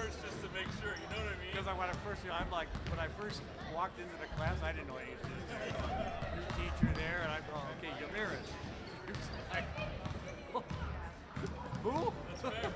first just to make sure. You know what I mean? Because I'm like, when I first walked into the class, I didn't know any of this. New teacher there, and I'm going, okay, Yamiris. Like, who? That's fair.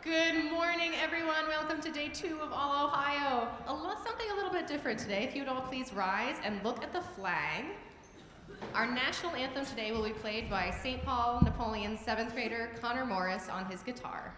Good morning, everyone. Welcome to day 2 of All Ohio. Something a little bit different today. If you'd all please rise and look at the flag. Our national anthem today will be played by St. Paul Napoleon 7th grader Connor Morris on his guitar.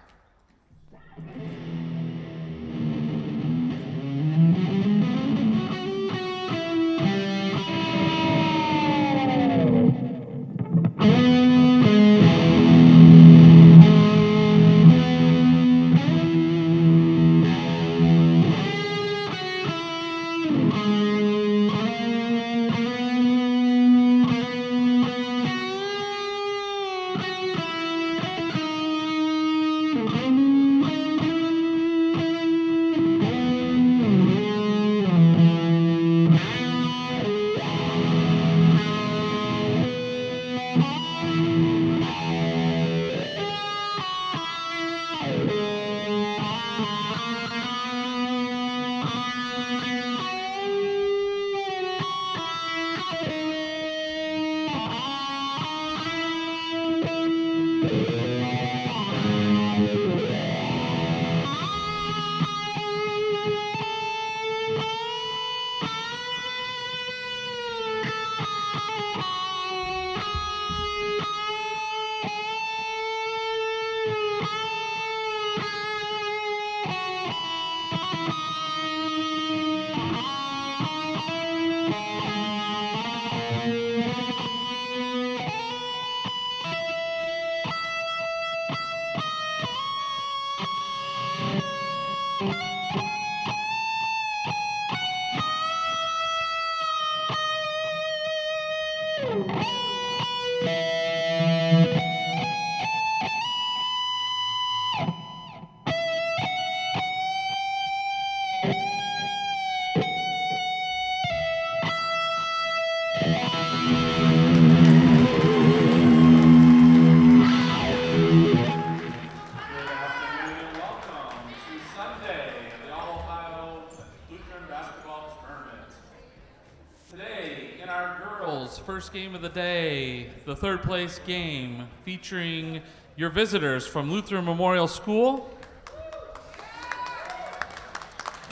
first game of the day, the third place game, featuring your visitors from Lutheran Memorial School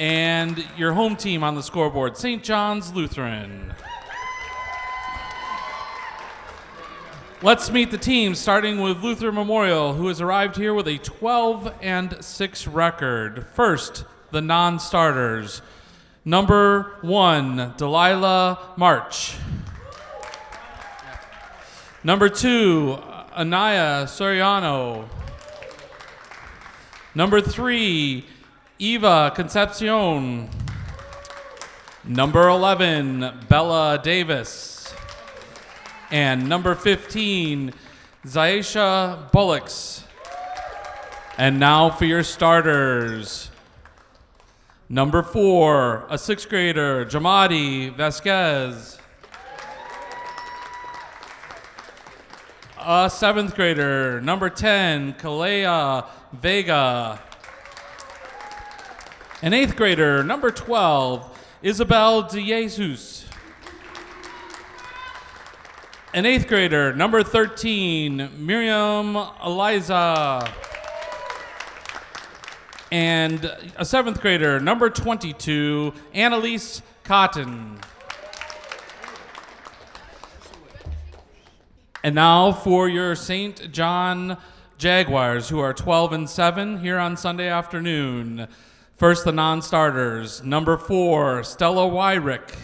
and your home team on the scoreboard, St. John's Lutheran. Let's meet the team, starting with Lutheran Memorial, who has arrived here with a 12-6 record. First, the non-starters. Number 1, Delilah March. Number 2, Anaya Soriano. Number 3, Eva Concepcion. Number 11, Bella Davis. And number 15, Zaisha Bullocks. And now for your starters. Number 4, a 6th grader, Jamadi Vasquez. A 7th grader, number 10, Kalea Vega. An 8th grader, number 12, Isabel De Jesus. An 8th grader, number 13, Miriam Eliza. And a 7th grader, number 22, Annalise Cotton. And now for your St. John Jaguars, who are 12-7 here on Sunday afternoon. First, the non-starters. Number 4, Stella Wyrick.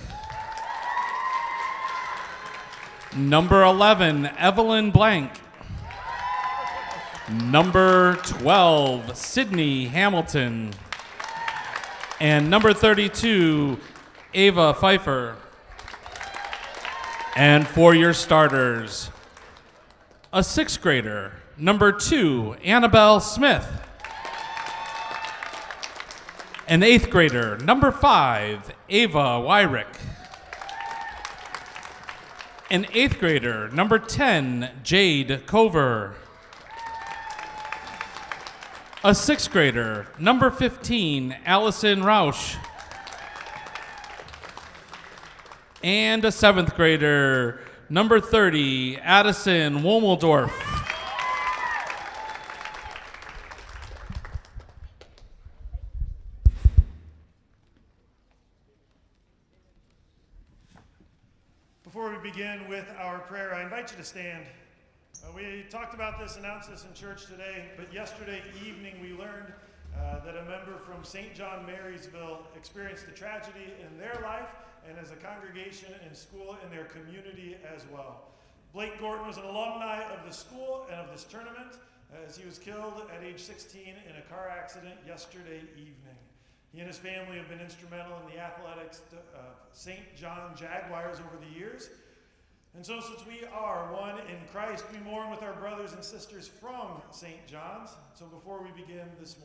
Number 11, Evelyn Blank. Number 12, Sydney Hamilton. And number 32, Ava Pfeiffer. And for your starters, a 6th grader, number 2, Annabelle Smith. An 8th grader, number 5, Ava Wyrick. An 8th grader, number 10, Jade Cover. A 6th grader, number 15, Allison Rausch. And a 7th grader, number 30, Addison Womeldorf. Before we begin with our prayer, I invite you to stand. We talked about this, announced this in church today, but yesterday evening we learned that a member from St. John Marysville experienced a tragedy in their life and as a congregation in school in their community as well. Blake Gorton was an alumni of the school and of this tournament as he was killed at age 16 in a car accident yesterday evening. He and his family have been instrumental in the athletics of St. John Jaguars over the years. And so since we are one in Christ, we mourn with our brothers and sisters from St. John's. So before we begin this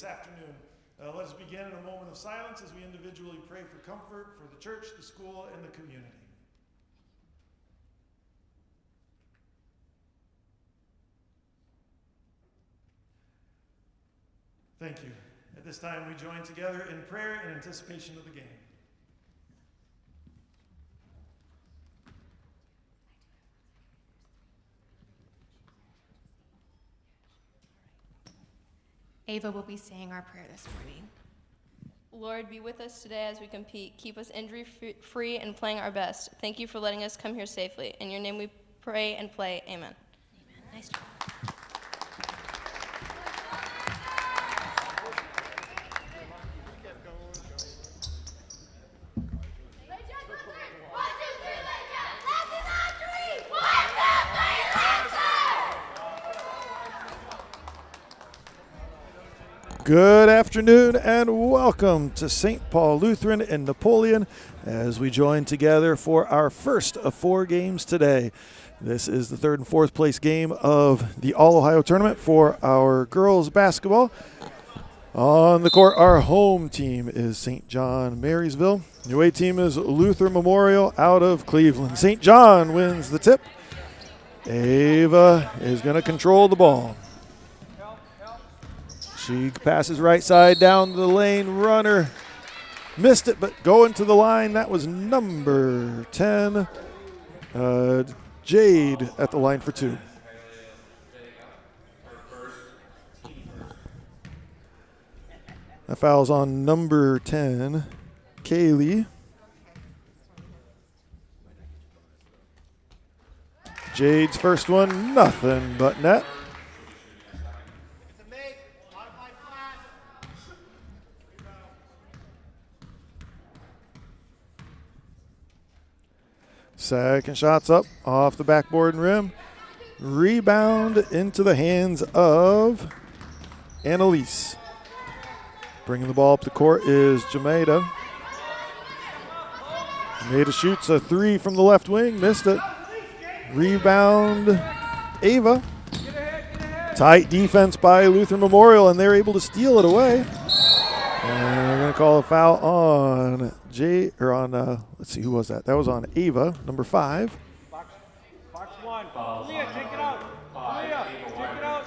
afternoon, let us begin in a moment of silence as we individually pray for comfort for the church, the school, and the community. Thank you. At this time, we join together in prayer in anticipation of the game. Ava will be saying our prayer this morning. Lord, be with us today as we compete. Keep us injury-free and playing our best. Thank you for letting us come here safely. In your name we pray and play. Amen. Amen. Nice job. Good afternoon and welcome to St. Paul Lutheran in Napoleon as we join together for our first of 4 games today. This is the 3rd and 4th place game of the All-Ohio Tournament for our girls basketball. On the court, our home team is St. John Marysville. The away team is Lutheran Memorial out of Cleveland. St. John wins the tip. Ava is going to control the ball. She passes right side down the lane. Runner missed it, but going to the line, that was number 10, Jade at the line for 2. That foul's on number 10, Kaylee. Jade's first one, nothing but net. Second shot's up off the backboard and rim. Rebound into the hands of Annalise. Bringing the ball up the court is Jameda. Jameda shoots a 3 from the left wing, missed it. Rebound, Ava. Tight defense by Luther Memorial, and they're able to steal it away. And we're going to call a foul on let's see, who was that? That was on Ava, number 5. Box 1. Leah, take it out. Leah, take it out.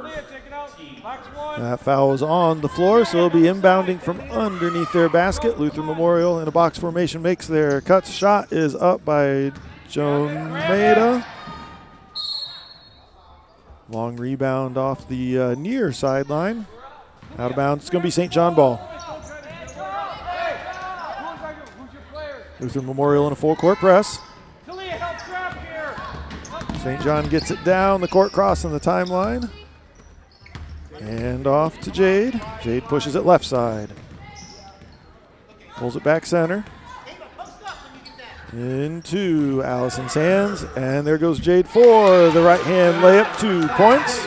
Leah, take it out. Box 1. That foul is on the floor, so it'll be inbounding from underneath their basket. Luther Memorial in a box formation makes their cut. Shot is up by Jameda. Long rebound off the near sideline. Out of bounds. It's going to be St. John ball. Luther Memorial in a full court press. St. John gets it down the court crossing the timeline. And off to Jade. Jade pushes it left side. Pulls it back center. Into Allison's hands. And there goes Jade for the right hand layup, 2 points.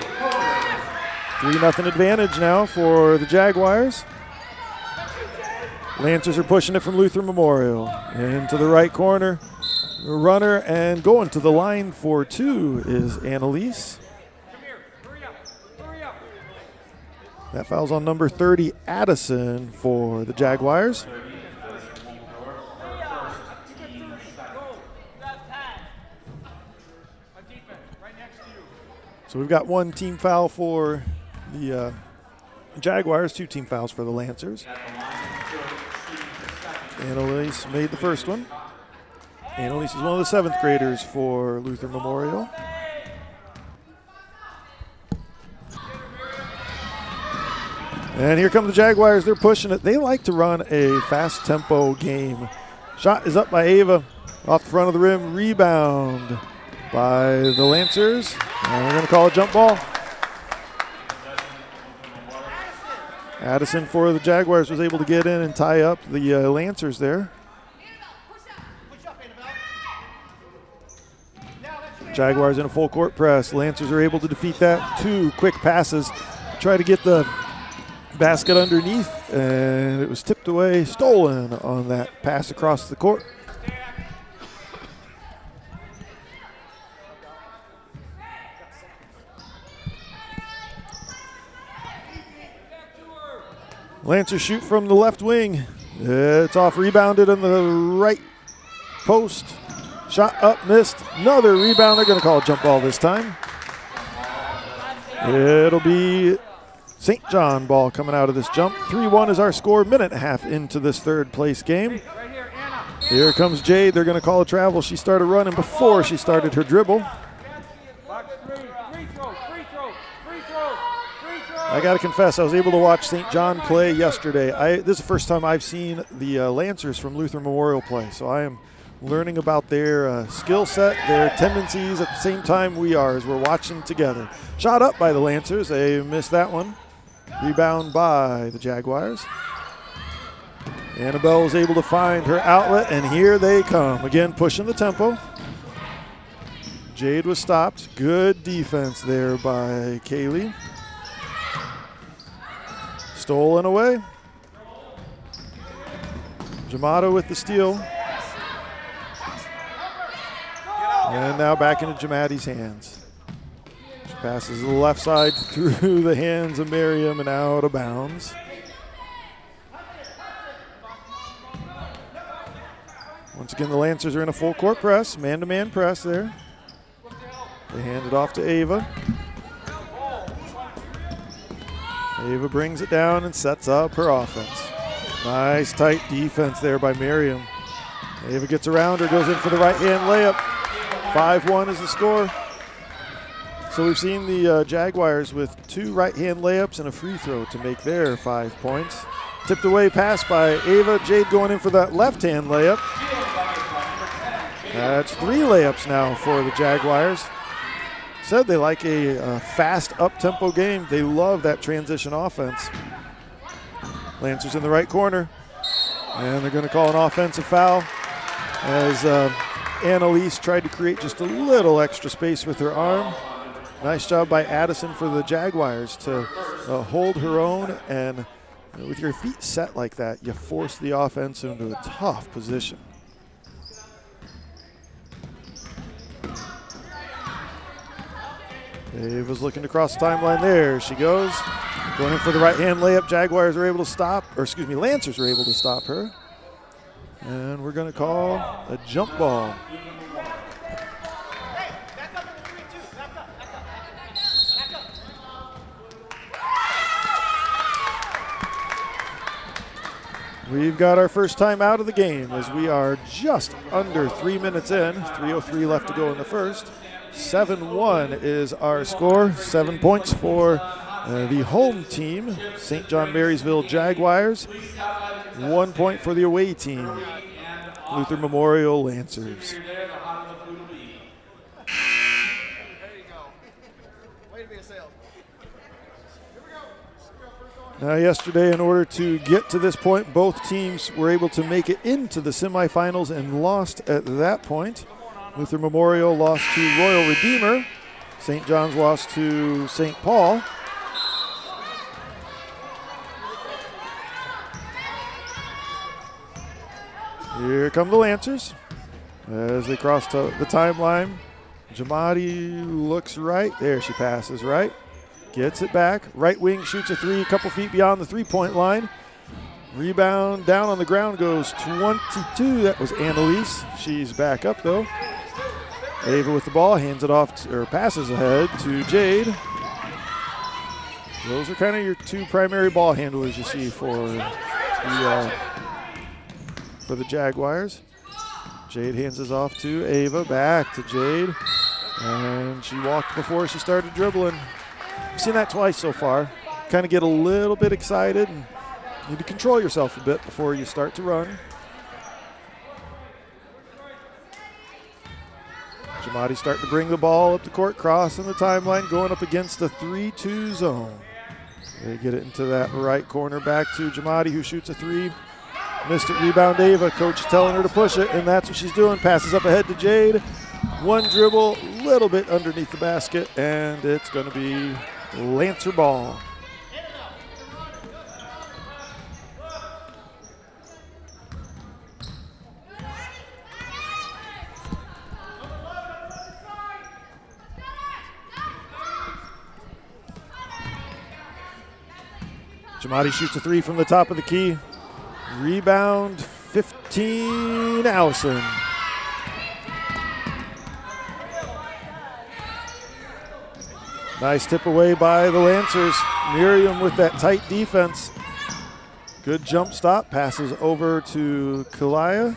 3-0 advantage now for the Jaguars. Lancers are pushing it from Luther Memorial. Into the right corner. Runner and going to the line for 2 is Annalise. That foul's on number 30, Addison, for the Jaguars. So we've got 1 team foul for the Jaguars, 2 team fouls for the Lancers. Annalise made the first one. Annalise is one of the 7th graders for Luther Memorial. And here come the Jaguars. They're pushing it. They like to run a fast tempo game. Shot is up by Ava off the front of the rim. Rebound by the Lancers. And we're going to call a jump ball. Addison for the Jaguars was able to get in and tie up the Lancers there. Jaguars in a full court press. Lancers are able to defeat that. 2 quick passes. Try to get the basket underneath, and it was tipped away, stolen on that pass across the court. Lancers shoot from the left wing. It's off, rebounded in the right post. Shot up, missed. Another rebound. They're going to call a jump ball this time. It'll be St. John ball coming out of this jump. 3-1 is our score. Minute and a half into this 3rd place game. Here comes Jade. They're going to call a travel. She started running before she started her dribble. I got to confess, I was able to watch St. John play yesterday. This is the first time I've seen the Lancers from Luther Memorial play, so I am learning about their skill set, their tendencies at the same time we are as we're watching together. Shot up by the Lancers. They missed that one. Rebound by the Jaguars. Annabelle was able to find her outlet, and here they come. Again, pushing the tempo. Jade was stopped. Good defense there by Kaylee. Stolen away. Jamato with the steal. And now back into Jamadi's hands. She passes to the left side through the hands of Miriam and out of bounds. Once again, the Lancers are in a full court press, man-to-man press there. They hand it off to Ava. Ava brings it down and sets up her offense. Nice tight defense there by Miriam. Ava gets around her, goes in for the right-hand layup. 5-1 is the score. So we've seen the Jaguars with 2 right-hand layups and a free throw to make their 5 points. Tipped away pass by Ava. Jade going in for that left-hand layup. That's 3 layups now for the Jaguars. Said they like a fast up-tempo game. They love that transition offense. Lancers in the right corner. And they're going to call an offensive foul as Annalise tried to create just a little extra space with her arm. Nice job by Addison for the Jaguars to hold her own, and with your feet set like that, you force the offense into a tough position. Ava's looking to cross the timeline. There she goes. Going in for the right-hand layup. Jaguars are able to stop, or excuse me, Lancers are able to stop her. And we're going to call a jump ball. We've got our first time out of the game as we are just under 3 minutes in. 3:03 left to go in the first. 7-1 is our score. 7 points for the home team, St. John Marysville Jaguars. 1 point for the away team, Luther Memorial Lancers. Now yesterday, in order to get to this point, both teams were able to make it into the semifinals and lost at that point. Luther Memorial lost to Royal Redeemer. St. John's lost to St. Paul. Here come the Lancers as they cross to the timeline. Jamadi looks right. There she passes right. Gets it back. Right wing shoots a 3, a couple feet beyond the three-point line. Rebound down on the ground goes 22. That was Annalise. She's back up though. Ava with the ball, hands it off or passes ahead to Jade. Those are kind of your 2 primary ball handlers you see for the Jaguars. Jade hands this off to Ava, back to Jade, and she walked before she started dribbling. I've seen that twice so far. Kind of get a little bit excited and need to control yourself a bit before you start to run. Jamadi starting to bring the ball up the court, crossing the timeline, going up against the 3-2 zone. They get it into that right corner, back to Jamadi, who shoots a 3. Missed it, rebound Ava. Coach is telling her to push it, and that's what she's doing. Passes up ahead to Jade. One dribble, little bit underneath the basket, and it's going to be Lancer ball. Jamadi shoots a 3 from the top of the key. Rebound 15, Allison. Nice tip away by the Lancers. Miriam with that tight defense. Good jump stop. Passes over to Kalia.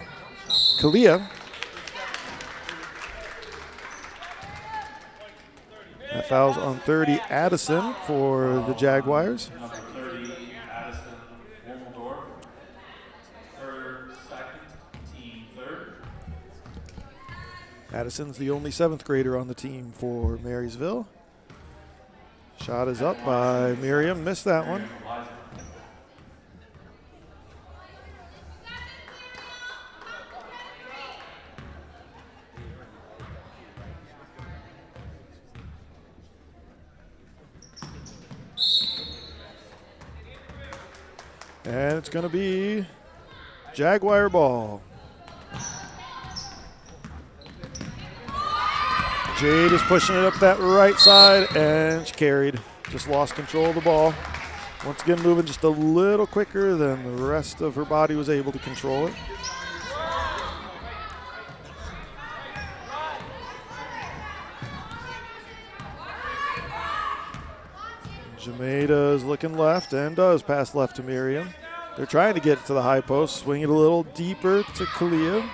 That foul's on 30, Addison for the Jaguars. Number 30, Addison Wommeldorf. Team third. Addison's the only 7th grader on the team for Marysville. Shot is up by Miriam. Missed that one. And it's going to be Jaguar ball. Jade is pushing it up that right side, and she carried. Just lost control of the ball. Once again, moving just a little quicker than the rest of her body was able to control it. Jameda is looking left and does pass left to Miriam. They're trying to get it to the high post, swing it a little deeper to Kalia.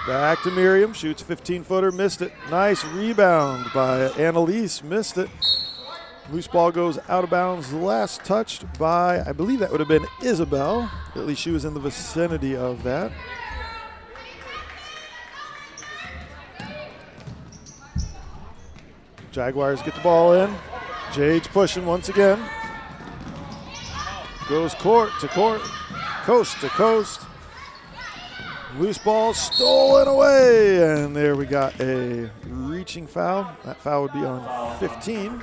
Back to Miriam, shoots 15-footer, missed it. Nice rebound by Annalise, missed it. Loose ball goes out of bounds, last touched by, I believe that would have been Isabel. At least she was in the vicinity of that. Jaguars get the ball in. Jade's pushing once again. Goes court to court, coast to coast. Loose ball stolen away, and there we got a reaching foul. That foul would be on 15.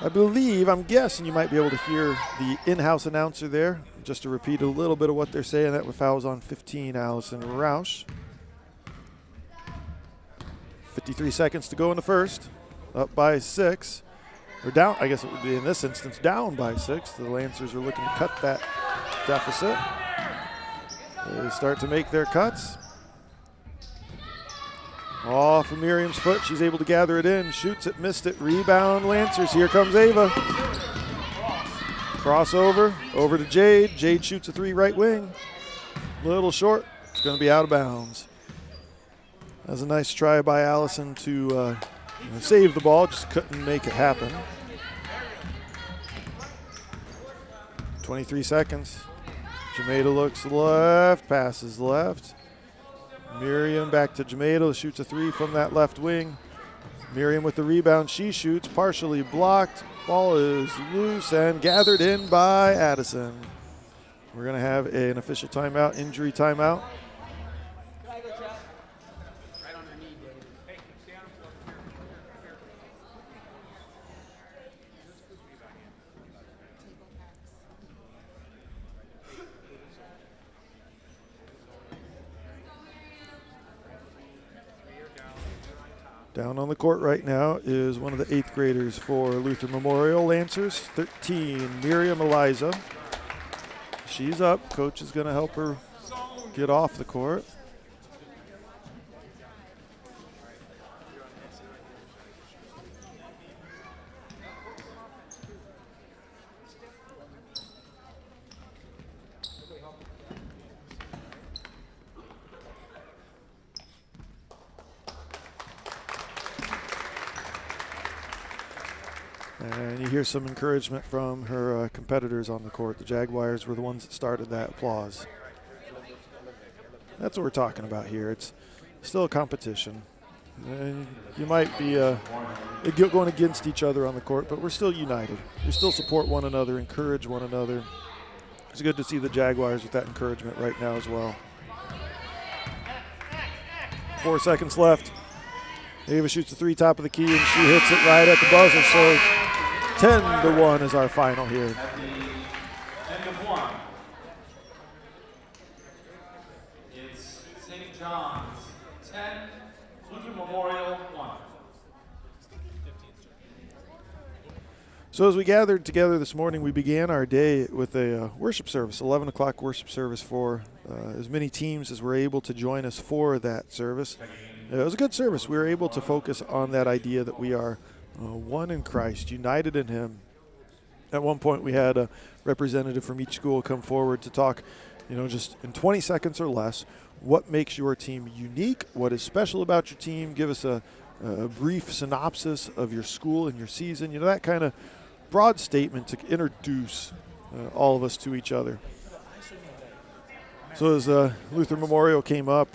I believe, I'm guessing you might be able to hear the in-house announcer there. Just to repeat a little bit of what they're saying, that foul was on 15, Allison Roush. 53 seconds to go in the first. Up by 6. Or down, I guess it would be in this instance, down by 6. The Lancers are looking to cut that deficit. They start to make their cuts. Off of Miriam's foot, she's able to gather it in, shoots it, missed it, rebound Lancers. Here comes Ava. Crossover, over to Jade. Jade shoots a 3 right wing. Little short, it's gonna be out of bounds. That was a nice try by Allison to save the ball, just couldn't make it happen. 23 seconds. Jamaica looks left, passes left. Miriam back to Jamaica, shoots a 3 from that left wing. Miriam with the rebound, she shoots, partially blocked. Ball is loose and gathered in by Addison. We're gonna have an official timeout, injury timeout. Down on the court right now is one of the 8th graders for Luther Memorial Lancers, 13, Miriam Eliza. She's up. Coach is going to help her get off the court. And you hear some encouragement from her competitors on the court. The Jaguars were the ones that started that applause. That's what we're talking about here. It's still a competition. And you might be going against each other on the court, but we're still united. We still support one another, encourage one another. It's good to see the Jaguars with that encouragement right now as well. 4 seconds left. Ava shoots the 3 top of the key, and she hits it right at the buzzer. So 10-1 is our final here. At the end of 1, it's St. John's 10, Luther Memorial 1. So as we gathered together this morning, we began our day with a worship service, 11 o'clock worship service for as many teams as were able to join us for that service. It was a good service. We were able to focus on that idea that we are one in Christ, united in Him. At one point, we had a representative from each school come forward to talk, just in 20 seconds or less, what makes your team unique, what is special about your team. Give us a brief synopsis of your school and your season, that kind of broad statement to introduce all of us to each other. So as Luther Memorial came up,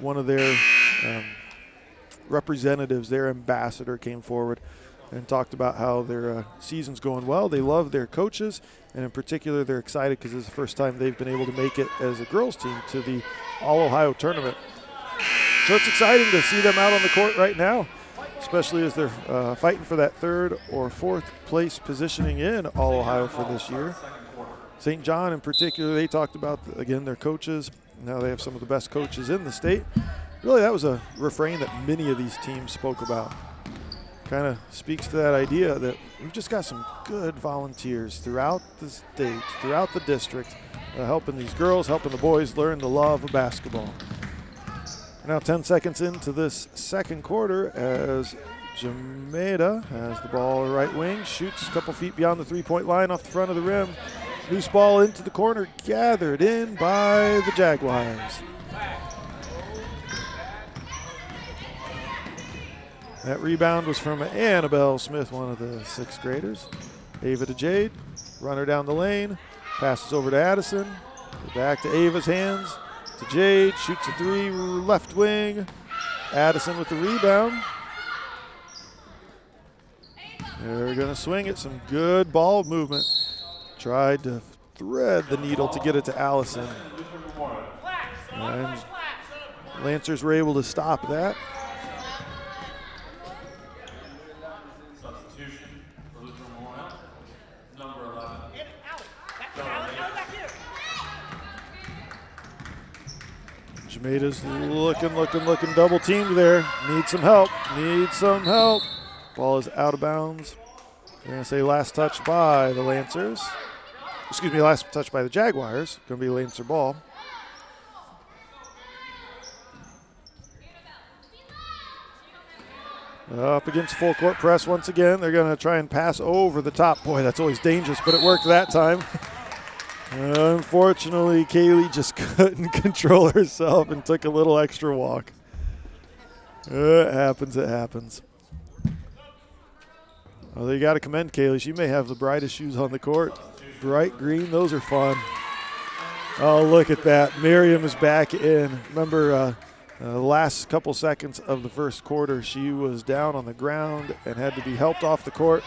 one of their representatives, their ambassador, came forward and talked about how their season's going well. They love their coaches, and in particular, they're excited because it's the first time they've been able to make it as a girls team to the All-Ohio tournament. So it's exciting to see them out on the court right now, especially as they're fighting for that 3rd or 4th place positioning in All-Ohio for this year. St. John in particular, they talked about, again, their coaches. Now they have some of the best coaches in the state. Really, that was a refrain that many of these teams spoke about. Kind of speaks to that idea that we've just got some good volunteers throughout the state, throughout the district, helping these girls, helping the boys learn the love of basketball. Now 10 seconds into this second quarter as Jameda has the ball right wing, shoots a couple feet beyond the 3-point line off the front of the rim. Loose ball into the corner, gathered in by the Jaguars. That rebound was from Annabelle Smith, one of the 6th graders. Ava to Jade, runner down the lane, passes over to Addison, back to Ava's hands, to Jade, shoots a 3, left wing. Addison with the rebound. They're gonna swing it, some good ball movement. Tried to thread the needle to get it to Allison. And Lancers were able to stop that. Jamaida's looking, double teamed there. Needs some help. Ball is out of bounds. They're going to say last touch by the Lancers. Excuse me, last touch by the Jaguars. Going to be Lancer ball. Up against full court press once again. They're going to try and pass over the top. Boy, that's always dangerous, but it worked that time. Unfortunately, Kaylee just couldn't control herself and took a little extra walk. It happens. Well, you got to commend Kaylee. She may have the brightest shoes on the court. Bright green, those are fun. Oh, look at that. Miriam is back in. Remember, the last couple seconds of the first quarter, she was down on the ground and had to be helped off the court.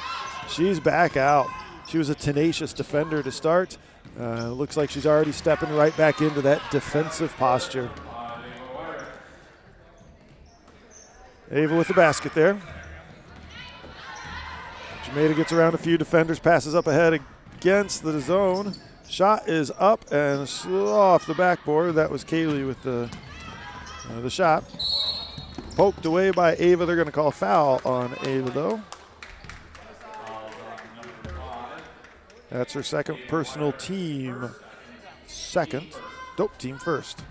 She's back out. She was a tenacious defender to start. Looks like she's already stepping right back into that defensive posture. Ava with the basket there. Jamaica gets around a few defenders, passes up ahead against the zone. Shot is up and off the backboard. That was Kaylee with the shot. Poked away by Ava. They're going to call a foul on Ava, though. That's her second personal, team second. Dope team first.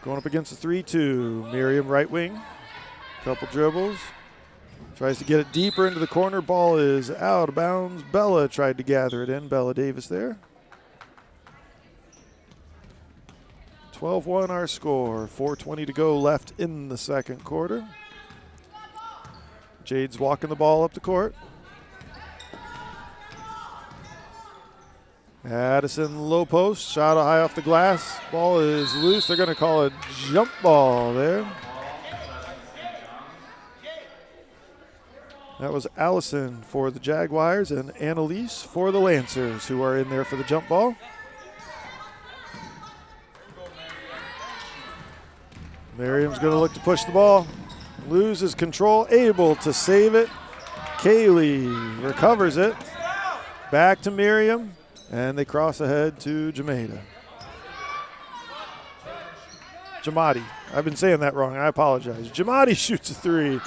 Going up against the 3-2. Miriam right wing. Couple dribbles. Tries to get it deeper into the corner. Ball is out of bounds. Bella tried to gather it in. Bella Davis there. 12-1 our score. 4:20 to go left in the second quarter. Jade's walking the ball up the court. Addison low post, shot high off the glass. Ball is loose. They're going to call a jump ball there. That was Allison for the Jaguars and Annalise for the Lancers, who are in there for the jump ball. Miriam's going to look to push the ball. Loses control, able to save it. Kaylee recovers it. Back to Miriam, and they cross ahead to Jamaica. Jamadi. I've been saying that wrong. I apologize. Jamadi shoots a 3.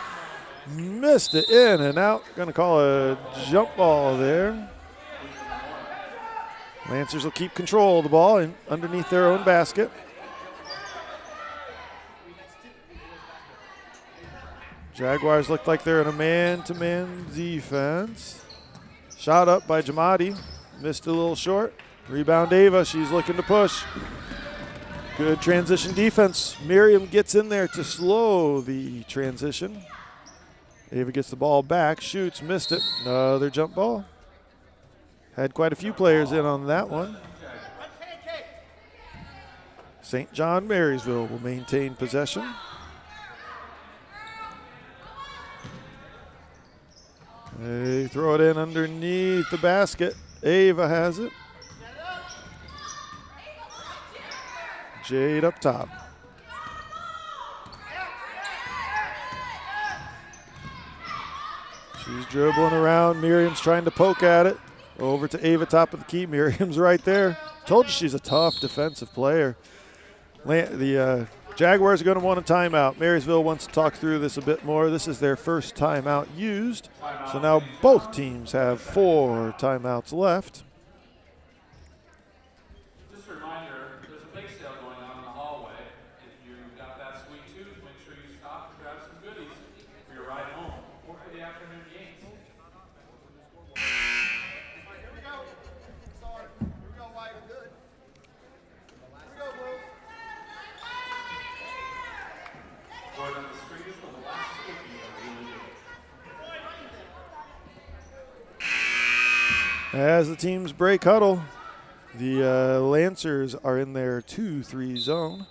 Missed it in and out. Going to call a jump ball there. Lancers will keep control of the ball in, underneath their own basket. Jaguars look like they're in a man-to-man defense. Shot up by Jamadi. Missed a little short. Rebound Ava. She's looking to push. Good transition defense. Miriam gets in there to slow the transition. Ava gets the ball back. Shoots. Missed it. Another jump ball. Had quite a few players in on that one. St. John Marysville will maintain possession. They throw it in underneath the basket. Ava has it. Jade up top. She's dribbling around. Miriam's trying to poke at it. Over to Ava, top of the key. Miriam's right there. Told you she's a tough defensive player. The Jaguars are going to want a timeout. Marysville wants to talk through this a bit more. This is their first timeout used. So now both teams have 4 timeouts left. Just a reminder, there's a bake sale going on in the hallway. If you got that sweet tooth, make sure you stop and grab some goodies for your ride home or for the afternoon games. As the teams break huddle, the Lancers are in their 2-3 zone.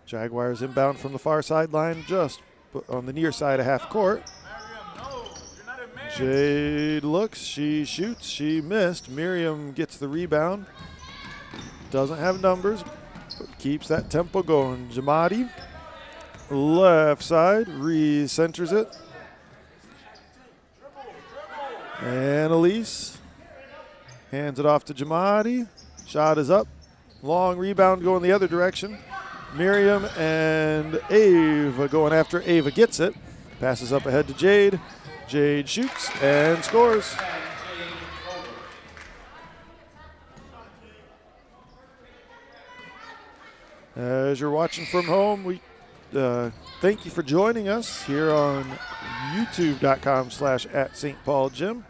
Jaguars inbound from the far sideline, just on the near side of half court. Jade looks, she shoots, she missed. Miriam gets the rebound. Doesn't have numbers, but keeps that tempo going. Jamadi, left side, re-centers it. Annalise hands it off to Jamadi. Shot is up. Long rebound going the other direction. Miriam and Ava going after it. Ava gets it. Passes up ahead to Jade. Jade shoots and scores. As you're watching from home, we thank you for joining us here on youtube.com/@StPaulGym.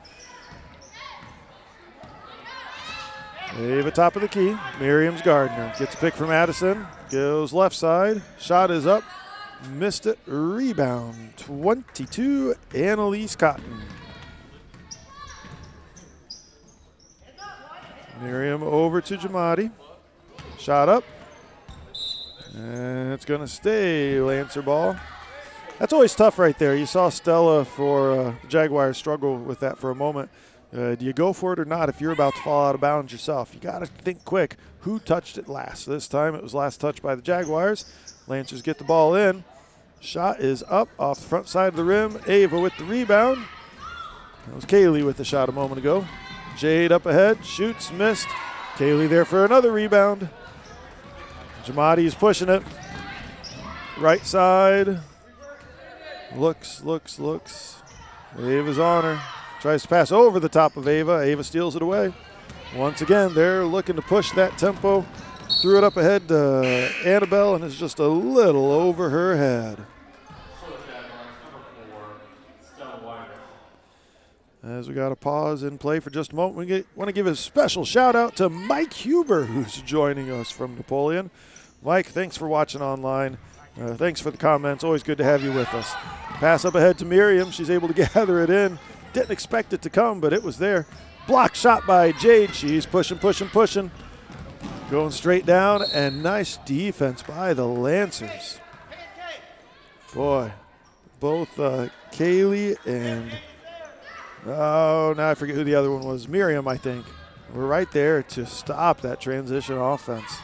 Ava top of the key. Miriam's Gardner gets a pick from Addison. Goes left side. Shot is up. Missed it. Rebound. 22, Annalise Cotton. Miriam over to Jamadi. Shot up. And it's going to stay Lancer ball. That's always tough right there. You saw Stella for Jaguars struggle with that for a moment. Do you go for it or not if you're about to fall out of bounds yourself? You got to think quick. Who touched it last? This time it was last touched by the Jaguars. Lancers get the ball in. Shot is up off the front side of the rim. Ava with the rebound. That was Kaylee with the shot a moment ago. Jade up ahead. Shoots, missed. Kaylee there for another rebound. Jamadi is pushing it. Right side. Looks. Ava's on her. Tries to pass over the top of Ava. Ava steals it away. Once again, they're looking to push that tempo. Threw it up ahead to Annabelle, and it's just a little over her head. As we got a pause in play for just a moment, we want to give a special shout out to Mike Huber, who's joining us from Napoleon. Mike, thanks for watching online. Thanks for the comments. Always good to have you with us. Pass up ahead to Miriam. She's able to gather it in. Didn't expect it to come, but it was there. Block shot by Jade. She's pushing. Going straight down, and nice defense by the Lancers. Boy, both Kaylee and, now I forget who the other one was. Miriam, I think. We're right there to stop that transition offense.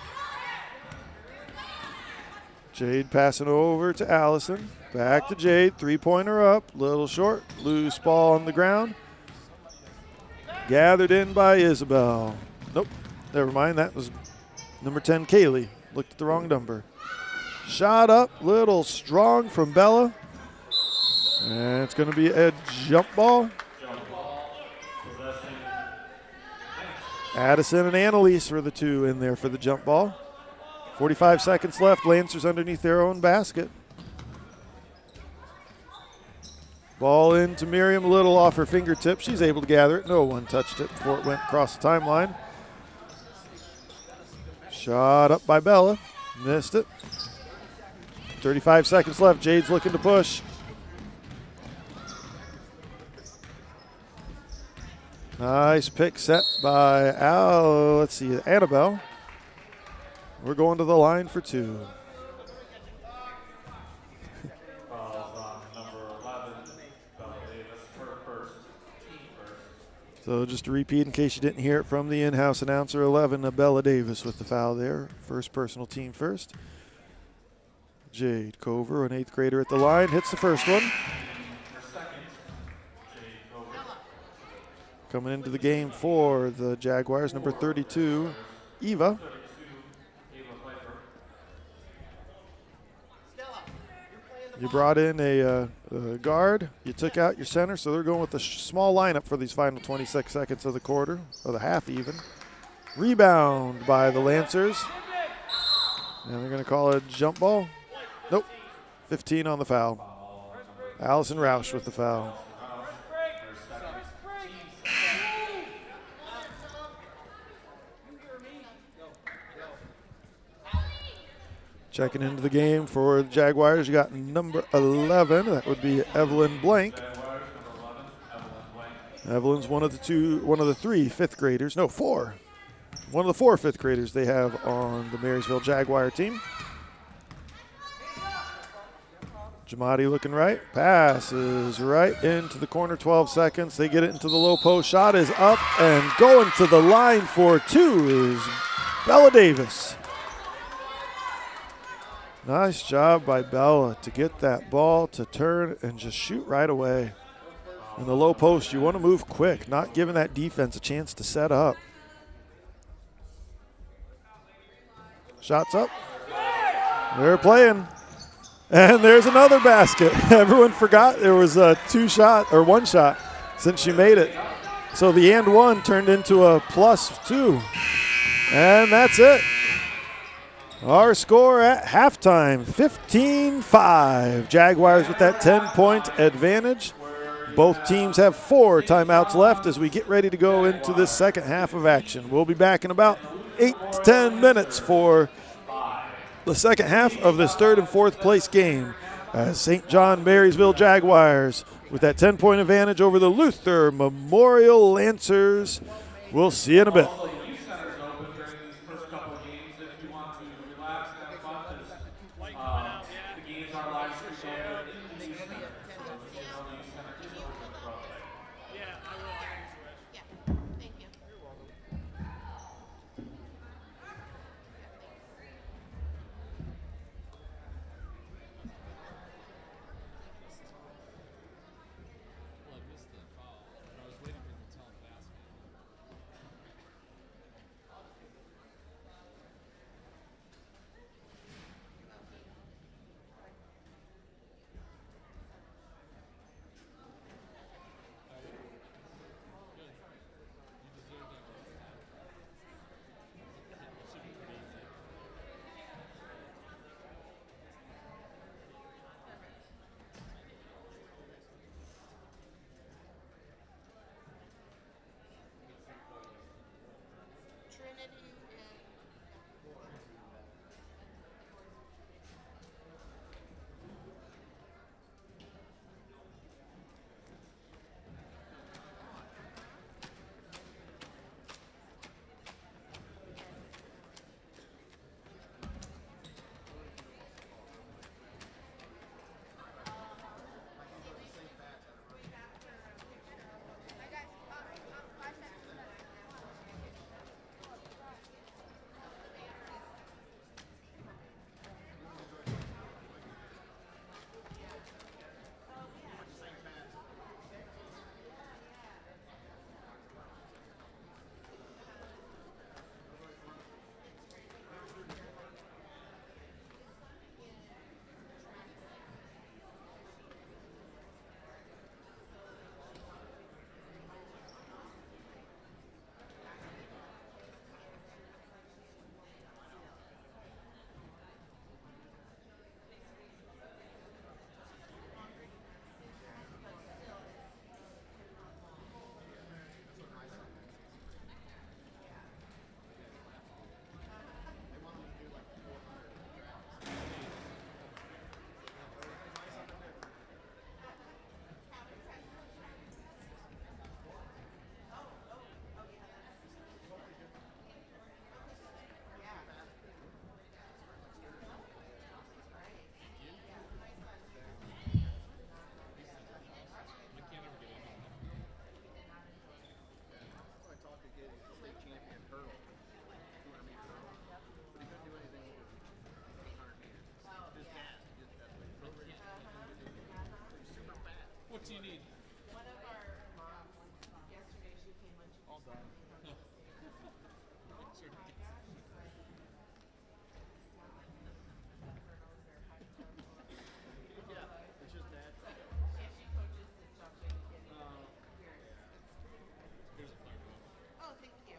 Jade passing over to Allison. Back to Jade, three-pointer up, little short, loose ball on the ground. Gathered in by Isabel. Nope, never mind, that was number 10, Kaylee. Looked at the wrong number. Shot up, little strong from Bella. And it's going to be a jump ball. Addison and Annalise were the two in there for the jump ball. 45 seconds left, Lancers underneath their own basket. Ball into Miriam, a little off her fingertip. She's able to gather it. No one touched it before it went across the timeline. Shot up by Bella. Missed it. 35 seconds left. Jade's looking to push. Nice pick set by Annabelle. We're going to the line for two. So just to repeat in case you didn't hear it from the in-house announcer, 11, Bella Davis with the foul there. First personal, team first. Jade Cover, an 8th grader at the line, hits the first one. Coming into the game for the Jaguars, number 32, Eva. You brought in a guard. You took out your center, so they're going with a small lineup for these final 26 seconds of the quarter, or the half even. Rebound by the Lancers. And they're going to call it a jump ball. Nope. 15 on the foul. Allison Roush with the foul. Checking into the game for the Jaguars, you got number 11. That would be Evelyn Blank. Evelyn's one of the three fifth graders. No, four. One of the four fifth graders they have on the Marysville Jaguar team. Jamadi looking right. Passes right into the corner, 12 seconds. They get it into the low post. Shot is up and going to the line for two is Bella Davis. Nice job by Bella to get that ball to turn and just shoot right away. In the low post, you want to move quick, not giving that defense a chance to set up. Shots up. They're playing. And there's another basket. Everyone forgot there was a one shot since she made it. So the and one turned into a +2. And that's it. Our score at halftime, 15-5. Jaguars with that 10-point advantage. Both teams have 4 timeouts left as we get ready to go into this second half of action. We'll be back in about 8 to 10 minutes for the second half of this third and fourth place game as St. John Marysville Jaguars with that 10-point advantage over the Luther Memorial Lancers. We'll see you in a bit. What do you need? One of our moms yesterday, she came when she was done. Oh, thank you.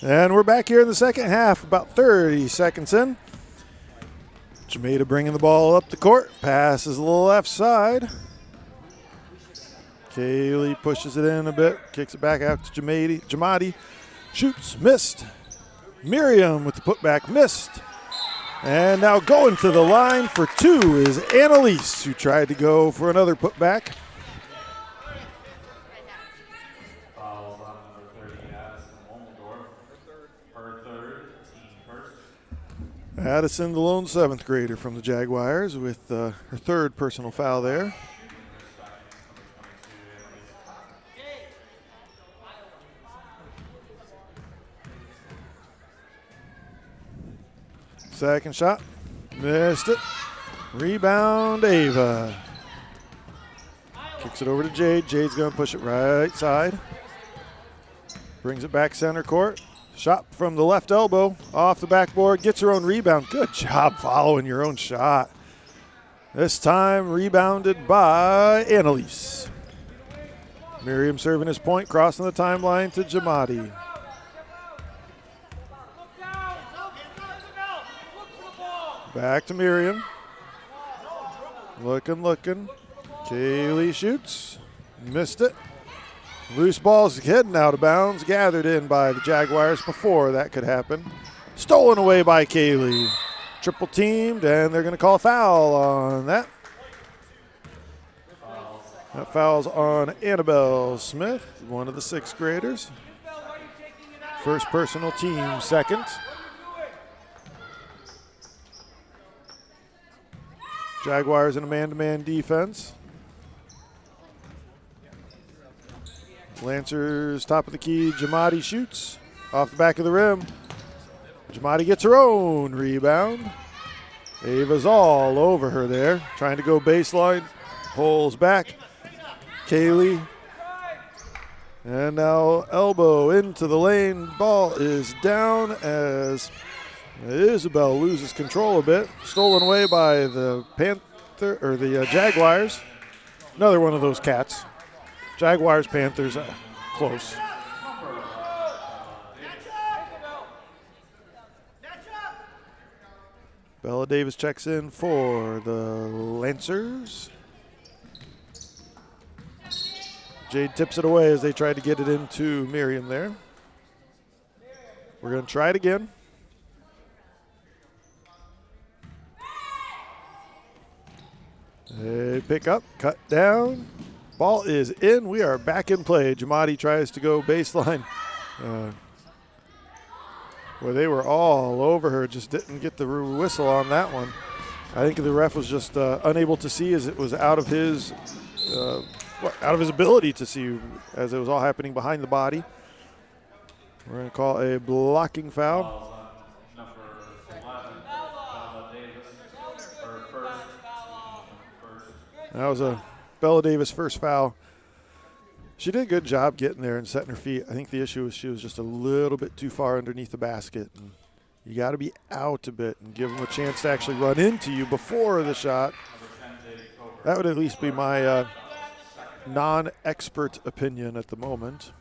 And we're back here in the second half, about 30 seconds in. Jamaica bringing the ball up the court, passes the left side. Kaylee pushes it in a bit, kicks it back out to Jamadi. Shoots, missed. Miriam with the putback, missed. And now going to the line for two is Annalise, who tried to go for another putback. Addison, the lone seventh grader from the Jaguars, with her third personal foul there. Second shot, missed it. Rebound, Ava. Kicks it over to Jade. Jade's going to push it right side. Brings it back center court. Shot from the left elbow, off the backboard, gets her own rebound. Good job following your own shot. This time rebounded by Annalise. Miriam serving his point, crossing the timeline to Jamadi. Back to Miriam. Looking. Kaylee shoots. Missed it. Loose ball's heading out of bounds, gathered in by the Jaguars before that could happen. Stolen away by Kaylee. Triple teamed, and they're going to call a foul on that. That foul's on Annabelle Smith, one of the sixth graders. First personal, team second. Jaguars in a man-to-man defense. Lancers top of the key. Jamadi shoots off the back of the rim. Jamadi gets her own rebound. Ava's all over her there, trying to go baseline. Pulls back. Kaylee. And now elbow into the lane. Ball is down as Isabel loses control a bit. Stolen away by the Jaguars. Another one of those cats. Jaguars, Panthers, close. Bella Davis checks in for the Lancers. Jade tips it away as they try to get it into Miriam there. We're going to try it again. They pick up, cut down. Ball is in. We are back in play. Jamadi tries to go baseline. Where they were all over her, just didn't get the whistle on that one. I think the ref was just unable to see as it was out of his ability to see as it was all happening behind the body. We're going to call a blocking foul. That was a Bella Davis first foul. She did a good job getting there and setting her feet. I think the issue was she was just a little bit too far underneath the basket. And you got to be out a bit and give them a chance to actually run into you before the shot. That would at least be my non-expert opinion at the moment.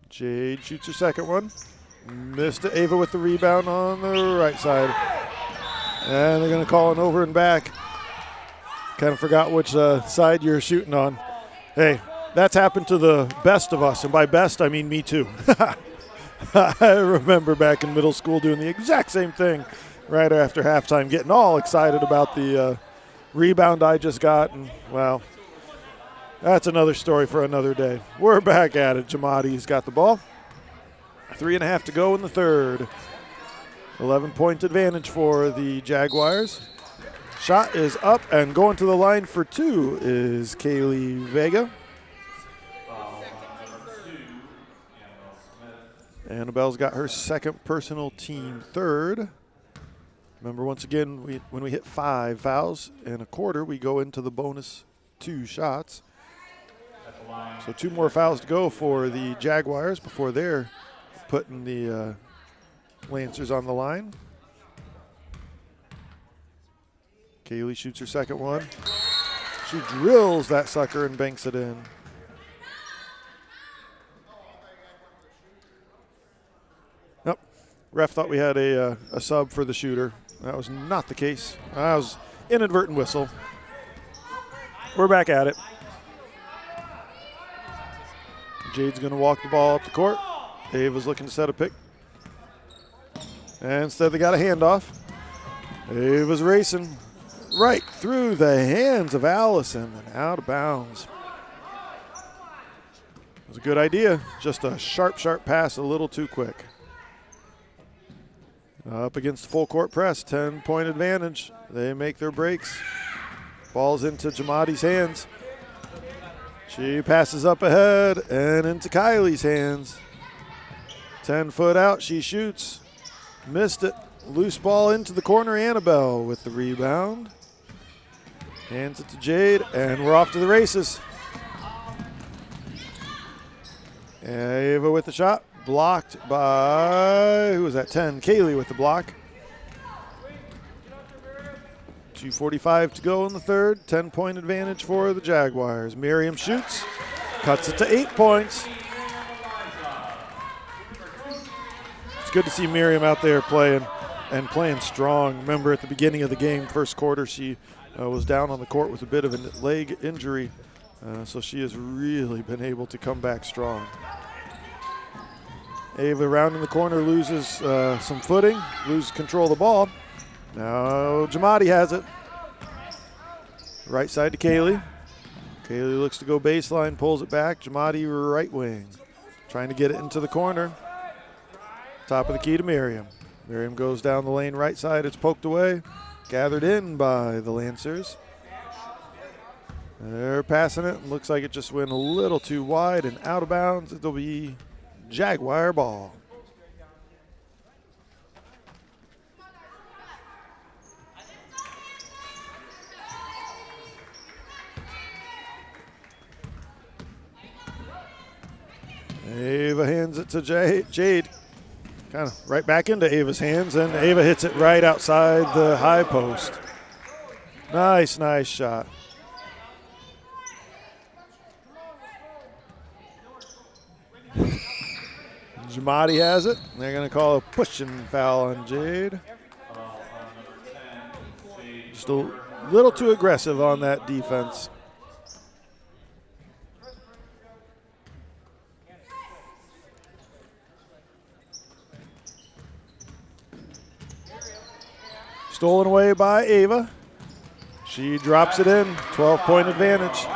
Jade shoots her second one. Missed it. Ava with the rebound on the right side. And they're going to call an over and back. Kind of forgot which side you're shooting on. Hey, that's happened to the best of us. And by best, I mean me too. I remember back in middle school doing the exact same thing right after halftime, getting all excited about the rebound I just got. And, well, that's another story for another day. We're back at it. Jamadi's got the ball. 3.5 to go in the third. 11-point advantage for the Jaguars. Shot is up, and going to the line for two is Kaylee Vega. Annabelle's got her second personal team third. Remember, once again, when we hit 5 fouls and a quarter, we go into the bonus 2 shots. So 2 more fouls to go for the Jaguars before they're putting the Lancers on the line. Kaylee shoots her second one. She drills that sucker and banks it in. Nope. Ref thought we had a sub for the shooter. That was not the case. That was inadvertent whistle. We're back at it. Jade's going to walk the ball up the court. Ava's looking to set a pick. And instead they got a handoff. Ava's racing right through the hands of Allison and out of bounds. It was a good idea. Just a sharp, sharp pass, a little too quick. Up against full court press, 10-point advantage. They make their breaks. Ball's into Jamadi's hands. She passes up ahead and into Kylie's hands. 10 foot out, she shoots. Missed it. Loose ball into the corner. Annabelle with the rebound. Hands it to Jade, and we're off to the races. Ava with the shot. Blocked by, who was that, 10? Kaylee with the block. 2:45 to go in the third. 10-point advantage for the Jaguars. Miriam shoots. Cuts it to 8 points. It's good to see Miriam out there playing and playing strong. Remember at the beginning of the game, first quarter, she was down on the court with a bit of a leg injury. So she has really been able to come back strong. Ava rounding the corner loses some footing, loses control of the ball. Now Jamadi has it. Right side to Kaylee. Kaylee looks to go baseline, pulls it back. Jamadi right wing. Trying to get it into the corner. Top of the key to Miriam. Miriam goes down the lane right side. It's poked away. Gathered in by the Lancers. They're passing it. Looks like it just went a little too wide and out of bounds. It'll be Jaguar ball. Ava hands it to Jade. Kind of right back into Ava's hands, and Ava hits it right outside the high post. Nice, nice shot. Jamadi has it. They're going to call a pushing foul on Jade. Just a little too aggressive on that defense. Stolen away by Ava. She drops it in. 12-point advantage.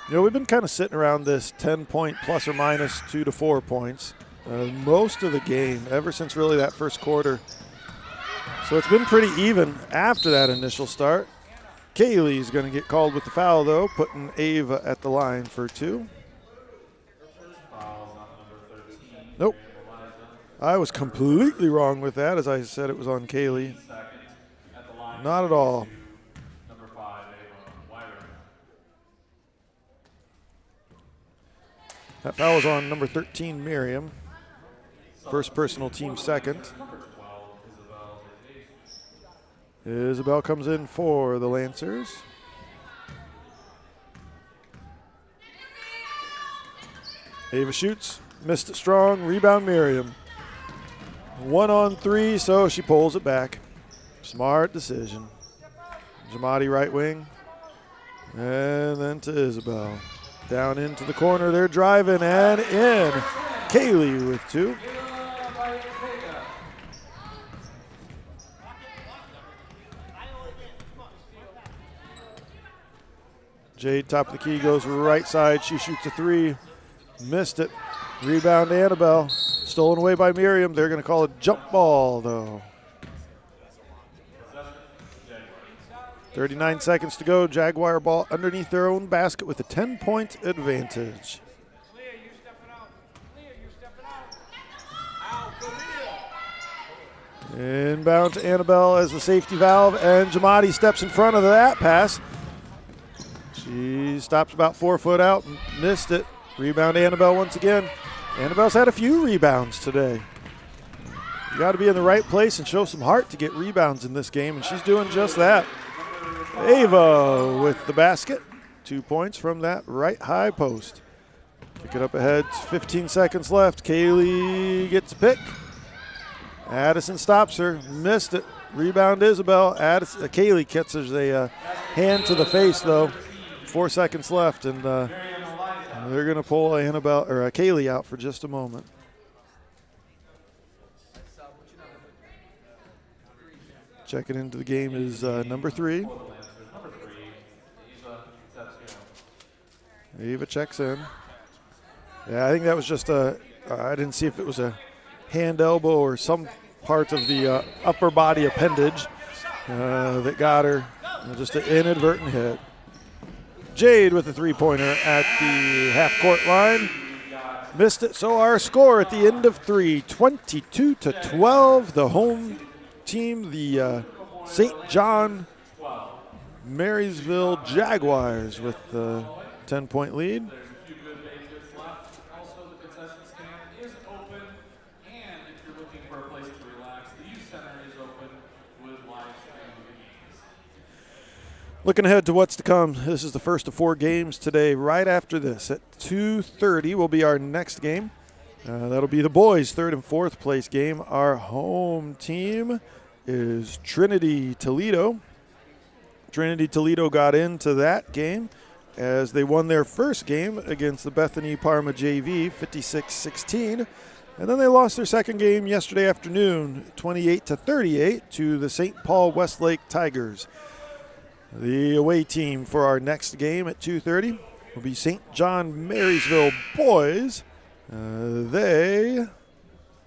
You know, we've been kind of sitting around this 10-point plus or minus 2 to 4 points most of the game, ever since really that first quarter. So it's been pretty even after that initial start. Kaylee's going to get called with the foul, though, putting Ava at the line for 2. Nope. I was completely wrong with that, as I said it was on Kaylee. Not at all. That foul was on number 13, Miriam. First personal, team second. Isabel comes in for the Lancers. Ava shoots, missed it strong, rebound Miriam. 1 on 3, so she pulls it back. Smart decision. Jamadi right wing. And then to Isabel. Down into the corner, they're driving and in. Kaylee with 2. Jade, top of the key, goes right side. She shoots a 3. Missed it. Rebound Annabelle. Stolen away by Miriam. They're going to call a jump ball, though. 39 seconds to go. Jaguar ball underneath their own basket with a 10-point advantage. Inbound to Annabelle as the safety valve, and Jamadi steps in front of that pass. She stops about 4 foot out and missed it. Rebound to Annabelle once again. Annabelle's had a few rebounds today. You got to be in the right place and show some heart to get rebounds in this game, and she's doing just that. Ava with the basket. 2 points from that right high post. Pick it up ahead, 15 seconds left. Kaylee gets a pick. Addison stops her, missed it. Rebound Isabel. Kaylee catches a hand to the face though. 4 seconds left, and they're going to pull Kaylee out for just a moment. Checking into the game is number 3. Ava checks in. Yeah, I think that was just I didn't see if it was a hand, elbow, or some part of the upper body appendage that got her. Just an inadvertent hit. Jade with a 3-pointer at the half-court line. Missed it, so our score at the end of 3, 22-12. The home team, the St. John Marysville Jaguars with the 10-point lead. Looking ahead to what's to come, this is the first of 4 games today. Right after this, at 2:30 will be our next game. That'll be the boys' 3rd and 4th place game. Our home team is Trinity Toledo. Trinity Toledo got into that game as they won their first game against the Bethany Parma JV, 56-16. And then they lost their second game yesterday afternoon, 28-38, to the St. Paul Westlake Tigers. The away team for our next game at 2:30 will be St. John Marysville boys.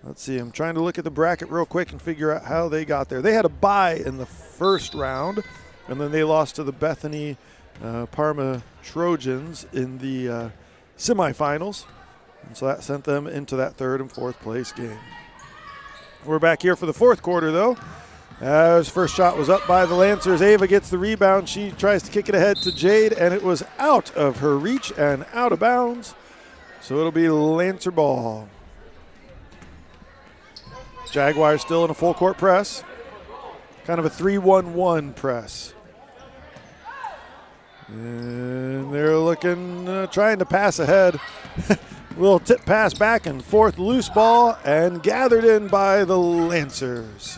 Let's see, I'm trying to look at the bracket real quick and figure out how they got there. They had a bye in the first round, and then they lost to the Bethany Parma Trojans in the semifinals. And so that sent them into that 3rd and 4th place game. We're back here for the 4th quarter, though. As first shot was up by the Lancers, Ava gets the rebound. She tries to kick it ahead to Jade, and it was out of her reach and out of bounds. So it'll be Lancer ball. Jaguars still in a full court press. Kind of a 3-1-1 press. And they're looking, trying to pass ahead. Little tip pass back and forth, loose ball, and gathered in by the Lancers.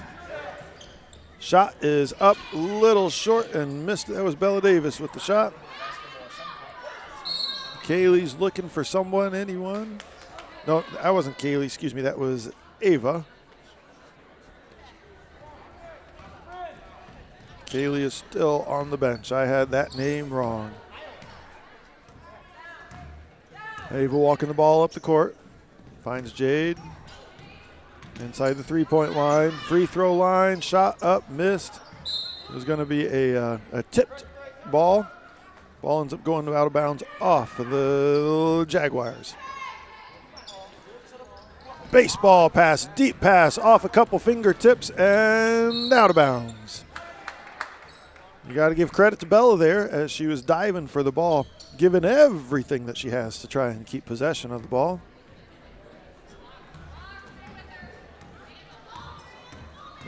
Shot is up, little short, and missed. That was Bella Davis with the shot. Kaylee's looking for someone, anyone? No, that wasn't Kaylee, excuse me, that was Ava. Kaylee is still on the bench. I had that name wrong. Ava walking the ball up the court. Finds Jade. Inside the 3-point line. Free throw line. Shot up, missed. It was going to be a tipped ball. Ball ends up going out of bounds off of the Jaguars. Baseball pass, deep pass, off a couple fingertips and out of bounds. You got to give credit to Bella there as she was diving for the ball, giving everything that she has to try and keep possession of the ball.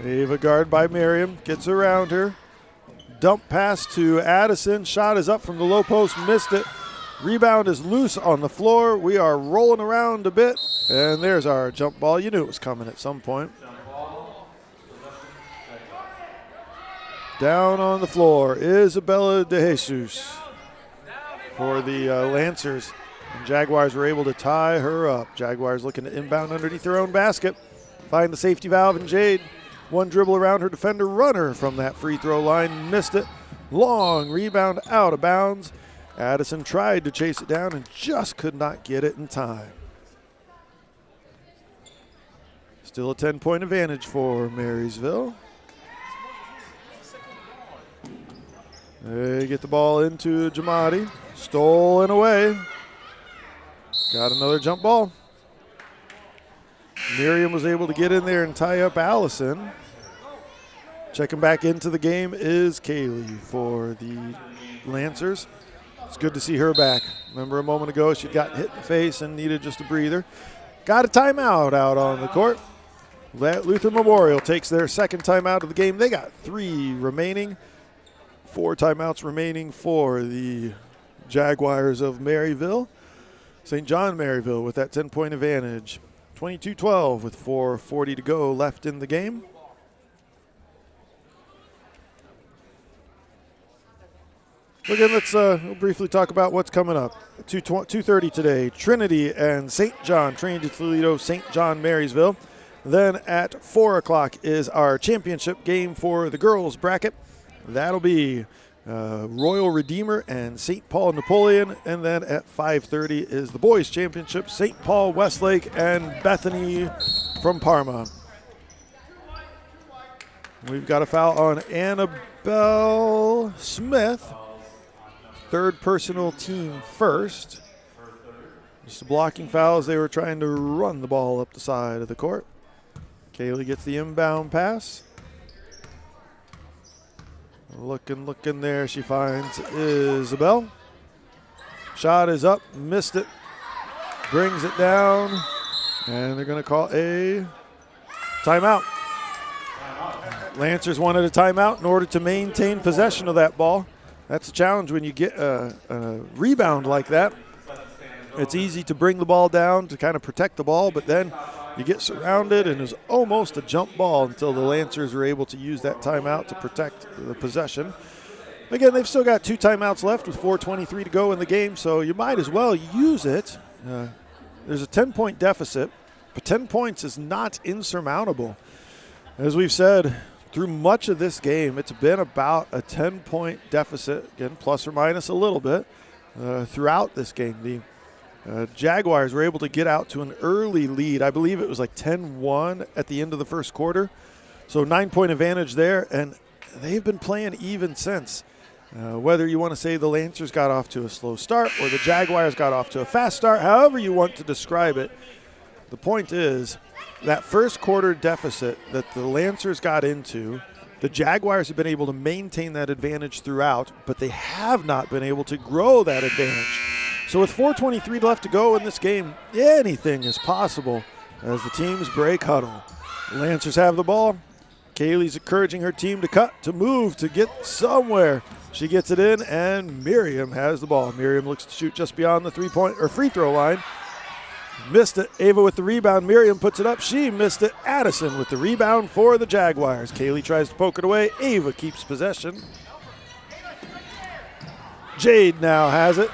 Ava guard by Miriam, gets around her. Dump pass to Addison. Shot is up from the low post, missed it. Rebound is loose on the floor. We are rolling around a bit, and there's our jump ball. You knew it was coming at some point. Down on the floor, Isabella De Jesus for the Lancers. And Jaguars were able to tie her up. Jaguars looking to inbound underneath their own basket. Find the safety valve in Jade. One dribble around her defender, runner from that free throw line, missed it. Long rebound out of bounds. Addison tried to chase it down and just could not get it in time. Still a 10-point advantage for Marysville. They get the ball into Jamadi. Stolen away. Got another jump ball. Miriam was able to get in there and tie up Allison. Checking back into the game is Kaylee for the Lancers. It's good to see her back. Remember a moment ago she got hit in the face and needed just a breather. Got a timeout out on the court. Luther Memorial takes their second timeout of the game. They got 3 remaining. 4 timeouts remaining for the Jaguars of Maryville. St. John Maryville with that 10-point advantage. 22-12 with 4:40 to go left in the game. Again, let's we'll briefly talk about what's coming up. 2:30 today, Trinity and St. John, Trinity Toledo, St. John Marysville. Then at 4 o'clock is our championship game for the girls bracket. That'll be Royal Redeemer and St. Paul Napoleon. And then at 5:30 is the boys championship, St. Paul Westlake and Bethany from Parma. We've got a foul on Annabelle Smith. 3rd personal team first. Just a blocking foul as they were trying to run the ball up the side of the court. Kaylee gets the inbound pass. Looking there, she finds Isabel. Shot is up, missed it. Brings it down, and they're going to call a timeout. Lancers wanted a timeout in order to maintain possession of that ball. That's a challenge when you get a rebound like that. It's easy to bring the ball down to kind of protect the ball, but then you get surrounded and it's almost a jump ball until the Lancers are able to use that timeout to protect the possession. Again, they've still got 2 timeouts left with 4:23 to go in the game, so you might as well use it. There's a 10-point deficit, but 10 points is not insurmountable. As we've said, through much of this game, it's been about a 10-point deficit, again, plus or minus a little bit, throughout this game. The Jaguars were able to get out to an early lead. I believe it was like 10-1 at the end of the first quarter. So 9-point advantage there, and they've been playing even since. Whether you want to say the Lancers got off to a slow start or the Jaguars got off to a fast start, however you want to describe it, the point is that first quarter deficit that the Lancers got into, the Jaguars have been able to maintain that advantage throughout, but they have not been able to grow that advantage. So with 4:23 left to go in this game, anything is possible as the teams break huddle. The Lancers have the ball. Kaylee's encouraging her team to cut, to move, to get somewhere. She gets it in, and Miriam has the ball. Miriam looks to shoot just beyond the free throw line. Missed it. Ava with the rebound. Miriam puts it up. She missed it. Addison with the rebound for the Jaguars. Kaylee tries to poke it away. Ava keeps possession. Jade now has it.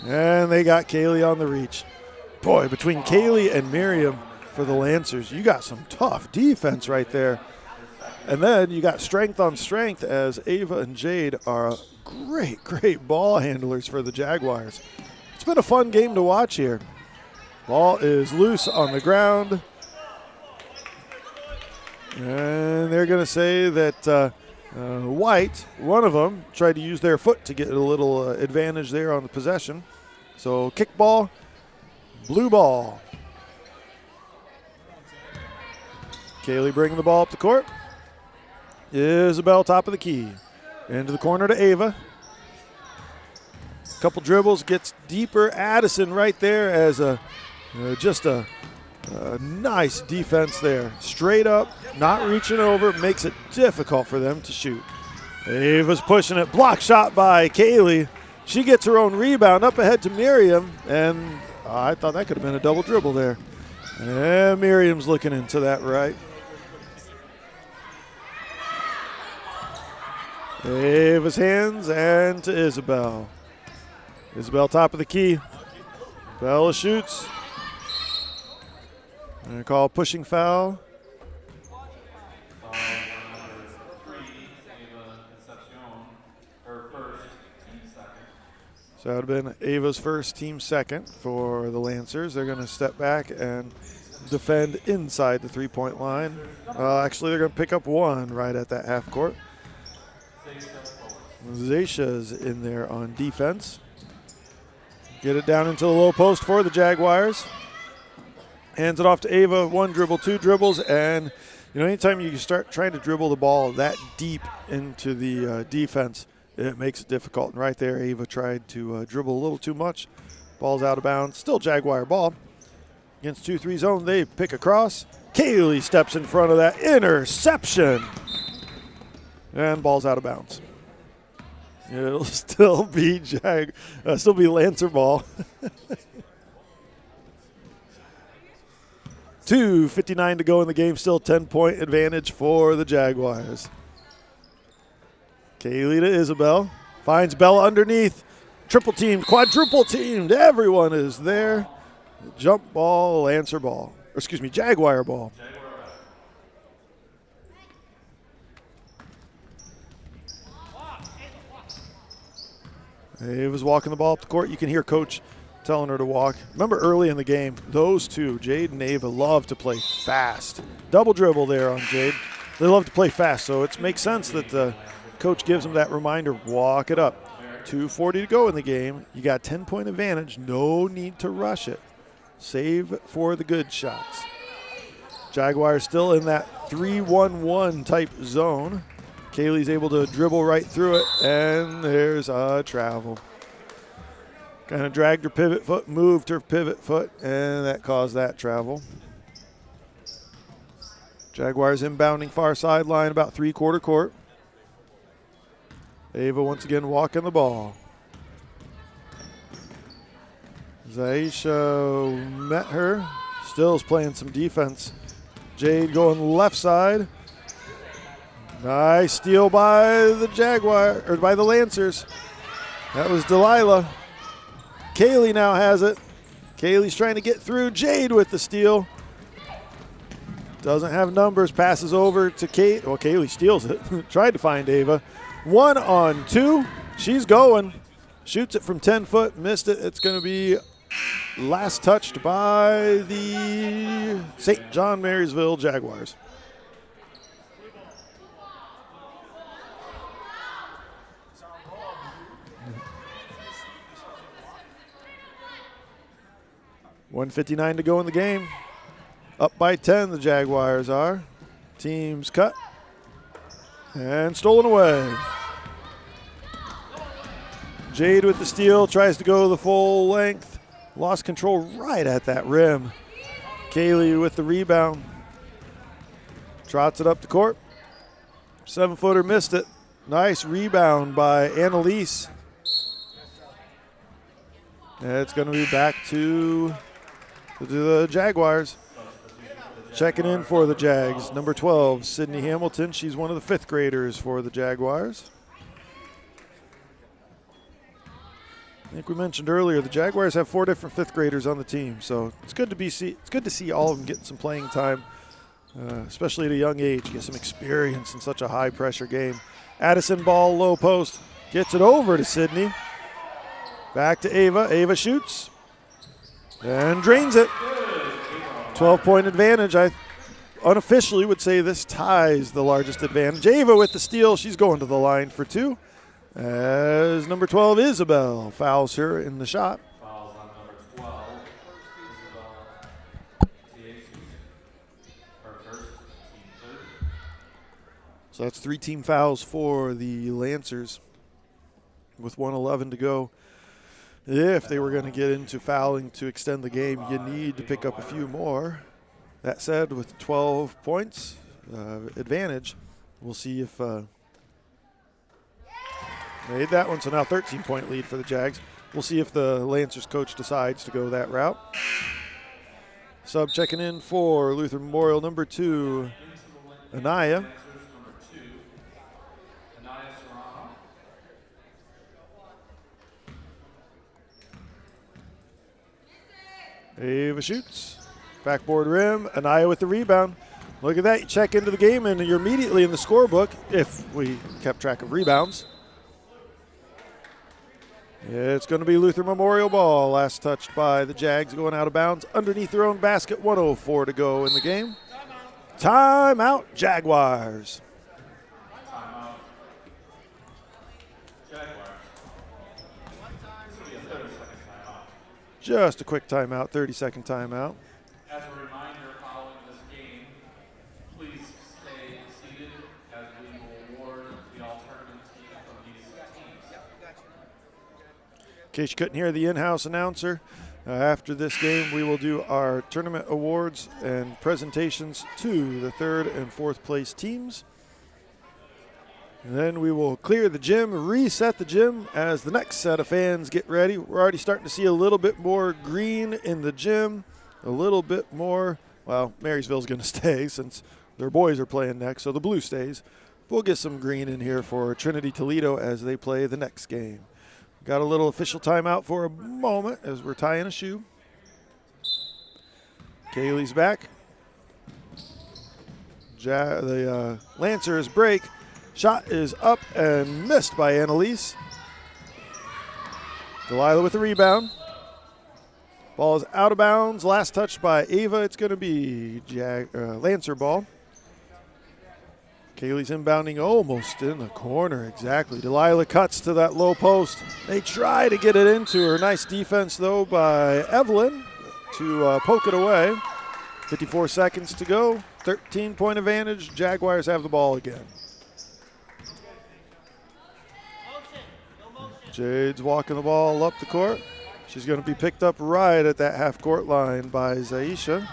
And they got Kaylee on the reach. Boy, between Kaylee and Miriam for the Lancers, you got some tough defense right there. And then you got strength on strength as Ava and Jade are great ball handlers for the Jaguars. It's been a fun game to watch here. Ball is loose on the ground. And they're going to say that White, one of them, tried to use their foot to get a little advantage there on the possession. So kick ball, blue ball. Kaylee bringing the ball up the court. Isabel top of the key. Into the corner to Ava. Couple dribbles, gets deeper. Addison right there as just a nice defense there. Straight up, not reaching over, makes it difficult for them to shoot. Ava's pushing it. Block shot by Kaylee. She gets her own rebound up ahead to Miriam, and I thought that could have been a double dribble there. And Miriam's looking into that right. Ava's hands and to Isabel. Isabel top of the key. Bella shoots. And call pushing foul. So that would have been Ava's first, team second for the Lancers. They're going to step back and defend inside the three-point line. Actually, they're going to pick up one right at that half court. Zaysha's in there on defense. Get it down into the low post for the Jaguars. Hands it off to Ava. One dribble, two dribbles, and You know, anytime you start trying to dribble the ball that deep into the defense, it makes it difficult. And right there, Ava tried to dribble a little too much. Ball's out of bounds. Still Jaguar ball. Against 2-3 zone, they pick across. Kaylee steps in front of that. Interception. And ball's out of bounds. It'll still be Lancer ball. 2:59 to go in the game. Still 10-point advantage for the Jaguars. Kaylee to Isabel. Finds Bella underneath. Triple teamed, quadruple teamed. Everyone is there. Jump ball, Lancer ball. Or excuse me, Jaguar ball. Ava's walking the ball up the court. You can hear Coach telling her to walk. Remember early in the game, those two, Jade and Ava, love to play fast. Double dribble there on Jade. They love to play fast, so it makes sense that the coach gives them that reminder, walk it up. 2:40 to go in the game. You got 10-point advantage. No need to rush it. Save for the good shots. Jaguars still in that 3-1-1 type zone. Kaylee's able to dribble right through it, and there's a travel. Kind of dragged her pivot foot, moved her pivot foot, and that caused that travel. Jaguars inbounding far sideline, about three-quarter court. Ava once again walking the ball. Zaisha met her. Still's playing some defense. Jade going left side. Nice steal by the Jaguar, or by the Lancers. That was Delilah. Kaylee now has it. Kaylee's trying to get through. Jade with the steal. Doesn't have numbers. Passes over to Kate. Well, Kaylee steals it. Tried to find Ava. 1-on-2. She's going. Shoots it from 10 foot. Missed it. It's going to be last touched by the St. John Marysville Jaguars. $1:59 to go in the game. Up by 10, the Jaguars are. Teams cut. And stolen away. Jade with the steal, tries to go the full length. Lost control right at that rim. Kaylee with the rebound. Trots it up the court. 7-footer missed it. Nice rebound by Annalise. And it's going to be back to the Jaguars. Checking in for the Jags, number 12, Sydney Hamilton. She's one of the fifth graders for the Jaguars. I think we mentioned earlier the Jaguars have 4 different fifth graders on the team, so it's good to see all of them getting some playing time, especially at a young age. Get some experience in such a high pressure game. Addison ball low post, gets it over to Sydney. Back to Ava. Ava shoots and drains it. 12-point advantage. I unofficially would say this ties the largest advantage. Ava with the steal. She's going to the line for 2. As number 12, Isabel, fouls her in the shot. Fouls on number 12, Isabel. So that's 3 team fouls for the Lancers with 1:11 to go. If they were going to get into fouling to extend the game, you need to pick up a few more. That said, with 12 points advantage, we'll see if made that one. So now 13-point lead for the Jags. We'll see if the Lancers coach decides to go that route. Sub checking in for Luther Memorial, number 2, Anaya. Ava shoots. Backboard rim. Anaya with the rebound. Look at that. You check into the game, and you're immediately in the scorebook if we kept track of rebounds. It's going to be Luther Memorial ball. Last touched by the Jags, going out of bounds underneath their own basket. 1:04 to go in the game. Timeout, Jaguars. Just a quick timeout, 30-second timeout. As a reminder, following this game, please case you couldn't hear the in-house announcer, after this game we will do our tournament awards and presentations to the 3rd and 4th place teams. And then we will clear the gym, reset the gym as the next set of fans get ready. We're already starting to see a little bit more green in the gym, a little bit more. Well, Marysville's going to stay since their boys are playing next, so the blue stays. We'll get some green in here for Trinity Toledo as they play the next game. Got a little official timeout for a moment as we're tying a shoe. Kaylee's back. The Lancers break. Shot is up and missed by Annalise. Delilah with the rebound. Ball is out of bounds. Last touch by Ava. It's going to be Lancer ball. Kaylee's inbounding almost in the corner. Exactly. Delilah cuts to that low post. They try to get it into her. Nice defense, though, by Evelyn to poke it away. 54 seconds to go. 13-point advantage. Jaguars have the ball again. Jade's walking the ball up the court. She's going to be picked up right at that half-court line by Zaisha.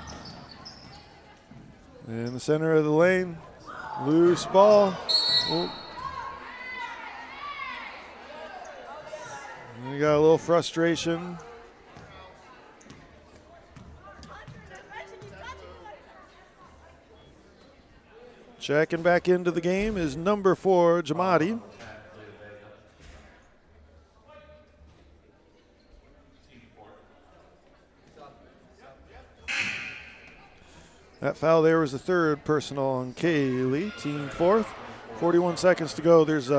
In the center of the lane. Loose ball. Oh. We got a little frustration. Checking back into the game is number 4, Jamadi. That foul there was the 3rd personal on Kaylee, team 4th. 41 seconds to go. There's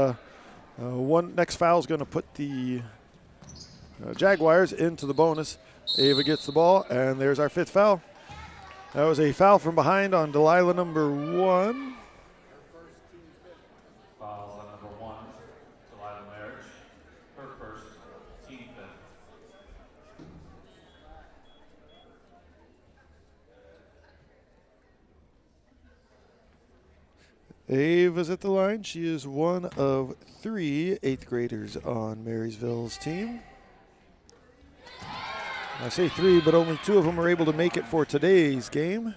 one next foul is going to put the Jaguars into the bonus. Ava gets the ball, and there's our 5th foul. That was a foul from behind on Delilah, number 1. Foul on number 1, Delilah Marriage. Her first, team 5th. Ava's at the line. She is one of 3 8th graders on Marysville's team. I say 3, but only 2 of them are able to make it for today's game.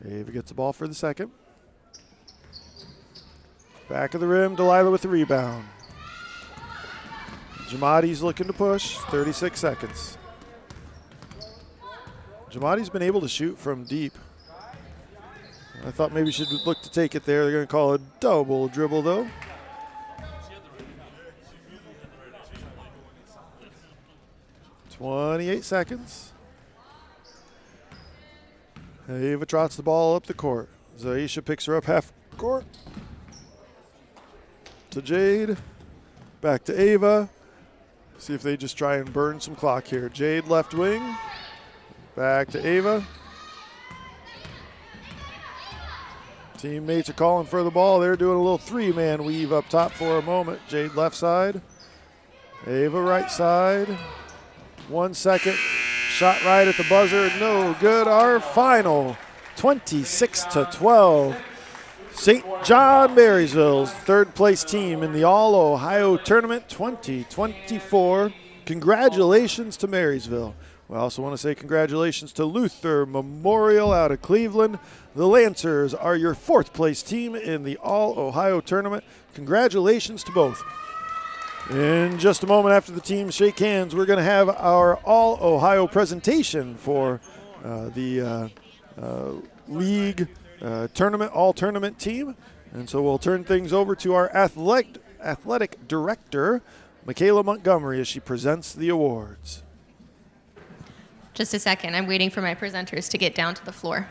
Ava gets the ball for the second. Back of the rim, Delilah with the rebound. Jamadi's looking to push, 36 seconds. Jamadi's been able to shoot from deep. I thought maybe she'd look to take it there. They're going to call a double dribble, though. 28 seconds. Ava trots the ball up the court. Zaisha picks her up half court. To Jade. Back to Ava. See if they just try and burn some clock here. Jade left wing. Back to Ava. Teammates are calling for the ball. They're doing a little 3-man weave up top for a moment. Jade left side. Ava right side. 1 second. Shot right at the buzzer. No good. Our final 26-12. St. John Marysville's 3rd place team in the All-Ohio Tournament 2024. Congratulations to Marysville. We also want to say congratulations to Luther Memorial out of Cleveland. The Lancers are your 4th place team in the All-Ohio Tournament. Congratulations to both. In just a moment after the teams shake hands, we're going to have our All-Ohio presentation for the league tournament, all-tournament team. And so we'll turn things over to our athletic director, Michaela Montgomery, as she presents the awards. Just a second. I'm waiting for my presenters to get down to the floor.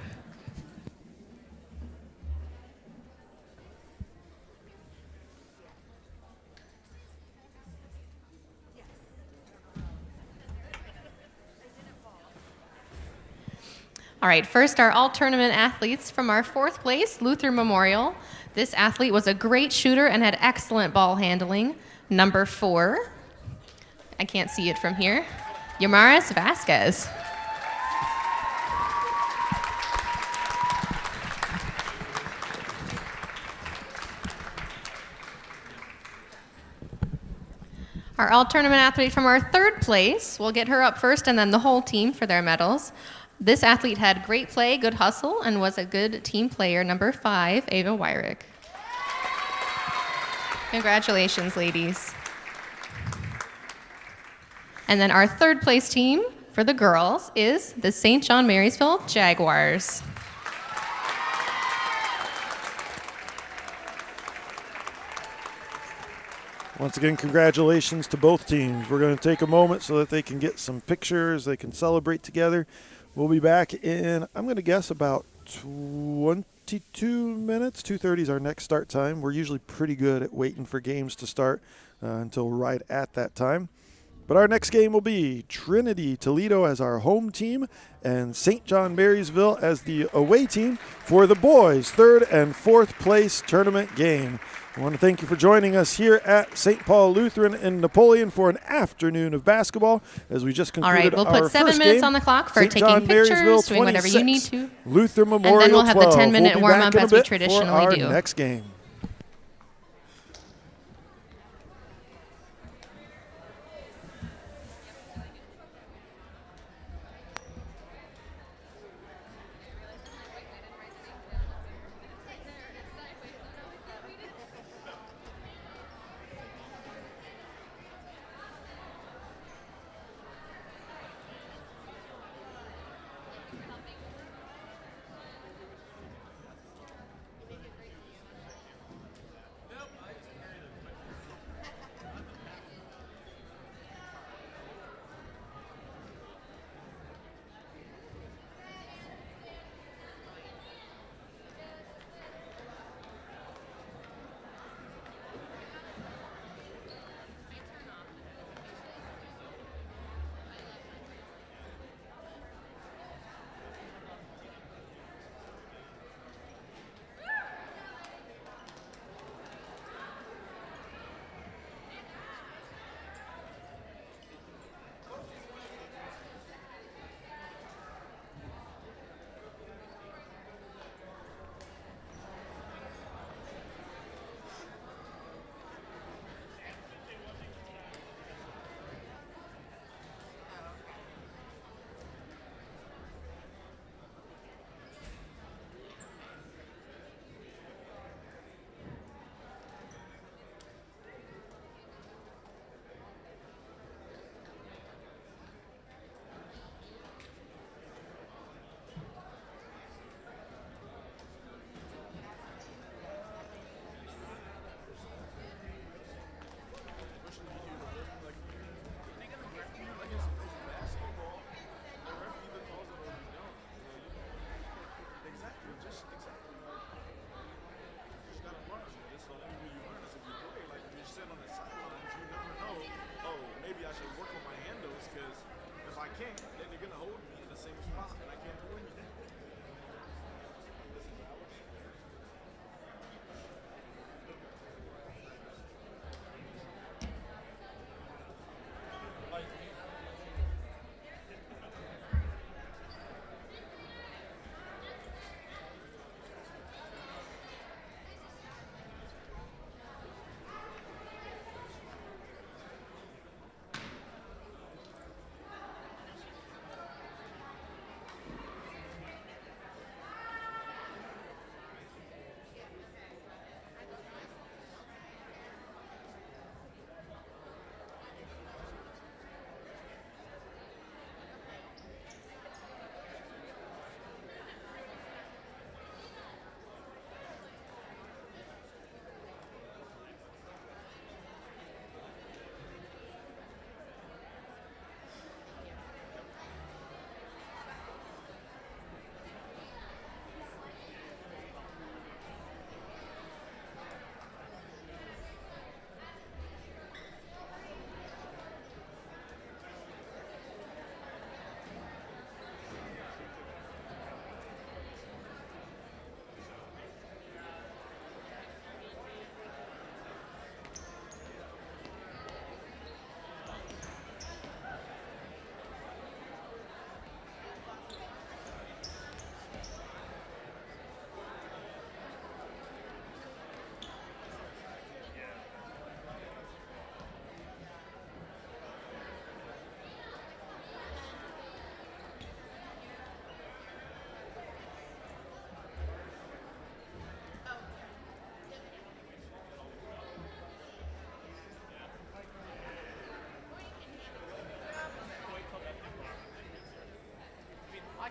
All right, first our all-tournament athletes from our 4th place, Luther Memorial. This athlete was a great shooter and had excellent ball handling. Number 4, I can't see it from here, Yamaris Vasquez. Our all-tournament athlete from our third place, we'll get her up first and then the whole team for their medals. This athlete had great play, good hustle, and was a good team player, number 5, Ava Wyrick. Congratulations, ladies. And then our third place team for the girls is the St. John Marysville Jaguars. Once again, congratulations to both teams. We're going to take a moment so that they can get some pictures, they can celebrate together. We'll be back in, I'm going to guess, about 22 minutes. 2:30 is our next start time. We're usually pretty good at waiting for games to start until right at that time. But our next game will be Trinity Toledo as our home team and St. John Marysville as the away team for the boys' third and fourth place tournament game. I want to thank you for joining us here at St. Paul Lutheran in Napoleon for an afternoon of basketball as we just concluded All right, we'll our put 7 first minutes game. on the clock for St. taking John pictures, Marysville, doing whatever you need 26, to. Luther Memorial And then we'll have 12. the 10-minute We'll be warm-up back in a as we bit traditionally for our do. next game.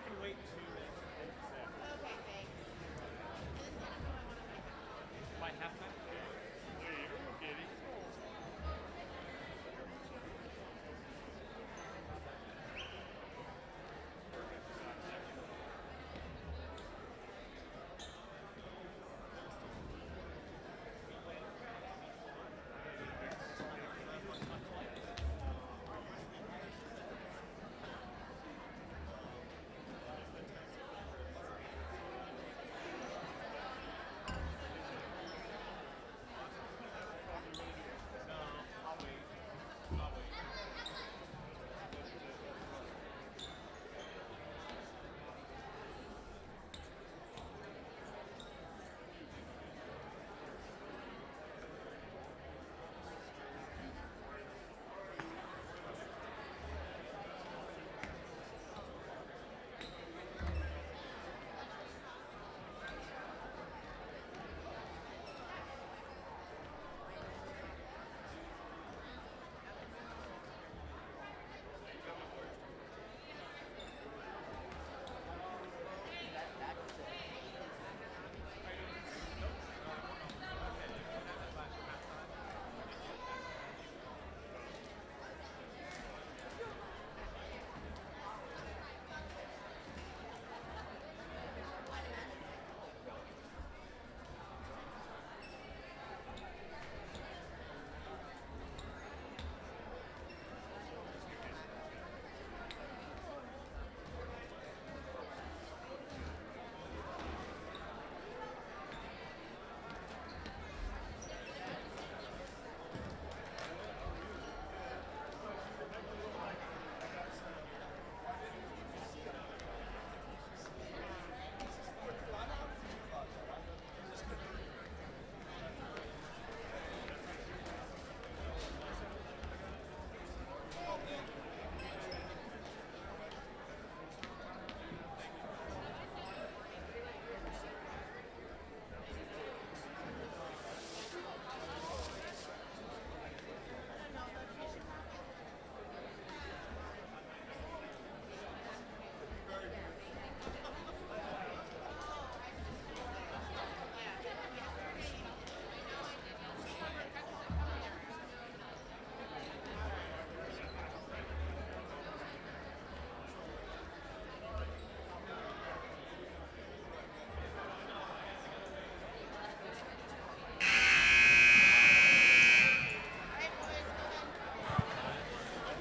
can wait 2 minutes. Okay, thanks. By halftime? There you go, Katie.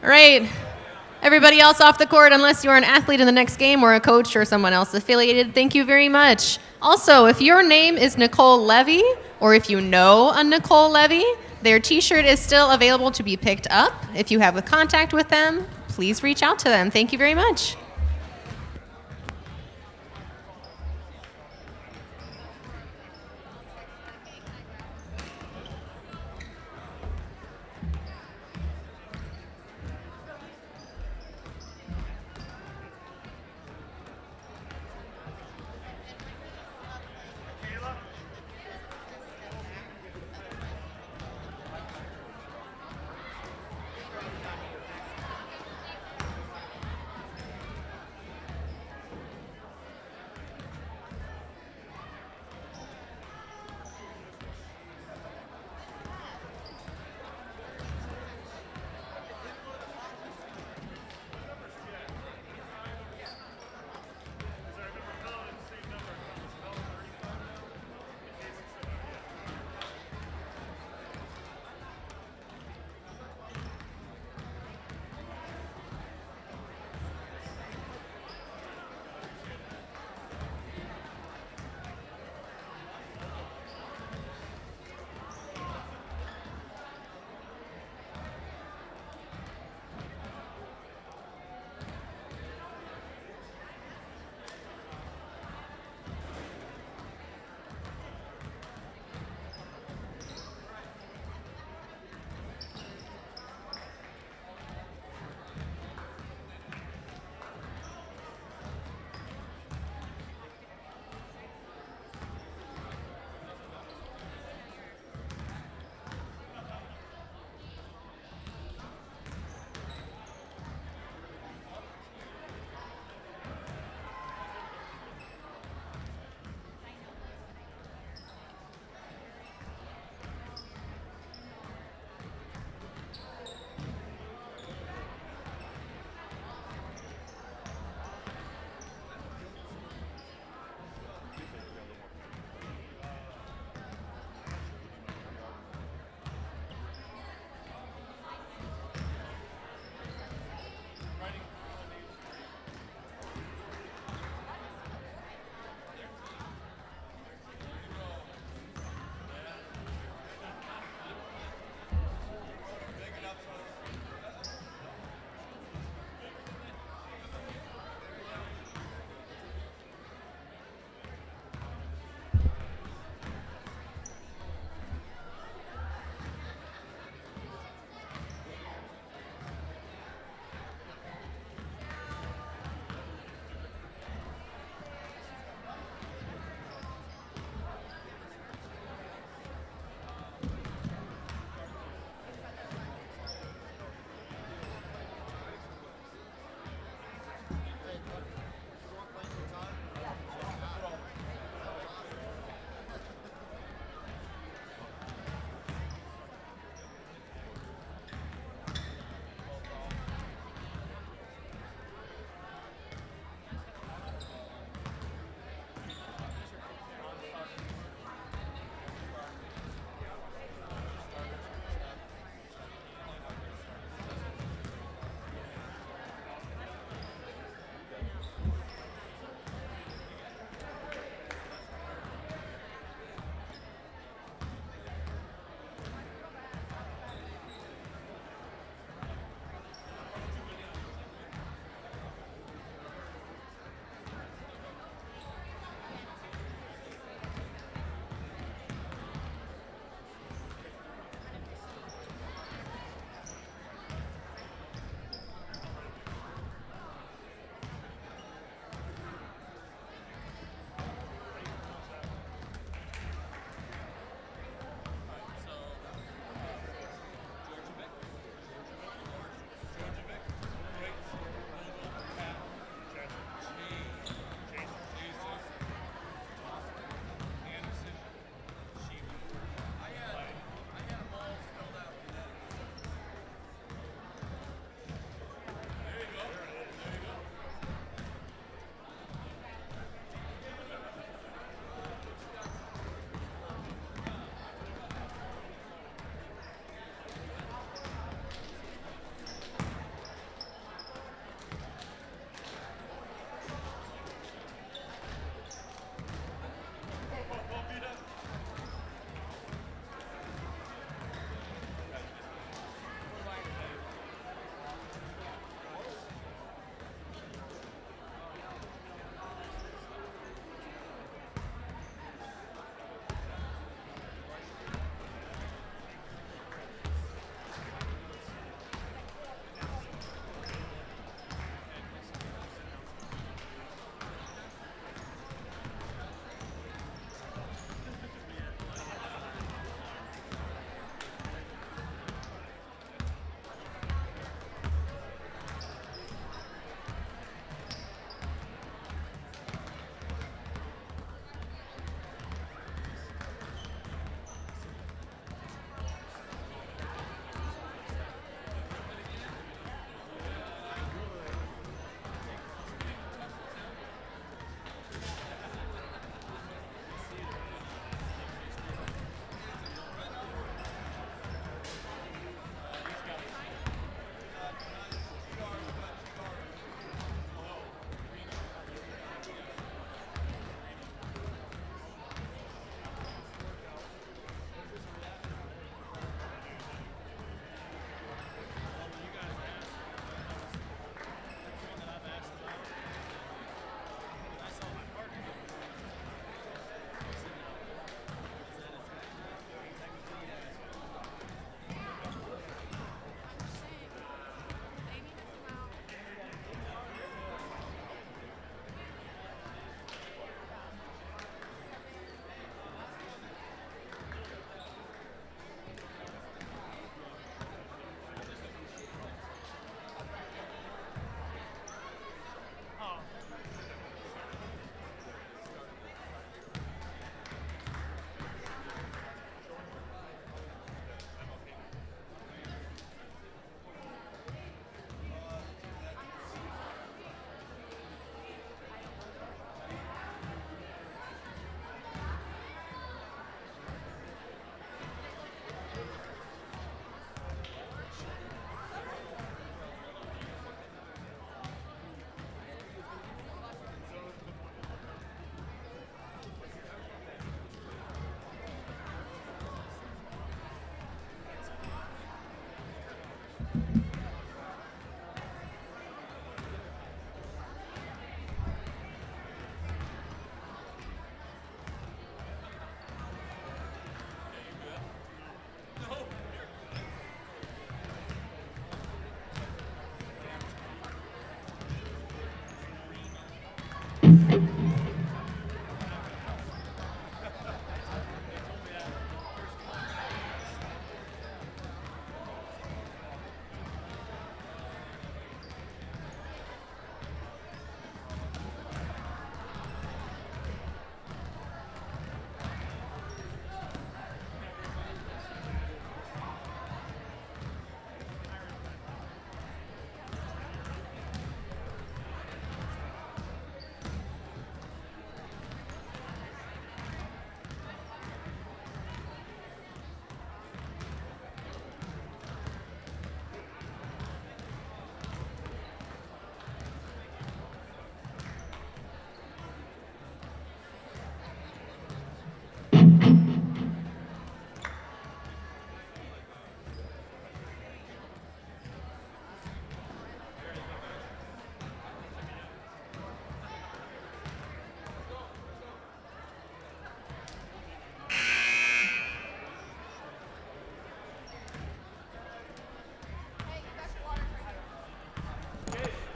All right. Everybody else off the court, unless you're an athlete in the next game or a coach or someone else affiliated, thank you very much. Also, if your name is Nicole Levy, or if you know a Nicole Levy, their t-shirt is still available to be picked up. If you have a contact with them, please reach out to them. Thank you very much.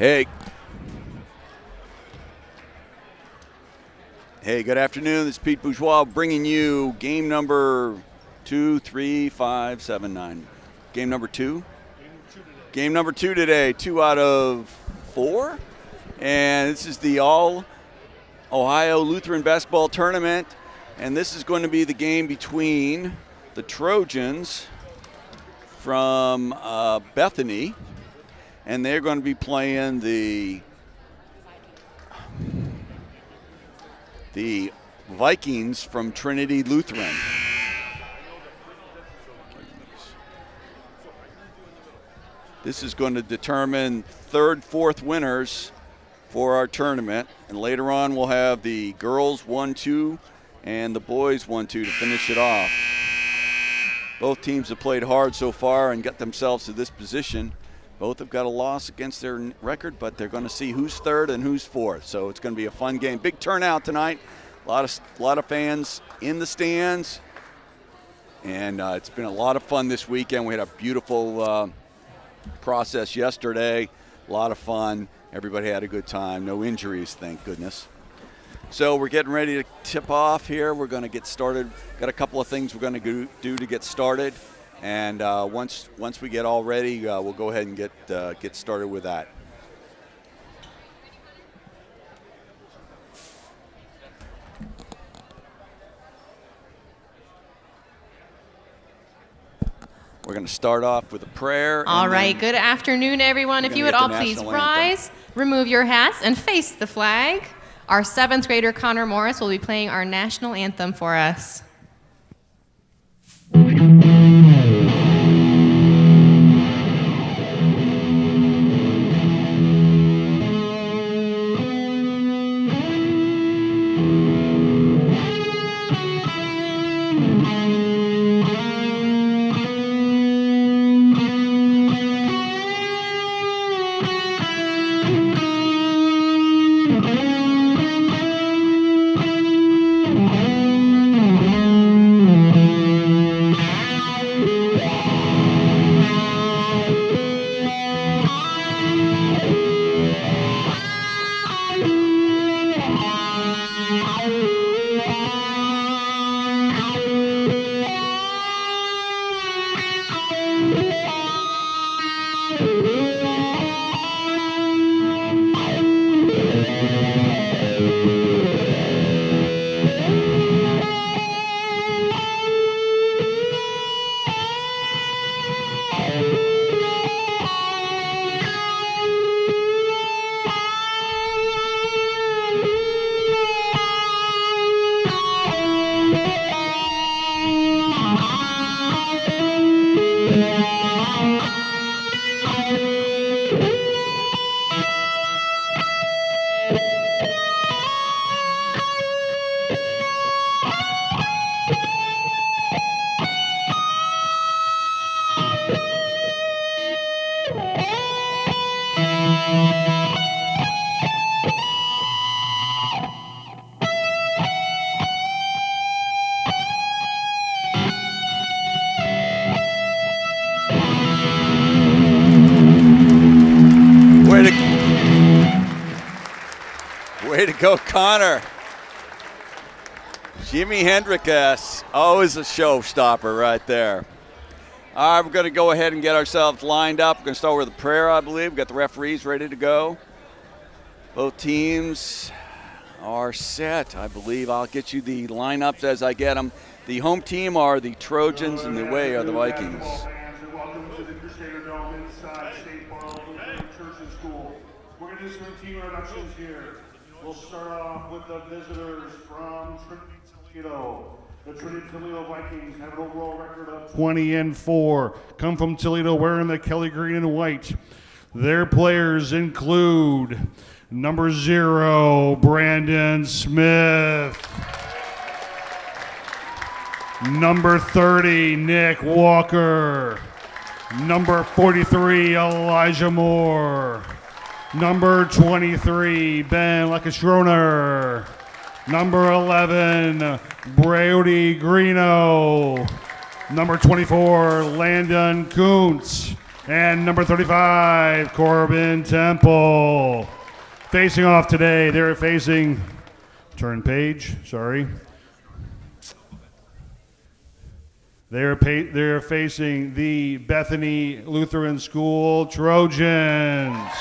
Hey. Hey, good afternoon. This is Pete Bourgeois bringing you game number 2, 3, 5, 7, 9. Game number 2? Game number 2 today, 2 out of 4. And this is the All-Ohio Lutheran Basketball Tournament. And this is going to be the game between the Trojans from Bethany. And they're going to be playing the Vikings from Trinity Lutheran. This is going to determine third, fourth winners for our tournament. And later on, we'll have the girls 1-2 and the boys 1-2 to finish it off. Both teams have played hard so far and got themselves to this position. Both have got a loss against their record, but they're going to see who's third and who's fourth. So it's going to be a fun game. Big turnout tonight. A lot of fans in the stands. And it's been a lot of fun this weekend. We had a beautiful process yesterday. A lot of fun. Everybody had a good time. No injuries, thank goodness. So we're getting ready to tip off here. We're going to get started. Got a couple of things we're going to do to get started. And once we get all ready, we'll go ahead and get started with that. We're going to start off with a prayer. All right, good afternoon, everyone. If you would all please rise, remove your hats, and face the flag. Our 7th grader, Connor Morris, will be playing our national anthem for us. Way to go, Connor. Jimi Hendrix, always a showstopper right there. All right, we're going to go ahead and get ourselves lined up. We're going to start with a prayer, I believe. We've got the referees ready to go. Both teams are set, I believe. I'll get you the lineups as I get them. The home team are the Trojans, and the away are the Vikings. Welcome to the Crusader Dome inside State Farm Lutheran Church and School. We're going to do some team introductions here. We'll start off with the visitors from Trinity Toledo. The Trinity Toledo Vikings have an overall record of 20-4. Come from Toledo wearing the Kelly green and white. Their players include number 0, Brandon Smith. Number 30, Nick Walker. Number 43, Elijah Moore. Number 23, Ben Lekashroner. Number 11, Brody Greeno. Number 24, Landon Kuntz. and number 35, Corbin Temple. Facing off today, they're facing, turn page, sorry. They're facing the Bethany Lutheran School Trojans.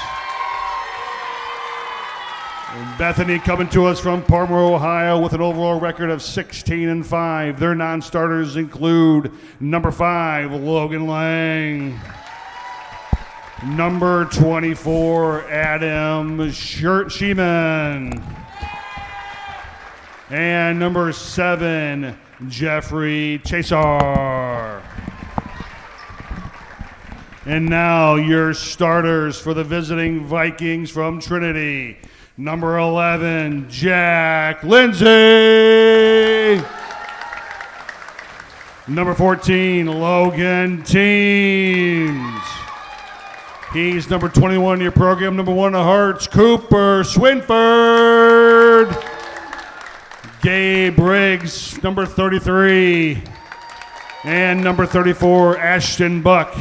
And Bethany coming to us from Parma, Ohio with an overall record of 16-5. Their non-starters include number 5, Logan Lang. Number 24, Adam Sheeman. And number 7, Jeffrey Chasar. And now your starters for the visiting Vikings from Trinity. Number 11, Jack Lindsay. Number 14, Logan Teams. He's number 21 in your program. Number 1 in the Hearts, Cooper Swinford. Gabe Briggs, number 33. And number 34, Ashton Buck.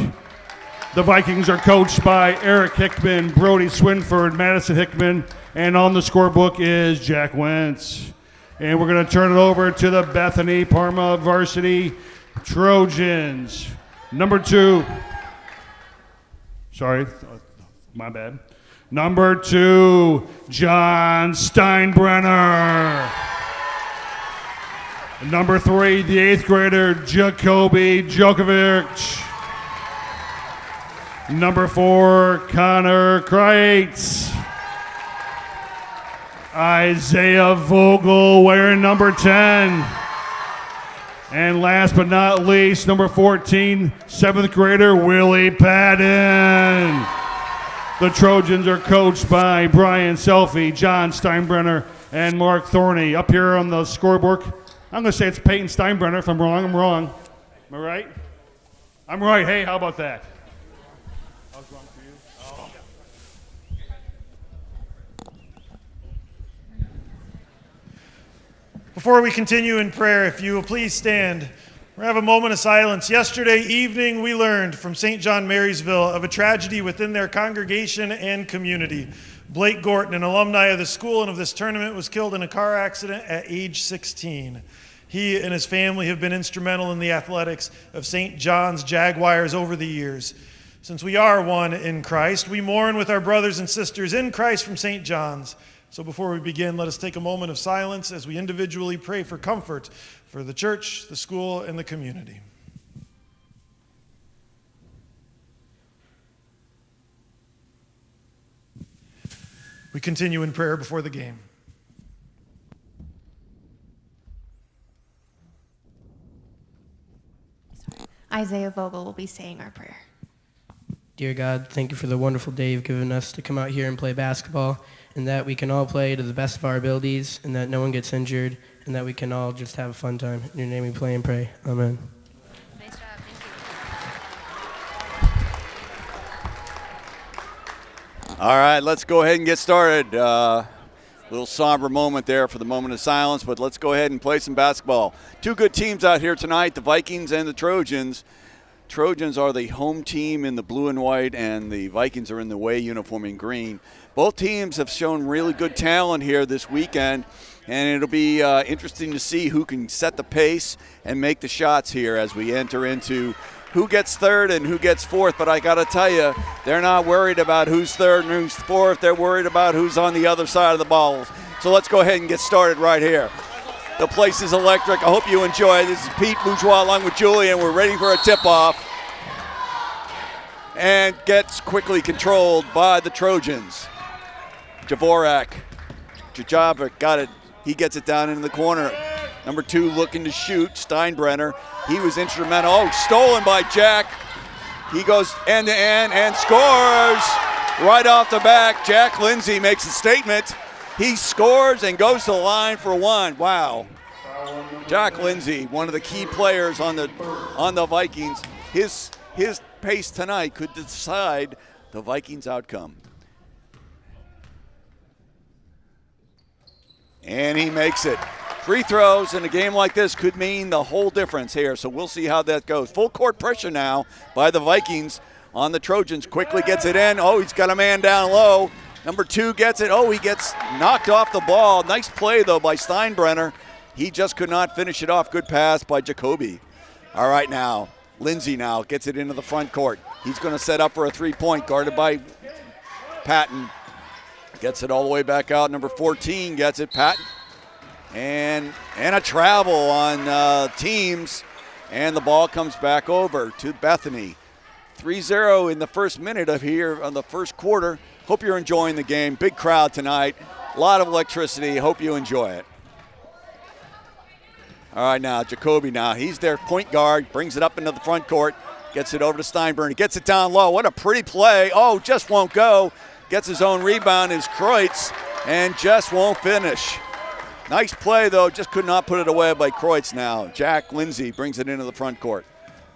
The Vikings are coached by Eric Hickman, Brody Swinford, Madison Hickman, and on the scorebook is Jack Wentz. And we're going to turn it over to the Bethany Parma Varsity Trojans. Number 2. Sorry, my bad. Number 2, John Steinbrenner. Number 3, the 8th grader, Jacoby Djokovic. Number 4, Connor Kreitz. Isaiah Vogel wearing number 10. And last but not least, number 14, 7th grader, Willie Patton. The Trojans are coached by Brian Selfie, John Steinbrenner, and Mark Thorney. Up here on the scoreboard, I'm going to say it's Peyton Steinbrenner. If I'm wrong, I'm wrong. Am I right? I'm right. Hey, how about that? I was wrong for you. Oh. Before we continue in prayer, if you will please stand, we'll have a moment of silence. Yesterday evening, we learned from St. John Marysville of a tragedy within their congregation and community. Blake Gorton, an alumni of the school and of this tournament, was killed in a car accident at age 16. He and his family have been instrumental in the athletics of St. John's Jaguars over the years. Since we are one in Christ, we mourn with our brothers and sisters in Christ from St. John's. So before we begin, let us take a moment of silence as we individually pray for comfort for the church, the school, and the community. We continue in prayer before the game. Isaiah Vogel will be saying our prayer. Dear God, thank you for the wonderful day you've given us to come out here and play basketball, and that we can all play to the best of our abilities, and that no one gets injured, and that we can all just have a fun time. In your name we pray and pray. Amen. Nice job. Thank you. All right, let's go ahead and get started. Little somber moment there for the moment of silence, but let's go ahead and play some basketball. Two good teams out here tonight, the Vikings and the Trojans. Trojans are the home team in the blue and white, and the Vikings are in the away uniform in green. Both teams have shown really good talent here this weekend, and it'll be interesting to see who can set the pace and make the shots here as we enter into who gets third and who gets fourth. But I got to tell you, they're not worried about who's third and who's fourth. They're worried about who's on the other side of the ball. So let's go ahead and get started right here. The place is electric. I hope you enjoy. This is Pete Bourgeois along with Julian. We're ready for a tip-off. And gets quickly controlled by the Trojans. Jajovic got it. He gets it down into the corner. Number 2 looking to shoot, Steinbrenner. He was instrumental. Oh, stolen by Jack. He goes end-to-end and scores right off the back. Jack Lindsay makes a statement. He scores and goes to the line for one. Wow. Jack Lindsay, one of the key players on the Vikings. His pace tonight could decide the Vikings' outcome. And he makes it. Free throws in a game like this could mean the whole difference here, so we'll see how that goes. Full court pressure now by the Vikings on the Trojans. Quickly gets it in. Oh, he's got a man down low. Number 2 gets it. Oh, he gets knocked off the ball. Nice play, though, by Steinbrenner. He just could not finish it off. Good pass by Jacoby. All right, now, Lindsay now gets it into the front court. He's going to set up for a three-point, guarded by Patton. Gets it all the way back out. Number 14 gets it. Patton. And a travel on teams. And the ball comes back over to Bethany. 3-0 in the first minute of here on the first quarter. Hope you're enjoying the game. Big crowd tonight. A lot of electricity. Hope you enjoy it. All right, now, Jacoby now. He's their point guard. Brings it up into the front court. Gets it over to Steinbrenner. Gets it down low. What a pretty play. Oh, just won't go. Gets his own rebound is Kreutz and just won't finish. Nice play, though. Just could not put it away by Kreutz now. Jack Lindsay brings it into the front court.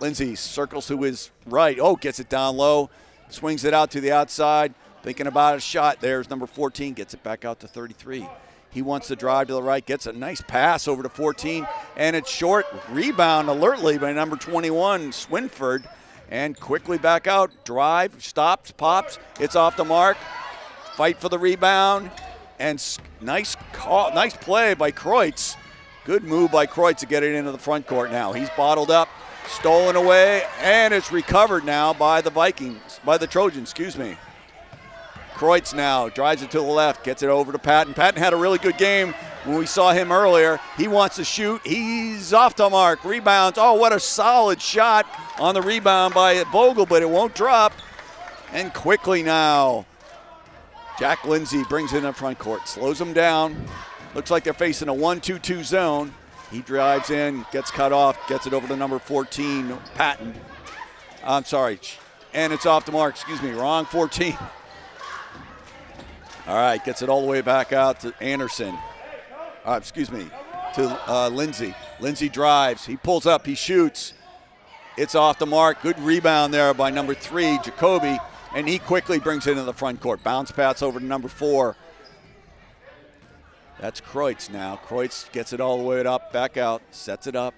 Lindsay circles to his right. Oh, gets it down low. Swings it out to the outside. Thinking about a shot. There's number 14. Gets it back out to 33. He wants to drive to the right. Gets a nice pass over to 14. And it's short. Rebound alertly by number 21, Swinford. And quickly back out. Drive. Stops. Pops. It's off the mark. Fight for the rebound. And nice play by Kreutz. Good move by Kreutz to get it into the front court now. He's bottled up. Stolen away. And it's recovered now by the Trojans, excuse me. Kreutz now drives it to the left, gets it over to Patton. Patton had a really good game when we saw him earlier. He wants to shoot. He's off the mark. Rebounds. Oh, what a solid shot on the rebound by Vogel, but it won't drop. And quickly now, Jack Lindsay brings it in the front court, slows them down. Looks like they're facing a 1-2-2 zone. He drives in, gets cut off, gets it over to number 14, Patton. I'm sorry, and it's off the mark. Excuse me, wrong 14. All right, gets it all the way back out to Anderson. To Lindsay. Lindsay drives. He pulls up. He shoots. It's off the mark. Good rebound there by number 3, Jacoby. And he quickly brings it into the front court. Bounce pass over to number 4. That's Kreutz now. Kreutz gets it all the way up, back out, sets it up.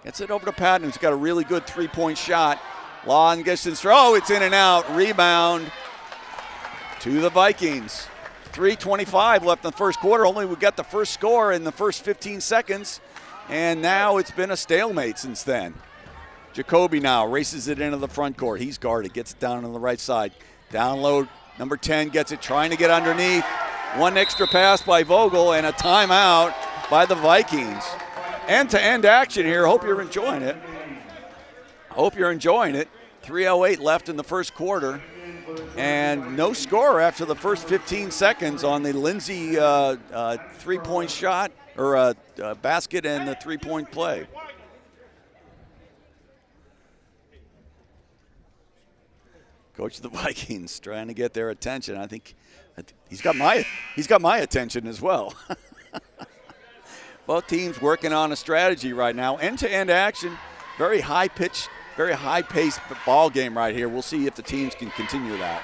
Gets it over to Patton, who's got a really good three-point shot. Long distance throw. Oh, it's in and out. Rebound to the Vikings. 3:25 left in the first quarter. Only we got the first score in the first 15 seconds. And now it's been a stalemate since then. Jacoby now races it into the front court. He's guarded, gets it down on the right side. Down low, number 10 gets it, trying to get underneath. One extra pass by Vogel and a timeout by the Vikings. End-to-end action here. Hope you're enjoying it. 3:08 left in the first quarter. And no score after the first 15 seconds on the Lindsay three-point shot, or basket and the three-point play. Coach of the Vikings trying to get their attention. I think he's got my attention as well. Both teams working on a strategy right now. End-to-end action, very high-pitched, very high-paced ball game right here. We'll see if the teams can continue that.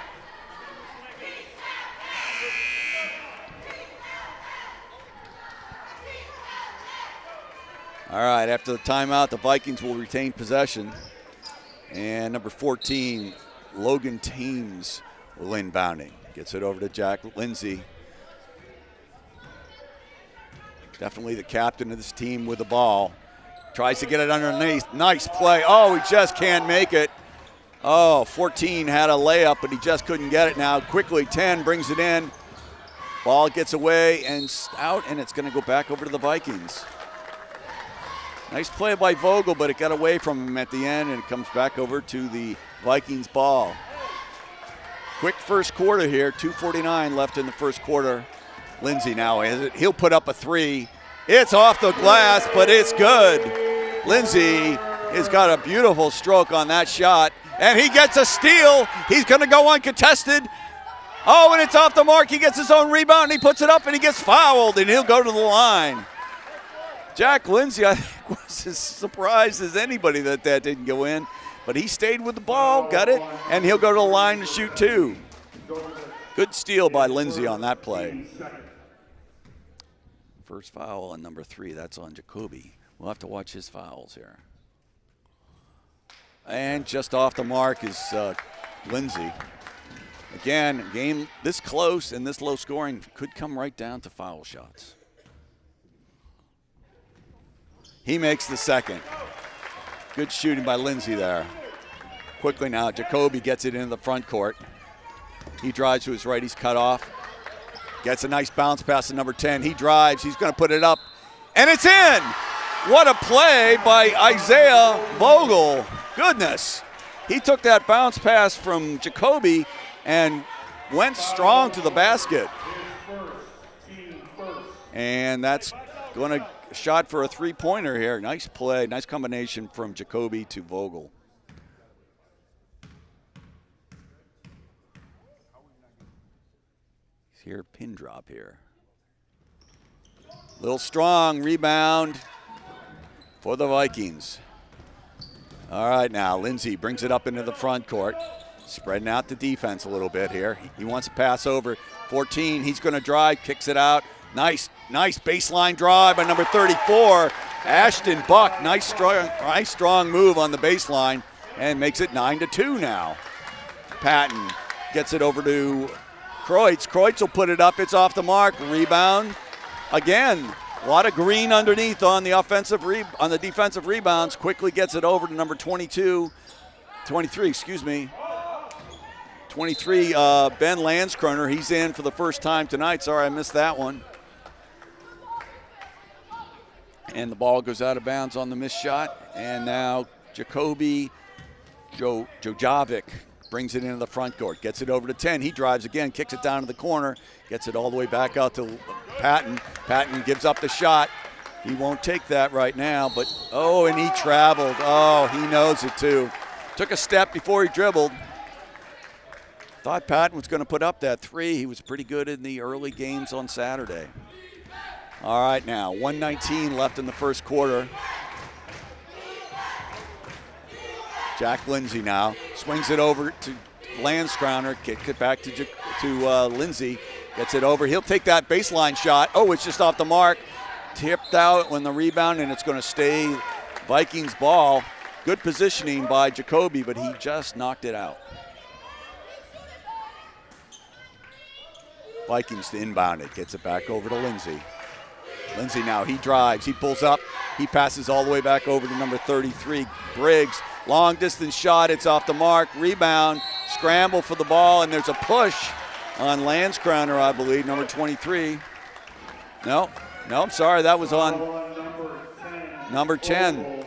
All right, after the timeout, the Vikings will retain possession. And number 14, Logan Thames will inbounding. Gets it over to Jack Lindsay. Definitely the captain of this team with the ball. Tries to get it underneath. Nice play. Oh, he just can't make it. Oh, 14 had a layup, but he just couldn't get it now. Quickly, 10 brings it in. Ball gets away and out, and it's going to go back over to the Vikings. Nice play by Vogel, but it got away from him at the end, and it comes back over to the Vikings ball. Quick first quarter here, 2:49 left in the first quarter. Lindsay now, he'll put up a three. It's off the glass, but it's good. Lindsay has got a beautiful stroke on that shot, and he gets a steal. He's going to go uncontested. Oh, and it's off the mark. He gets his own rebound, and he puts it up, and he gets fouled, and he'll go to the line. Jack Lindsay, I think, was as surprised as anybody that didn't go in, but he stayed with the ball, got it, and he'll go to the line to shoot two. Good steal by Lindsay on that play. First foul on number 3, that's on Jacoby. We'll have to watch his fouls here. And just off the mark is Lindsay. Again, a game this close and this low scoring could come right down to foul shots. He makes the second. Good shooting by Lindsay there. Quickly now, Jacoby gets it into the front court. He drives to his right, he's cut off. Gets a nice bounce pass to number 10. He drives, he's gonna put it up, and it's in! What a play by Isaiah Vogel. Goodness. He took that bounce pass from Jacoby and went strong to the basket. And that's going to shot for a three-pointer here. Nice play, nice combination from Jacoby to Vogel. He's here, pin drop here. Little strong rebound for the Vikings. All right, now Lindsay brings it up into the front court, spreading out the defense a little bit here. He wants to pass over 14. He's going to drive, kicks it out. Nice baseline drive by number 34, Ashton Buck. Nice strong move on the baseline, and makes it 9-2 now. Patton gets it over to Kreutz. Kreutz will put it up. It's off the mark. Rebound again. A lot of green underneath on the defensive rebounds. Quickly gets it over to number 23, Ben Landskroner. He's in for the first time tonight. Sorry, I missed that one. And the ball goes out of bounds on the missed shot. And now Jacoby Jojovic brings it into the front court. Gets it over to 10. He drives again, kicks it down to the corner. Gets it all the way back out to Patton. Patton gives up the shot. He won't take that right now, but and he traveled. Oh, he knows it too. Took a step before he dribbled. Thought Patton was going to put up that three. He was pretty good in the early games on Saturday. All right, now 1:19 left in the first quarter. Jack Lindsay now swings it over to Landskroner, kick it back to Lindsay, gets it over. He'll take that baseline shot. Oh, it's just off the mark. Tipped out when the rebound, and it's going to stay Vikings ball. Good positioning by Jacoby, but he just knocked it out. Vikings to inbound it, gets it back over to Lindsay. Lindsay now, he drives, he pulls up, he passes all the way back over to number 33, Briggs. Long distance shot, it's off the mark, rebound, scramble for the ball, and there's a push on Landskroner, I believe, number 23. No, I'm sorry, that was on number 10.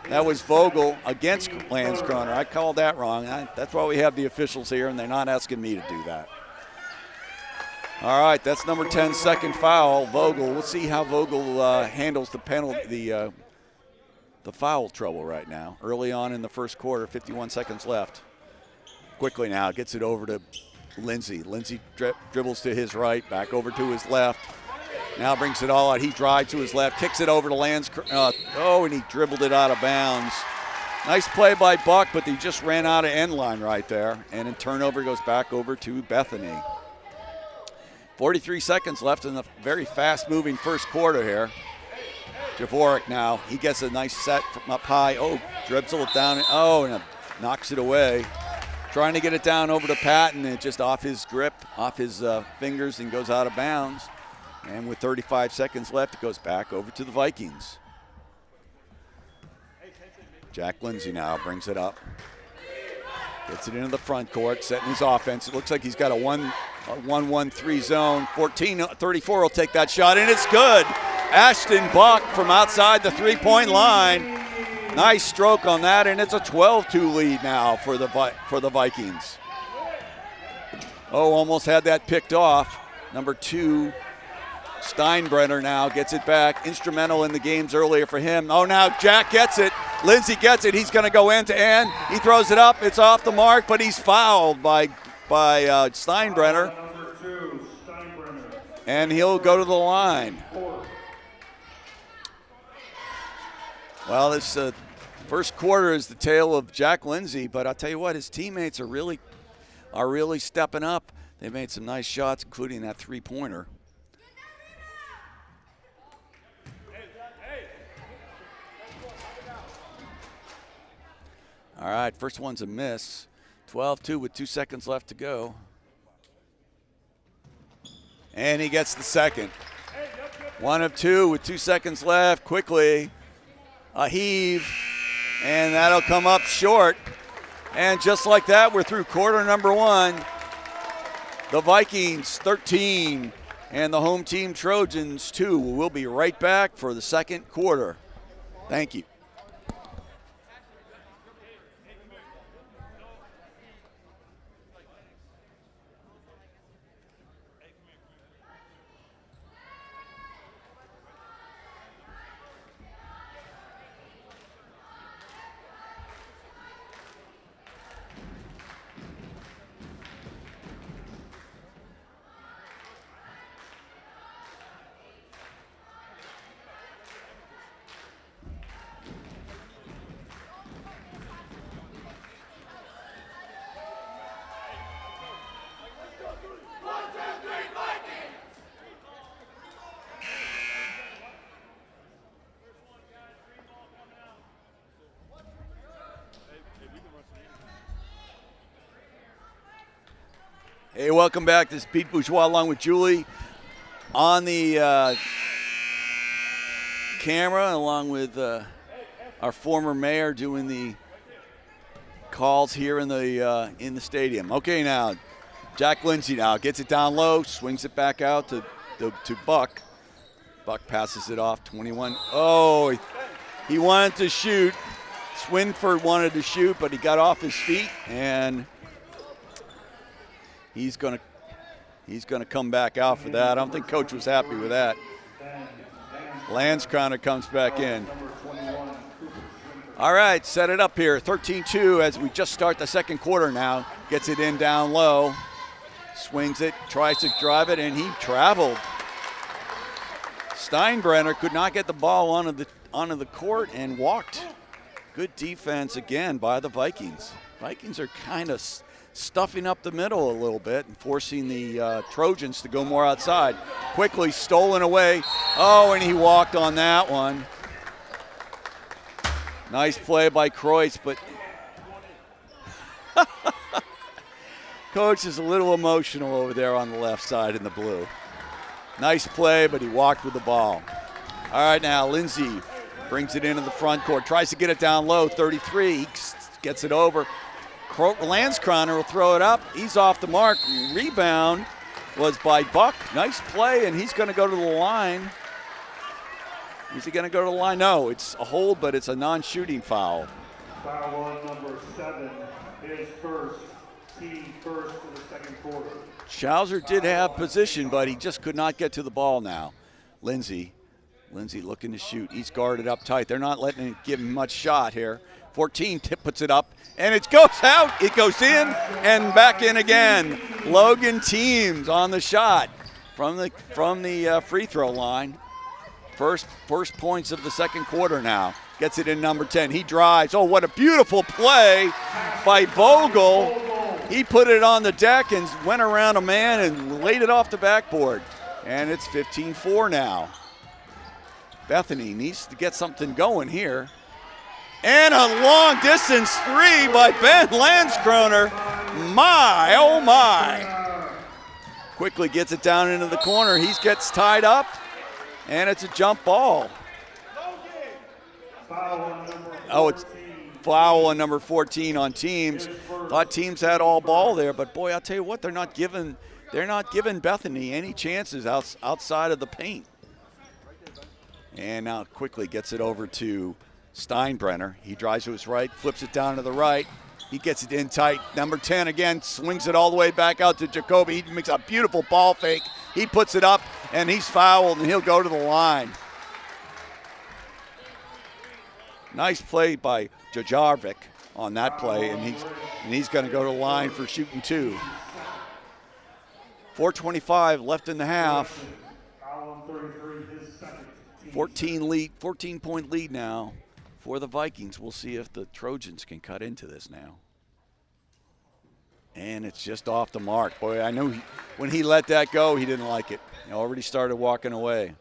That was Vogel against Landskroner. I called that wrong. That's why we have the officials here, and they're not asking me to do that. All right, that's number 10's second foul, Vogel. We'll see how Vogel handles the penalty, the foul trouble right now. Early on in the first quarter, 51 seconds left. Quickly now, gets it over to Lindsay. Lindsay dribbles to his right, back over to his left. Now brings it all out. He drives to his left, kicks it over to Landskroner. And he dribbled it out of bounds. Nice play by Buck, but he just ran out of end line right there. And in turnover goes back over to Bethany. 43 seconds left in the very fast-moving first quarter here. Javorek now, he gets a nice set from up high. Dribbles it down, and knocks it away. Trying to get it down over to Patton, and just off his grip, off his fingers, and goes out of bounds. And with 35 seconds left, it goes back over to the Vikings. Jack Lindsay now brings it up. Gets it into the front court, setting his offense. It looks like he's got a 1-1-3 zone. 34 will take that shot, and it's good. Ashton Buck from outside the three-point line. Nice stroke on that, and it's a 12-2 lead now for the Vikings. Almost had that picked off. Number 2, Steinbrenner now gets it back. Instrumental in the games earlier for him. Now Jack gets it. Lindsay gets it. He's going to go end to end. He throws it up. It's off the mark, but he's fouled by Steinbrenner. And he'll go to the line. Well, this first quarter is the tale of Jack Lindsay, but I'll tell you what, his teammates are really stepping up. They made some nice shots, including that three-pointer. All right, first one's a miss. 12-2 with 2 seconds left to go. And he gets the second. 1 of 2 with 2 seconds left. Quickly, a heave, and that'll come up short. And just like that, we're through quarter number 1. The Vikings 13 and the home team Trojans 2. We'll be right back for the second quarter. Thank you. Hey, welcome back. This is Pete Bourgeois along with Julie on the camera, along with our former mayor doing the calls here in the stadium. Okay, now Jack Lindsay now gets it down low, swings it back out to Buck. Buck passes it off. 21. Oh, he wanted to shoot. Swinford wanted to shoot, but he got off his feet and. He's gonna come back out for that. I don't think Coach was happy with that. Landskroner comes back in. All right, set it up here. 13-2 as we just start the second quarter now. Gets it in down low. Swings it, tries to drive it, and he traveled. Steinbrenner could not get the ball onto the court and walked. Good defense again by the Vikings. Vikings are kind of stuffing up the middle a little bit and forcing the Trojans to go more outside. Quickly stolen away. Oh, and he walked on that one. Nice play by Kreutz, but Coach is a little emotional over there on the left side in the blue. Nice play, but he walked with the ball. All right, now Lindsay brings it into the front court, tries to get it down low, 33, he gets it over. Landskroner will throw it up. He's off the mark. Rebound was by Buck. Nice play, and he's going to go to the line. Is he going to go to the line? No, it's a hold, but it's a non-shooting foul. Foul on number 7, his first, team first for the second quarter. Schauser did have position, but he just could not get to the ball now. Lindsay looking to shoot. He's guarded up tight. They're not letting him give him much shot here. 14 puts it up, and it goes out. It goes in and back in again. Logan Teams on the shot from the free throw line. First points of the second quarter now. Gets it in number 10. He drives. Oh, what a beautiful play by Vogel. He put it on the deck and went around a man and laid it off the backboard. And it's 15-4 now. Bethany needs to get something going here. And a long distance three by Ben Landskroner. My, oh my. Quickly gets it down into the corner. He gets tied up, and it's a jump ball. Oh, it's foul on number 14 on Teams. Thought Teams had all ball there, but boy, I'll tell you what, they're not giving Bethany any chances outside of the paint. And now quickly gets it over to Steinbrenner. He drives to his right, flips it down to the right. He gets it in tight. Number 10 again, swings it all the way back out to Jacoby. He makes a beautiful ball fake. He puts it up, and he's fouled, and he'll go to the line. Nice play by Jojarvik on that play, and he's going to go to the line for shooting two. 4:25 left in the half. 14-point lead now for the Vikings. We'll see if the Trojans can cut into this now. And it's just off the mark. Boy, I know when he let that go, he didn't like it. He already started walking away.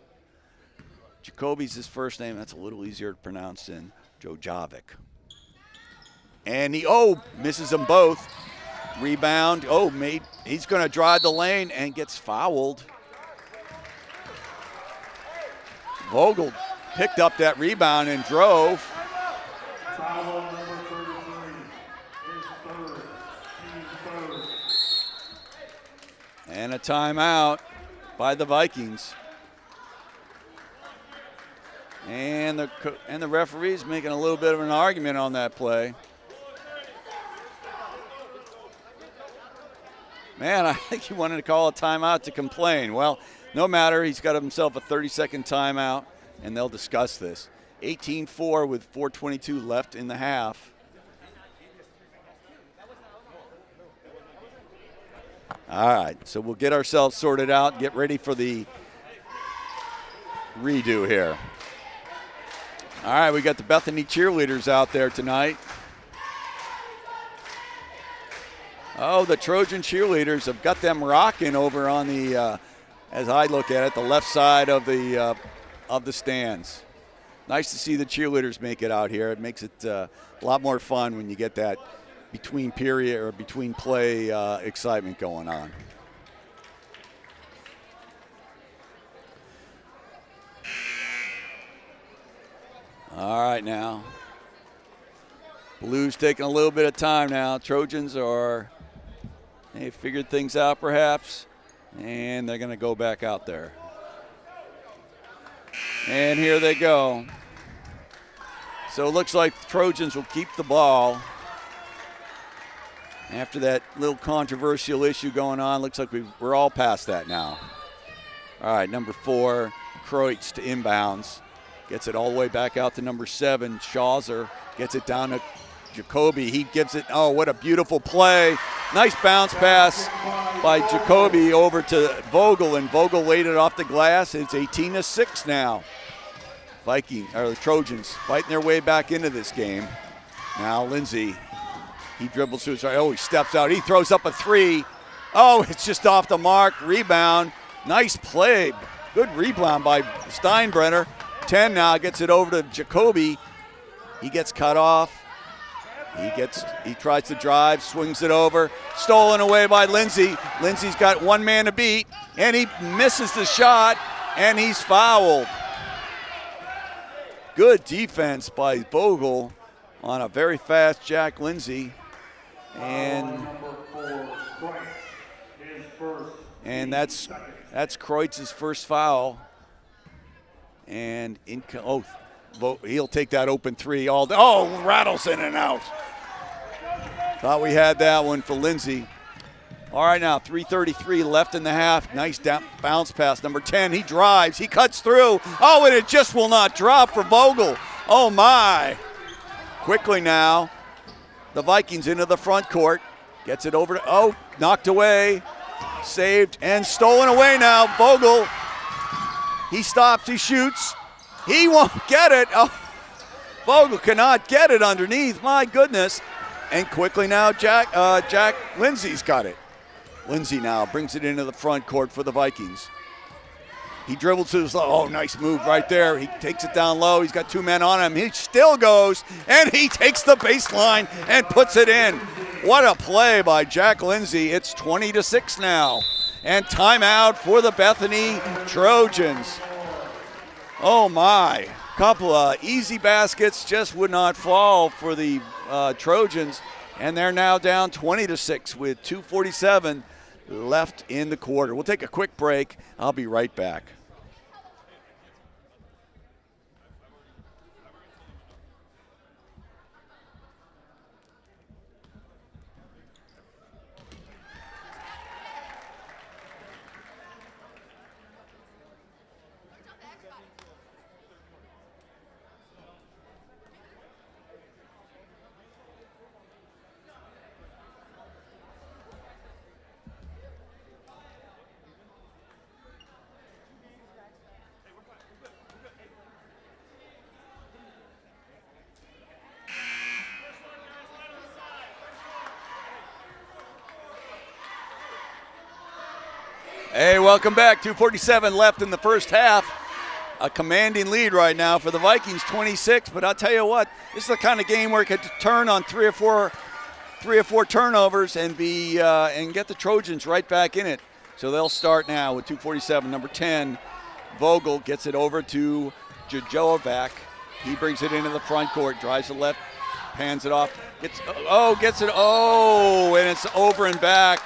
Jacoby's his first name. That's a little easier to pronounce than Jojarvik. And he misses them both. Rebound. Oh, he's going to drive the lane and gets fouled. Vogel picked up that rebound and drove. Foul on number 33. His third. Team third. And a timeout by the Vikings. And the referee's making a little bit of an argument on that play. Man, I think he wanted to call a timeout to complain. Well, no matter. He's got himself a 30-second timeout, and they'll discuss this. 18-4 with 4:22 left in the half. All right, so we'll get ourselves sorted out, get ready for the redo here. All right, we got the Bethany cheerleaders out there tonight. Oh, the Trojan cheerleaders have got them rocking over on the, as I look at it, the left side of the stands. Nice to see the cheerleaders make it out here. It makes it a lot more fun when you get that between period or between play excitement going on. All right now. Blues taking a little bit of time now. Trojans they figured things out perhaps, and they're going to go back out there. And here they go. So it looks like the Trojans will keep the ball. After that little controversial issue going on, looks like we're all past that now. All right, number 4, Kreutz to inbounds. Gets it all the way back out to number 7, Schauser. Gets it down to Jacoby. He gives it, oh, what a beautiful play. Nice bounce pass by Jacoby over to Vogel, and Vogel laid it off the glass. It's 18-6 now. The Trojans fighting their way back into this game. Now Lindsay, he dribbles to his right. Oh, he steps out. He throws up a 3. Oh, it's just off the mark. Rebound. Nice play. Good rebound by Steinbrenner. 10 now, gets it over to Jacoby. He gets cut off. He tries to drive, swings it over. Stolen away by Lindsay. Lindsay's got one man to beat, and he misses the shot, and he's fouled. Good defense by Vogel on a very fast Jack Lindsay. And that's Kreutz's first foul. And he'll take that open 3 all day. Oh, rattles in and out. Thought we had that one for Lindsay. All right, now 3:33 left in the half. Nice bounce pass. Number 10, he drives. He cuts through. Oh, and it just will not drop for Vogel. Oh, my. Quickly now, the Vikings into the front court. Gets it over to, knocked away. Saved and stolen away now. Vogel, he stops, he shoots. He won't get it. Oh, Vogel cannot get it underneath. My goodness. And quickly now, Jack Lindsay's got it. Lindsay now brings it into the front court for the Vikings. He dribbles to his nice move right there. He takes it down low. He's got 2 men on him. He still goes, and he takes the baseline and puts it in. What a play by Jack Lindsay. It's 20-6 now. And timeout for the Bethany Trojans. Oh, my. Couple of easy baskets just would not fall for the Trojans, and they're now down 20-6 with 2:47 left in the quarter. We'll take a quick break. I'll be right back. Hey, welcome back. 2:47 left in the first half. A commanding lead right now for the Vikings, 26. But I'll tell you what, this is the kind of game where it could turn on three or 3 or 4 turnovers and get the Trojans right back in it. So they'll start now with 2:47. Number 10, Vogel gets it over to Jojovac. He brings it into the front court, drives the left, hands it off, gets it, and it's over and back.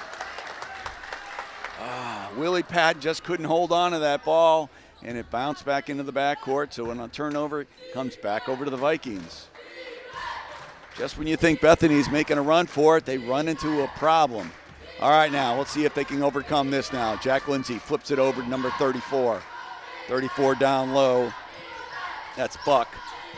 Willie Patton just couldn't hold on to that ball, and it bounced back into the backcourt. So on a turnover, it comes back over to the Vikings. Just when you think Bethany's making a run for it, they run into a problem. All right, now let's see if they can overcome this now. Jack Lindsay flips it over to number 34. 34 down low. That's Buck.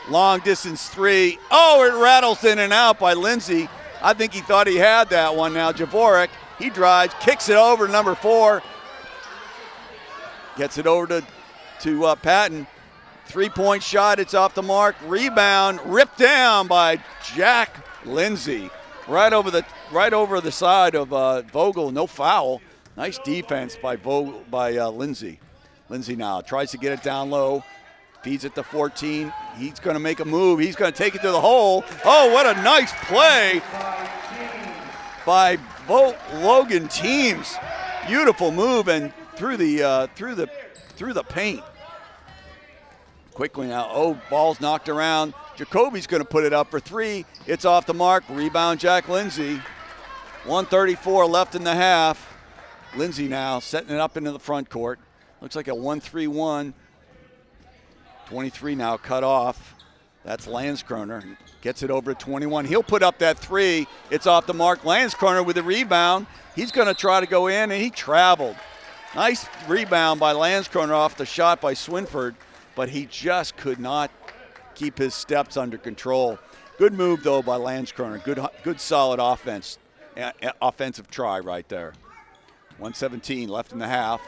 Long distance three. Oh, it rattles in and out by Lindsay. I think he thought he had that one now. Javorek, he drives, kicks it over to number 4. Gets it over to Patton. 3-point shot, it's off the mark. Rebound, ripped down by Jack Lindsay. Right over the side of Vogel, no foul. Nice defense by Lindsay. Lindsay now tries to get it down low. Feeds it to 14. He's going to make a move. He's going to take it to the hole. Oh, what a nice play by Logan Teams. Beautiful move and through the paint. Quickly now. Oh, ball's knocked around. Jacoby's going to put it up for 3. It's off the mark. Rebound, Jack Lindsay. 1:34 left in the half. Lindsay now setting it up into the front court. Looks like a 1-3-1. 23 now cut off. That's Landskroner. Gets it over to 21. He'll put up that 3. It's off the mark. Landskroner with the rebound. He's going to try to go in, and he traveled. Nice rebound by Landskroner off the shot by Swinford, but he just could not keep his steps under control. Good move, though, by Landskroner. Good solid offense. Offensive try right there. 1:17 left in the half.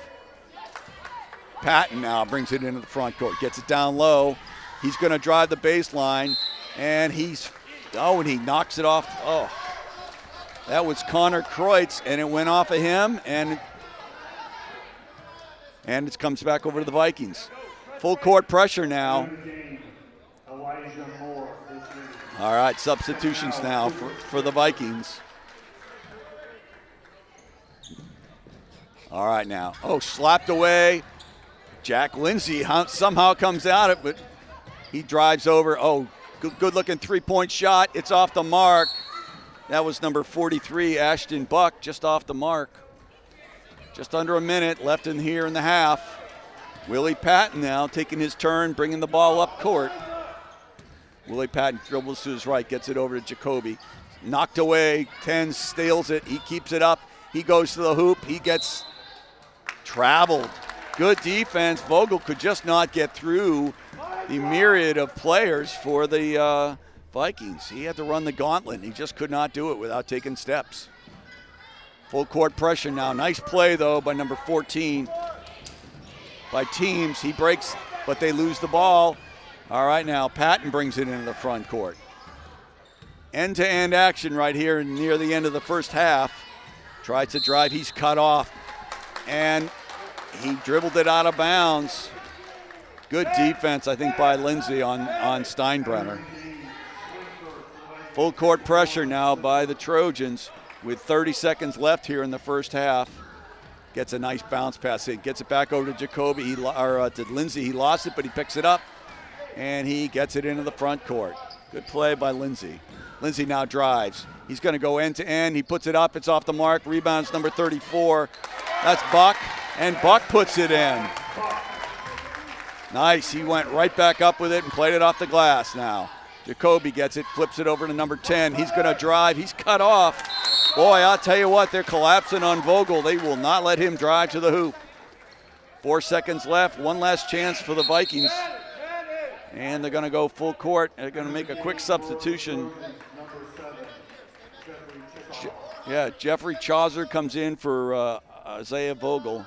Patton now brings it into the front court, gets it down low. He's going to drive the baseline, and he knocks it off. Oh, that was Connor Kreutz, and it went off of him, and it comes back over to the Vikings. Full court pressure now. All right, substitutions now for the Vikings. All right now. Oh, slapped away. Jack Lindsay somehow comes out it, but he drives over. Oh, good looking 3-point shot. It's off the mark. That was number 43, Ashton Buck, just off the mark. Just under a minute left in here in the half. Willie Patton now taking his turn, bringing the ball up court. Willie Patton dribbles to his right, gets it over to Jacoby. Knocked away, 10 steals it. He keeps it up. He goes to the hoop. He gets traveled. Good defense. Vogel could just not get through the myriad of players for the Vikings. He had to run the gauntlet. He just could not do it without taking steps. Full court pressure now. Nice play, though, by number 14. By Teams. He breaks, but they lose the ball. All right, now Patton brings it into the front court. End-to-end action right here near the end of the first half. Tries to drive. He's cut off. And he dribbled it out of bounds. Good defense, I think, by Lindsay on Steinbrenner. Full court pressure now by the Trojans with 30 seconds left here in the first half. Gets a nice bounce pass in. Gets it back over to Jacoby, to Lindsay. He lost it, but he picks it up, and he gets it into the front court. Good play by Lindsay. Lindsay now drives. He's going to go end-to-end. He puts it up. It's off the mark. Rebounds number 34. That's Buck, and Buck puts it in. Nice. He went right back up with it and played it off the glass now. Jacoby gets it, flips it over to number 10. He's going to drive. He's cut off. Boy, I'll tell you what, they're collapsing on Vogel. They will not let him drive to the hoop. 4 seconds left. One last chance for the Vikings. And they're going to go full court. They're going to make a quick substitution. Yeah, Jeffrey Chaucer comes in for Isaiah Vogel.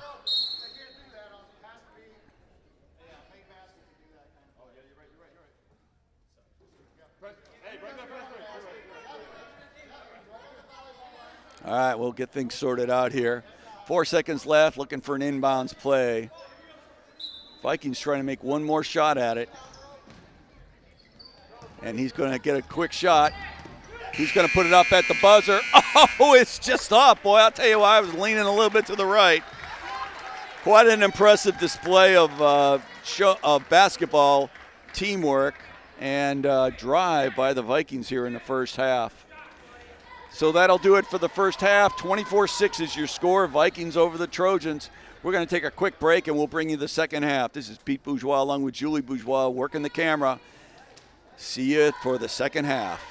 All right, we'll get things sorted out here. 4 seconds left, looking for an inbounds play. Vikings trying to make one more shot at it. And he's going to get a quick shot. He's going to put it up at the buzzer. Oh, it's just off, boy. I'll tell you why, I was leaning a little bit to the right. Quite an impressive display of basketball teamwork and drive by the Vikings here in the first half. So that'll do it for the first half. 24-6 is your score. Vikings over the Trojans. We're going to take a quick break, and we'll bring you the second half. This is Pete Bourgeois along with Julie Bourgeois working the camera. See you for the second half.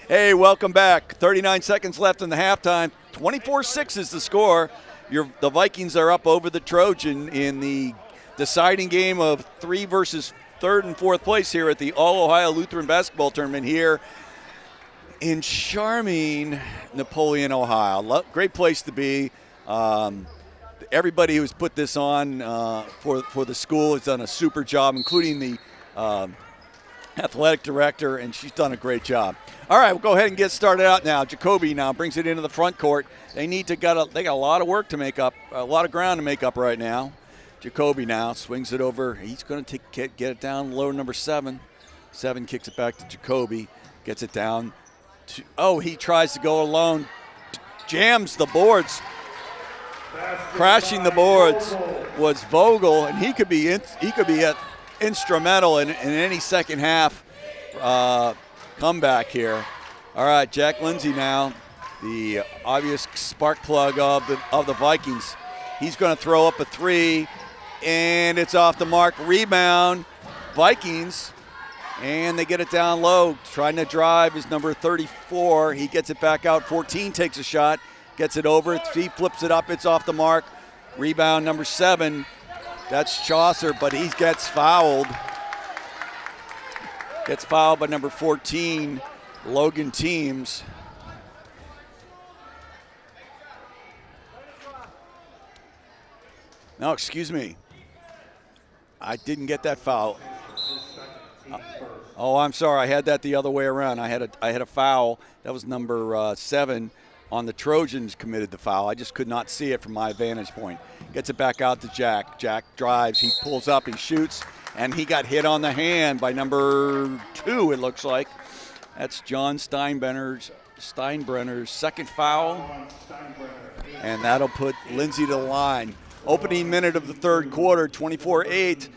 Hey, welcome back. 39 seconds left in the halftime. 24-6 is the score. The Vikings are up over the Trojan in the deciding game of 3 versus 3rd and 4th place here at the All-Ohio Lutheran Basketball Tournament here in charming Napoleon, Ohio. Great place to be. Everybody who's put this on for the school has done a super job, including the athletic director, and she's done a great job. All right, we'll go ahead and get started out now. Jacoby now brings it into the front court. They got a lot of work to make up, a lot of ground to make up right now. Jacoby now swings it over. He's going to get it down low, number 7. 7 kicks it back to Jacoby, gets it down. He tries to go alone, jams the boards. Crashing the boards was Vogel, and he could be instrumental in any second half comeback here. All right, Jack Lindsay now, the obvious spark plug of the Vikings. He's going to throw up a 3, and it's off the mark. Rebound, Vikings, and they get it down low. Trying to drive is number 34. He gets it back out. 14 takes a shot, gets it over. He flips it up. It's off the mark. Rebound, number 7. That's Chaucer, but he gets fouled. Gets fouled by number 14, Logan Teams. No, excuse me. I didn't get that foul. I'm sorry. I had that the other way around. I had a foul. That was number 7 on the Trojans committed the foul. I just could not see it from my vantage point. Gets it back out to Jack. Jack drives. He pulls up. He shoots. And he got hit on the hand by number 2, it looks like. That's John Steinbrenner's second foul. And that'll put Lindsay to the line. Opening minute of the third quarter, 24-8.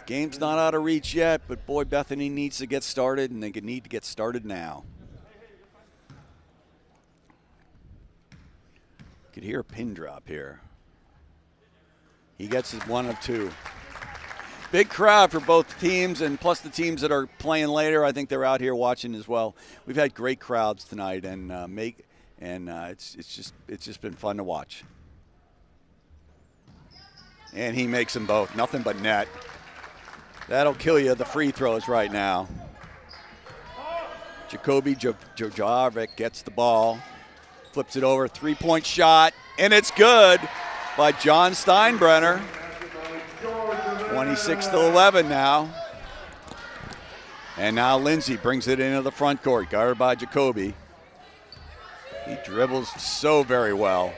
Game's not out of reach yet, but boy, Bethany needs to get started, and they need to get started now. You could hear a pin drop here. He gets his 1 of 2. Big crowd for both teams, and plus the teams that are playing later. I think they're out here watching as well. We've had great crowds tonight, and it's just been fun to watch. And he makes them both. Nothing but net. That'll kill you, the free throws right now. Jacoby Jojovic gets the ball, flips it over, 3-point shot, and it's good by John Steinbrenner. 26-11 now. And now Lindsay brings it into the front court, guarded by Jacoby. He dribbles so very well.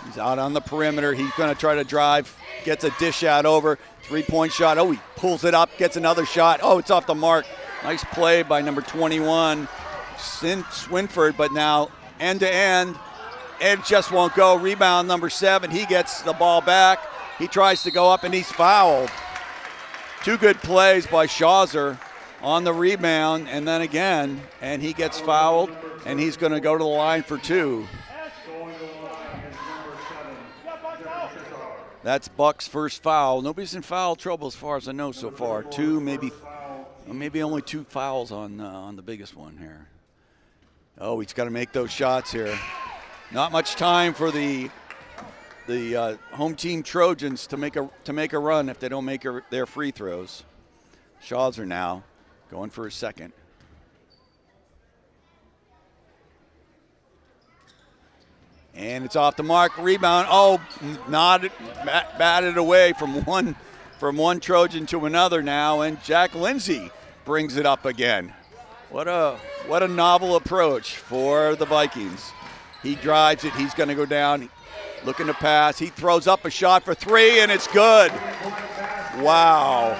He's out on the perimeter. He's going to try to drive, gets a dish out over, 3-point shot. He pulls it up, gets another shot. It's off the mark. Nice play by number 21, Swinford, but now end-to-end. It just won't go. Rebound, number 7. He gets the ball back. He tries to go up, and he's fouled. 2 good plays by Chaucer on the rebound, and then again, and he gets fouled, and he's going to go to the line for 2. That's Buck's first foul. Nobody's in foul trouble as far as I know so far. 2, maybe only 2 fouls on the biggest one here. He's got to make those shots here. Not much time for the home team Trojans to make a run if they don't make their free throws. Chaucer now going for his second. And it's off the mark. Rebound. Batted away from one Trojan to another now, and Jack Lindsay brings it up again. What a novel approach for the Vikings. He drives it. He's going to go down. Looking to pass. He throws up a shot for 3, and it's good. Wow.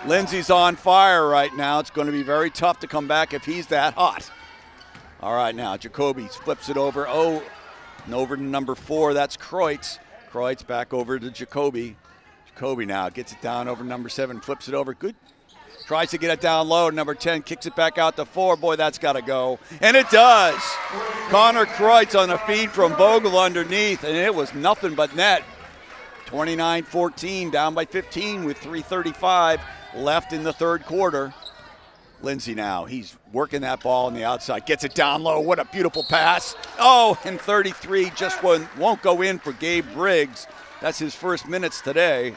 Lindsay's on fire right now. It's going to be very tough to come back if he's that hot. All right, now Jacoby flips it over. And over to number 4. That's Kreutz. Kreutz back over to Jacoby. Jacoby now gets it down over number 7. Flips it over. Good. Tries to get it down low. Number 10 kicks it back out to 4. Boy, that's got to go. And it does. Connor Kreutz on a feed from Vogel underneath, and it was nothing but net. 29-14, down by 15 with 3:35 left in the third quarter. Lindsey now, he's working that ball on the outside, gets it down low. What a beautiful pass. Oh, and 33 just won't go in for Gabe Briggs. That's his first minutes today.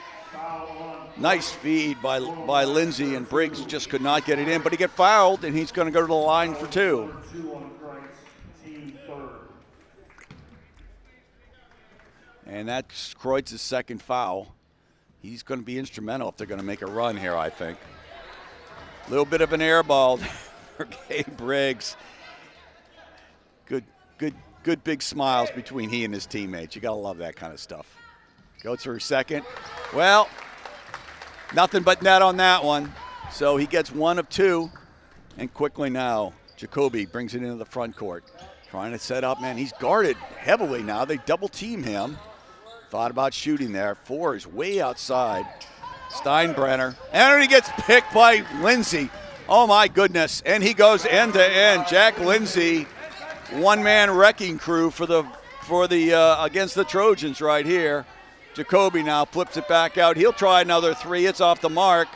Nice feed by Lindsey, and Briggs just could not get it in, but he got fouled, and he's going to go to the line for 2. And that's Kreutz's second foul. He's going to be instrumental if they're going to make a run here, I think. A little bit of an air ball for Gabe Briggs. Good big smiles between he and his teammates. You got to love that kind of stuff. Goes for a second. Well, nothing but net on that one. So he gets 1 of 2. And quickly now, Jacoby brings it into the front court. Trying to set up, man. He's guarded heavily now. They double team him. Thought about shooting there. 4 is way outside. Steinbrenner. And he gets picked by Lindsey. Oh, my goodness. And he goes end to end. Jack Lindsey, one-man wrecking crew for the against the Trojans right here. Jacoby now flips it back out. He'll try another 3. It's off the mark.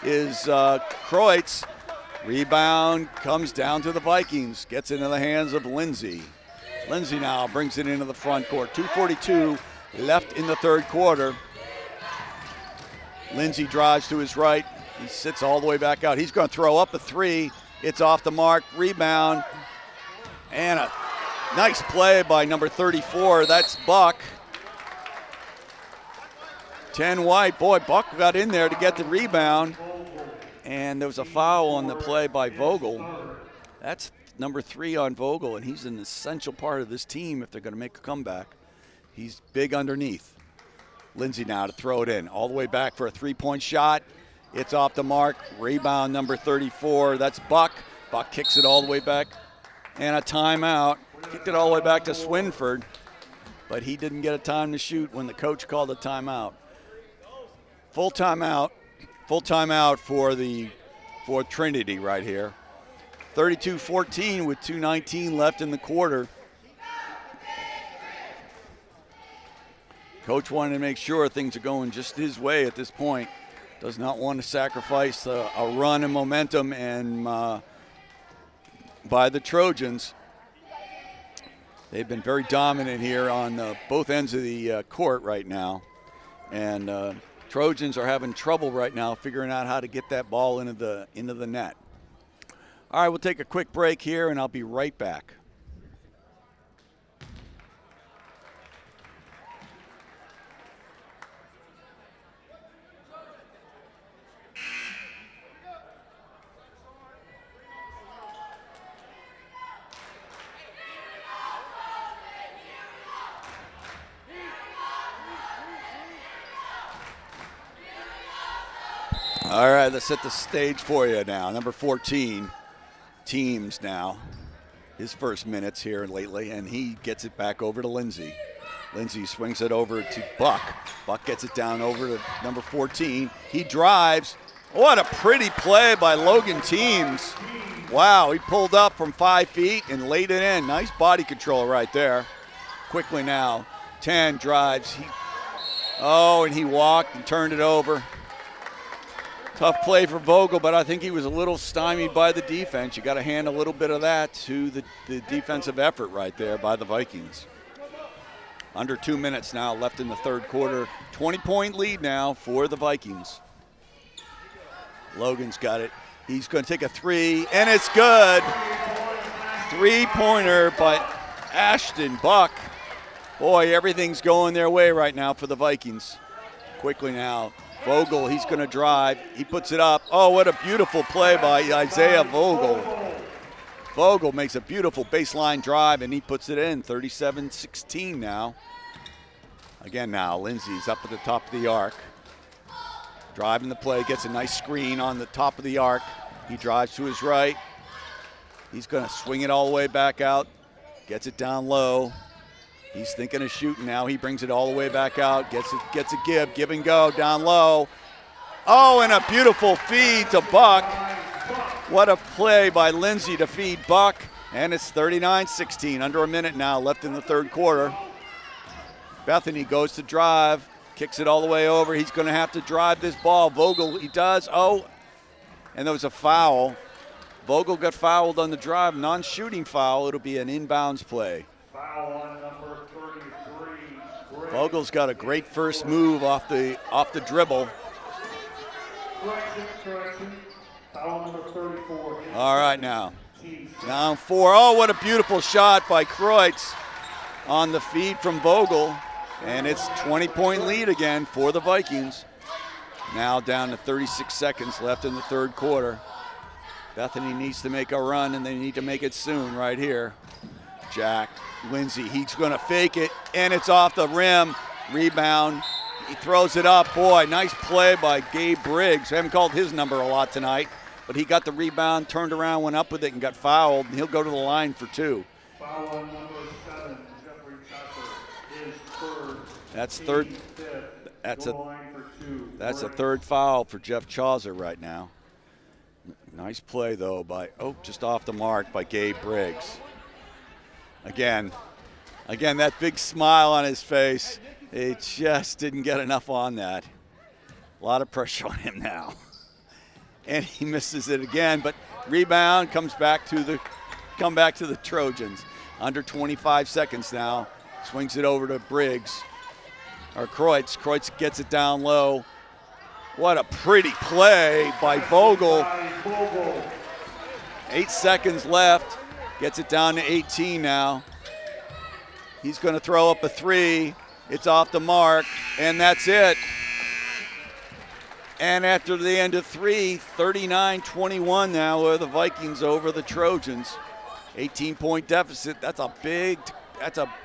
Is Kreutz. Rebound comes down to the Vikings. Gets into the hands of Lindsey. Lindsey now brings it into the front court. 2:42 left in the third quarter. Lindsey drives to his right. He sits all the way back out. He's going to throw up a 3. It's off the mark. Rebound. And a nice play by number 34. That's Buck. 10 White. Boy, Buck got in there to get the rebound. And there was a foul on the play by Vogel. That's number 3 on Vogel, and he's an essential part of this team if they're going to make a comeback. He's big underneath. Lindsey now to throw it in. All the way back for a 3-point shot. It's off the mark. Rebound number 34. That's Buck. Buck kicks it all the way back. And a timeout. Kicked it all the way back to Swinford. But he didn't get a time to shoot when the coach called a timeout. Full timeout. Full timeout for Trinity right here. 32-14 with 2:19 left in the quarter. Coach wanted to make sure things are going just his way at this point. Does not want to sacrifice a run and momentum and by the Trojans. They've been very dominant here on both ends of the court right now. And Trojans are having trouble right now figuring out how to get that ball into the net. All right, we'll take a quick break here, and I'll be right back. All right, let's set the stage for you now. Number 14, Teams now. His first minutes here lately, and he gets it back over to Lindsey. Lindsey swings it over to Buck. Buck gets it down over to number 14. He drives. What a pretty play by Logan Teams. Wow, he pulled up from 5 feet and laid it in. Nice body control right there. Quickly now, 10 drives. And he walked and turned it over. Tough play for Vogel, but I think he was a little stymied by the defense. You got to hand a little bit of that to the defensive effort right there by the Vikings. Under 2 minutes now left in the third quarter. 20-point lead now for the Vikings. Logan's got it. He's going to take a 3, and it's good. 3-pointer by Ashton Buck. Boy, everything's going their way right now for the Vikings. Quickly now. Vogel, he's going to drive. He puts it up. Oh, what a beautiful play by Isaiah Vogel. Vogel makes a beautiful baseline drive, and he puts it in. 37-16 now. Again now, Lindsey's up at the top of the arc. Driving the play, gets a nice screen on the top of the arc. He drives to his right. He's going to swing it all the way back out. Gets it down low. He's thinking of shooting now. He brings it all the way back out. Gets a give and go down low. Oh, and a beautiful feed to Buck. What a play by Lindsey to feed Buck. And it's 39-16, under a minute now left in the third quarter. Bethany goes to drive, kicks it all the way over. He's going to have to drive this ball. Vogel, he does. Oh, and there was a foul. Vogel got fouled on the drive, non-shooting foul. It'll be an inbounds play. Foul on number 33. Vogel's got a great first move off the dribble. Correction. Foul number 34. All right, now. Down 4. Oh, what a beautiful shot by Kreutz on the feed from Vogel. And it's 20-point lead again for the Vikings. Now down to 36 seconds left in the third quarter. Bethany needs to make a run, and they need to make it soon right here. Jack Lindsay, he's going to fake it, and it's off the rim. Rebound. He throws it up. Boy, nice play by Gabe Briggs. I haven't called his number a lot tonight, but he got the rebound, turned around, went up with it, and got fouled, and he'll go to the line for 2. Foul on number 7, Jeffrey Chopper, is third. That's third. That's a third foul for Jeff Chaucer right now. Nice play, though, just off the mark by Gabe Briggs. Again, that big smile on his face. He just didn't get enough on that. A lot of pressure on him now. And he misses it again, but rebound comes back to the Trojans. Under 25 seconds now. Swings it over to Briggs. Or Kreutz. Kreutz gets it down low. What a pretty play by Vogel. 8 seconds left. Gets it down to 18 now. He's going to throw up a 3. It's off the mark, and that's it. And after the end of 3, 39-21 now are the Vikings over the Trojans. 18-point deficit. That's a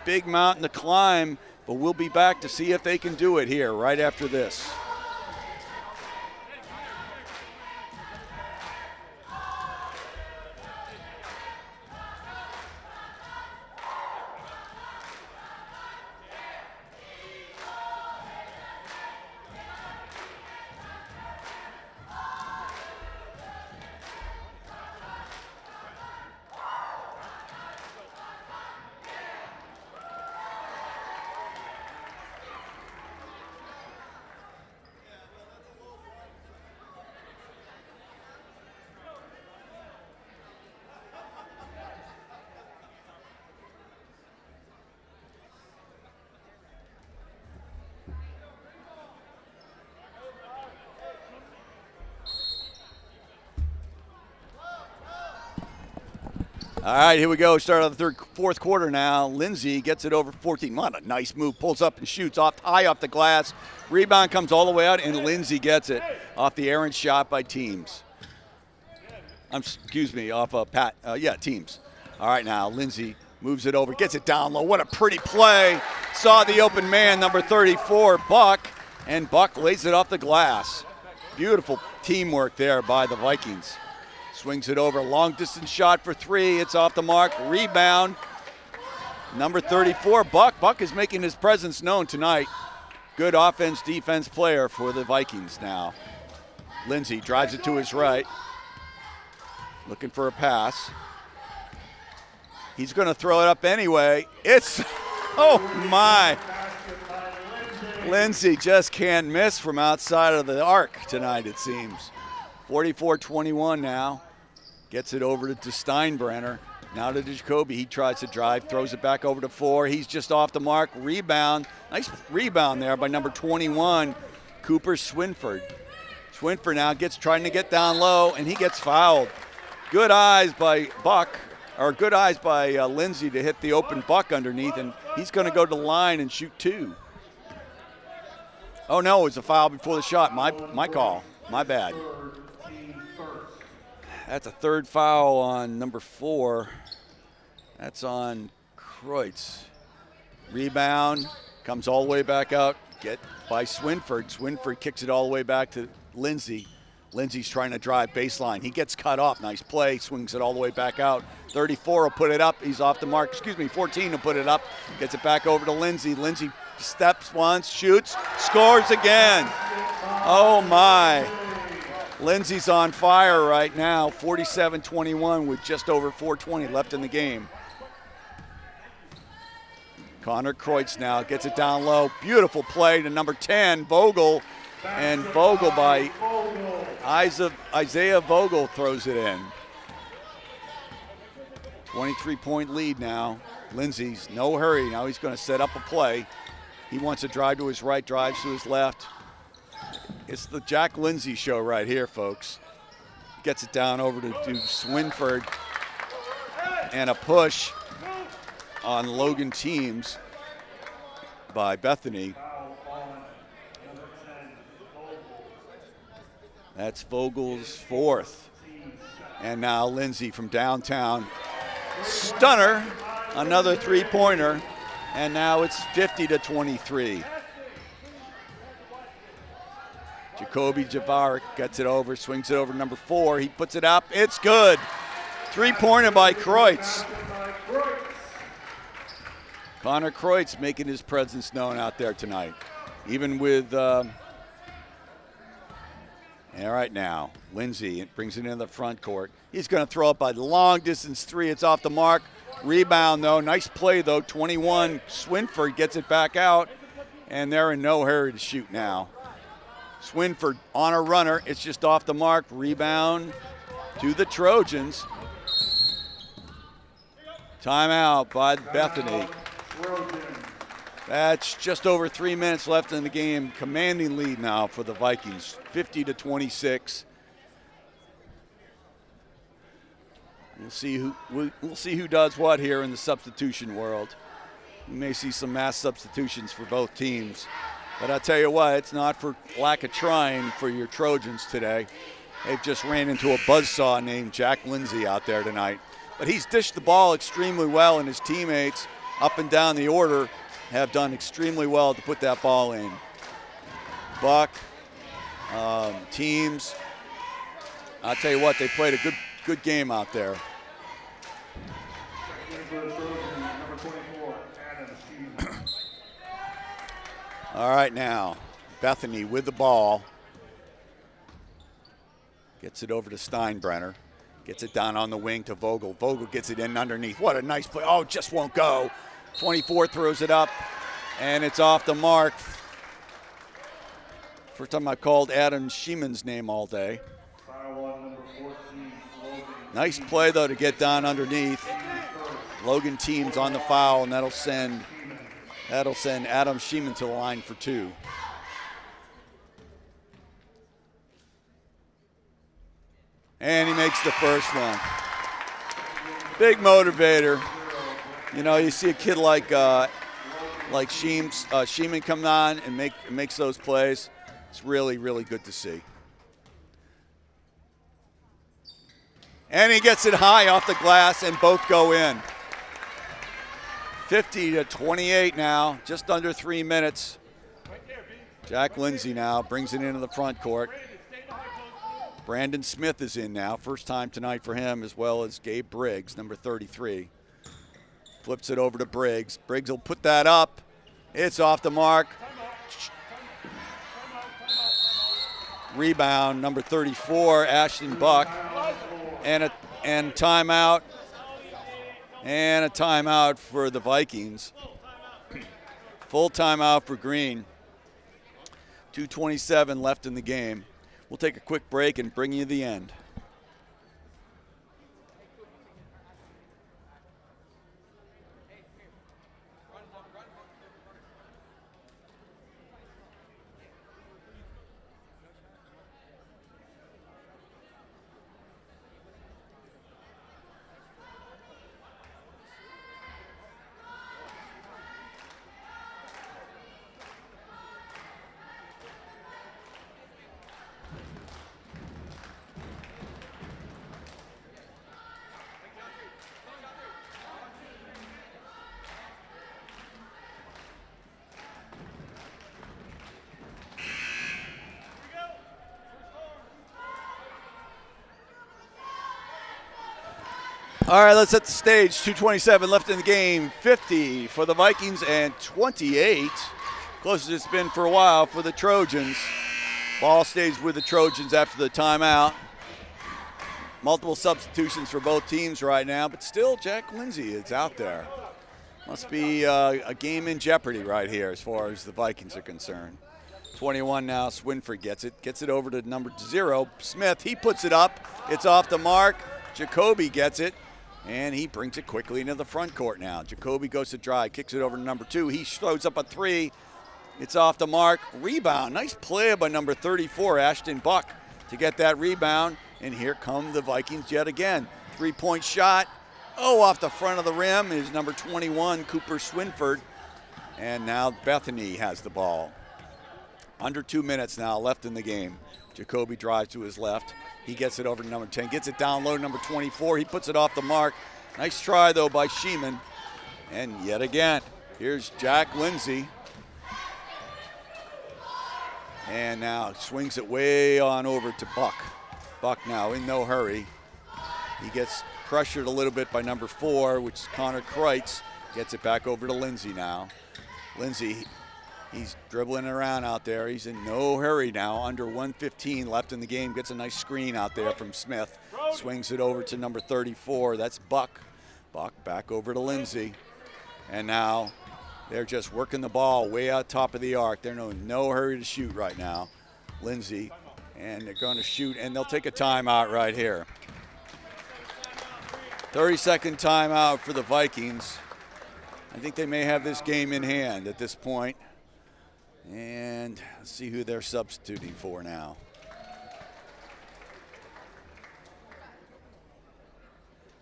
big mountain to climb, but we'll be back to see if they can do it here right after this. All right, here we go. Start of the fourth quarter now. Lindsay gets it over 14. What a nice move. Pulls up and shoots high off the glass. Rebound comes all the way out, and Lindsay gets it off the errant shot by Teams. Teams. All right, now Lindsay moves it over, gets it down low. What a pretty play. Saw the open man, number 34, Buck, and Buck lays it off the glass. Beautiful teamwork there by the Vikings. Swings it over, long distance shot for 3. It's off the mark. Rebound. Number 34, Buck. Buck is making his presence known tonight. Good offense-defense player for the Vikings now. Lindsay drives it to his right. Looking for a pass. He's going to throw it up anyway. Oh my. Lindsay just can't miss from outside of the arc tonight, it seems. 44-21 now. Gets it over to Steinbrenner. Now to Jacoby. He tries to drive, throws it back over to 4. He's just off the mark. Rebound. Nice rebound there by number 21, Cooper Swinford. Swinford now trying to get down low, and he gets fouled. Good eyes by Lindsay to hit the open Buck underneath, and he's going to go to the line and shoot 2. Oh no, it was a foul before the shot. My call. My bad. That's a third foul on number 4. That's on Kreutz. Rebound, comes all the way back out, get by Swinford. Swinford kicks it all the way back to Lindsay. Lindsay's trying to drive baseline. He gets cut off. Nice play, swings it all the way back out. 34 will put it up. He's off the mark. 14 will put it up. Gets it back over to Lindsay. Lindsay steps once, shoots, scores again. Oh my. Lindsay's on fire right now, 47-21 with just over 4:20 left in the game. Connor Kreutz now gets it down low. Beautiful play to number 10, Vogel. And Vogel by Isaiah Vogel throws it in. 23-point lead now. Lindsay's no hurry. Now he's going to set up a play. He wants to drive to his right, drives to his left. It's the Jack Lindsay show right here, folks. Gets it down over to Swinford. And a push on Logan Teams by Bethany. That's Vogel's fourth. And now Lindsay from downtown. Stunner, another three-pointer. And now it's 50-23. Jacoby Javaric gets it over, swings it over to number 4. He puts it up. It's good. Three-pointer by Kreutz. Connor Kreutz making his presence known out there tonight. Even with, all right now, Lindsay brings it into the front court. He's going to throw up a long-distance three. It's off the mark. Rebound, though. Nice play, though. 21, Swinford gets it back out, and they're in no hurry to shoot now. Swinford on a runner. It's just off the mark. Rebound to the Trojans. Timeout by Bethany. That's just over 3 minutes left in the game. Commanding lead now for the Vikings, 50-26. We'll see who does what here in the substitution world. We may see some mass substitutions for both teams. But I'll tell you what, it's not for lack of trying for your Trojans today. They've just ran into a buzzsaw named Jack Lindsay out there tonight. But he's dished the ball extremely well, and his teammates up and down the order have done extremely well to put that ball in. Buck, Teams, I'll tell you what, they played a good game out there. All right now, Bethany with the ball. Gets it over to Steinbrenner. Gets it down on the wing to Vogel. Vogel gets it in underneath. What a nice play. Oh, just won't go. 24 throws it up, and it's off the mark. First time I've called Adam Schieman's name all day. Nice play, though, to get down underneath. Logan Teams on the foul, and that'll send Adam Schieman to the line for 2. And he makes the first one. Big motivator. You know, you see a kid like Schieman come on and makes those plays. It's really, really good to see. And he gets it high off the glass, and both go in. 50-28 now, just under 3 minutes. Jack Lindsay now brings it into the front court. Brandon Smith is in now, first time tonight for him, as well as Gabe Briggs, number 33. Flips it over to Briggs. Briggs will put that up. It's off the mark. Rebound, number 34, Ashton Buck. And timeout. And a timeout for the Vikings. Full timeout for Green. 2:27 left in the game. We'll take a quick break and bring you the end. All right, let's set the stage. 2:27 left in the game. 50 for the Vikings and 28. Closest it's been for a while for the Trojans. Ball stays with the Trojans after the timeout. Multiple substitutions for both teams right now, but still Jack Lindsay is out there. Must be a game in jeopardy right here as far as the Vikings are concerned. 21 now, Swinford gets it over to number 0, Smith. He puts it up. It's off the mark. Jacoby gets it. And he brings it quickly into the front court now. Jacoby goes to drive, kicks it over to number 2. He throws up a 3. It's off the mark. Rebound. Nice play by number 34, Ashton Buck, to get that rebound. And here come the Vikings yet again. 3-point shot. Oh, off the front of the rim is number 21, Cooper Swinford. And now Bethany has the ball. Under 2 minutes now left in the game. Jacoby drives to his left. He gets it over to number 10, gets it down low to number 24. He puts it off the mark. Nice try, though, by Sheeman. And yet again, here's Jack Lindsay. And now swings it way on over to Buck. Buck now in no hurry. He gets pressured a little bit by number 4, which is Connor Kreitz. Gets it back over to Lindsay now. Lindsay, he's dribbling around out there. He's in no hurry now. Under 1:15 left in the game. Gets a nice screen out there from Smith. Swings it over to number 34. That's Buck. Buck back over to Lindsay. And now they're just working the ball way out top of the arc. They're in no hurry to shoot right now. Lindsay, and they're going to shoot, and they'll take a timeout right here. 30-second timeout for the Vikings. I think they may have this game in hand at this point. And let's see who they're substituting for now.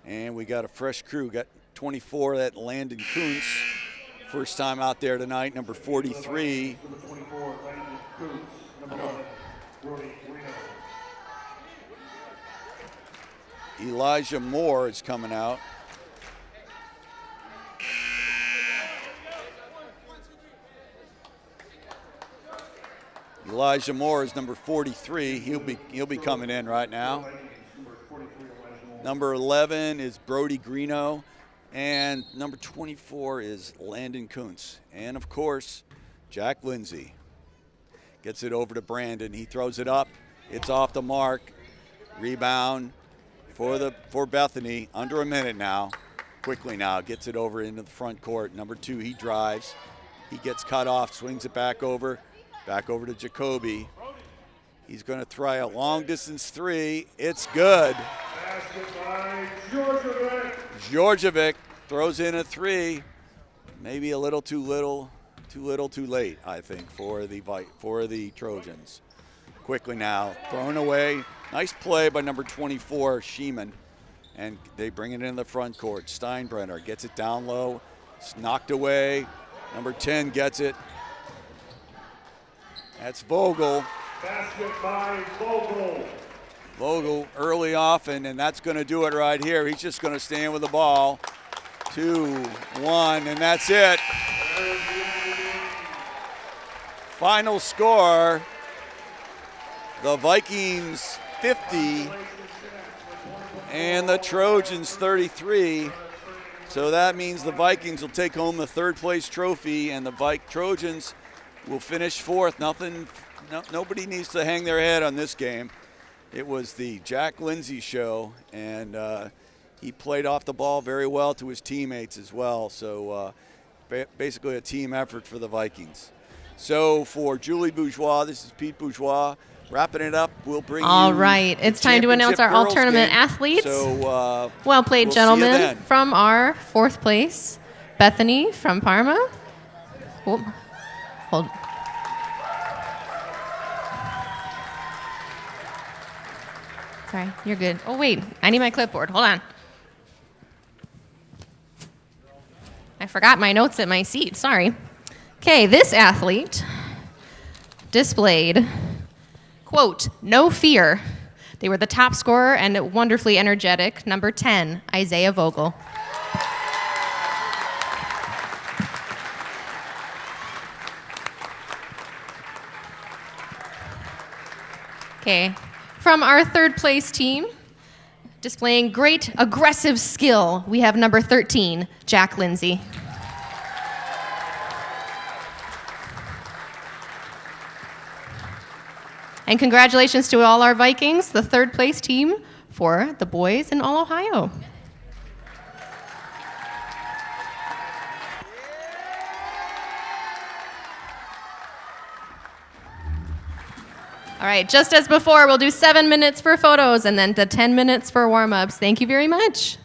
And we got a fresh crew. Got 24, that Landon Kuntz. First time out there tonight, number 43. Elijah Moore is coming out. Elijah Moore is number 43. He'll be coming in right now. Number 11 is Brody Greeno, and number 24 is Landon Kuntz. And of course, Jack Lindsay gets it over to Brandon. He throws it up. It's off the mark. Rebound for Bethany. Under a minute now. Quickly now gets it over into the front court. Number 2, he drives. He gets cut off, swings it back over to Jacoby. He's going to try a long distance 3. It's good. Basket by Georgievic. Georgievic throws in a 3. Maybe a little too late, I think, for the Trojans. Quickly now, thrown away. Nice play by number 24, Sheeman. And they bring it in the front court. Steinbrenner gets it down low. It's knocked away. Number 10 gets it. That's Vogel. Basket by Vogel. Vogel early off, and that's going to do it right here. He's just going to stand with the ball. 2-1, and that's it. Final score, the Vikings 50 and the Trojans 33. So that means the Vikings will take home the 3rd place trophy, and the Trojans will finish 4th. Nobody needs to hang their head on this game. It was the Jack Lindsay show, and he played off the ball very well to his teammates as well. So basically a team effort for the Vikings. So for Julie Bourgeois, this is Pete Bourgeois. Wrapping it up, we'll bring All you right, it's time to announce our all-tournament athletes. So, well played, we'll gentlemen. From our 4th place, Bethany from Parma. Oh, hold. Sorry, you're good. Oh, wait, I need my clipboard. Hold on. I forgot my notes at my seat. Sorry. Okay, this athlete displayed, quote, no fear. They were the top scorer and wonderfully energetic. Number 10, Isaiah Vogel. Okay, from our 3rd place team, displaying great aggressive skill, we have number 13, Jack Lindsay. And congratulations to all our Vikings, the 3rd place team for the boys in All Ohio. All right, just as before, we'll do 7 minutes for photos and then the 10 minutes for warm-ups. Thank you very much.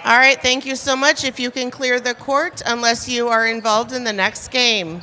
All right, thank you so much. If you can clear the court, unless you are involved in the next game.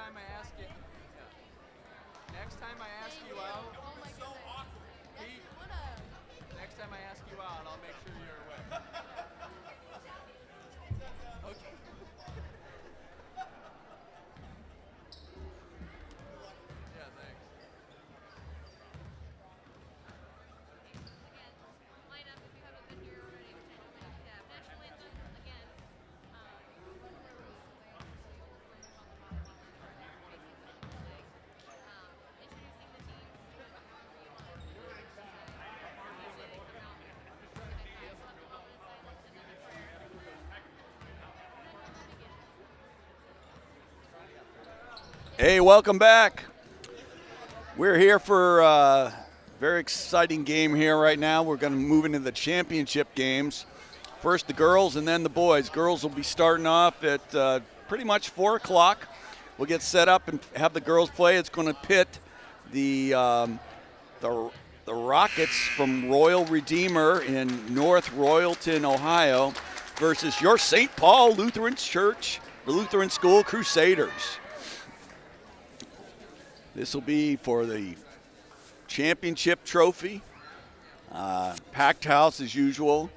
time I ask you, out, Pete, next time I ask you out, I'll make sure you're away. Okay. Yeah, thanks. Line up if you haven't been here already, which I know many of you have. National anthem again. Introducing the teams. Hey, welcome back. We're here for a very exciting game here right now. We're going to move into the championship games. First the girls and then the boys. Girls will be starting off at pretty much 4 o'clock. We'll get set up and have the girls play. It's going to pit the Rockets from Royal Redeemer in North Royalton, Ohio, versus your St. Paul Lutheran Church, the Lutheran School Crusaders. This will be for the championship trophy. Packed house as usual.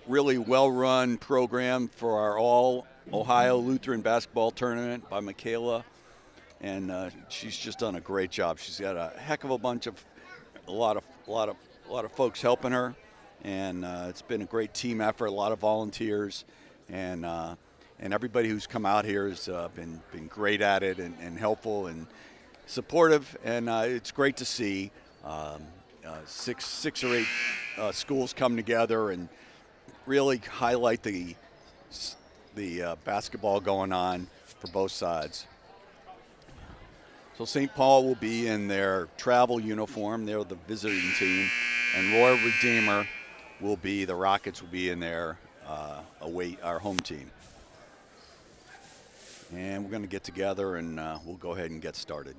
Really well-run program for our All-Ohio Lutheran Basketball Tournament by Michaela. And she's just done a great job. She's got a heck of a lot of folks helping her. And it's been a great team effort, a lot of volunteers. And everybody who's come out here has been great at it and helpful and supportive, and it's great to see 6 or 8 schools come together and really highlight the basketball going on for both sides. So St. Paul will be in their travel uniform. They're the visiting team, and Royal Redeemer will be, the Rockets will be in their our home team. And we're going to get together and we'll go ahead and get started.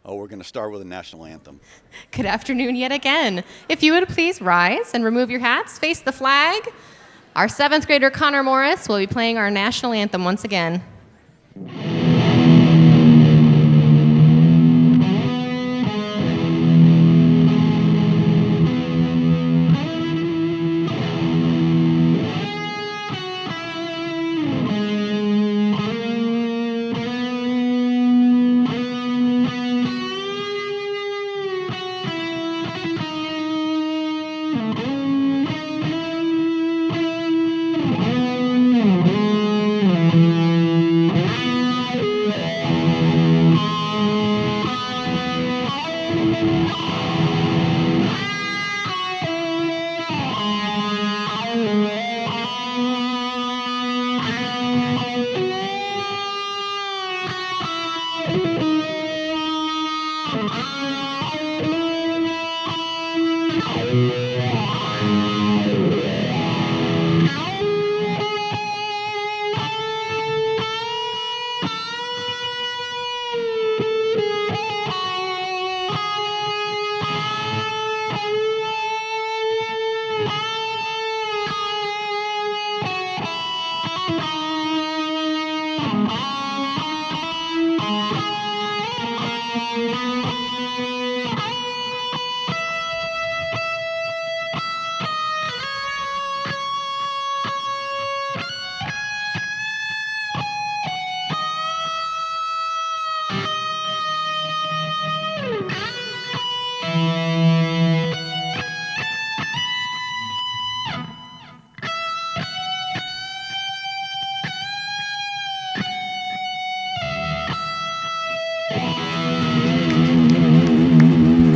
Oh, we're going to start with a national anthem. Good afternoon yet again. If you would please rise and remove your hats, face the flag. Our 7th grader Connor Morris will be playing our national anthem once again.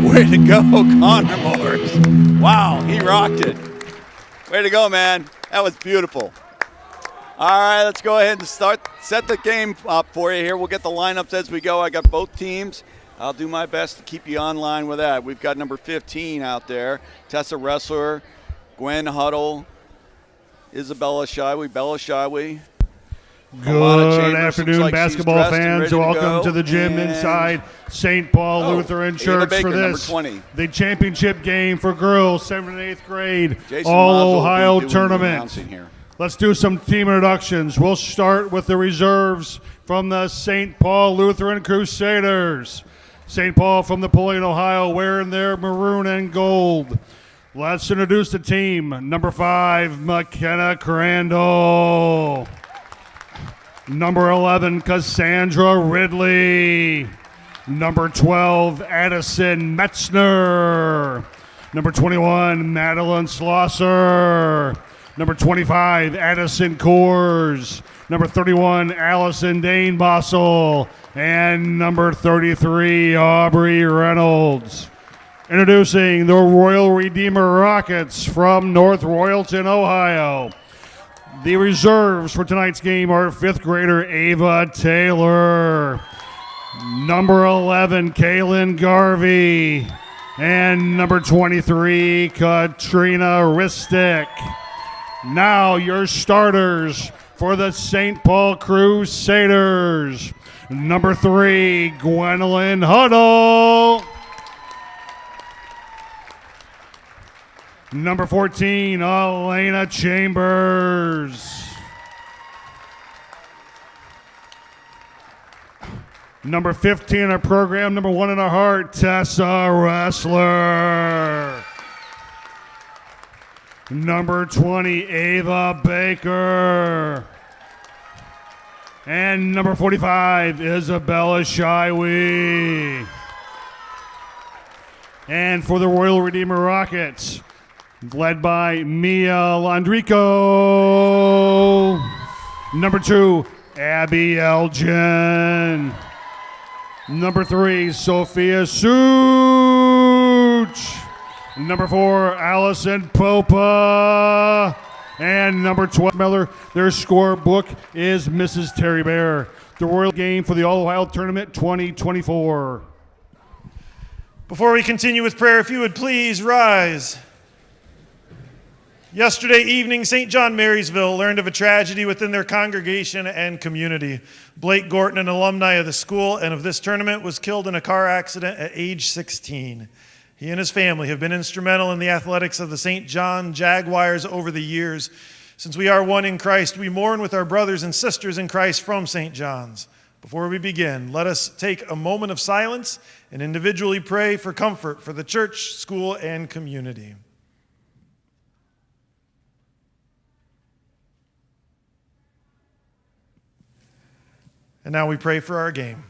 Way to go, Connor Morris. Wow, he rocked it. Way to go, man. That was beautiful. All right, let's go ahead and set the game up for you here. We'll get the lineups as we go. I got both teams. I'll do my best to keep you online with that. We've got number 15 out there, Tessa Ressler, Gwen Huddle, Isabella Shyway, Bella Shyway. Good afternoon, basketball fans. Welcome to the gym inside St. Paul Lutheran Church Baker, for this, number 20. the championship game for girls, 7th and 8th grade, Jason All Mozzo will Ohio be doing the tournament. announcing here. Let's do some team introductions. We'll start with the reserves from the St. Paul Lutheran Crusaders. St. Paul from Napoleon, Ohio, wearing their maroon and gold. Let's introduce the team. Number 5, McKenna Crandall. Number 11, Cassandra Ridley. Number 12, Addison Metzner. Number 21, Madeline Schlosser. Number 25, Addison Coors. Number 31, Allison Dane-Bossel. And number 33, Aubrey Reynolds. Introducing the Royal Redeemer Rockets from North Royalton, Ohio. The reserves for tonight's game are 5th grader Ava Taylor, number 11, Kaylin Garvey, and number 23, Katrina Ristic. Now your starters for the St. Paul Crusaders. Number 3, Gwendolyn Huddle. Number 14, Elena Chambers. Number 15 in our program, number 1 in our heart, Tessa Ressler. Number 20, Ava Baker. And number 45, Isabella Shiwi. And for the Royal Redeemer Rockets, led by Mia Landrico. Number 2, Abby Elgin. Number 3, Sophia Such. Number 4, Allison Popa. And number 12, Miller, their scorebook is Mrs. Terry Bear. The Royal game for the All-Ohio Tournament 2024. Before we continue with prayer, if you would please rise. Yesterday evening, St. John Marysville learned of a tragedy within their congregation and community. Blake Gorton, an alumni of the school and of this tournament, was killed in a car accident at age 16. He and his family have been instrumental in the athletics of the St. John Jaguars over the years. Since we are one in Christ, we mourn with our brothers and sisters in Christ from St. John's. Before we begin, let us take a moment of silence and individually pray for comfort for the church, school, and community. And now we pray for our game.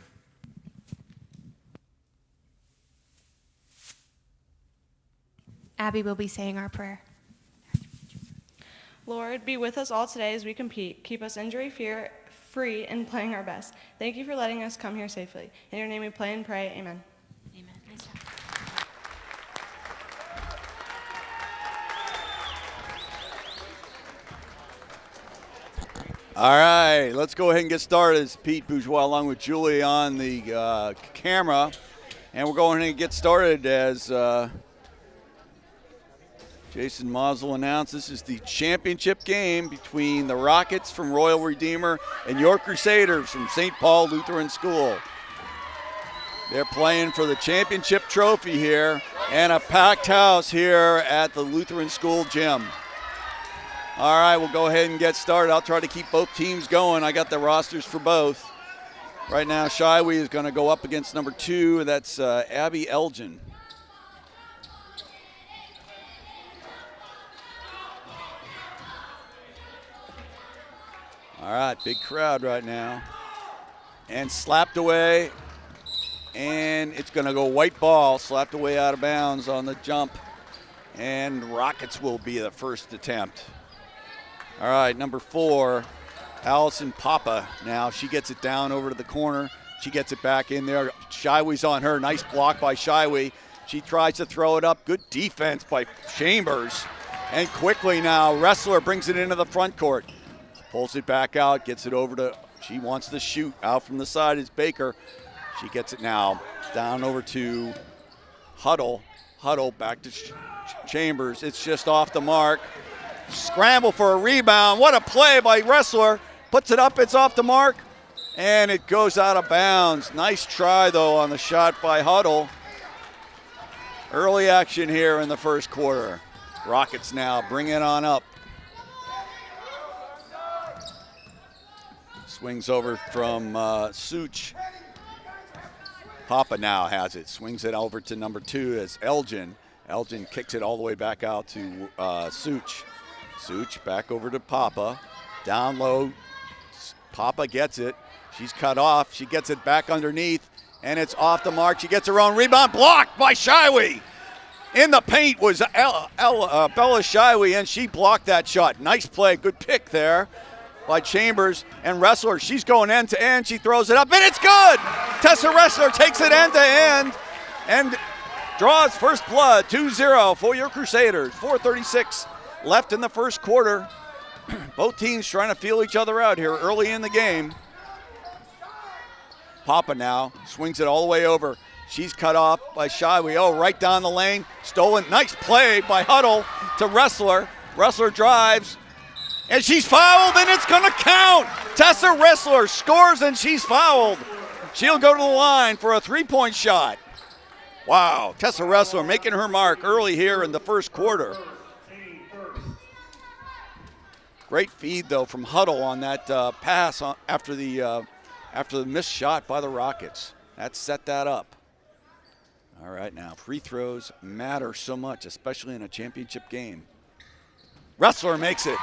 Abby will be saying our prayer. Lord, be with us all today as we compete. Keep us injury-free and playing our best. Thank you for letting us come here safely. In your name we play and pray. Amen. Amen. Nice job. All right, let's go ahead and get started. It's Pete Bourgeois along with Julie on the camera. And we're going to get started as Jason Mazel announced. This is the championship game between the Rockets from Royal Redeemer and your Crusaders from St. Paul Lutheran School. They're playing for the championship trophy here and a packed house here at the Lutheran School gym. All right, we'll go ahead and get started. I'll try to keep both teams going. I got the rosters for both. Right now, Shiwi is going to go up against number 2. That's Abby Elgin. All right, big crowd right now. And slapped away. And it's going to go white ball, slapped away out of bounds on the jump. And Rockets will be the first attempt. All right, number 4, Allison Papa. Now she gets it down over to the corner. She gets it back in there. Shiwi's on her. Nice block by Shiwi. She tries to throw it up. Good defense by Chambers. And quickly now, Ressler brings it into the front court. Pulls it back out, gets it over to, she wants to shoot. Out from the side is Baker. She gets it now down over to Huddle. Huddle back to Chambers. It's just off the mark. Scramble for a rebound. What a play by Ressler. Puts it up, it's off the mark, and it goes out of bounds. Nice try, though, on the shot by Huddle. Early action here in the first quarter. Rockets now bring it on up. Swings over from Such. Papa now has it. Swings it over to number 2 as Elgin. Elgin kicks it all the way back out to Such. Such back over to Papa. Down low. Papa gets it. She's cut off. She gets it back underneath, and it's off the mark. She gets her own rebound. Blocked by Shiwi. In the paint was Bella Shiwi, and she blocked that shot. Nice play. Good pick there by Chambers. And Wrestler, she's going end to end. She throws it up, and it's good. Tessa Wrestler takes it end to end and draws first blood. 2-0 for your Crusaders. 4:36 left in the first quarter. Both teams trying to feel each other out here early in the game. Papa now swings it all the way over. She's cut off by Shiwi. Oh, right down the lane. Stolen. Nice play by Huddle to Wrestler. Wrestler drives. And she's fouled, and it's going to count. Tessa Wrestler scores, and she's fouled. She'll go to the line for a 3-point shot. Wow, Tessa Wrestler making her mark early here in the first quarter. Great feed, though, from Huddle on that pass after the missed shot by the Rockets. That set that up. All right, now, free throws matter so much, especially in a championship game. Wrestler makes it.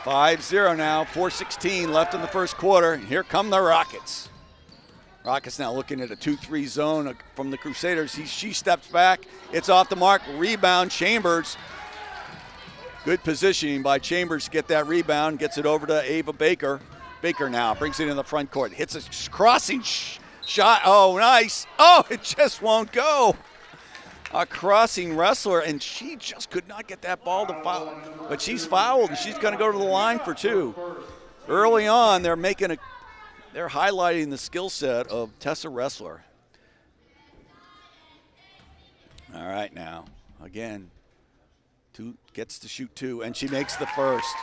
5-0 now, 4:16 left in the first quarter. And here come the Rockets. Rockets now looking at a 2-3 zone from the Crusaders. She steps back. It's off the mark. Rebound, Chambers. Good positioning by Chambers to get that rebound. Gets it over to Ava Baker. Baker now brings it in the front court. Hits a crossing shot. Oh, nice. Oh, it just won't go. A crossing Wrestler, and she just could not get that ball to foul. But she's fouled, and she's going to go to the line for 2. Early on, they're highlighting the skill set of Tessa Wrestler. All right, now, again, 2 gets to shoot 2, and she makes the first.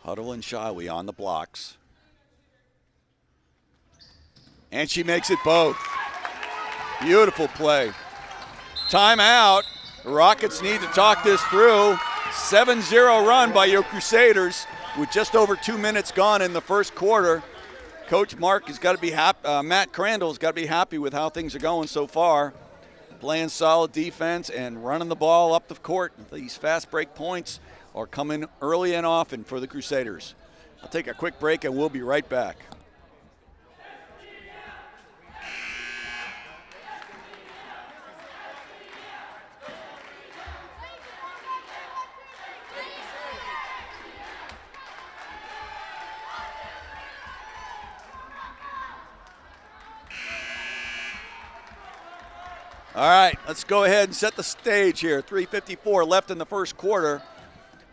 Huddle and Shiwi on the blocks. And she makes it both. Beautiful play. Timeout. The Rockets need to talk this through. 7-0 run by your Crusaders with just over 2 minutes gone in the first quarter. Coach Mark has got to be happy. Matt Crandall has got to be happy with how things are going so far. Playing solid defense and running the ball up the court. These fast break points are coming early and often for the Crusaders. I'll take a quick break and we'll be right back. All right, let's go ahead and set the stage here. 3:54 left in the first quarter.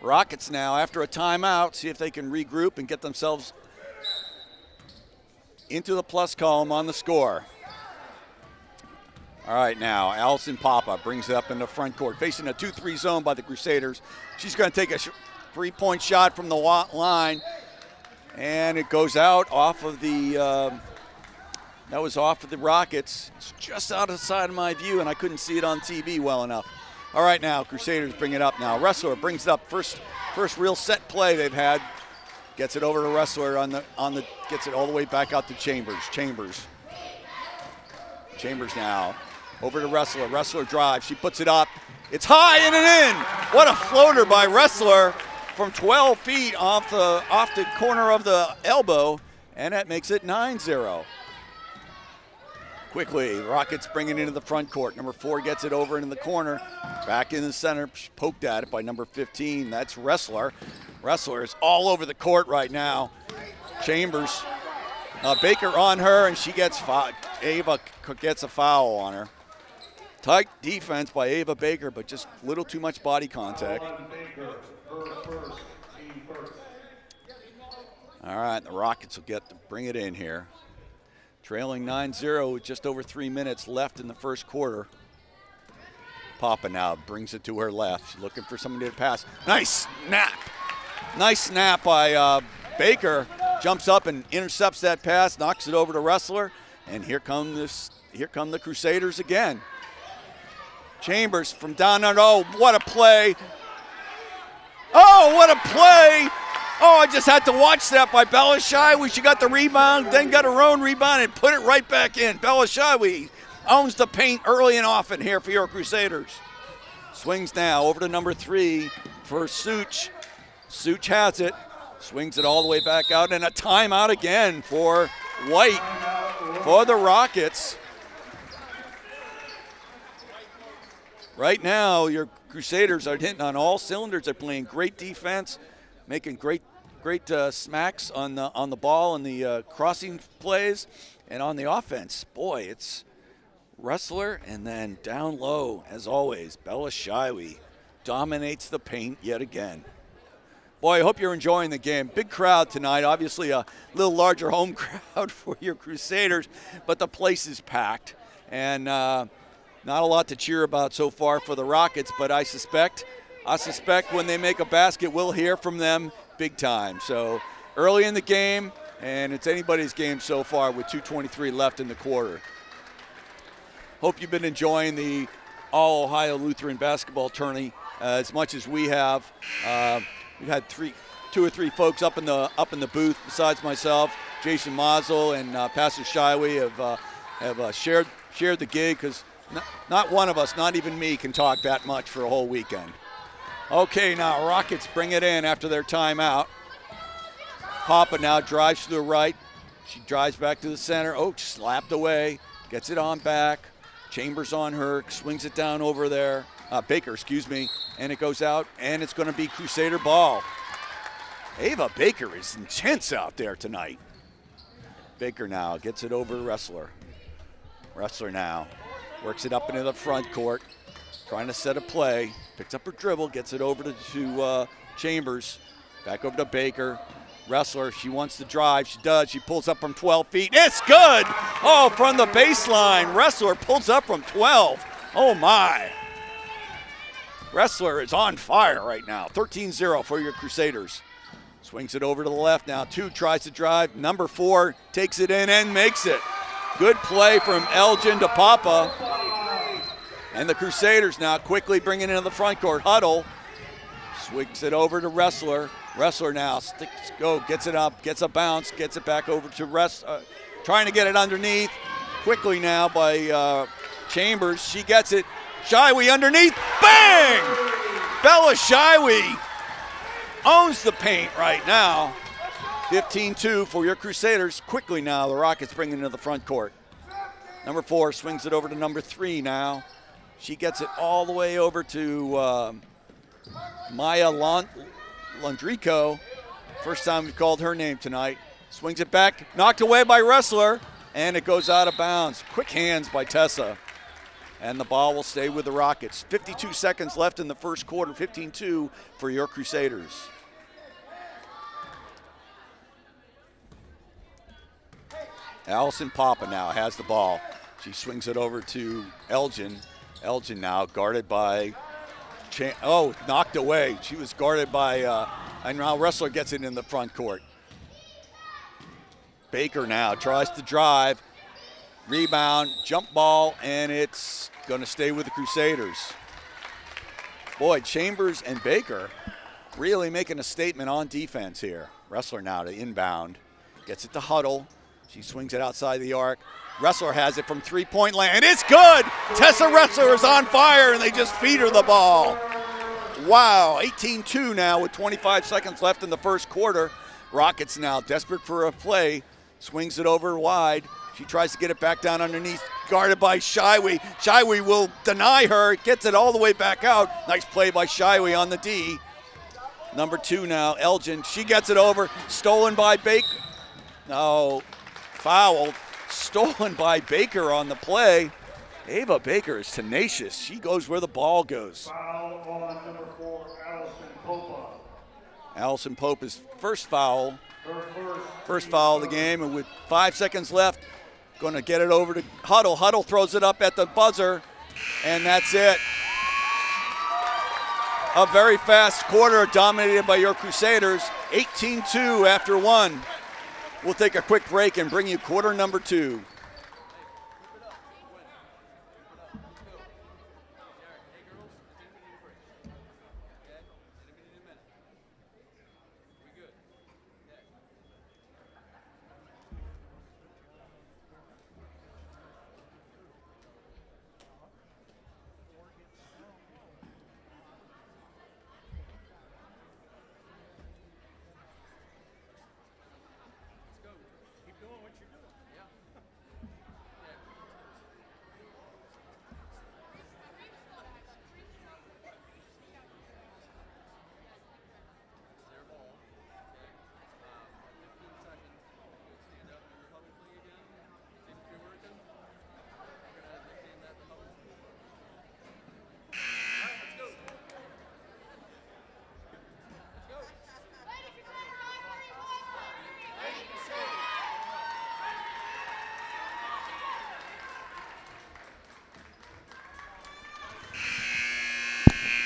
Rockets now, after a timeout, see if they can regroup and get themselves into the plus column on the score. All right, now, Allison Papa brings it up in the front court, facing a 2-3 zone by the Crusaders. She's going to take a 3-point shot from the line, and it goes out off of the that was off of the Rockets. It's just out of the side of my view, and I couldn't see it on TV well enough. All right, now, Crusaders bring it up now. Wrestler brings it up. First real set play they've had. Gets it over to Wrestler gets it all the way back out to Chambers. Chambers now over to Wrestler. Wrestler drives. She puts it up. It's high and in. What a floater by Wrestler from 12 feet off the corner of the elbow, and that makes it 9-0. Quickly, Rockets bring it into the front court. Number 4 gets it over into the corner. Back in the center, poked at it by number 15. That's Wrestler. Wrestler is all over the court right now. Chambers, Baker on her, and she gets Ava gets a foul on her. Tight defense by Ava Baker, but just a little too much body contact. All right, the Rockets will get to bring it in here. Trailing 9-0 with just over 3 minutes left in the first quarter. Papa now brings it to her left. She's looking for somebody to pass. Nice snap. Nice snap by Baker. Jumps up and intercepts that pass, knocks it over to Wrestler. And here come the Crusaders again. Chambers from down under. Oh, what a play. Oh, what a play. Oh, I just had to watch that by Bella Shiwi. She got the rebound, then got her own rebound and put it right back in. Bella Shiwi owns the paint early and often here for your Crusaders. Swings now over to number 3 for Such. Such has it. Swings it all the way back out, and a timeout again for White for the Rockets. Right now, your Crusaders are hitting on all cylinders. They're playing great defense, making great smacks on the ball and the crossing plays, and on the offense. Boy, it's Wrestler, and then down low, as always, Bella Shiwi dominates the paint yet again. Boy, I hope you're enjoying the game. Big crowd tonight. Obviously a little larger home crowd for your Crusaders, but the place is packed. And not a lot to cheer about so far for the Rockets, but I suspect when they make a basket, we'll hear from them big time. So early in the game, and it's anybody's game so far with 2:23 left in the quarter. Hope you've been enjoying the All-Ohio Lutheran basketball tourney as much as we have. We've had two or three folks up in the booth besides myself. Jason Mazel and Pastor Shiwi have shared the gig, because not one of us, not even me, can talk that much for a whole weekend. Okay, now Rockets bring it in after their timeout. Papa now drives to the right. She drives back to the center. Oh, slapped away. Gets it on back. Chambers on her. Swings it down over there. Baker, excuse me. And it goes out, and it's going to be Crusader ball. Ava Baker is intense out there tonight. Baker now gets it over to Wrestler. Wrestler now works it up into the front court. Trying to set a play. Picks up her dribble. Gets it over to Chambers. Back over to Baker. Wrestler, she wants to drive. She does. She pulls up from 12 feet. It's good! Oh, from the baseline. Wrestler pulls up from 12. Oh, my. Wrestler is on fire right now. 13-0 for your Crusaders. Swings it over to the left now. 2 tries to drive. Number 4 takes it in and makes it. Good play from Elgin to Papa. And the Crusaders now quickly bringing it into the front court. Huddle. Swings it over to Wrestler. Wrestler now gets it up, gets a bounce, gets it back over to trying to get it underneath. Quickly now by Chambers. She gets it. Shiwi underneath. Bang! Bella Shiwi owns the paint right now. 15-2 for your Crusaders. Quickly now, the Rockets bring it into the front court. Number 4 swings it over to number 3 now. She gets it all the way over to Maya Londrico. First time we've called her name tonight. Swings it back, knocked away by Wrestler, and it goes out of bounds. Quick hands by Tessa. And the ball will stay with the Rockets. 52 seconds left in the first quarter, 15-2 for your Crusaders. Allison Papa now has the ball. She swings it over to Elgin. Elgin now guarded by, knocked away. She was guarded by, and now Wrestler gets it in the front court. Baker now tries to drive. Rebound, jump ball, and it's going to stay with the Crusaders. Boy, Chambers and Baker really making a statement on defense here. Wrestler now to inbound. Gets it to Huddle. She swings it outside the arc. Wrestler has it from three-point land. It's good! Tessa Wrestler is on fire, and they just feed her the ball. Wow, 18-2 now with 25 seconds left in the first quarter. Rockets now desperate for a play. Swings it over wide. She tries to get it back down underneath, guarded by Shiwi. Shiwi will deny her, gets it all the way back out. Nice play by Shiwi on the D. Number 2 now, Elgin. She gets it over, stolen by Baker. No, fouled. Stolen by Baker on the play. Ava Baker is tenacious. She goes where the ball goes. Foul on number 4, Allison Popa. Allison Popa's first foul. Her First foul of the game, and with 5 seconds left, going to get it over to Huddle. Huddle throws it up at the buzzer, and that's it. A very fast quarter dominated by your Crusaders. 18-2 after 1. We'll take a quick break and bring you quarter number 2.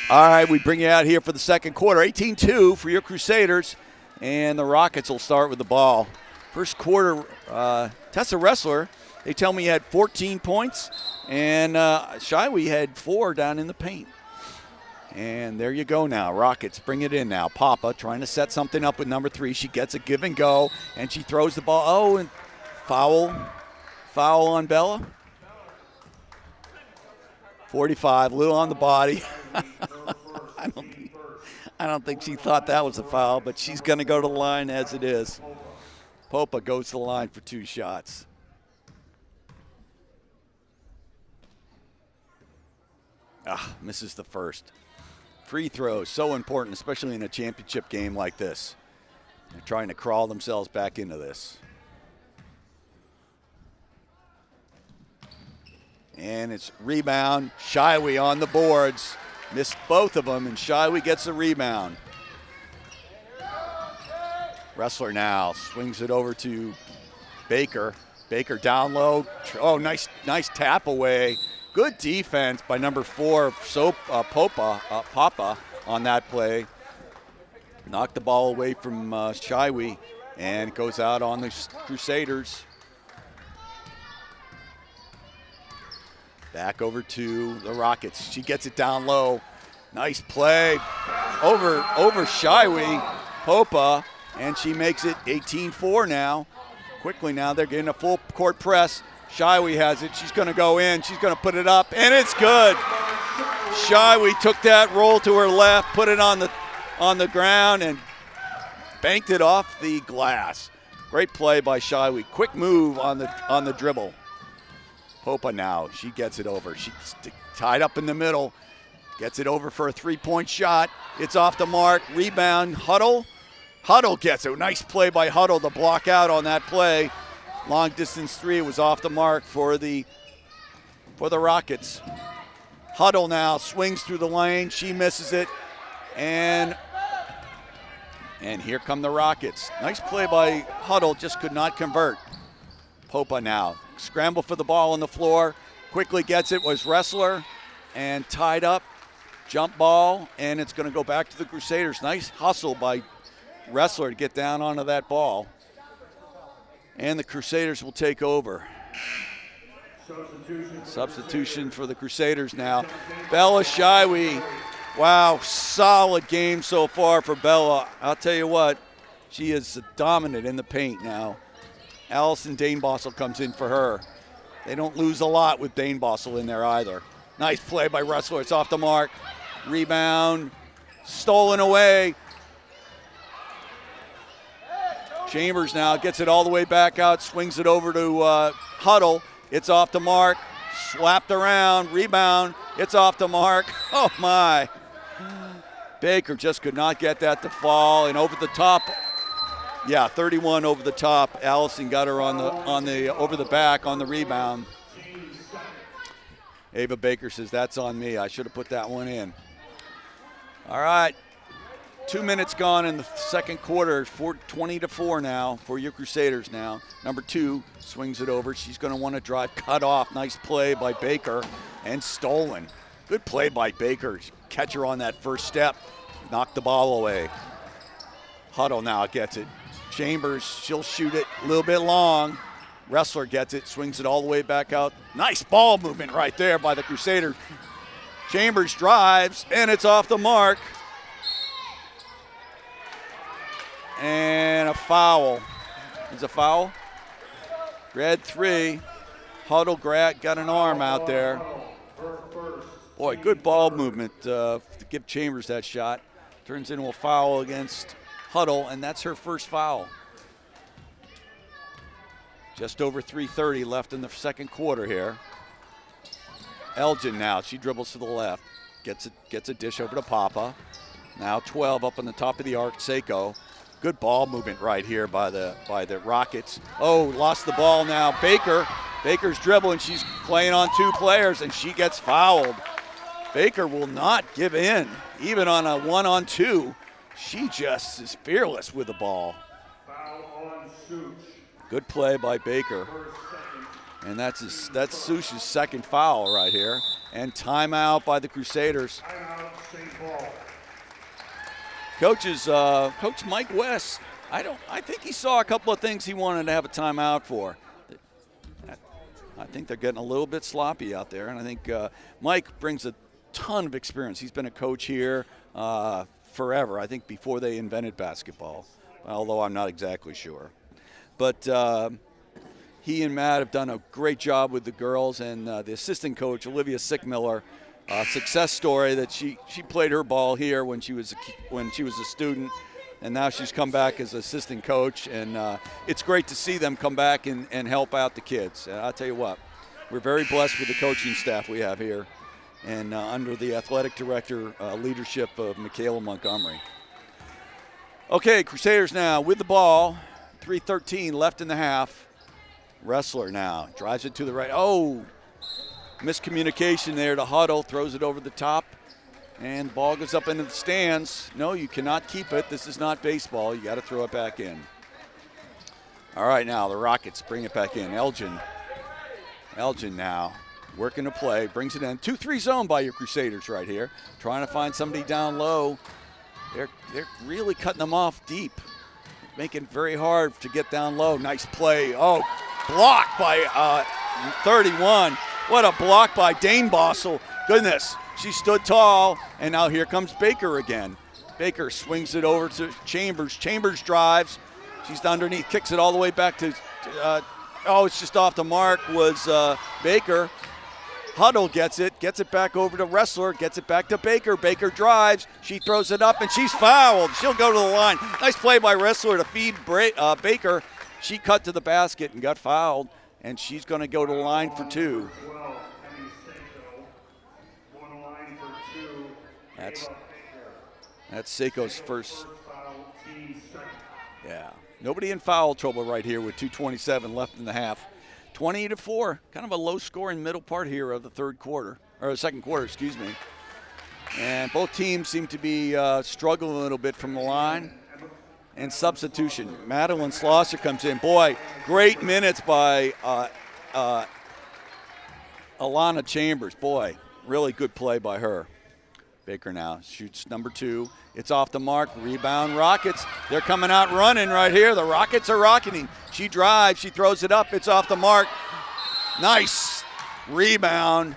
All right, we bring you out here for the second quarter. 18-2 for your Crusaders, and the Rockets will start with the ball. First quarter, Tessa Wrestler, they tell me had 14 points, and Shiwi had 4 down in the paint. And there you go now. Rockets bring it in now. Papa trying to set something up with number 3. She gets a give and go, and she throws the ball. Oh, and foul on Bella. 45, little on the body. I don't think she thought that was a foul, but she's going to go to the line as it is. Popa goes to the line for 2 shots. Misses the first. Free throws, so important, especially in a championship game like this. They're trying to crawl themselves back into this. And it's rebound. Shiwi on the boards. Missed both of them, and Shiwi gets the rebound. Wrestler now swings it over to Baker. Baker down low. Oh, nice tap away. Good defense by number 4, Papa, on that play. Knocked the ball away from Shiwi, and it goes out on the Crusaders. Back over to the Rockets. She gets it down low. Nice play over Shiwi, Popa, and she makes it 18-4 now. Quickly now, they're getting a full court press. Shiwi has it. She's going to go in. She's going to put it up, and it's good. Shiwi took that roll to her left, put it on the ground, and banked it off the glass. Great play by Shiwi. Quick move on the dribble. Popa now, she gets it over. She's tied up in the middle. Gets it over for a 3-point shot. It's off the mark. Rebound, Huddle. Huddle gets it. Nice play by Huddle to block out on that play. Long distance 3 was off the mark for the Rockets. Huddle now swings through the lane. She misses it. And here come the Rockets. Nice play by Huddle, just could not convert. Popa now. Scramble for the ball on the floor. Quickly gets it, was Wrestler, and tied up. Jump ball, and it's going to go back to the Crusaders. Nice hustle by Wrestler to get down onto that ball. And the Crusaders will take over. Substitution for the Crusaders now. Bella Shiwi. Wow, solid game so far for Bella. I'll tell you what, she is dominant in the paint now. Allison Danebassel comes in for her. They don't lose a lot with Danebassel in there either. Nice play by Wrestler. It's off the mark. Rebound. Stolen away. Chambers now gets it all the way back out. Swings it over to Huddle. It's off the mark. Slapped around. Rebound. It's off the mark. Oh, my. Baker just could not get that to fall. And over the top. Yeah, 31 over the top. Allison got her on the over the back on the rebound. Ava Baker says, that's on me. I should have put that one in. All right. 2 minutes gone in the second quarter. 20-4 now for your Crusaders now. Number 2 swings it over. She's going to want to drive. Cut off. Nice play by Baker. And stolen. Good play by Baker. Catch her on that first step. Knocked the ball away. Huddle now gets it. Chambers, she'll shoot it a little bit long. Wrestler gets it, swings it all the way back out. Nice ball movement right there by the Crusaders. Chambers drives, and it's off the mark. And a foul. Is a foul? Red 3. Huddle got an arm out there. Boy, good ball movement to give Chambers that shot. Turns into a foul against Huddle, and that's her first foul. Just over 3:30 left in the second quarter here. Elgin now, she dribbles to the left. Gets a dish over to Papa. Now 12 up on the top of the arc, Seiko. Good ball movement right here by the Rockets. Oh, lost the ball now. Baker's dribbling. She's playing on 2 players, and she gets fouled. Baker will not give in, even on a 1-on-2. She just is fearless with the ball. Foul on Such. Good play by Baker. And that's Such's second foul right here. And timeout by the Crusaders. Timeout, St. Paul. Coach Mike West, I think he saw a couple of things he wanted to have a timeout for. I think they're getting a little bit sloppy out there, and I think Mike brings a ton of experience. He's been a coach here forever, I think before they invented basketball, although I'm not exactly sure. But he and Matt have done a great job with the girls, and the assistant coach, Olivia Sickmiller, success story that she played her ball here when she was a student, and now she's come back as assistant coach, and it's great to see them come back and help out the kids. And I'll tell you what, we're very blessed with the coaching staff we have here, and under the athletic director leadership of Michaela Montgomery. Okay, Crusaders now with the ball, 3:13 left in the half. Wrestler now drives it to the right. Oh, miscommunication there to Huddle, throws it over the top, and the ball goes up into the stands. No, you cannot keep it. This is not baseball. You got to throw it back in. All right, now the Rockets bring it back in. Elgin now working to play, brings it in. 2-3 zone by your Crusaders right here. Trying to find somebody down low. They're really cutting them off deep, making it very hard to get down low. Nice play. Oh, blocked by 31. What a block by Dane Bossel. Goodness, she stood tall, and now here comes Baker again. Baker swings it over to Chambers. Chambers drives. She's underneath, kicks it all the way back to, it's just off the mark was Baker. Huddle gets it back over to Wrestler, gets it back to Baker. Baker drives, she throws it up, and she's fouled. She'll go to the line. Nice play by Wrestler to feed Baker. She cut to the basket and got fouled, and she's going to go to the line for 2. That's Seiko's first. Yeah, nobody in foul trouble right here with 2:27 left in the half. 20-4, kind of a low-scoring middle part here of the second quarter, excuse me. And both teams seem to be struggling a little bit from the line. And substitution, Madeline Slosser comes in. Boy, great minutes by Alana Chambers. Boy, really good play by her. Baker now shoots number 2. It's off the mark. Rebound Rockets. They're coming out running right here. The Rockets are rocketing. She drives. She throws it up. It's off the mark. Nice rebound.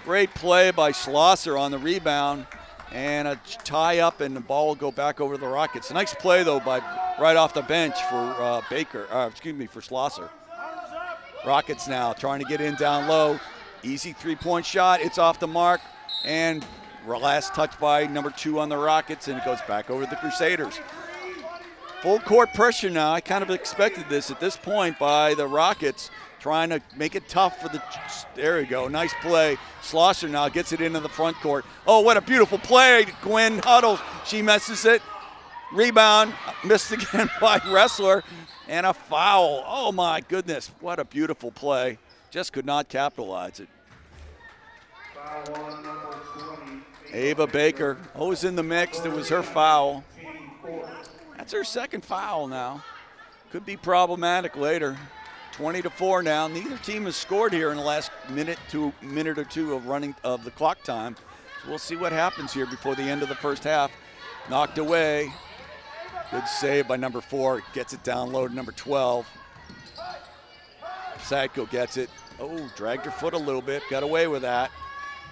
Great play by Schlosser on the rebound. And a tie up, and the ball will go back over to the Rockets. Nice play, though, by right off the bench for for Schlosser. Rockets now trying to get in down low. Easy three-point shot. It's off the mark. And last touch by number 2 on the Rockets, and it goes back over to the Crusaders. Full court pressure now. I kind of expected this at this point by the Rockets, trying to make it tough for the, there you go, nice play. Schlosser now gets it into the front court. Oh, what a beautiful play. Gwen Huddle, she messes it. Rebound, missed again by Wrestler, and a foul. Oh my goodness, what a beautiful play. Just could not capitalize it. Foul on number 20. Ava Baker, always in the mix. It was her foul. That's her second foul now. Could be problematic later. 20-4 now. Neither team has scored here in the last minute or two of running of the clock time. So we'll see what happens here before the end of the first half. Knocked away. Good save by number 4. Gets it down low to number 12. Sadko gets it. Oh, dragged her foot a little bit. Got away with that.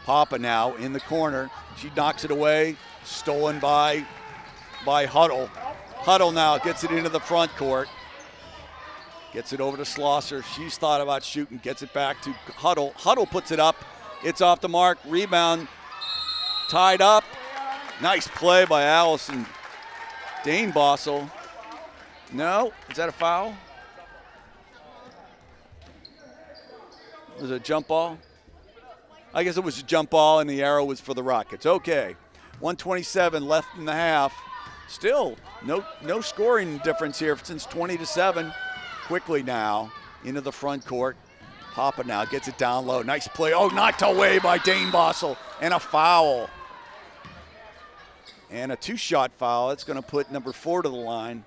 Papa now in the corner. She knocks it away. Stolen by Huddle. Huddle now gets it into the front court. Gets it over to Schlosser. She's thought about shooting. Gets it back to Huddle. Huddle puts it up. It's off the mark. Rebound. Tied up. Nice play by Allison. Dane Bossel. No. Is that a foul? Was it a jump ball? I guess it was a jump ball, and the arrow was for the Rockets. Okay, 1:27 left in the half. Still, no scoring difference here since 20-7. Quickly now into the front court. Papa now gets it down low. Nice play. Oh, knocked away by Dane Bossel, and a foul. And a 2-shot foul. That's going to put number 4 to the line.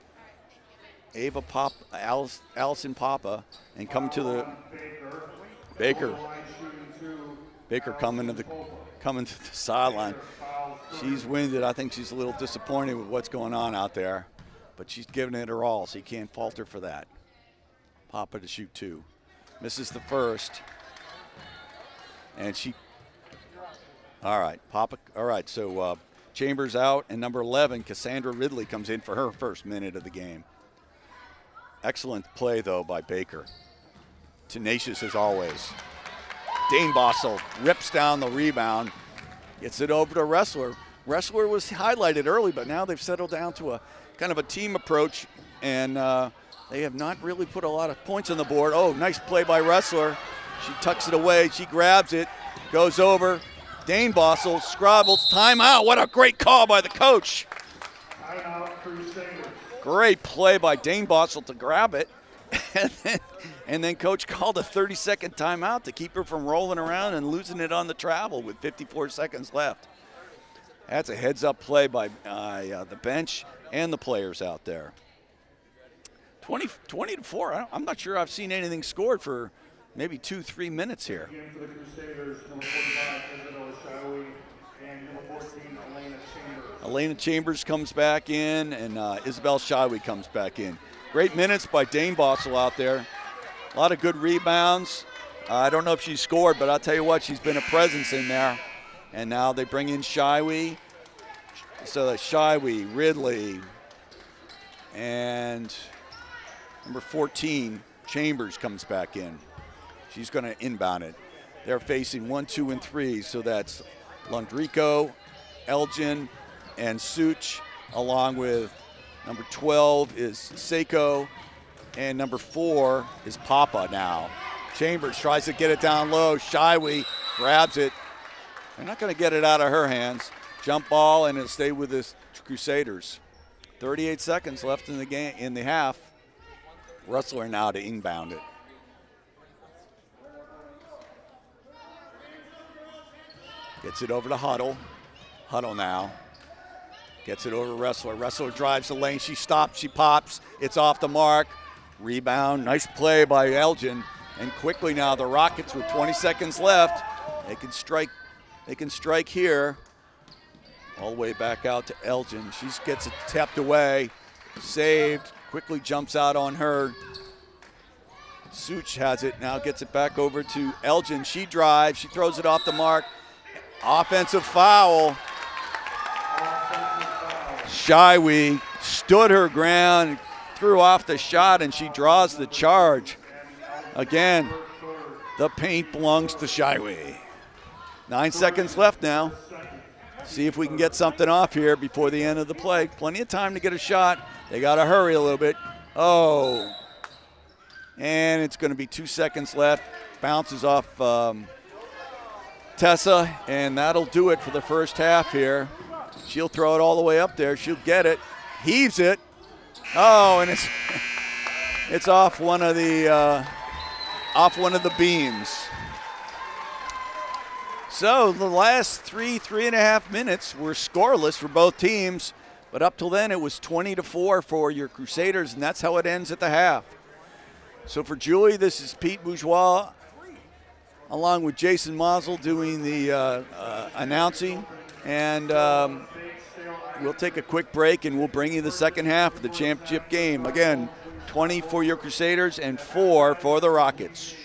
Allison Papa, and come to the Baker. Baker coming to the sideline. She's winded. I think she's a little disappointed with what's going on out there, but she's giving it her all, so you can't fault her for that. Papa to shoot 2. Misses the first. And all right, Papa, all right, so Chambers out, and number 11, Cassandra Ridley, comes in for her first minute of the game. Excellent play, though, by Baker. Tenacious as always. Dane Bossel rips down the rebound, gets it over to Wrestler. Wrestler was highlighted early, but now they've settled down to a kind of a team approach, and they have not really put a lot of points on the board. Oh, nice play by Wrestler. She tucks it away. She grabs it, goes over. Dane Bossel scrabbles. Timeout. What a great call by the coach. Timeout, Crusaders. Great play by Dane Bossel to grab it. And then coach called a 30-second timeout to keep her from rolling around and losing it on the travel with 54 seconds left. That's a heads-up play by the bench and the players out there. 20-4. I'm not sure I've seen anything scored for maybe 2-3 minutes here. Again for the Crusaders, number 45, Isabella Shiley, and number 14, Elena Chambers. Elena Chambers comes back in, and Isabel Shiley comes back in. Great minutes by Dane Bossel out there. A lot of good rebounds. I don't know if she scored, but I'll tell you what, she's been a presence in there. And now they bring in Shywee. So that's Shywee, Ridley, and number 14, Chambers, comes back in. She's going to inbound it. They're facing 1, 2, and 3, so that's Lundrico, Elgin, and Such, along with number 12 is Seiko, and number 4 is Papa now. Chambers tries to get it down low. Shywee grabs it. They're not going to get it out of her hands. Jump ball, and it'll stay with the Crusaders. 38 seconds left in the game, in the half. Wrestler now to inbound it. Gets it over to Huddle. Huddle now. Gets it over to Wrestler. Wrestler drives the lane. She stops. She pops. It's off the mark. Rebound. Nice play by Elgin. And quickly now the Rockets with 20 seconds left. They can strike. They can strike here. All the way back out to Elgin. She gets it tapped away. Saved. Quickly jumps out on her. Such has it. Now gets it back over to Elgin. She drives. She throws it off the mark. Offensive foul. Shywee stood her ground, threw off the shot, and she draws the charge. Again, the paint belongs to Shywee. 9 seconds left now. See if we can get something off here before the end of the play. Plenty of time to get a shot. They got to hurry a little bit. Oh. And it's going to be 2 seconds left. Bounces off Tessa, and that'll do it for the first half here. She'll throw it all the way up there. She'll get it. Heaves it. Oh, and it's off one of the beams. So the last 3.5 minutes were scoreless for both teams, but up till then it was 20-4 for your Crusaders, and that's how it ends at the half. So for Julie, this is Pete Bourgeois, along with Jason Mazel doing the announcing, and we'll take a quick break and we'll bring you the second half of the championship game. Again, 20 for your Crusaders and 4 for the Rockets.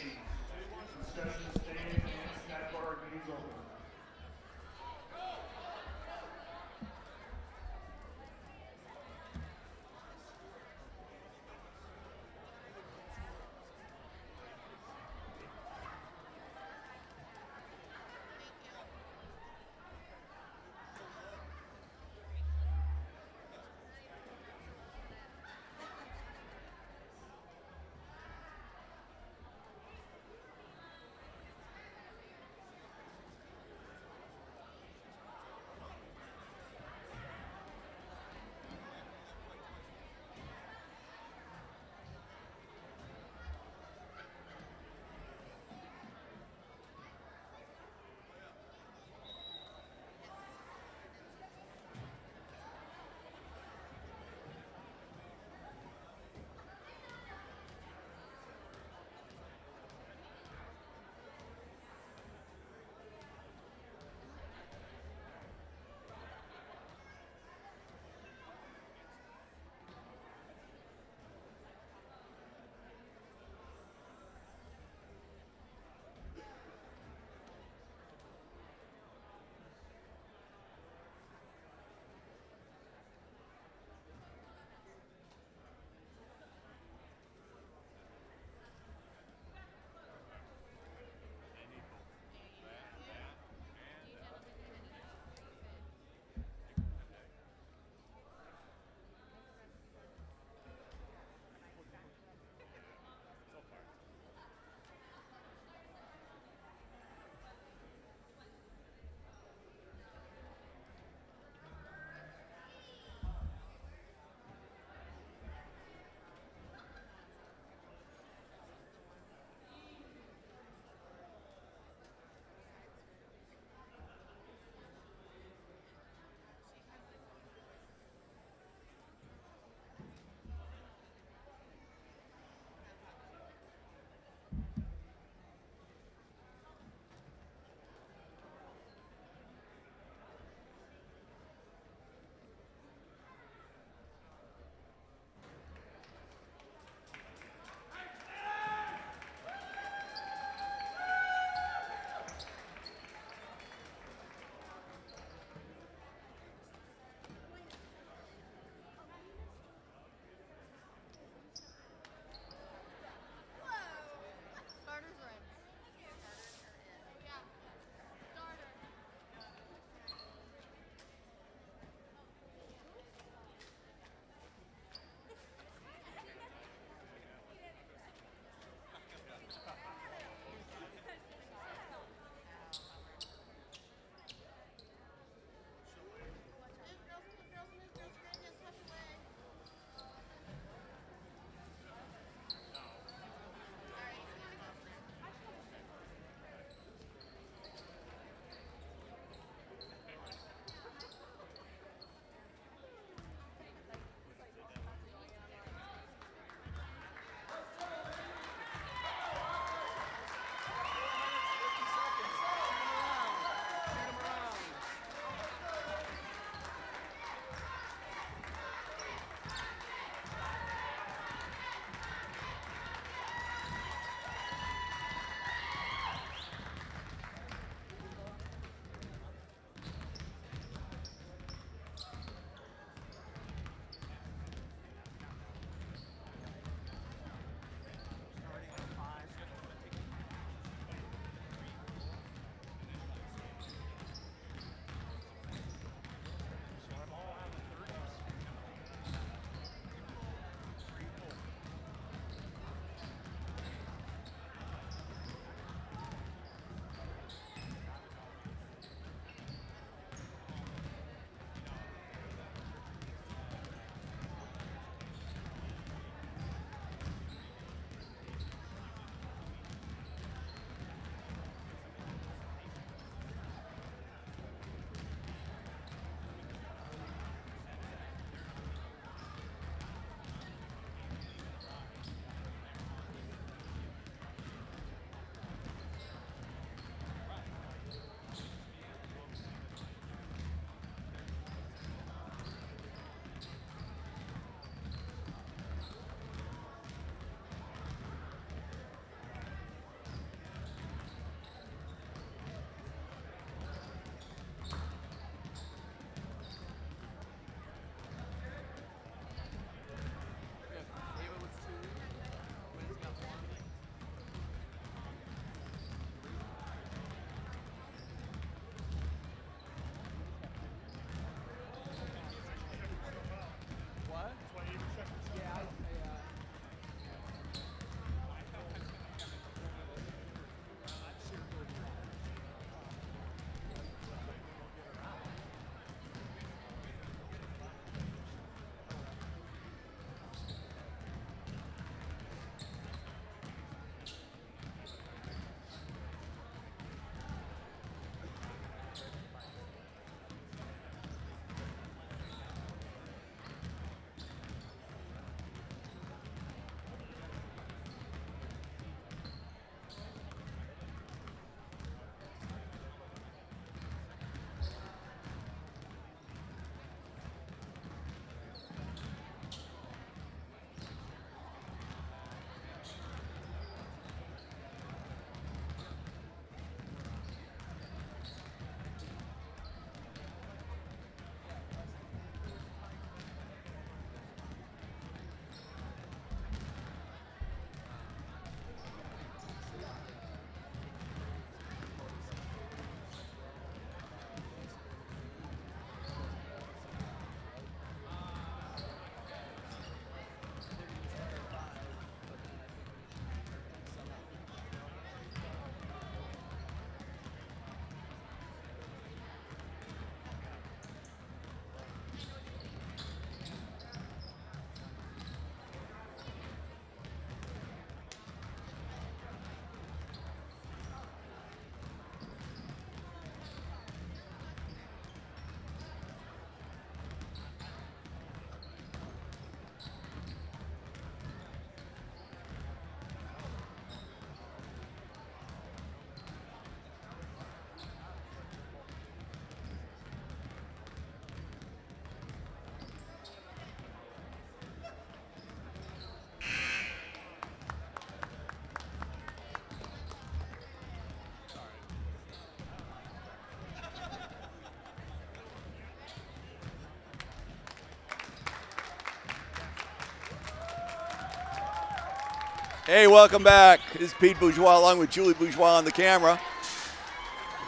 Hey, welcome back. This is Pete Bourgeois along with Julie Bourgeois on the camera.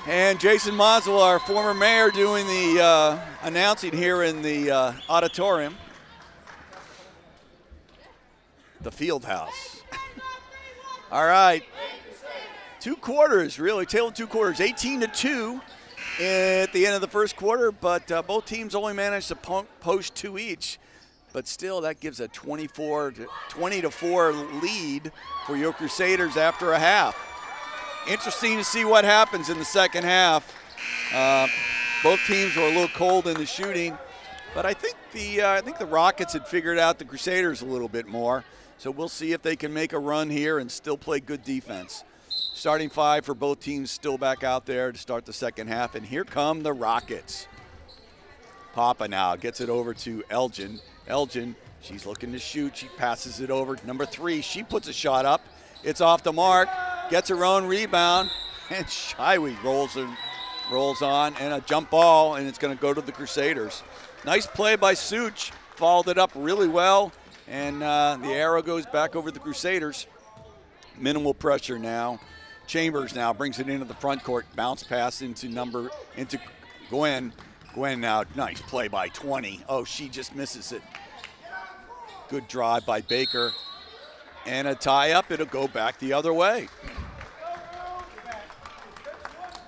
And Jason Monsell, our former mayor, doing the announcing here in the auditorium. The field house. All right. 2 quarters, really. Tail of 2 quarters. 18-2 at the end of the first quarter, but both teams only managed to post 2 each. But still, that gives a 20-4 lead for your Crusaders after a half. Interesting to see what happens in the second half. Both teams were a little cold in the shooting, but I think the Rockets had figured out the Crusaders a little bit more. So we'll see if they can make a run here and still play good defense. Starting 5 for both teams still back out there to start the second half, and here come the Rockets. Papa now gets it over to Elgin. Elgin, she's looking to shoot. She passes it over to number 3. She puts a shot up. It's off the mark. Gets her own rebound. And Shiwi rolls on. And a jump ball, and it's going to go to the Crusaders. Nice play by Such. Followed it up really well. And the arrow goes back over the Crusaders. Minimal pressure now. Chambers now brings it into the front court. Bounce pass into Gwen. Gwen now, nice play by 20. Oh, she just misses it. Good drive by Baker. And a tie-up, it'll go back the other way.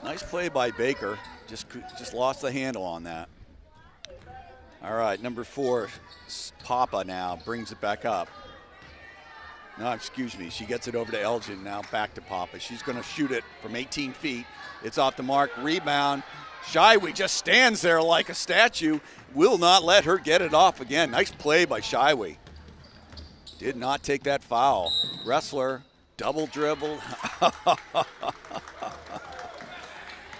Nice play by Baker. Just lost the handle on that. All right, number 4, Papa now brings it back up. No, excuse me, she gets it over to Elgin, now back to Papa. She's gonna shoot it from 18 feet. It's off the mark, rebound. Shiwi just stands there like a statue, will not let her get it off again. Nice play by Shiwi. Did not take that foul. Wrestler, double dribble.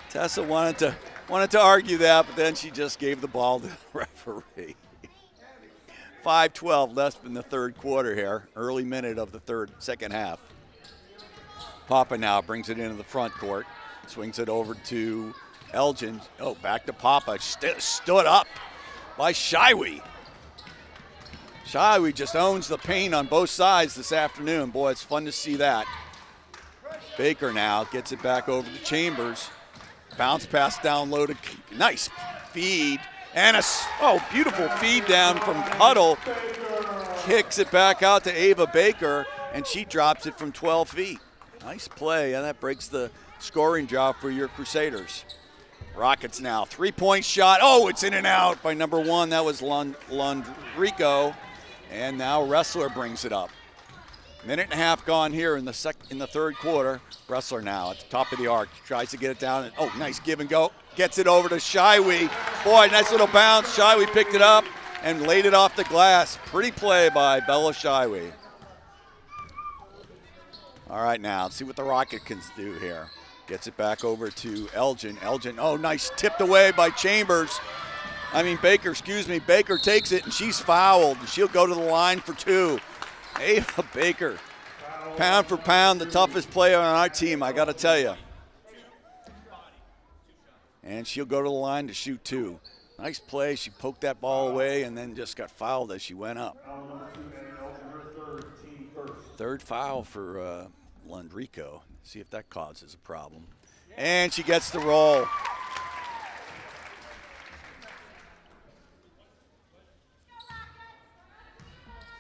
Tessa wanted to argue that, but then she just gave the ball to the referee. 5:12 left in the third quarter here, early minute of the second half. Papa now brings it into the front court, swings it over to Elgin. Oh, back to Papa. Stood up by Shiwi. Shiwi just owns the paint on both sides this afternoon. Boy, it's fun to see that. Baker now gets it back over to Chambers. Bounce pass down low to, nice feed. And beautiful feed down from Huddle. Kicks it back out to Ava Baker, and she drops it from 12 feet. Nice play, and that breaks the scoring job for your Crusaders. Rockets now, 3-point shot. Oh, it's in and out by number 1. That was Lundrico. And now Wrestler brings it up. Minute and a half gone here in the third quarter. Wrestler now at the top of the arc. Tries to get it down. Oh, nice give and go. Gets it over to Shiwi. Boy, nice little bounce. Shiwi picked it up and laid it off the glass. Pretty play by Bella Shiwi. All right, now let's see what the Rocket can do here. Gets it back over to Elgin. Elgin, oh, nice, tipped away by Baker, excuse me. Baker takes it, and she's fouled. She'll go to the line for 2. Ava Baker, pound for pound, the toughest player on our team, I got to tell you. And she'll go to the line to shoot 2. Nice play. She poked that ball away and then just got fouled as she went up. Third foul for Lundrico. See if that causes a problem. And she gets the roll.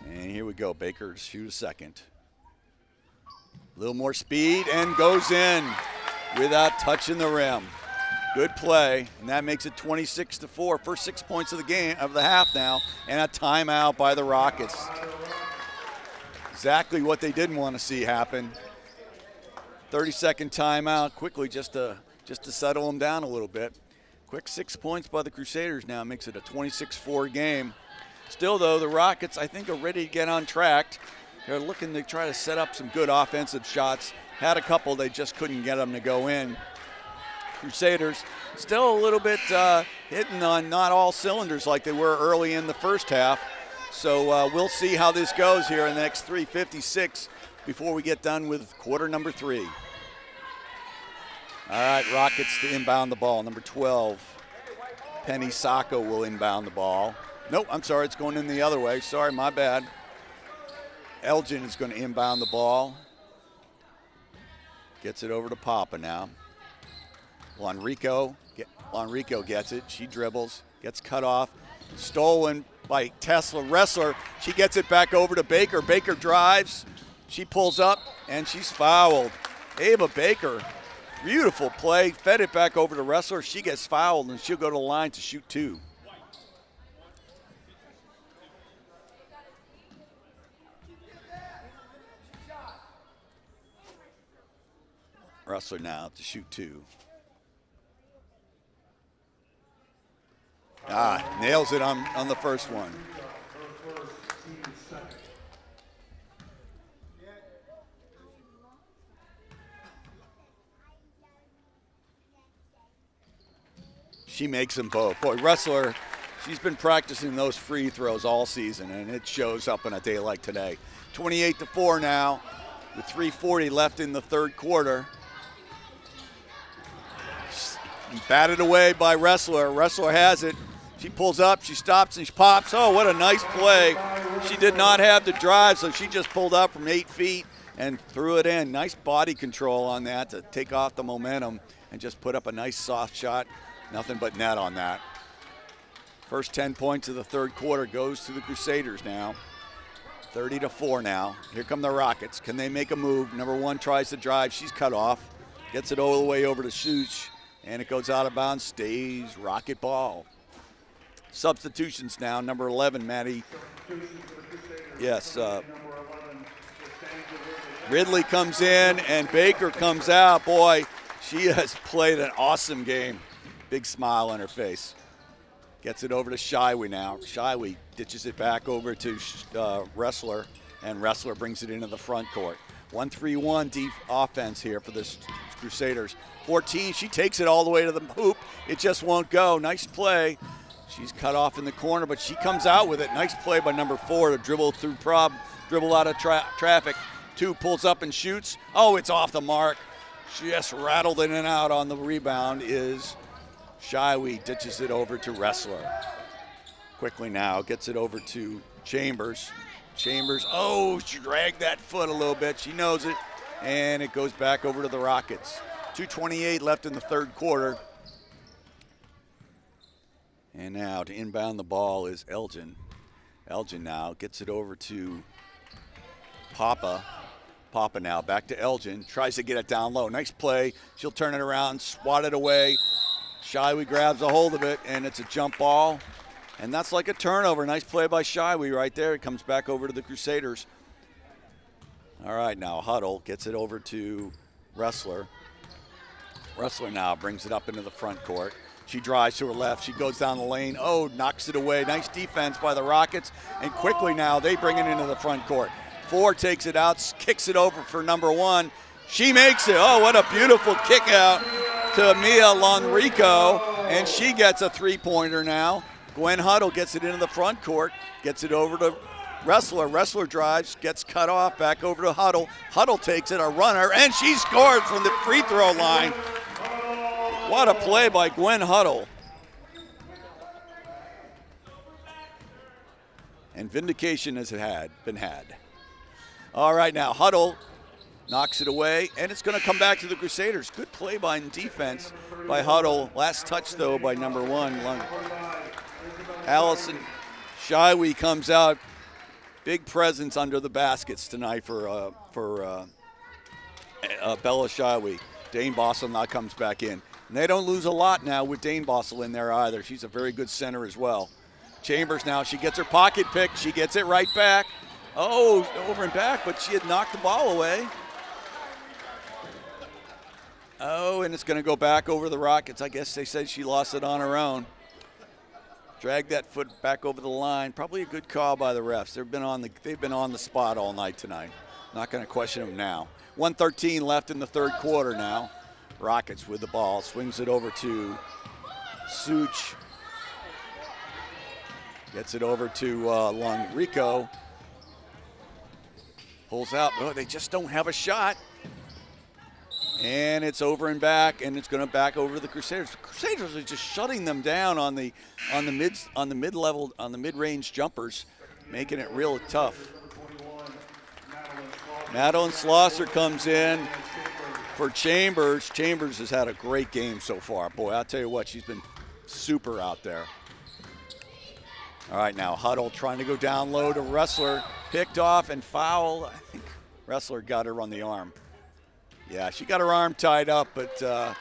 And here we go. Baker to shoot a second. A little more speed and goes in without touching the rim. Good play, and that makes it 26-4. First 6 points of the game, of the half now, and a timeout by the Rockets. Exactly what they didn't want to see happen. 30-second timeout quickly just to settle them down a little bit. Quick 6 points by the Crusaders now makes it a 26-4 game. Still, though, the Rockets, I think, are ready to get on track. They're looking to try to set up some good offensive shots. Had a couple, they just couldn't get them to go in. Crusaders still a little bit hitting on not all cylinders like they were early in the first half. So we'll see how this goes here in the next 3:56 before we get done with quarter number 3. All right, Rockets to inbound the ball. Number 12, Penny Sacco will inbound the ball. Nope, I'm sorry, it's going in the other way. Sorry, my bad. Elgin is going to inbound the ball. Gets it over to Papa now. Lonrico gets it. She dribbles, gets cut off. Stolen by Tesla Wrestler. She gets it back over to Baker. Baker drives. She pulls up, and she's fouled. Ava Baker, beautiful play. Fed it back over to Wrestler. She gets fouled, and she'll go to the line to shoot 2. Wrestler now to shoot 2. Nails it on the first one. She makes them both. Boy, Wrestler, she's been practicing those free throws all season, and it shows up on a day like today. 28-4 now, with 3:40 left in the third quarter. Batted away by Wrestler. Wrestler has it. She pulls up, she stops, and she pops. Oh, what a nice play. She did not have the drive, so she just pulled up from 8 feet and threw it in. Nice body control on that to take off the momentum and just put up a nice soft shot. Nothing but net on that. First 10 points of the third quarter goes to the Crusaders now. 30-4 now. Here come the Rockets. Can they make a move? Number 1 tries to drive. She's cut off. Gets it all the way over to Such. And it goes out of bounds, stays Rocket ball. Substitutions now, number 11, Maddie. Yes. Ridley comes in and Baker comes out. Boy, she has played an awesome game. Big smile on her face. Gets it over to Shiwi now. Shiwi ditches it back over to Wrestler, and Wrestler brings it into the front court. 1-3-1 deep offense here for the Crusaders. 14, she takes it all the way to the hoop. It just won't go. Nice play. She's cut off in the corner, but she comes out with it. Nice play by number 4 to dribble through dribble out of traffic. 2 pulls up and shoots. Oh, it's off the mark. She just rattled in and out on the rebound is Shiwi. Ditches it over to Wrestler. Quickly now, gets it over to Chambers. Chambers, oh, she dragged that foot a little bit. She knows it, and it goes back over to the Rockets. 2:28 left in the third quarter. And now to inbound the ball is Elgin. Elgin now gets it over to Papa. Papa now back to Elgin. Tries to get it down low. Nice play. She'll turn it around, swat it away. Shiwi grabs a hold of it, and it's a jump ball. And that's like a turnover. Nice play by Shiwi right there. It comes back over to the Crusaders. All right, now Huddle gets it over to Wrestler. Wrestler now brings it up into the front court. She drives to her left. She goes down the lane. Oh, knocks it away. Nice defense by the Rockets. And quickly now they bring it into the front court. 4 takes it out, kicks it over for number 1. She makes it. Oh, what a beautiful kick out to Mia Lonrico. And she gets a 3-pointer now. Gwen Huddle gets it into the front court, gets it over to Wrestler. Wrestler drives, gets cut off, back over to Huddle. Huddle takes it, a runner, and she scores from the free throw line. What a play by Gwen Huddle. And vindication has been had. All right, now Huddle knocks it away, and it's going to come back to the Crusaders. Good play by defense by Huddle. Last touch, though, by number 1. Allison Shiwi comes out. Big presence under the baskets tonight for Bella Shiwi. Dane Bossel now comes back in. And they don't lose a lot now with Dane Bossel in there either. She's a very good center as well. Chambers now, she gets her pocket pick. She gets it right back. Oh, over and back, but she had knocked the ball away. Oh, and it's going to go back over the Rockets. I guess they said she lost it on her own. Drag that foot back over the line. Probably a good call by the refs. They've been on the spot all night tonight. Not going to question them now. 1:13 left in the third quarter now. Rockets with the ball. Swings it over to Such. Gets it over to Lonrico. Pulls out. Oh, they just don't have a shot. And it's over and back, and it's going to back over to the Crusaders. The Crusaders are just shutting them down on the mid-range jumpers, making it real tough. Madeline Slosser comes in for Chambers. Chambers has had a great game so far. Boy, I'll tell you what, she's been super out there. All right, now Huddle trying to go down low to Wrestler. Picked off and foul. I think Wrestler got her on the arm. Yeah, she got her arm tied up, but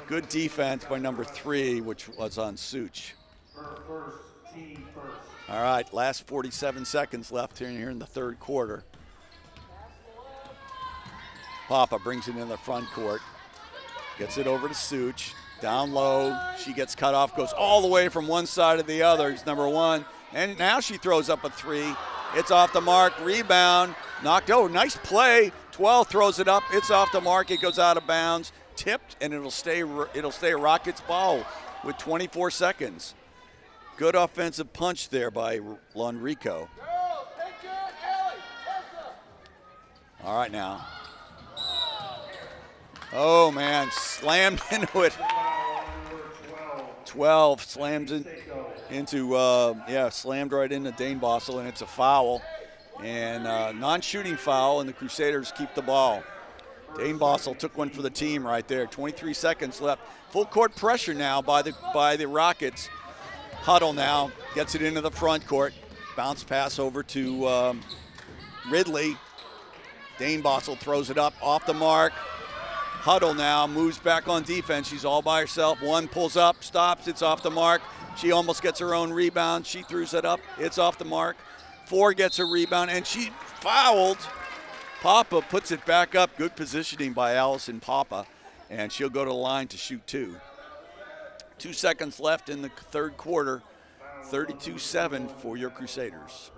good defense by number 3, which was on Such. All right, last 47 seconds left here in the third quarter. Papa brings it in the front court. Gets it over to Such. Down low, she gets cut off, goes all the way from one side to the other. It's number 1. And now she throws up a 3. It's off the mark, rebound, knocked over. Nice play. 12 throws it up, it's off the mark, it goes out of bounds, tipped, and it'll stay a Rockets ball with 24 seconds. Good offensive punch there by Lonrico. All right now. Oh man, slammed into it. 12 slams slammed right into Dane Bossel, and it's a foul. And non-shooting foul, and the Crusaders keep the ball. Dane Bossel took one for the team right there. 23 seconds left. Full court pressure now by the Rockets. Huddle now gets it into the front court. Bounce pass over to Ridley. Dane Bossel throws it up off the mark. Huddle now moves back on defense. She's all by herself. 1 pulls up, stops, it's off the mark. She almost gets her own rebound. She throws it up, it's off the mark. 4 gets a rebound, and she fouled. Papa puts it back up. Good positioning by Allison Papa, and she'll go to the line to shoot 2. 2 seconds left in the third quarter. 32-7 for your Crusaders.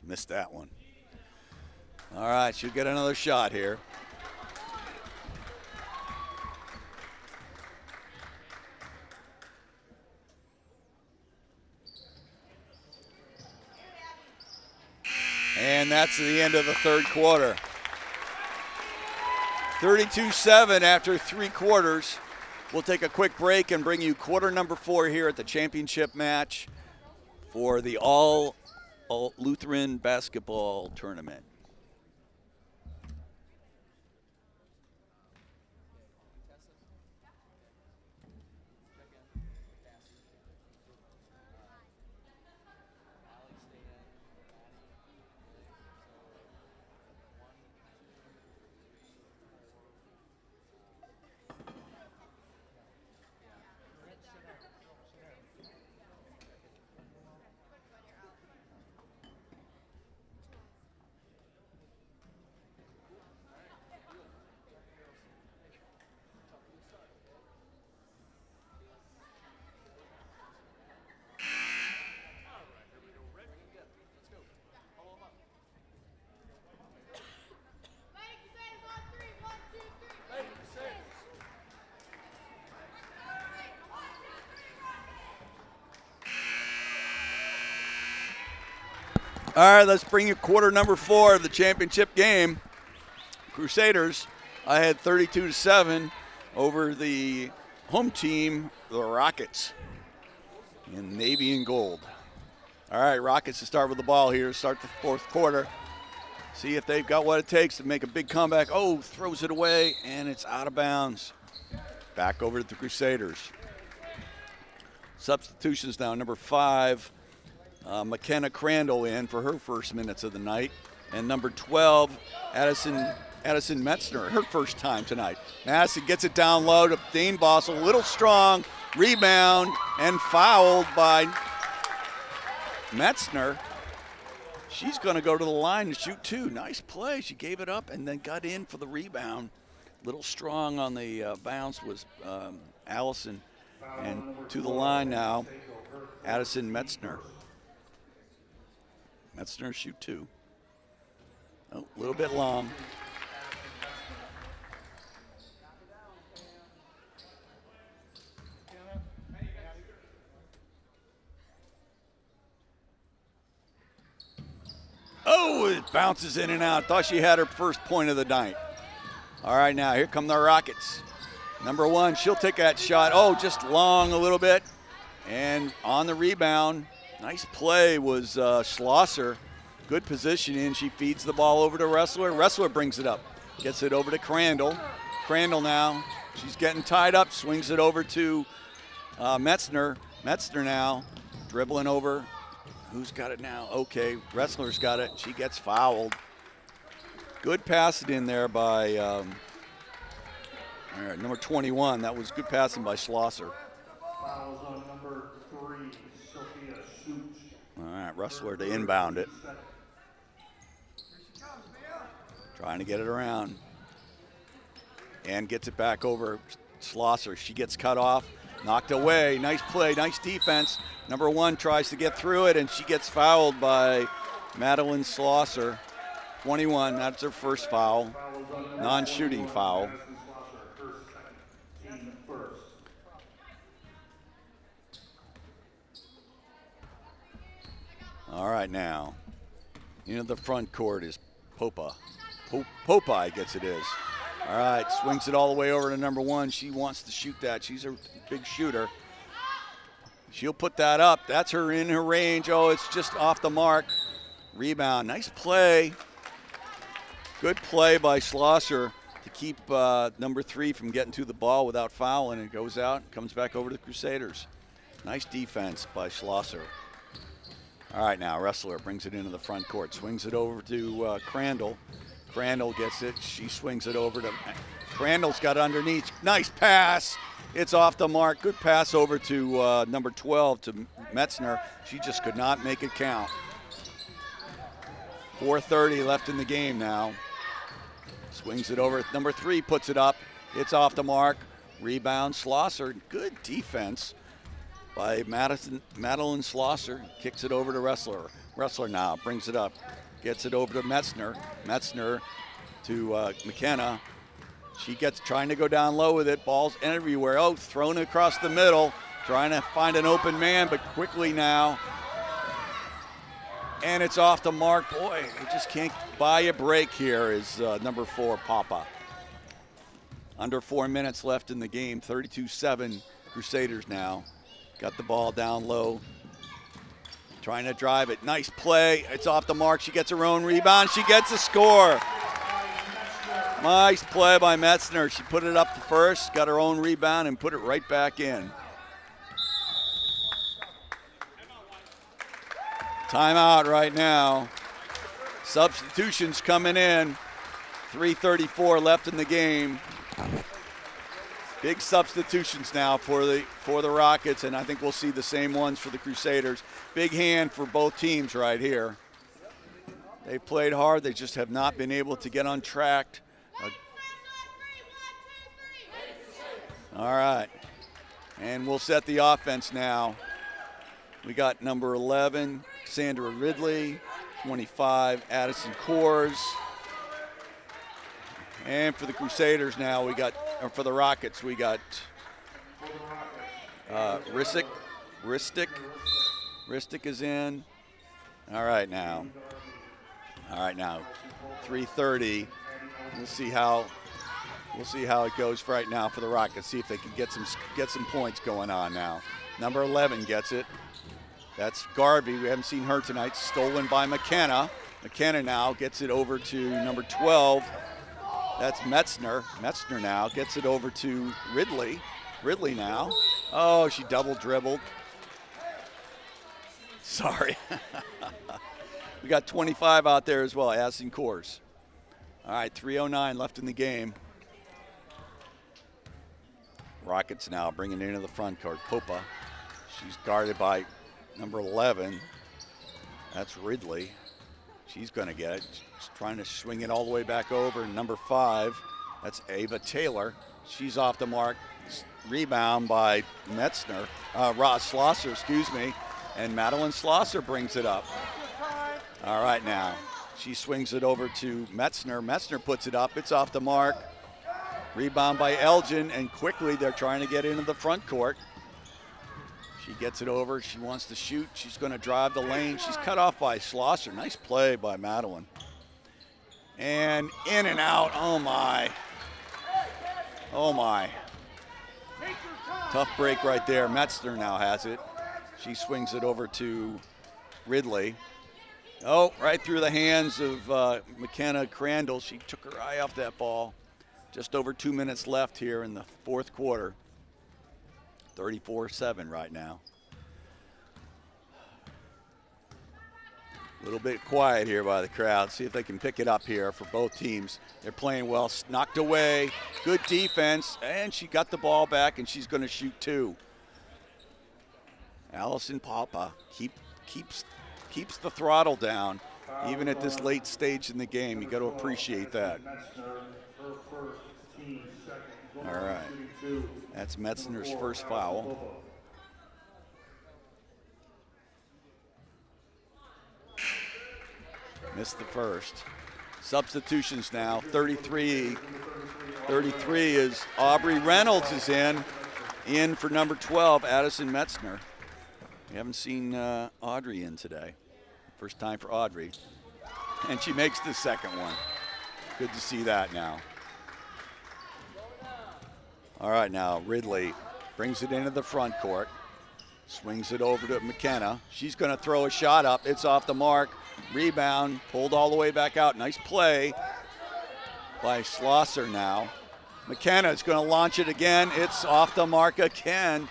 Missed that one. All right, she'll get another shot here. And that's the end of the third quarter. 32-7 after 3 quarters. We'll take a quick break and bring you quarter number 4 here at the championship match for the All Lutheran Basketball Tournament. All right, let's bring you quarter number 4 of the championship game. Crusaders ahead 32-7 over the home team, the Rockets, in navy and gold. All right, Rockets to start with the ball here, start the fourth quarter. See if they've got what it takes to make a big comeback. Oh, throws it away, and it's out of bounds. Back over to the Crusaders. Substitutions now, number 5. McKenna Crandall in for her first minutes of the night. And number 12, Addison Metzner, her first time tonight. Madison gets it down low to Dane Bossel, a little strong, rebound, and fouled by Metzner. She's going to go to the line to shoot 2. Nice play. She gave it up and then got in for the rebound. Little strong on the bounce was Allison. And to the line now, Addison Metzner. Metzner shoot 2. Oh, a little bit long. Oh, it bounces in and out. Thought she had her first point of the night. All right, now here come the Rockets. Number 1, she'll take that shot. Oh, just long a little bit. And on the rebound, nice play was Schlosser. Good positioning. She feeds the ball over to Wrestler. Wrestler brings it up. Gets it over to Crandall. Crandall now, she's getting tied up. Swings it over to Metzner. Metzner now dribbling over. Who's got it now? Okay, Wrestler's got it. She gets fouled. Good passing in there by all right, number 21. That was good passing by Schlosser. Fouls on number 3, Sophia Such. All right, Wrestler to inbound it. Trying to get it around. And gets it back over Schlosser. She gets cut off, knocked away. Nice play, nice defense. Number 1 tries to get through it, and she gets fouled by Madeline Schlosser. 21, that's her first foul. Non-shooting foul. All right, now, into the front court is Popa. Popeye gets it is. All right, swings it all the way over to number 1. She wants to shoot that. She's a big shooter. She'll put that up. That's her in her range. Oh, it's just off the mark. Rebound, nice play. Good play by Schlosser to keep number 3 from getting to the ball without fouling. It goes out and comes back over to the Crusaders. Nice defense by Schlosser. All right, now Wrestler brings it into the front court. Swings it over to Crandall. Crandall gets it. She swings it over to Crandall's got it underneath. Nice pass. It's off the mark. Good pass over to number 12 to Metzner. She just could not make it count. 4:30 left in the game now. Swings it over. Number 3 puts it up. It's off the mark. Rebound, Schlosser. Good defense by Madeline Schlosser. Kicks it over to Wrestler. Wrestler now brings it up. Gets it over to Metzner. Metzner to McKenna. She gets trying to go down low with it. Ball's everywhere. Oh, thrown across the middle. Trying to find an open man, but quickly now. And it's off the mark. Boy, it just can't buy a break here is number 4, Papa. Under 4 minutes left in the game. 32-7 Crusaders now. Got the ball down low. Trying to drive it. Nice play. It's off the mark. She gets her own rebound. She gets a score. Nice play by Metzner. She put it up first, got her own rebound, and put it right back in. Timeout right now. Substitutions coming in. 3:34 left in the game. Big substitutions now for the Rockets, and I think we'll see the same ones for the Crusaders. Big hand for both teams right here. They've played hard. They just have not been able to get on track. All right, and we'll set the offense now. We got number 11, Sandra Ridley, 25, Addison Coors. And for the Crusaders now, we got, or for the Rockets, we got Ristic is in. All right now, 3:30. We'll see how it goes right now for the Rockets. See if they can get some points going on now. Number 11 gets it. That's Garvey. We haven't seen her tonight. Stolen by McKenna. McKenna now gets it over to number 12. That's Metzner. Metzner now gets it over to Ridley. Ridley now. Oh, she double dribbled. Sorry. We got 25 out there as well, Addison Coors. All right, 3:09 left in the game. Rockets now bringing it into the front court. Popa. She's guarded by number 11. That's Ridley. She's going to get it. She's trying to swing it all the way back over. Number 5, that's Ava Taylor. She's off the mark. Rebound by Metzner. Ross Schlosser, excuse me. And Madeline Schlosser brings it up. All right, now. She swings it over to Metzner. Metzner puts it up. It's off the mark. Rebound by Elgin, and quickly they're trying to get into the front court. She gets it over. She wants to shoot. She's going to drive the lane. She's cut off by Schlosser. Nice play by Madeline. And in and out. Oh, my. Oh my. Tough break right there. Metzner now has it. She swings it over to Ridley. Oh, right through the hands of McKenna Crandall. She took her eye off that ball. Just over 2 minutes left here in the fourth quarter. 34-7 right now. A little bit quiet here by the crowd. See if they can pick it up here for both teams. They're playing well, knocked away, good defense, and she got the ball back, and she's going to shoot two. Allison Papa keeps the throttle down, even at this late stage in the game. You got to appreciate that. All right, that's Metzner's first foul. Missed the first. Substitutions now, 33 is Aubrey Reynolds is in for number 12, Addison Metzner. We haven't seen Audrey in today. First time for Audrey. And she makes the second one. Good to see that now. All right, now Ridley brings it into the front court. Swings it over to McKenna. She's going to throw a shot up. It's off the mark. Rebound, pulled all the way back out. Nice play by Schlosser now. McKenna is going to launch it again. It's off the mark again.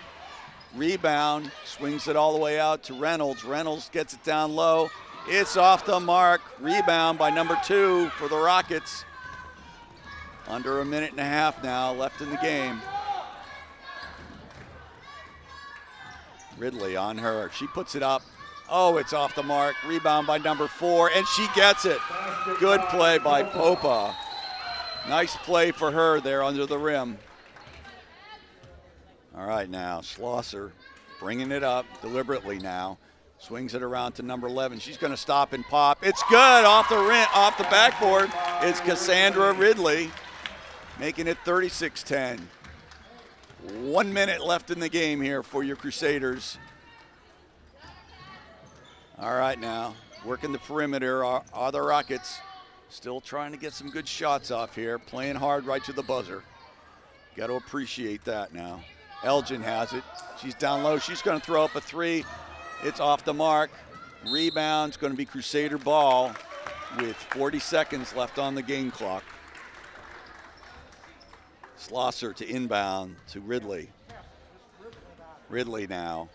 Rebound, swings it all the way out to Reynolds. Reynolds gets it down low. It's off the mark. Rebound by number 2 for the Rockets. Under a minute and a half now left in the game. Ridley on her. She puts it up. Oh, it's off the mark. Rebound by number 4, and she gets it. Good play by Popa. Nice play for her there under the rim. All right, now Schlosser bringing it up deliberately now. Swings it around to number 11. She's going to stop and pop. It's good off the backboard. It's Cassandra Ridley making it 36-10. 1 minute left in the game here for your Crusaders. All right, now working the perimeter are the Rockets. Still trying to get some good shots off here. Playing hard right to the buzzer. Got to appreciate that now. Elgin has it. She's down low. She's going to throw up a 3. It's off the mark. Rebound's going to be Crusader ball with 40 seconds left on the game clock. Schlosser to inbound to Ridley. Ridley now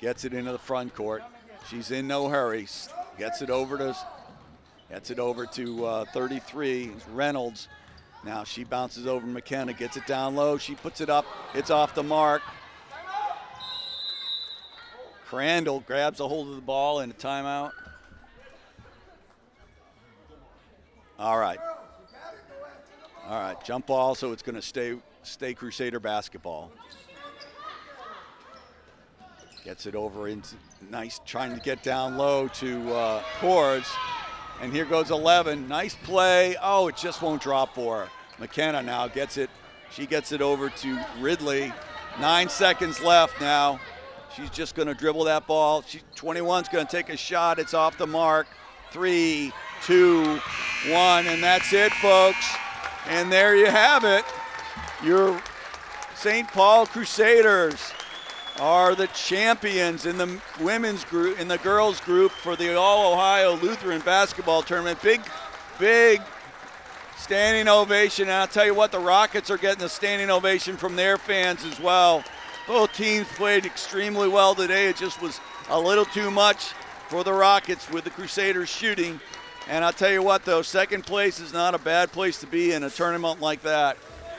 gets it into the front court. She's in no hurry. Gets it over to 33. Reynolds. Now she bounces over McKenna, gets it down low. She puts it up. It's off the mark. Crandall grabs a hold of the ball in a timeout. All right. All right, jump ball, so it's going to stay Crusader basketball. Gets it over into nice, trying to get down low to Cords. And here goes 11. Nice play. Oh, it just won't drop for her. McKenna now gets it. She gets it over to Ridley. 9 seconds left now. She's just going to dribble that ball. 21's going to take a shot. It's off the mark. 3, 2, 1, and that's it, folks. And there you have it. Your St. Paul Crusaders are the champions in the women's group, in the girls group for the All-Ohio Lutheran Basketball Tournament. Big standing ovation. And I'll tell you what, the Rockets are getting a standing ovation from their fans as well. Both teams played extremely well today. It just was a little too much for the Rockets with the Crusaders shooting. And I'll tell you what, though, second place is not a bad place to be in a tournament like that.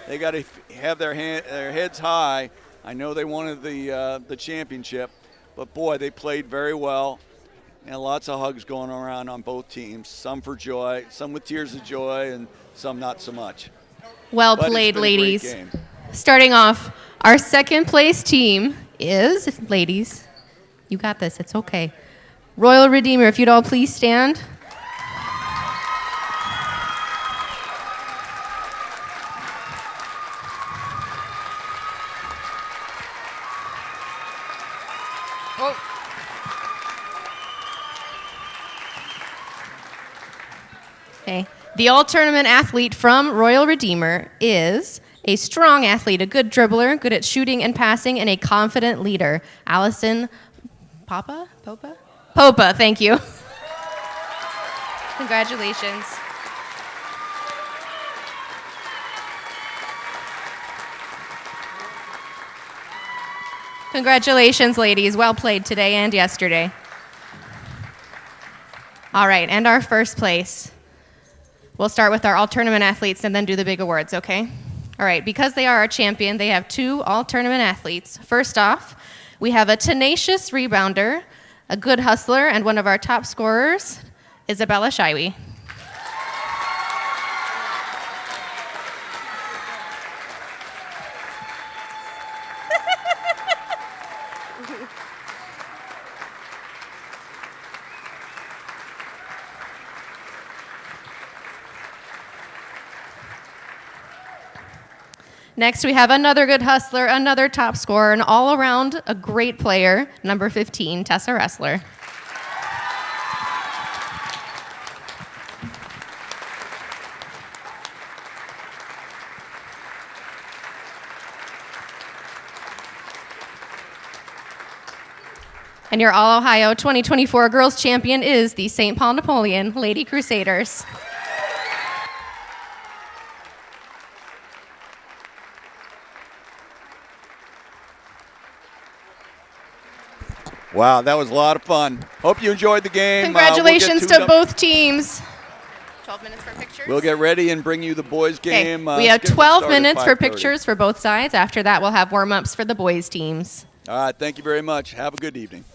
They got to have their heads high. I know they wanted the championship, but boy, they played very well. And lots of hugs going around on both teams. Some for joy, some with tears of joy, and some not so much. Well played, ladies. Starting off, our second place team is, ladies, you got this, it's okay. Royal Redeemer, if you'd all please stand. Okay. The all-tournament athlete from Royal Redeemer is A strong athlete, a good dribbler, good at shooting and passing, and a confident leader. Allison Popa, thank you. Congratulations. Congratulations, ladies. Well played today and yesterday. All right, and our first place. We'll start with our all-tournament athletes and then do the big awards, okay? All right, because they are our champion, they have 2 all-tournament athletes. First off, we have a tenacious rebounder, a good hustler, and one of our top scorers, Isabella Shiwi. Next, we have another good hustler, another top scorer, and all around a great player, number 15, Tessa Ressler. And your All-Ohio 2024 Girls Champion is the St. Paul Napoleon Lady Crusaders. Wow, that was a lot of fun. Hope you enjoyed the game. Congratulations to both teams. 12 minutes for pictures. We'll get ready and bring you the boys' game. We have 12 minutes for 5:30. pictures for both sides. After that, we'll have warm-ups for the boys' teams. All right, thank you very much. Have a good evening.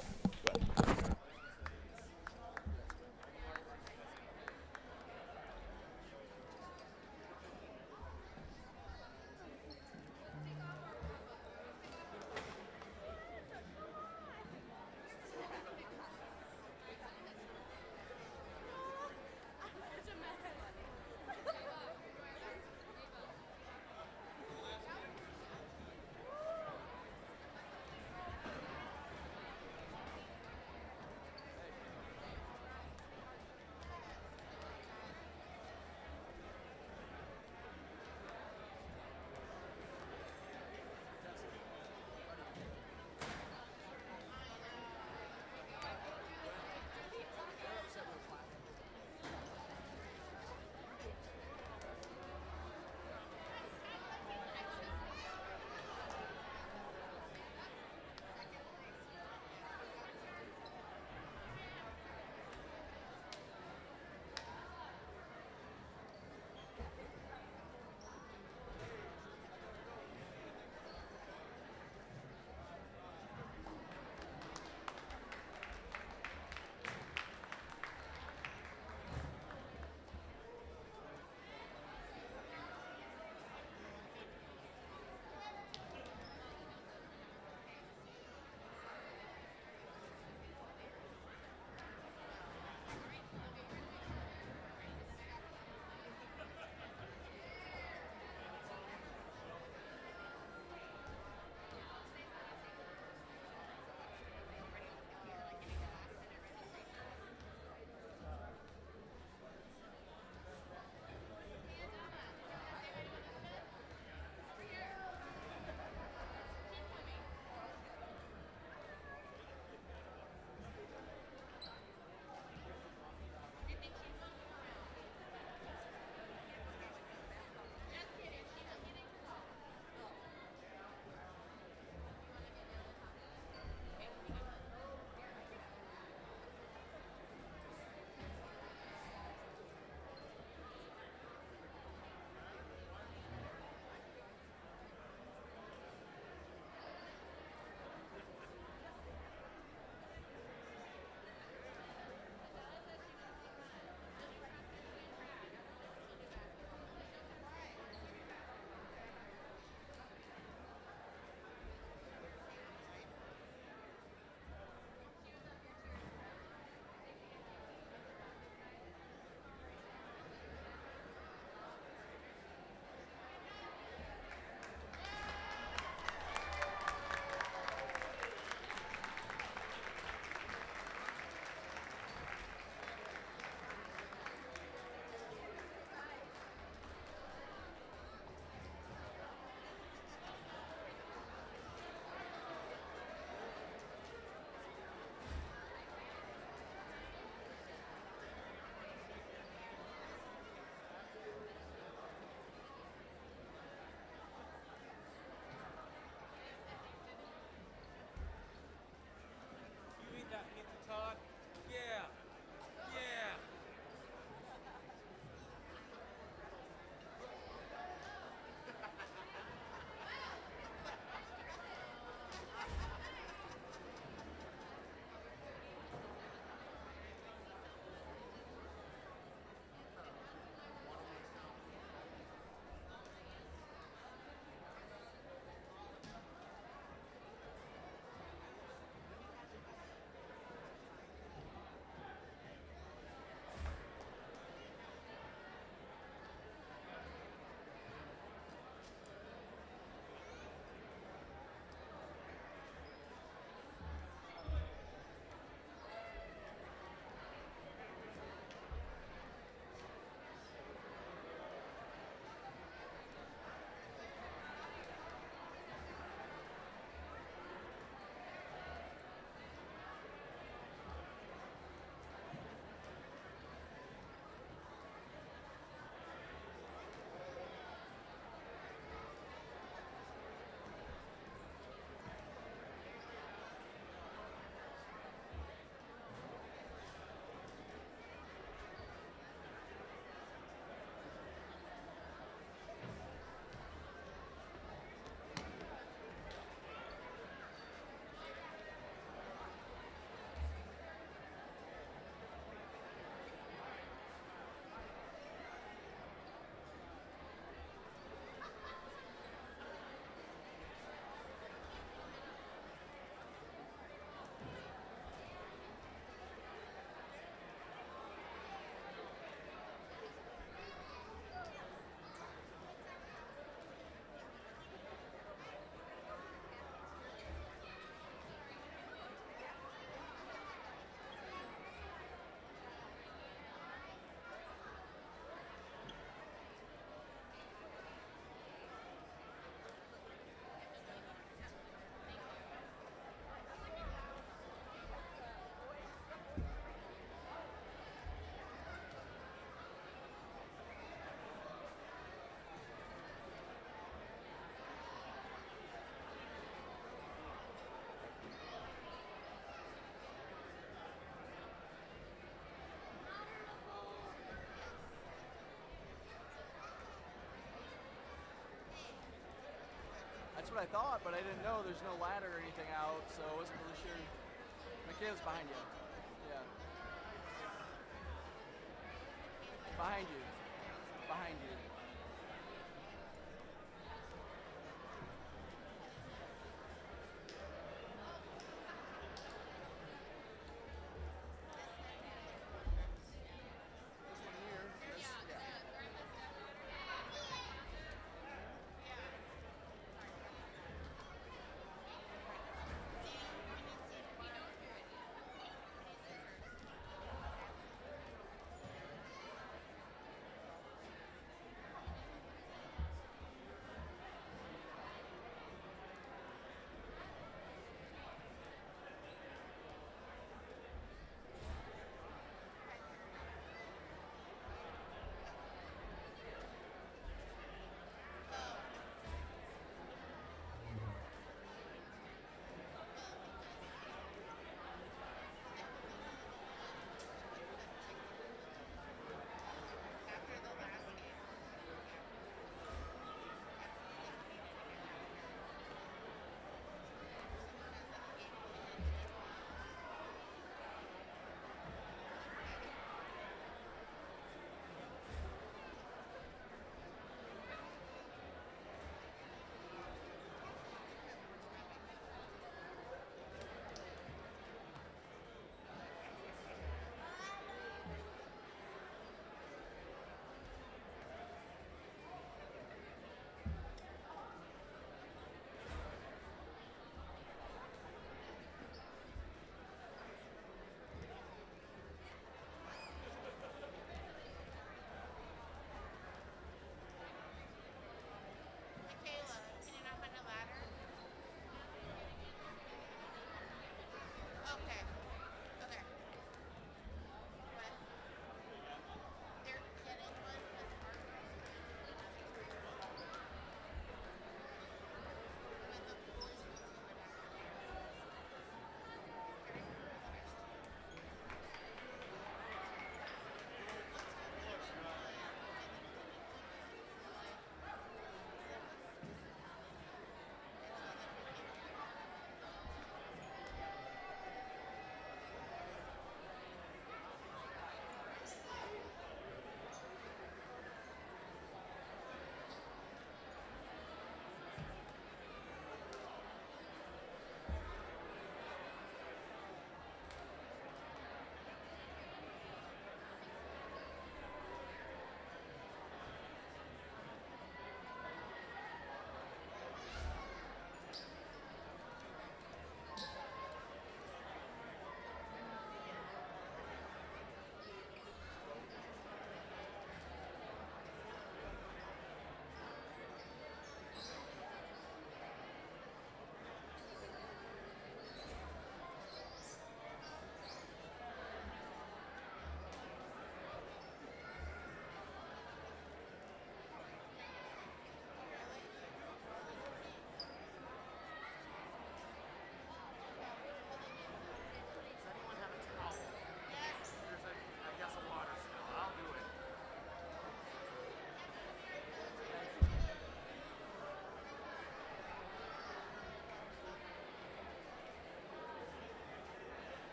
That's what I thought, but I didn't know there's no ladder or anything out, so I wasn't really sure. Michaela's behind you. Yeah. Behind you. Behind you. This one here. This, yeah.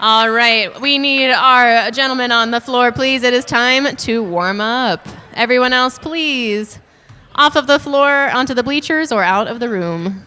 All right, we need our gentlemen on the floor, please. It is time to warm up. Everyone else, please, off of the floor, onto the bleachers, or out of the room.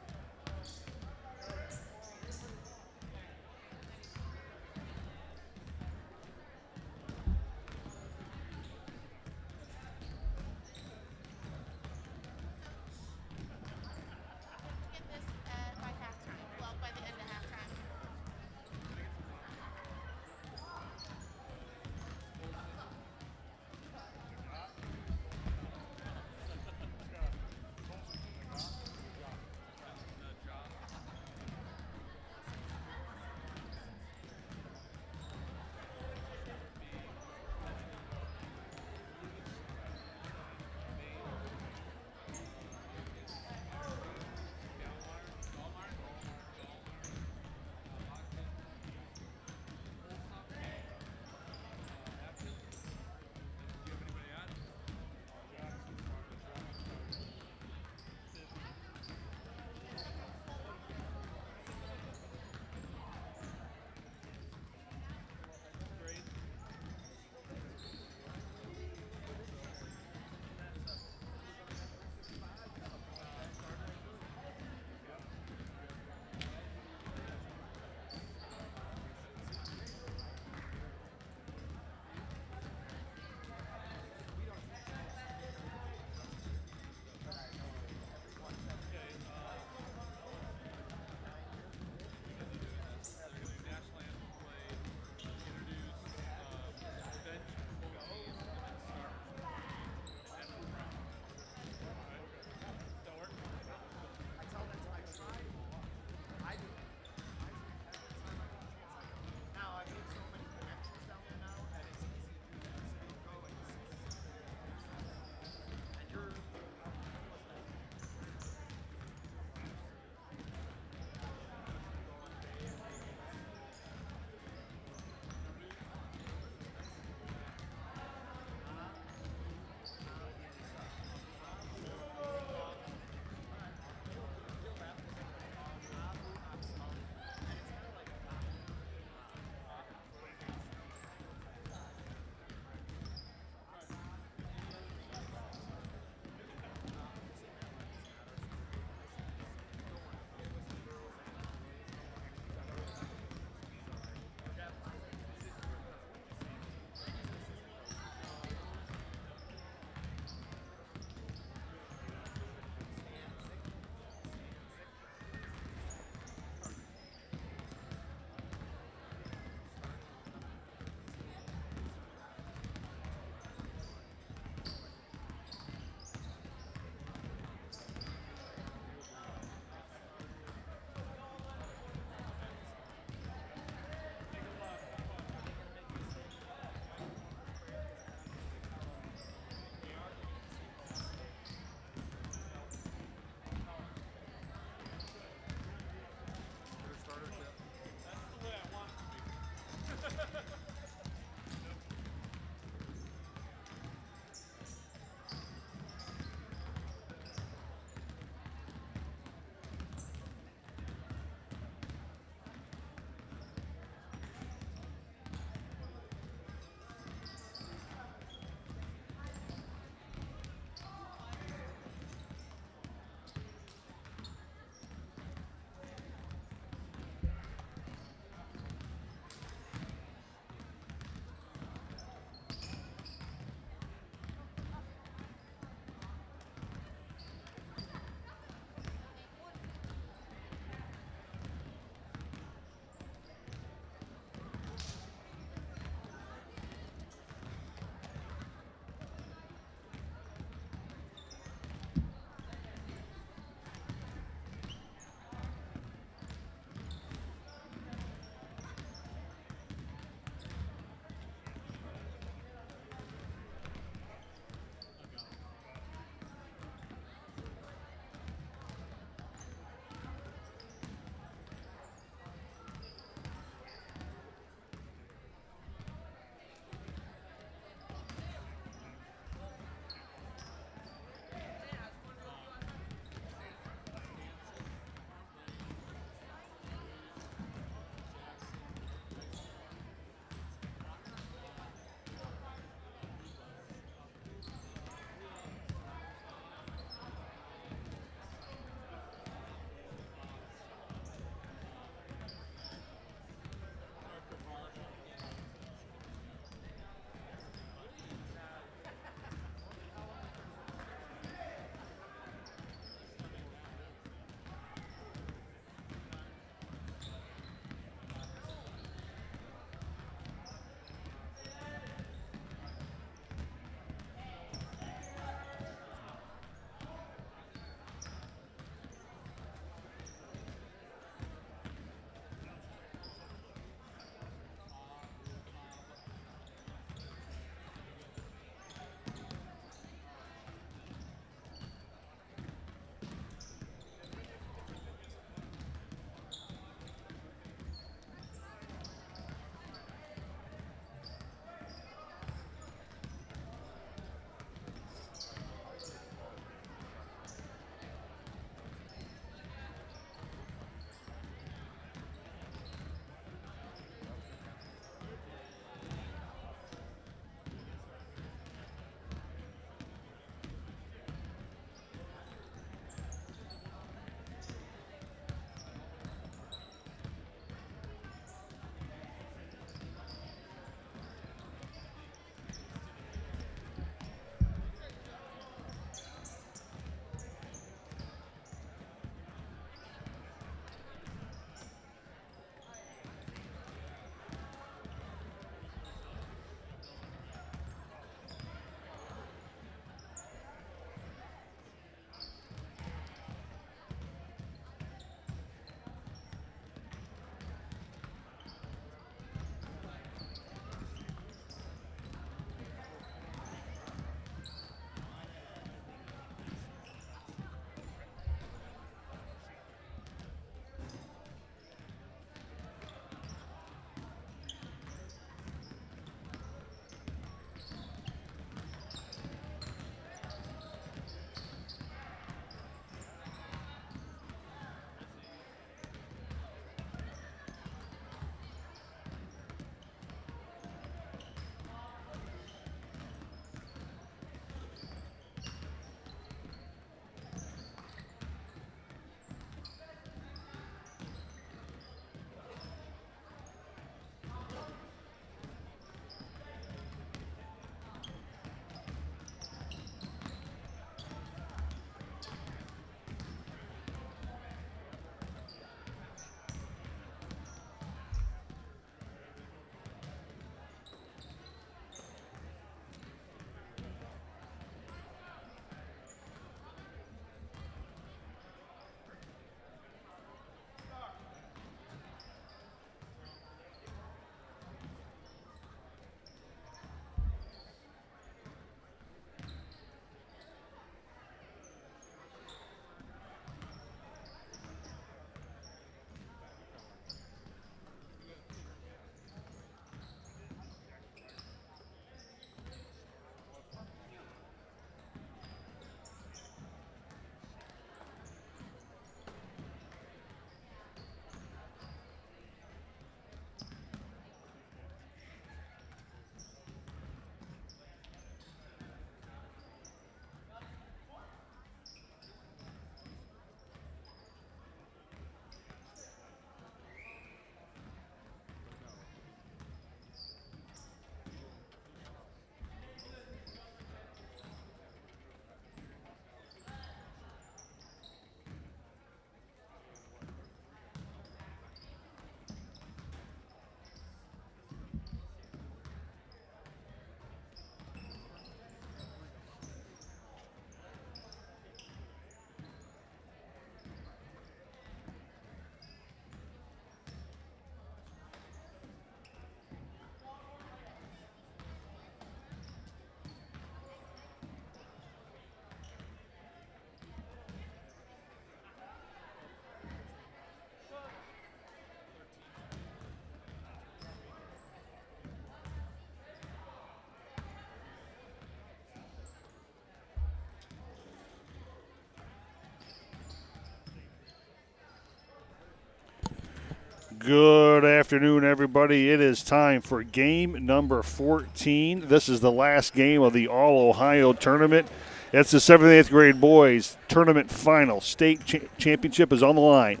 Good afternoon, everybody. It is time for game number 14. This is the last game of the All-Ohio tournament. It's the 7th and 8th grade boys tournament final. State championship is on the line.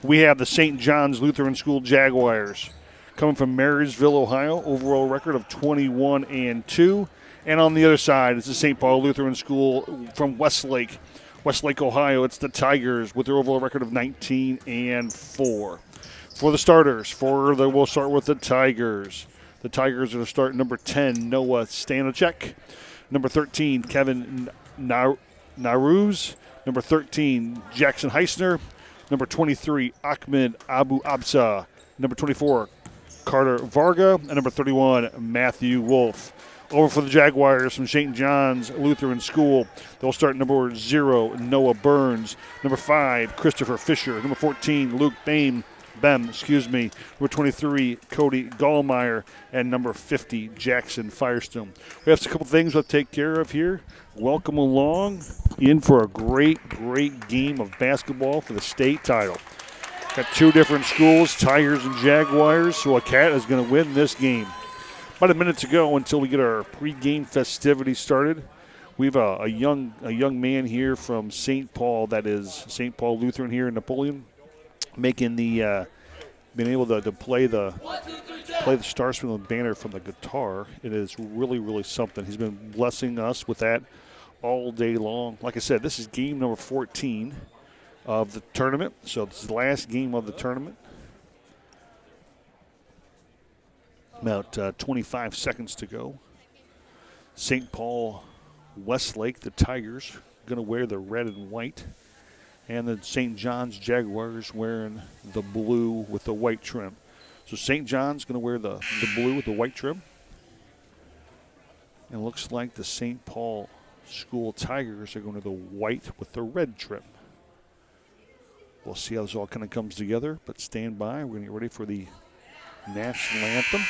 We have the St. John's Lutheran School Jaguars coming from Marysville, Ohio, overall record of 21-2. And on the other side, it's the St. Paul Lutheran School from Westlake, Ohio. It's the Tigers with their overall record of 19-4. For the starters, we'll start with the Tigers. The Tigers are to start number 10, Noah Stanachek. Number 13, Kevin Naruz. Number 13, Jackson Heisner. Number 23, Ahmed Abu Absa. Number 24, Carter Varga. And number 31, Matthew Wolf. Over for the Jaguars from St. John's Lutheran School. They'll start number 0, Noah Burns. Number 5, Christopher Fisher. Number 14, Luke Bem. Number 23, Cody Gallmeyer, and number 50, Jackson Firestone. We have a couple things we'll take care of here. Welcome along in for a great game of basketball for the state title. Got two different schools, Tigers and Jaguars, so a cat is going to win this game. About a minute to go until we get our pregame festivities started. We have a young man here from St. Paul, that is St. Paul Lutheran here in Napoleon, making the being able to play the Star Spangled Banner from the guitar. It is really something. He's been blessing us with that all day long. Like I said, this is game number 14 of the tournament, so this is the last game of the tournament. About 25 seconds to go. St. Paul Westlake, the Tigers, going to wear the red and white. And the St. John's Jaguars wearing the blue with the white trim. So St. John's going to wear the blue with the white trim. And it looks like the St. Paul School Tigers are going to the white with the red trim. We'll see how this all kind of comes together, but stand by. We're going to get ready for the national anthem.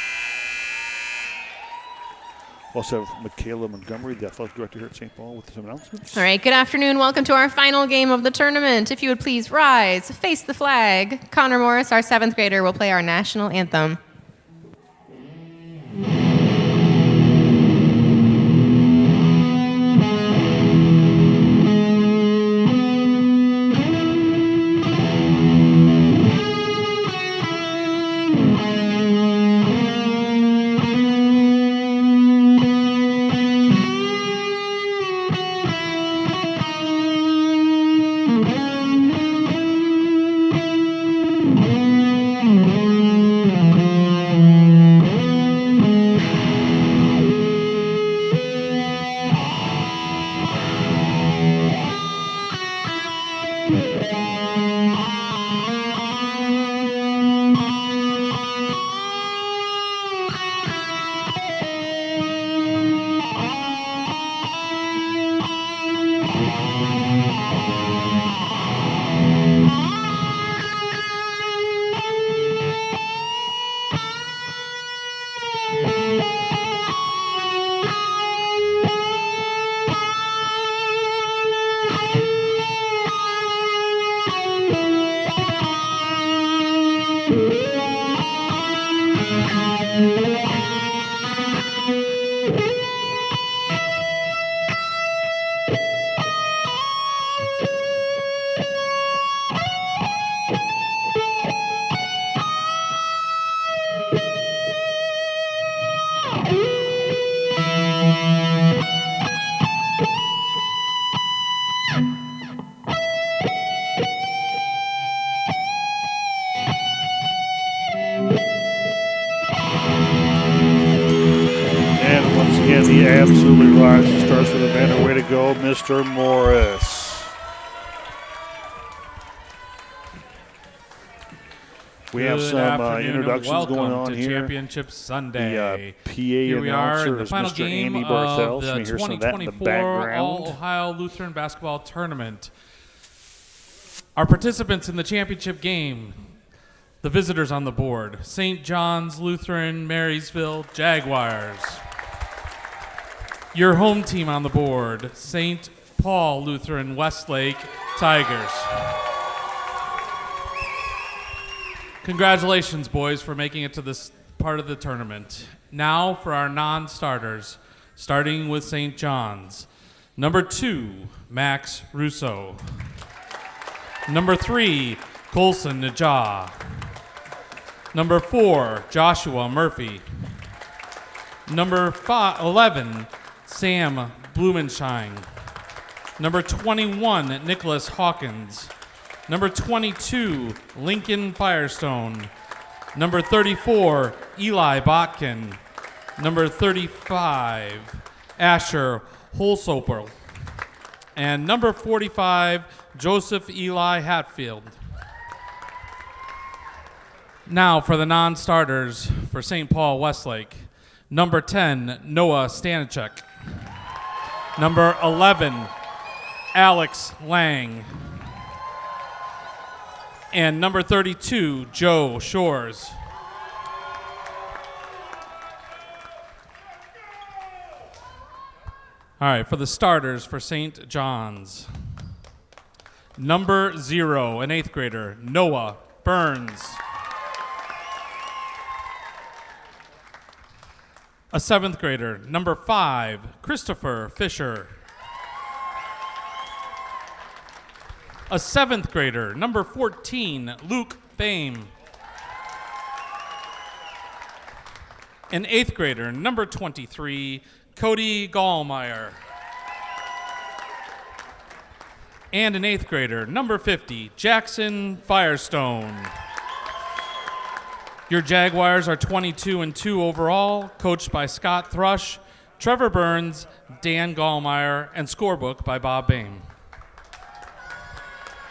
We also have Michaela Montgomery, the athletic director here at St. Paul, with some announcements. All right, good afternoon. Welcome to our final game of the tournament. If you would please rise, face the flag. Connor Morris, our 7th grader, will play our national anthem. He absolutely rides the Stars for the banner. Way to go, Mr. Morris. We have some introductions going on to here. Championship Sunday. The PA here we are in the final Mr. game Andy Barthel. of the 2024 All-Ohio Lutheran Basketball Tournament. Our participants in the championship game, the visitors on the board, St. John's Lutheran Marysville Jaguars. Your home team on the board, St. Paul Lutheran Westlake Tigers. Congratulations, boys, for making it to this part of the tournament. Now for our non-starters, starting with St. John's. Number 2, Max Russo. Number 3, Colson Najah. Number 4, Joshua Murphy. Number 11, Sam Blumenschein. Number 21, Nicholas Hawkins. Number 22, Lincoln Firestone. Number 34, Eli Botkin. Number 35, Asher Holsoper. And number 45, Joseph Eli Hatfield. Now for the non-starters for St. Paul Westlake. Number 10, Noah Stanichek. Number 11, Alex Lang. And number 32, Joe Shores. All right, for the starters for St. John's. Number 0, an 8th grader, Noah Burns. A 7th grader, number 5, Christopher Fisher. A 7th grader, number 14, Luke Bame. An 8th grader, number 23, Cody Gallmeyer. And an 8th grader, number 50, Jackson Firestone. Your Jaguars are 22-2 overall, coached by Scott Thrush, Trevor Burns, Dan Gallmeyer, and scorebook by Bob Bame.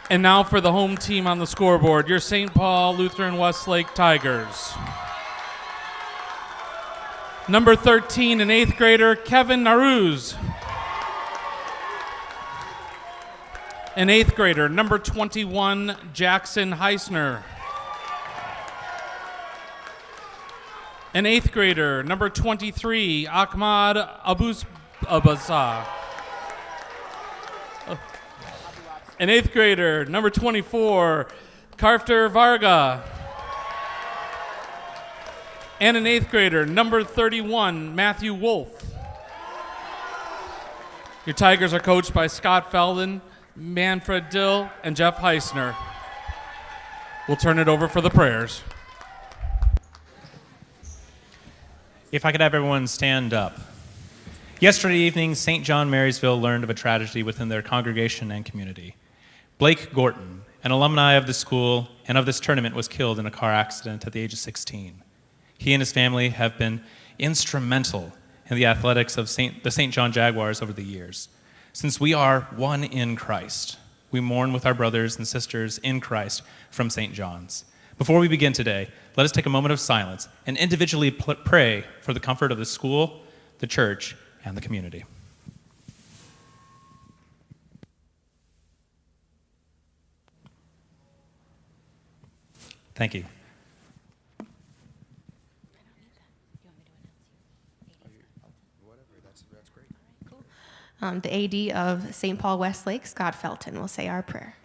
And now for the home team on the scoreboard, your St. Paul Lutheran Westlake Tigers. Number 13, an 8th grader, Kevin Naruz. An 8th grader, number 21, Jackson Heisner. An 8th grader, number 23, Ahmad Abasa. An 8th grader, number 24, Carter Varga. And an 8th grader, number 31, Matthew Wolf. Your Tigers are coached by Scott Feldon, Manfred Dill, and Jeff Heisner. We'll turn it over for the prayers. If I could have everyone stand up. Yesterday evening, St. John Marysville learned of a tragedy within their congregation and community. Blake Gorton, an alumni of the school and of this tournament, was killed in a car accident at the age of 16. He and his family have been instrumental in the athletics of the St. John Jaguars over the years. Since we are one in Christ, we mourn with our brothers and sisters in Christ from St. John's. Before we begin today, let us take a moment of silence and individually pray for the comfort of the school, the church, and the community. Thank you. The AD of St. Paul Westlake, Scott Felton, will say our prayer.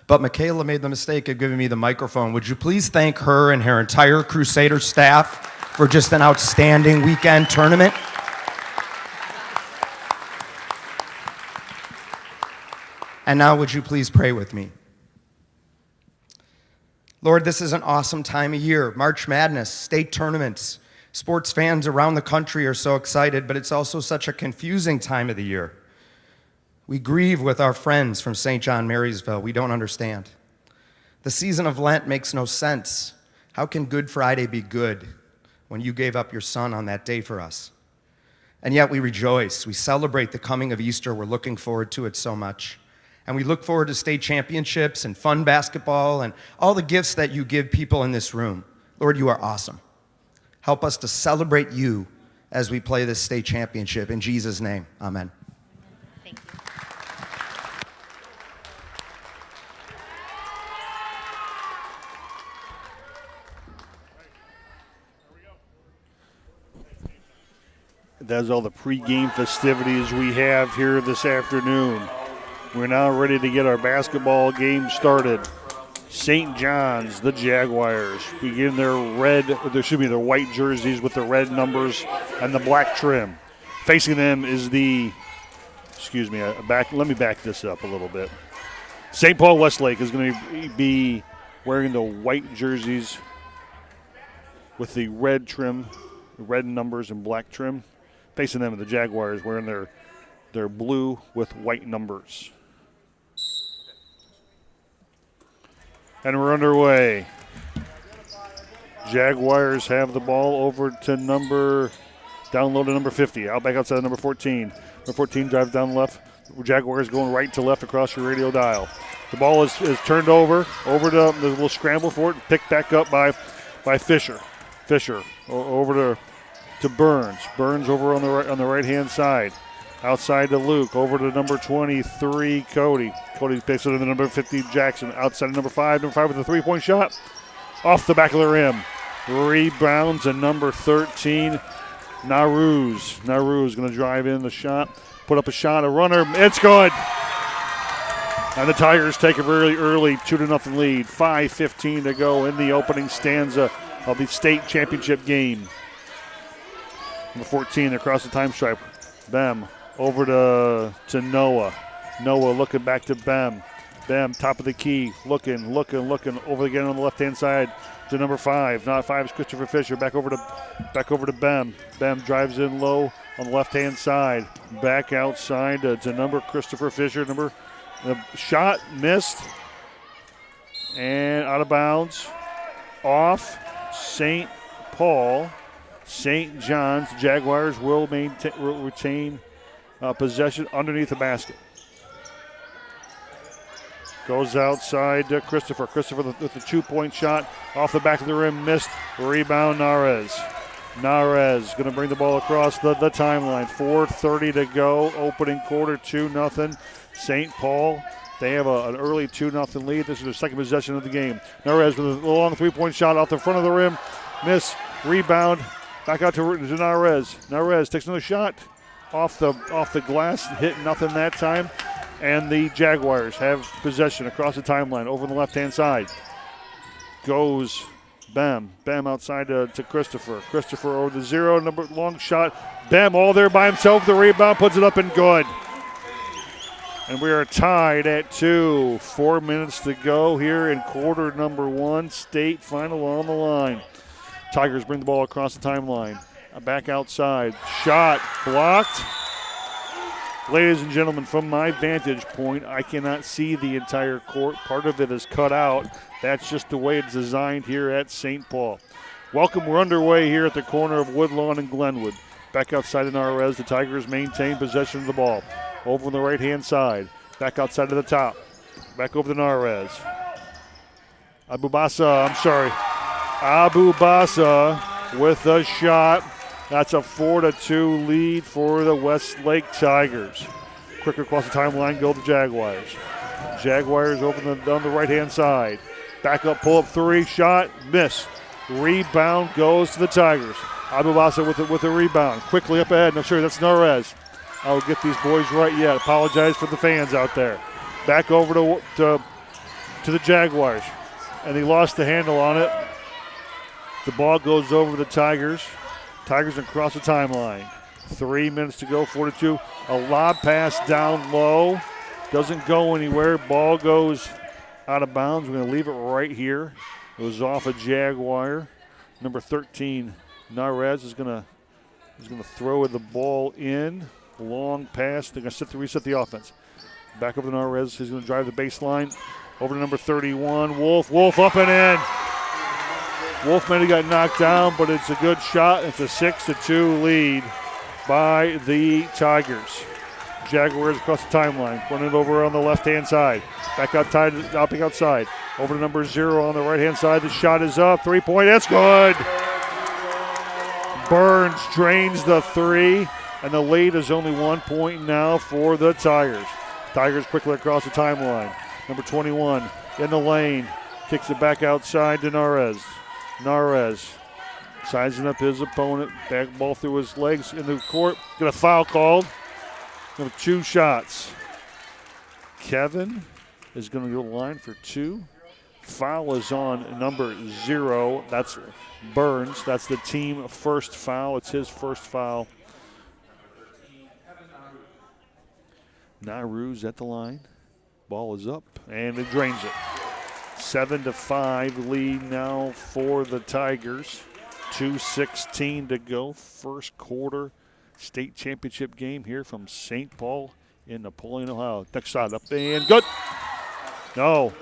But Michaela made the mistake of giving me the microphone. Would you please thank her and her entire Crusader staff for just an outstanding weekend tournament? And now would you please pray with me? Lord, this is an awesome time of year. March Madness, state tournaments. Sports fans around the country are so excited, but it's also such a confusing time of the year. We grieve with our friends from St. John Marysville. We don't understand. The season of Lent makes no sense. How can Good Friday be good when you gave up your son on that day for us? And yet we rejoice. We celebrate the coming of Easter. We're looking forward to it so much. And we look forward to state championships and fun basketball and all the gifts that you give people in this room. Lord, you are awesome. Help us to celebrate you as we play this state championship. In Jesus' name, amen. Thank you. That's all the pregame festivities we have here this afternoon. We're now ready to get our basketball game started. St. John's, the Jaguars, begin their their white jerseys with the red numbers and the black trim. Facing them is let me back this up a little bit. St. Paul Westlake is going to be wearing the white jerseys with the red trim, red numbers and black trim. Facing them are the Jaguars wearing their blue with white numbers. And we're underway. Jaguars have the ball over to down low to number 50. Out back outside number 14. Number 14 drives down left. Jaguars going right to left across your radio dial. The ball is turned over to, there's a little scramble for it, picked back up by Fisher. Fisher over to Burns. Burns over on the right-hand side. Outside to Luke, over to number 23, Cody. Cody picks it to the number 50, Jackson. Outside to number 5 with a three-point shot. Off the back of the rim. Rebounds to number 13, Naruz. Naruz going to drive in the shot, put up a shot, a runner. It's good. And the Tigers take a very early 2-0 lead. 5:15 to go in the opening stanza of the state championship game. Number 14 across the time stripe. Bem over to Noah. Noah looking back to Bem. Bem, top of the key, looking over again on the left-hand side to number 5. Not 5 is Christopher Fisher. Back over to Bem. Bem drives in low on the left-hand side. Back outside to number Christopher Fisher. The shot missed and out of bounds. Off St. Paul. St. John's. Jaguars will retain possession underneath the basket. Goes outside to Christopher. Christopher with the 2-point shot off the back of the rim, missed. Rebound, Narez. Narez going to bring the ball across the timeline. 4:30 to go. Opening quarter, 2-0. St. Paul, they have an early 2-0 lead. This is their second possession of the game. Narez with a long 3-point shot off the front of the rim. Miss. Rebound. Back out to Narez. Narez takes another shot off the glass. Hit nothing that time. And the Jaguars have possession across the timeline over on the left-hand side. Goes Bem. Bem outside to Christopher. Christopher over the 0, long shot. Bem all there by himself. The rebound puts it up and good. And we are tied at 2. 4 minutes to go here in quarter number 1. State final on the line. Tigers bring the ball across the timeline. Back outside. Shot blocked. Ladies and gentlemen, from my vantage point, I cannot see the entire court. Part of it is cut out. That's just the way it's designed here at St. Paul. Welcome, we're underway here at the corner of Woodlawn and Glenwood. Back outside in Narez, the Tigers maintain possession of the ball. Over on the right-hand side. Back outside to the top. Back over to Narez. Abubasa with a shot. That's a 4-2 lead for the Westlake Tigers. Quicker across the timeline go the Jaguars. Jaguars over on the right-hand side. Back up, pull up 3, shot, miss. Rebound goes to the Tigers. Abubasa with a rebound. Quickly up ahead. No, sure, that's Narez. I'll get these boys right yet. Apologize for the fans out there. Back over to the Jaguars. And he lost the handle on it. The ball goes over the Tigers. Tigers across the timeline. 3 minutes to go, 4-2. A lob pass down low. Doesn't go anywhere. Ball goes out of bounds. We're going to leave it right here. It was off a Jaguar. Number 13, Narez is going to throw the ball in. Long pass. They're going to reset the offense. Back over to Narez. He's going to drive the baseline. Over to number 31, Wolf. Wolf up and in. Wolf may have got knocked down, but it's a good shot. It's a 6-2 lead by the Tigers. Jaguars across the timeline, running it over on the left-hand side. Back outside. Over to number 0 on the right-hand side. The shot is up. 3-point. That's good. Burns drains the 3, and the lead is only 1 point now for the Tigers. Tigers quickly across the timeline. Number 21 in the lane. Kicks it back outside to Narez. Narez sizing up his opponent. Back ball through his legs in the court. Got a foul called. Got 2 shots. Kevin is going to go to the line for 2. Foul is on number 0. That's Burns. That's the team first foul. It's his first foul. Nahru's at the line. Ball is up, and it drains it. 7-5 lead now for the Tigers. 2:16 to go. First quarter state championship game here from St. Paul in Napoleon, Ohio. Next shot up and good. No,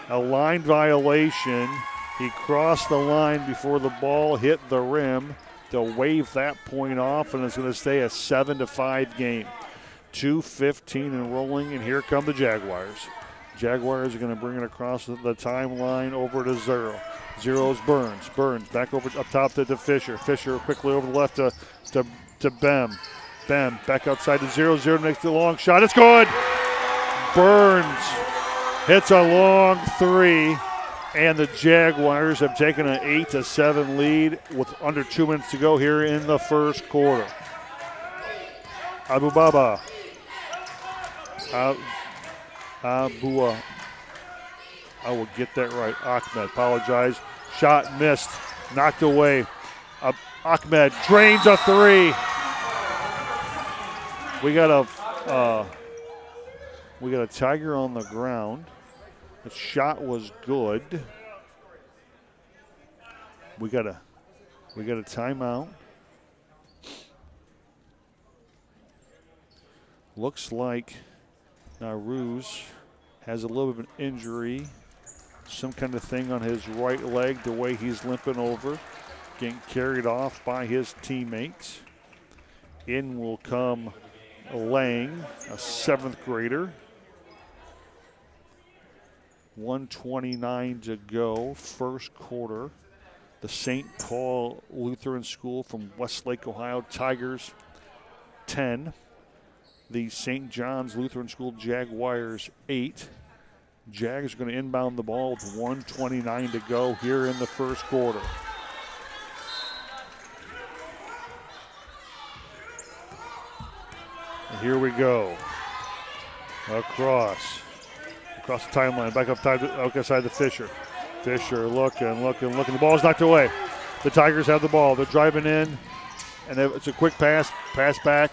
a line violation. He crossed the line before the ball hit the rim. They'll wave that point off, and it's going to stay a 7-5 game. 2:15 and rolling, and here come the Jaguars. Jaguars are going to bring it across the timeline over to 0. 0's Burns. Burns back over up top to Fisher. Fisher quickly over the left to Bem. Bem back outside to 0. 0 makes the long shot. It's good. Burns hits a long 3, and the Jaguars have taken an 8-7 lead with under 2 minutes to go here in the first quarter. Abubaba. Abua. I will get that right. Ahmed, apologize. Shot missed, knocked away. Ahmed drains a 3. We got a Tiger on the ground. The shot was good. We got a timeout. Looks like Nahru's has a little bit of an injury, some kind of thing on his right leg, the way he's limping over, getting carried off by his teammates. In will come Lang, a 7th grader. 1:29 to go, first quarter. The St. Paul Lutheran School from Westlake, Ohio, Tigers 10. The St. John's Lutheran School Jaguars 8. Jags are going to inbound the ball with 1:29 to go here in the first quarter. And here we go. Across the timeline, back up outside to Fisher. Fisher looking. The ball's knocked away. The Tigers have the ball. They're driving in, and it's a quick pass back.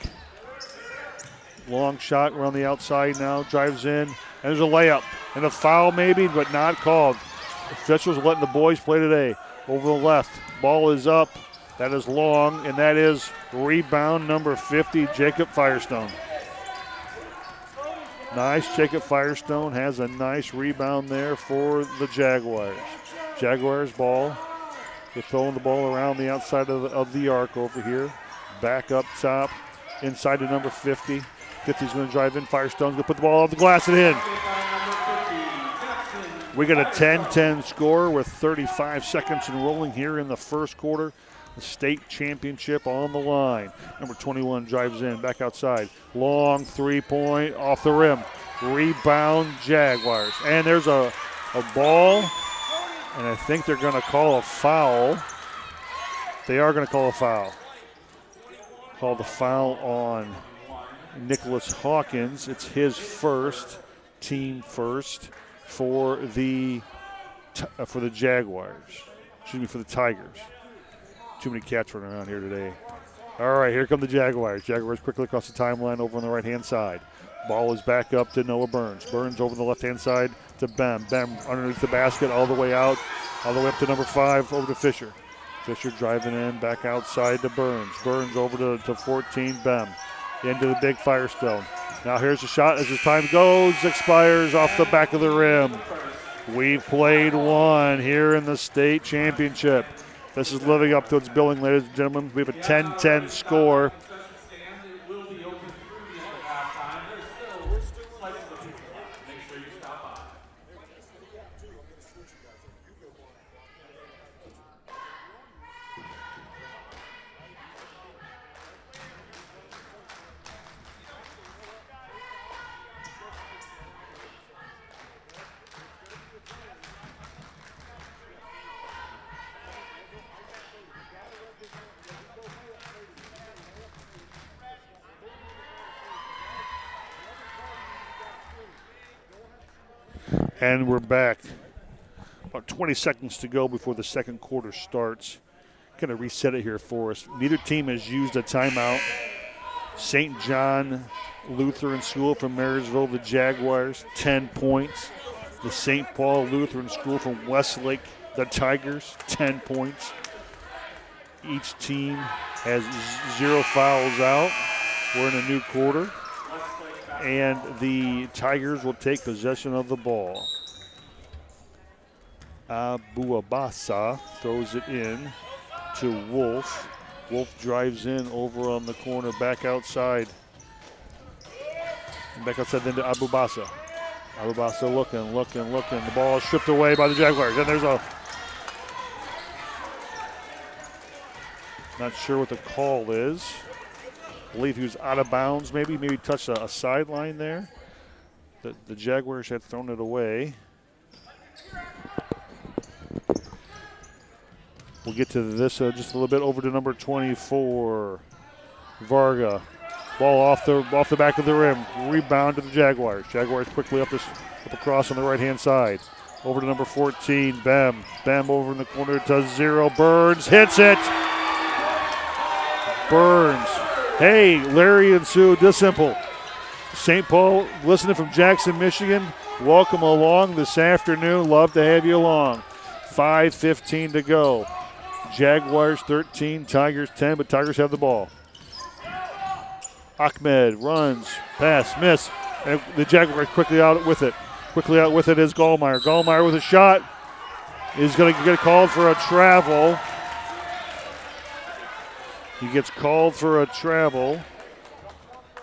Long shot around the outside now, drives in, and there's a layup. And a foul maybe, but not called. Officials are letting the boys play today. Over the left, ball is up. That is long, and that is rebound number 50, Jacob Firestone. Nice, Jacob Firestone has a nice rebound there for the Jaguars. Jaguars ball. They're throwing the ball around the outside of the arc over here. Back up top, inside to number 50. 50's going to drive in. Firestone's going to put the ball off the glass and in. We got a 10-10 score with 35 seconds and rolling here in the first quarter. The state championship on the line. Number 21 drives in, back outside. Long 3-point off the rim. Rebound Jaguars. And there's a ball, and I think they're going to call a foul. They are going to call a foul. Call the foul on Nicholas Hawkins. It's his first, team first for the Jaguars. Excuse me, for the Tigers. Too many cats running around here today. All right, here come the Jaguars. Jaguars quickly across the timeline over on the right-hand side. Ball is back up to Noah Burns. Burns over the left-hand side to Bem. Bem underneath the basket all the way out, all the way up to number 5 over to Fisher. Fisher driving in, back outside to Burns. Burns over to 14, Bem. Into the big Firestone. Now here's the shot as the time goes, expires off the back of the rim. We've played one here in the state championship. This is living up to its billing, ladies and gentlemen. We have a 10-10 score. And we're back. about 20 seconds to go before the second quarter starts. Going to reset it here for us. Neither team has used a timeout. St. John Lutheran School from Marysville, the Jaguars, 10 points. The St. Paul Lutheran School from Westlake, the Tigers, 10 points. Each team has 0 fouls out. We're in a new quarter. And the Tigers will take possession of the ball. Abuabasa throws it in to Wolf. Wolf drives in over on the corner, back outside. And back outside then to Abubasa. Abubasa looking. The ball is stripped away by the Jaguars. And there's a, not sure what the call is. I believe he was out of bounds maybe touched a sideline there. The Jaguars had thrown it away. We'll get to this just a little bit over to number 24, Varga. Ball off the back of the rim. Rebound to the Jaguars. Jaguars quickly up across on the right-hand side. Over to number 14, Bem. Bem over in the corner to 0. Burns hits it. Burns. Hey, Larry and Sue DeSimple. St. Paul, listening from Jackson, Michigan. Welcome along this afternoon. Love to have you along. 5:15 to go. Jaguars 13, Tigers 10, but Tigers have the ball. Ahmed runs, pass, miss, and the Jaguars quickly out with it. Quickly out with it is Gallmeyer. Gallmeyer with a shot is going to get called for a travel. He gets called for a travel.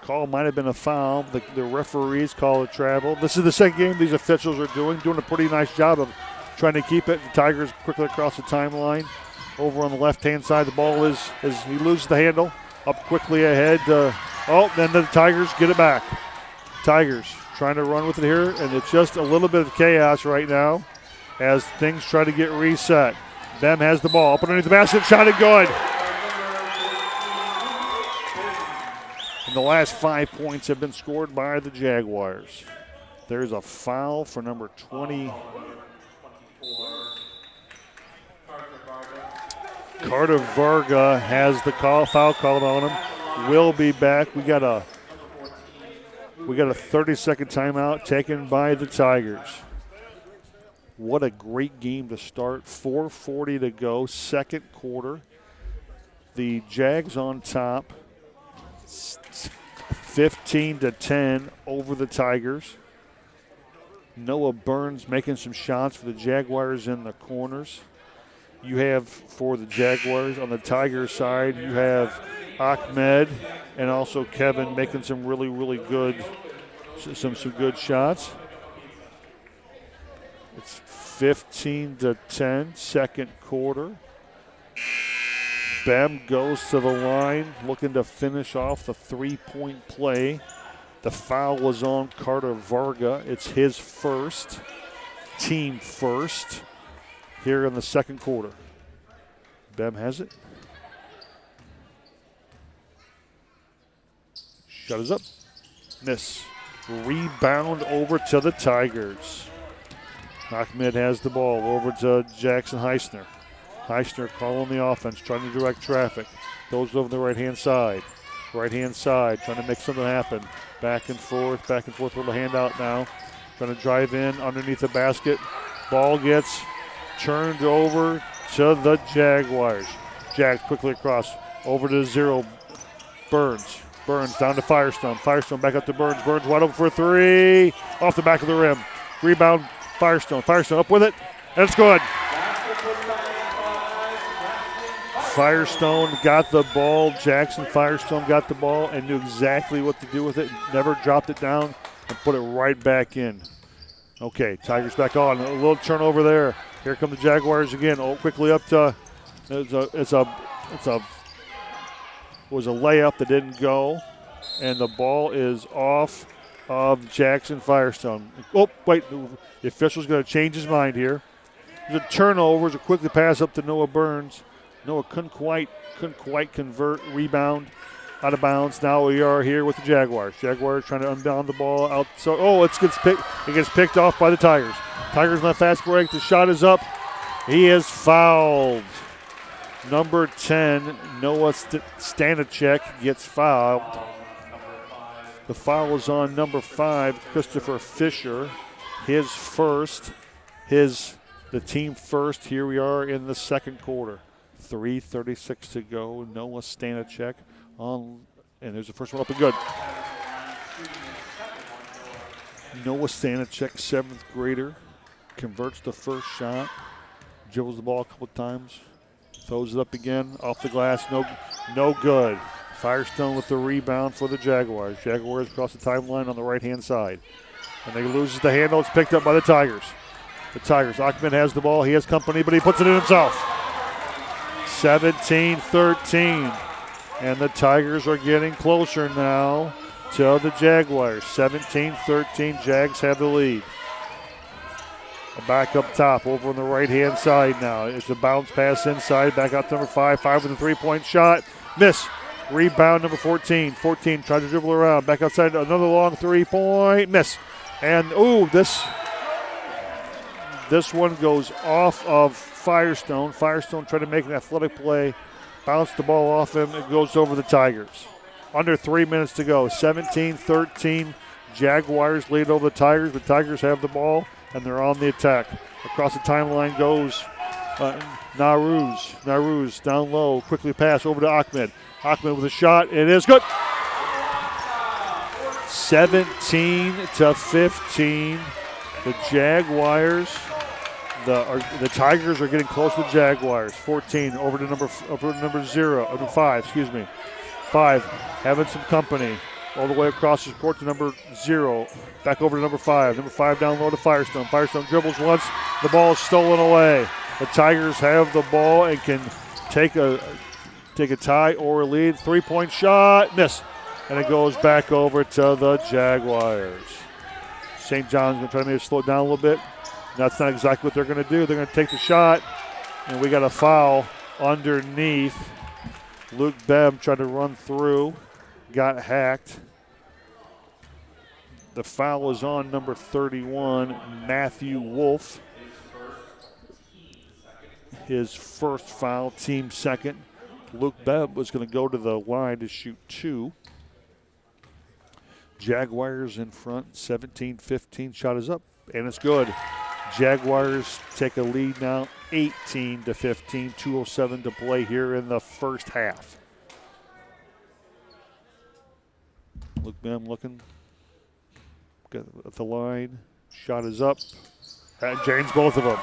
Call might have been a foul. The referees call a travel. This is the second game these officials are doing a pretty nice job of trying to keep it. The Tigers quickly across the timeline. Over on the left-hand side, the ball is he loses the handle. Up quickly ahead. Then the Tigers get it back. Tigers trying to run with it here, and it's just a little bit of chaos right now as things try to get reset. Bem has the ball. Up underneath the basket, shot it good. And the last 5 points have been scored by the Jaguars. There's a foul for number 20. Carter Varga has the foul called on him. Will be back. We got a 30-second timeout taken by the Tigers. What a great game to start. 4:40 to go, second quarter. The Jags on top, 15-10 over the Tigers. Noah Burns making some shots for the Jaguars in the corners. You have, for the Jaguars, on the Tigers side, you have Ahmed and also Kevin making some really good, some good shots. It's 15-10, second quarter. Bem goes to the line, looking to finish off the three-point play. The foul was on Carter Varga. It's his first, team first, here in the second quarter. Bem has it. Shot is up. Miss. Rebound over to the Tigers. Ahmed has the ball over to Jackson Heisner. Heisner calling the offense, trying to direct traffic. Goes over the right-hand side. Right-hand side, trying to make something happen. Back and forth with a handout now. Trying to drive in underneath the basket. Ball gets turned over to the Jaguars. Jags quickly across, over to 0. Burns down to Firestone. Firestone back up to Burns. Burns wide open for 3. Off the back of the rim. Rebound, Firestone. Firestone up with it, and it's good. Firestone got the ball. Jackson Firestone got the ball and knew exactly what to do with it. Never dropped it down and put it right back in. Okay, Tigers back on. A little turnover there. Here come the Jaguars again. Quickly up to it was a layup that didn't go, and the ball is off of Jackson Firestone. Oh, wait, the official's going to change his mind here. There's a turnover. It's a quickly pass up to Noah Burns. Noah couldn't quite convert. Rebound out of bounds. Now we are here with the Jaguars. Jaguars trying to unbound the ball out. So it gets picked off by the Tigers. Tigers on a fast break. The shot is up. He is fouled. Number 10, Noah Stanachek gets fouled. The foul is on number 5, Christopher Fisher. His first, the team first. Here we are in the second quarter. 3:36 to go. Noah Stanachek on, and there's the first one up and good. Noah Stanachek, 7th grader, converts the first shot, dribbles the ball a couple times, throws it up again, off the glass, no good. Firestone with the rebound for the Jaguars. Jaguars across the timeline on the right-hand side. And they loses the handle. It's picked up by the Tigers. The Tigers, Achman has the ball. He has company, but he puts it in himself. 17-13. And the Tigers are getting closer now to the Jaguars. 17-13. Jags have the lead. Back up top, over on the right-hand side now. It's a bounce pass inside. Back out to number 5. 5 with a three-point shot. Miss. Rebound number 14. 14 tried to dribble around. Back outside. Another long three-point. Miss. And, this one goes off of Firestone. Firestone tried to make an athletic play. Bounced the ball off him. It goes over the Tigers. Under 3 minutes to go. 17-13. Jaguars lead over the Tigers. The Tigers have the ball, and they're on the attack. Across the timeline goes Naruz down low. Quickly pass over to Ahmed. Ahmed with a shot. It is good. 17-15. The Jaguars, the Tigers are getting close to the Jaguars. 14 over to number 5. 5 having some company all the way across the court to number 0. Back over to number 5. Number 5 down low to Firestone. Firestone dribbles once. The ball is stolen away. The Tigers have the ball and can take a tie or a lead. Three-point shot. Miss. And it goes back over to the Jaguars. St. John's going to try to maybe slow it down a little bit. That's not exactly what they're going to do. They're going to take the shot, and we got a foul underneath. Luke Bebb tried to run through, got hacked. The foul is on number 31, Matthew Wolf. His first foul, team second. Luke Bebb was going to go to the line to shoot 2. Jaguars in front, 17-15. Shot is up, and it's good. Jaguars take a lead now, 18-15. 2:07 to play here in the first half. Luke Bebb looking at the line. Shot is up. And James, both of them.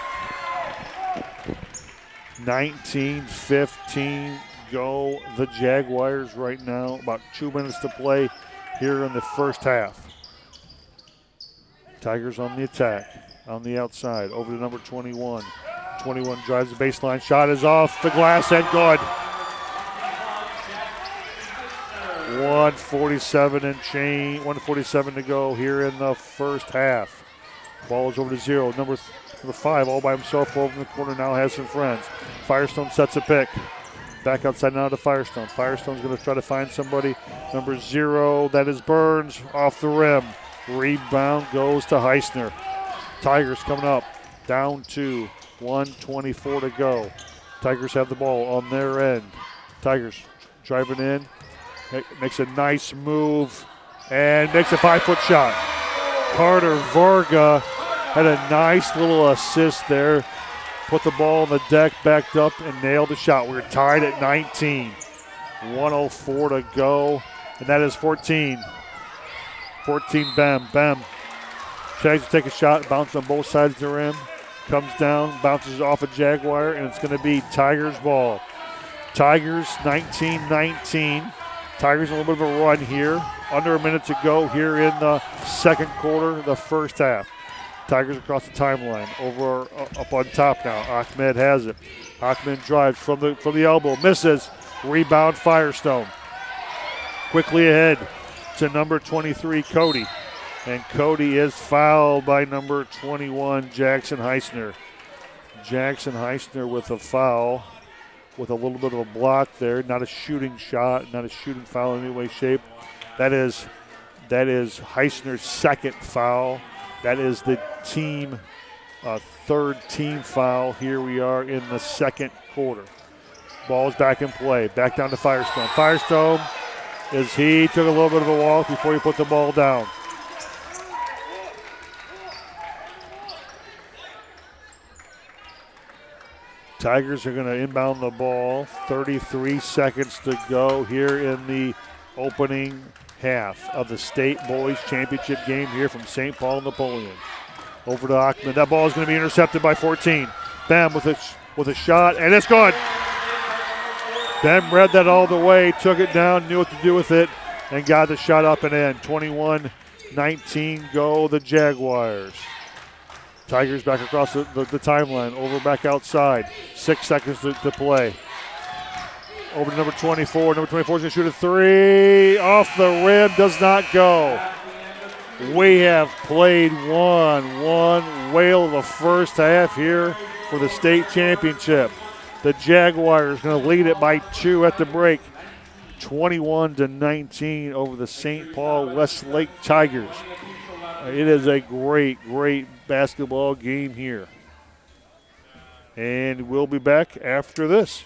19-15 go the Jaguars right now. About 2 minutes to play here in the first half. Tigers on the attack, on the outside, over to number 21. 21 drives the baseline. Shot is off the glass and good. 147 to go here in the first half. Ball is over to 0. Number 5 all by himself over in the corner now has some friends. Firestone sets a pick. Back outside now to Firestone. Firestone's going to try to find somebody. Number 0, that is Burns, off the rim. Rebound goes to Heisner. Tigers coming up, down 2, 1:24 to go. Tigers have the ball on their end. Tigers driving in, makes a nice move, and makes a 5-foot shot. Carter Varga had a nice little assist there. Put the ball on the deck, backed up, and nailed the shot. We're tied at 19. 1:04 to go, and that is 14. 14 Bem. Bem tries to take a shot, bounces on both sides of the rim, comes down, bounces off a Jaguar, and it's going to be Tigers ball. Tigers 19-19. Tigers a little bit of a run here. Under a minute to go here in the second quarter, the first half. Tigers across the timeline, over up on top now. Ahmed has it. Ahmed drives from the elbow, misses. Rebound Firestone. Quickly ahead to number 23, Cody. And Cody is fouled by number 21, Jackson Heisner. Jackson Heisner with a foul, with a little bit of a block there. Not a shooting shot, not a shooting foul in any way, shape. That is Heisner's second foul. That is the team a third team foul. Here we are in the second quarter. Ball's back in play. Back down to Firestone. Firestone, as he took a little bit of a walk before he put the ball down. Tigers are going to inbound the ball. 33 seconds to go here in the opening half of the state boys championship game here from St. Paul Napoleon. Over to Achman. That ball is going to be intercepted by 14. Bam with a shot, and it's gone. Ben read that all the way, took it down, knew what to do with it, and got the shot up and in. 21-19 go the Jaguars. Tigers back across the timeline, over back outside. 6 seconds to play. Over to number 24. Number 24 is going to shoot a three. Off the rim, does not go. We have played one whale of the first half here for the state championship. The Jaguars going to lead it by 2 at the break. 21-19 over the St. Paul Westlake Tigers. It is a great basketball game here. And we'll be back after this.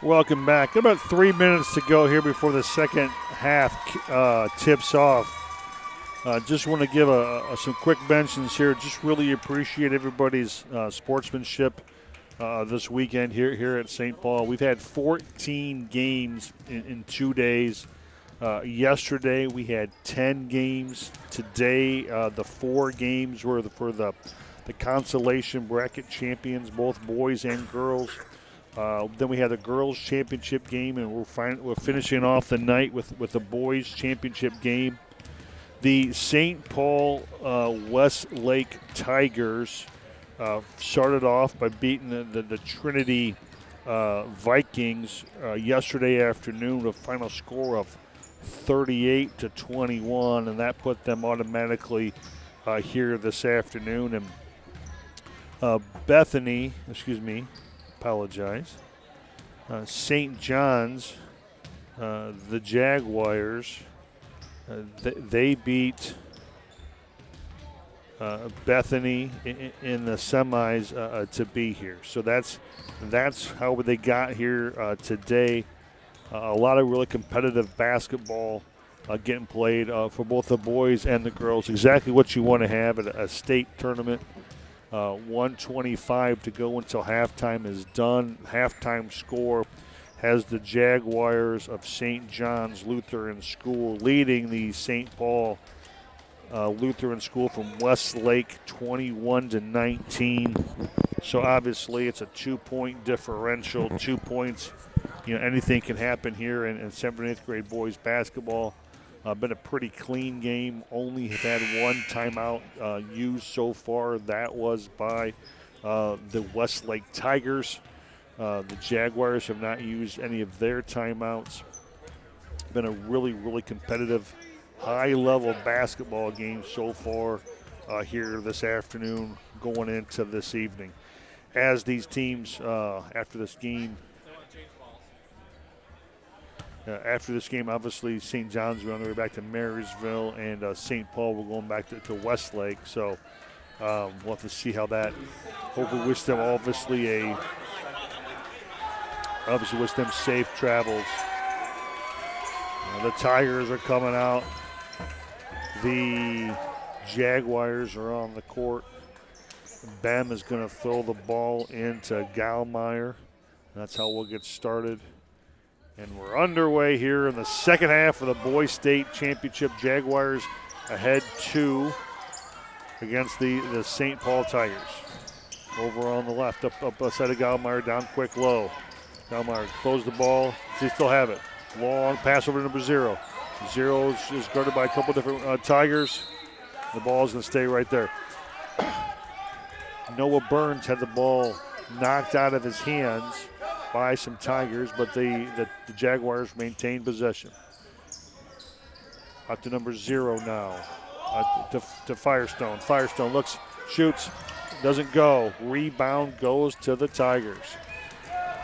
Welcome back. About 3 minutes to go here before the second half tips off. Just want to give some quick mentions here. Just really appreciate everybody's sportsmanship this weekend here at St. Paul. We've had 14 games in 2 days. Yesterday we had 10 games. Today the 4 games were for the consolation bracket champions, both boys and girls. Then we had the girls' championship game, and we're finishing off the night with the boys' championship game. The St. Paul Westlake Tigers started off by beating the Trinity Vikings yesterday afternoon with a final score of 38-21, and that put them automatically here this afternoon. And St. John's, the Jaguars, they beat Bethany in the semis to be here. So that's how they got here today. A lot of really competitive basketball getting played for both the boys and the girls. Exactly what you want to have at a state tournament. 1:25 to go until halftime is done. Halftime score has the Jaguars of St. John's Lutheran School leading the St. Paul Lutheran School from Westlake 21-19. So obviously it's a 2-point differential. 2 points, anything can happen here in 7th and 8th grade boys basketball. Been a pretty clean game. Only have had one timeout used so far. That was by the Westlake Tigers. The Jaguars have not used any of their timeouts. Been a really, really competitive, high-level basketball game so far here this afternoon going into this evening. As these teams, after this game, obviously St. John's are on their way back to Marysville, and St. Paul will going back to Westlake. So we'll have to see how that. Hopefully, wish them wish them safe travels. The Tigers are coming out. The Jaguars are on the court. Bem is going to throw the ball into Gallmeyer. That's how we'll get started. And we're underway here in the second half of the Boys State Championship. Jaguars ahead 2 against the St. Paul Tigers. Over on the left, up outside of Gallmeyer, down quick low. Gallmeyer closed the ball. They still have it. Long pass over to number 0. 0 is guarded by a couple different Tigers. The ball is going to stay right there. Noah Burns had the ball knocked out of his hands by some Tigers, but the Jaguars maintain possession. Up to number 0 now, to Firestone. Firestone looks, shoots, doesn't go. Rebound goes to the Tigers.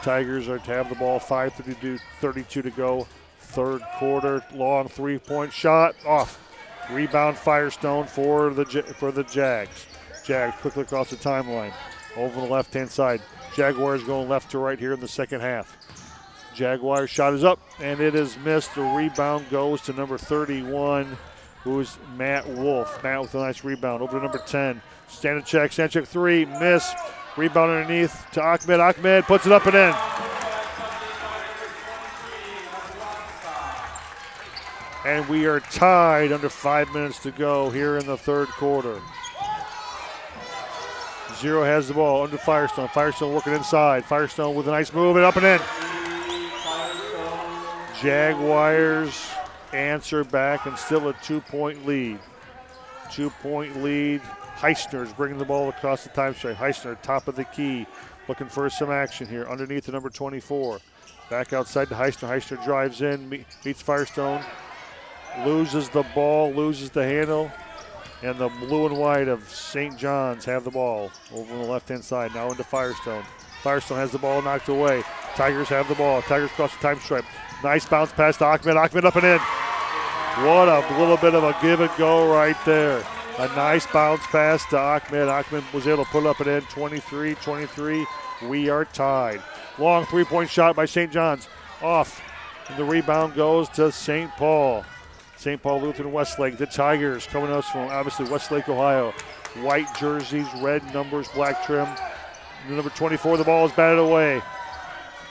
Tigers are to have the ball, 5:32 to go. Third quarter, long 3-point shot, off. Rebound Firestone for the Jags. Jags quickly across the timeline, over the left-hand side. Jaguars going left to right here in the second half. Jaguars shot is up, and it is missed. The rebound goes to number 31, who is Matt Wolf. Matt with a nice rebound. Over to number 10. Stanchek 3, miss. Rebound underneath to Ahmed. Ahmed puts it up and in. And we are tied under 5 minutes to go here in the third quarter. 0 has the ball under Firestone. Firestone working inside. Firestone with a nice move and up and in. Jaguars answer back and still a 2-point lead. 2-point lead. Heisner's bringing the ball across the time stripe. Heisner, top of the key, looking for some action here. Underneath the number 24. Back outside to Heisner. Heisner drives in, meets Firestone. Loses the ball, loses the handle. And the blue and white of St. John's have the ball over on the left-hand side. Now into Firestone. Firestone has the ball knocked away. Tigers have the ball. Tigers cross the time stripe. Nice bounce pass to Ahmed. Ahmed up and in. What a little bit of a give and go right there. A nice bounce pass to Ahmed. Ahmed was able to put up and in. 23-23. We are tied. Long three-point shot by St. John's. Off. And the rebound goes to St. Paul. St. Paul Lutheran Westlake. The Tigers coming to us from obviously Westlake, Ohio. White jerseys, red numbers, black trim. Number 24, the ball is batted away.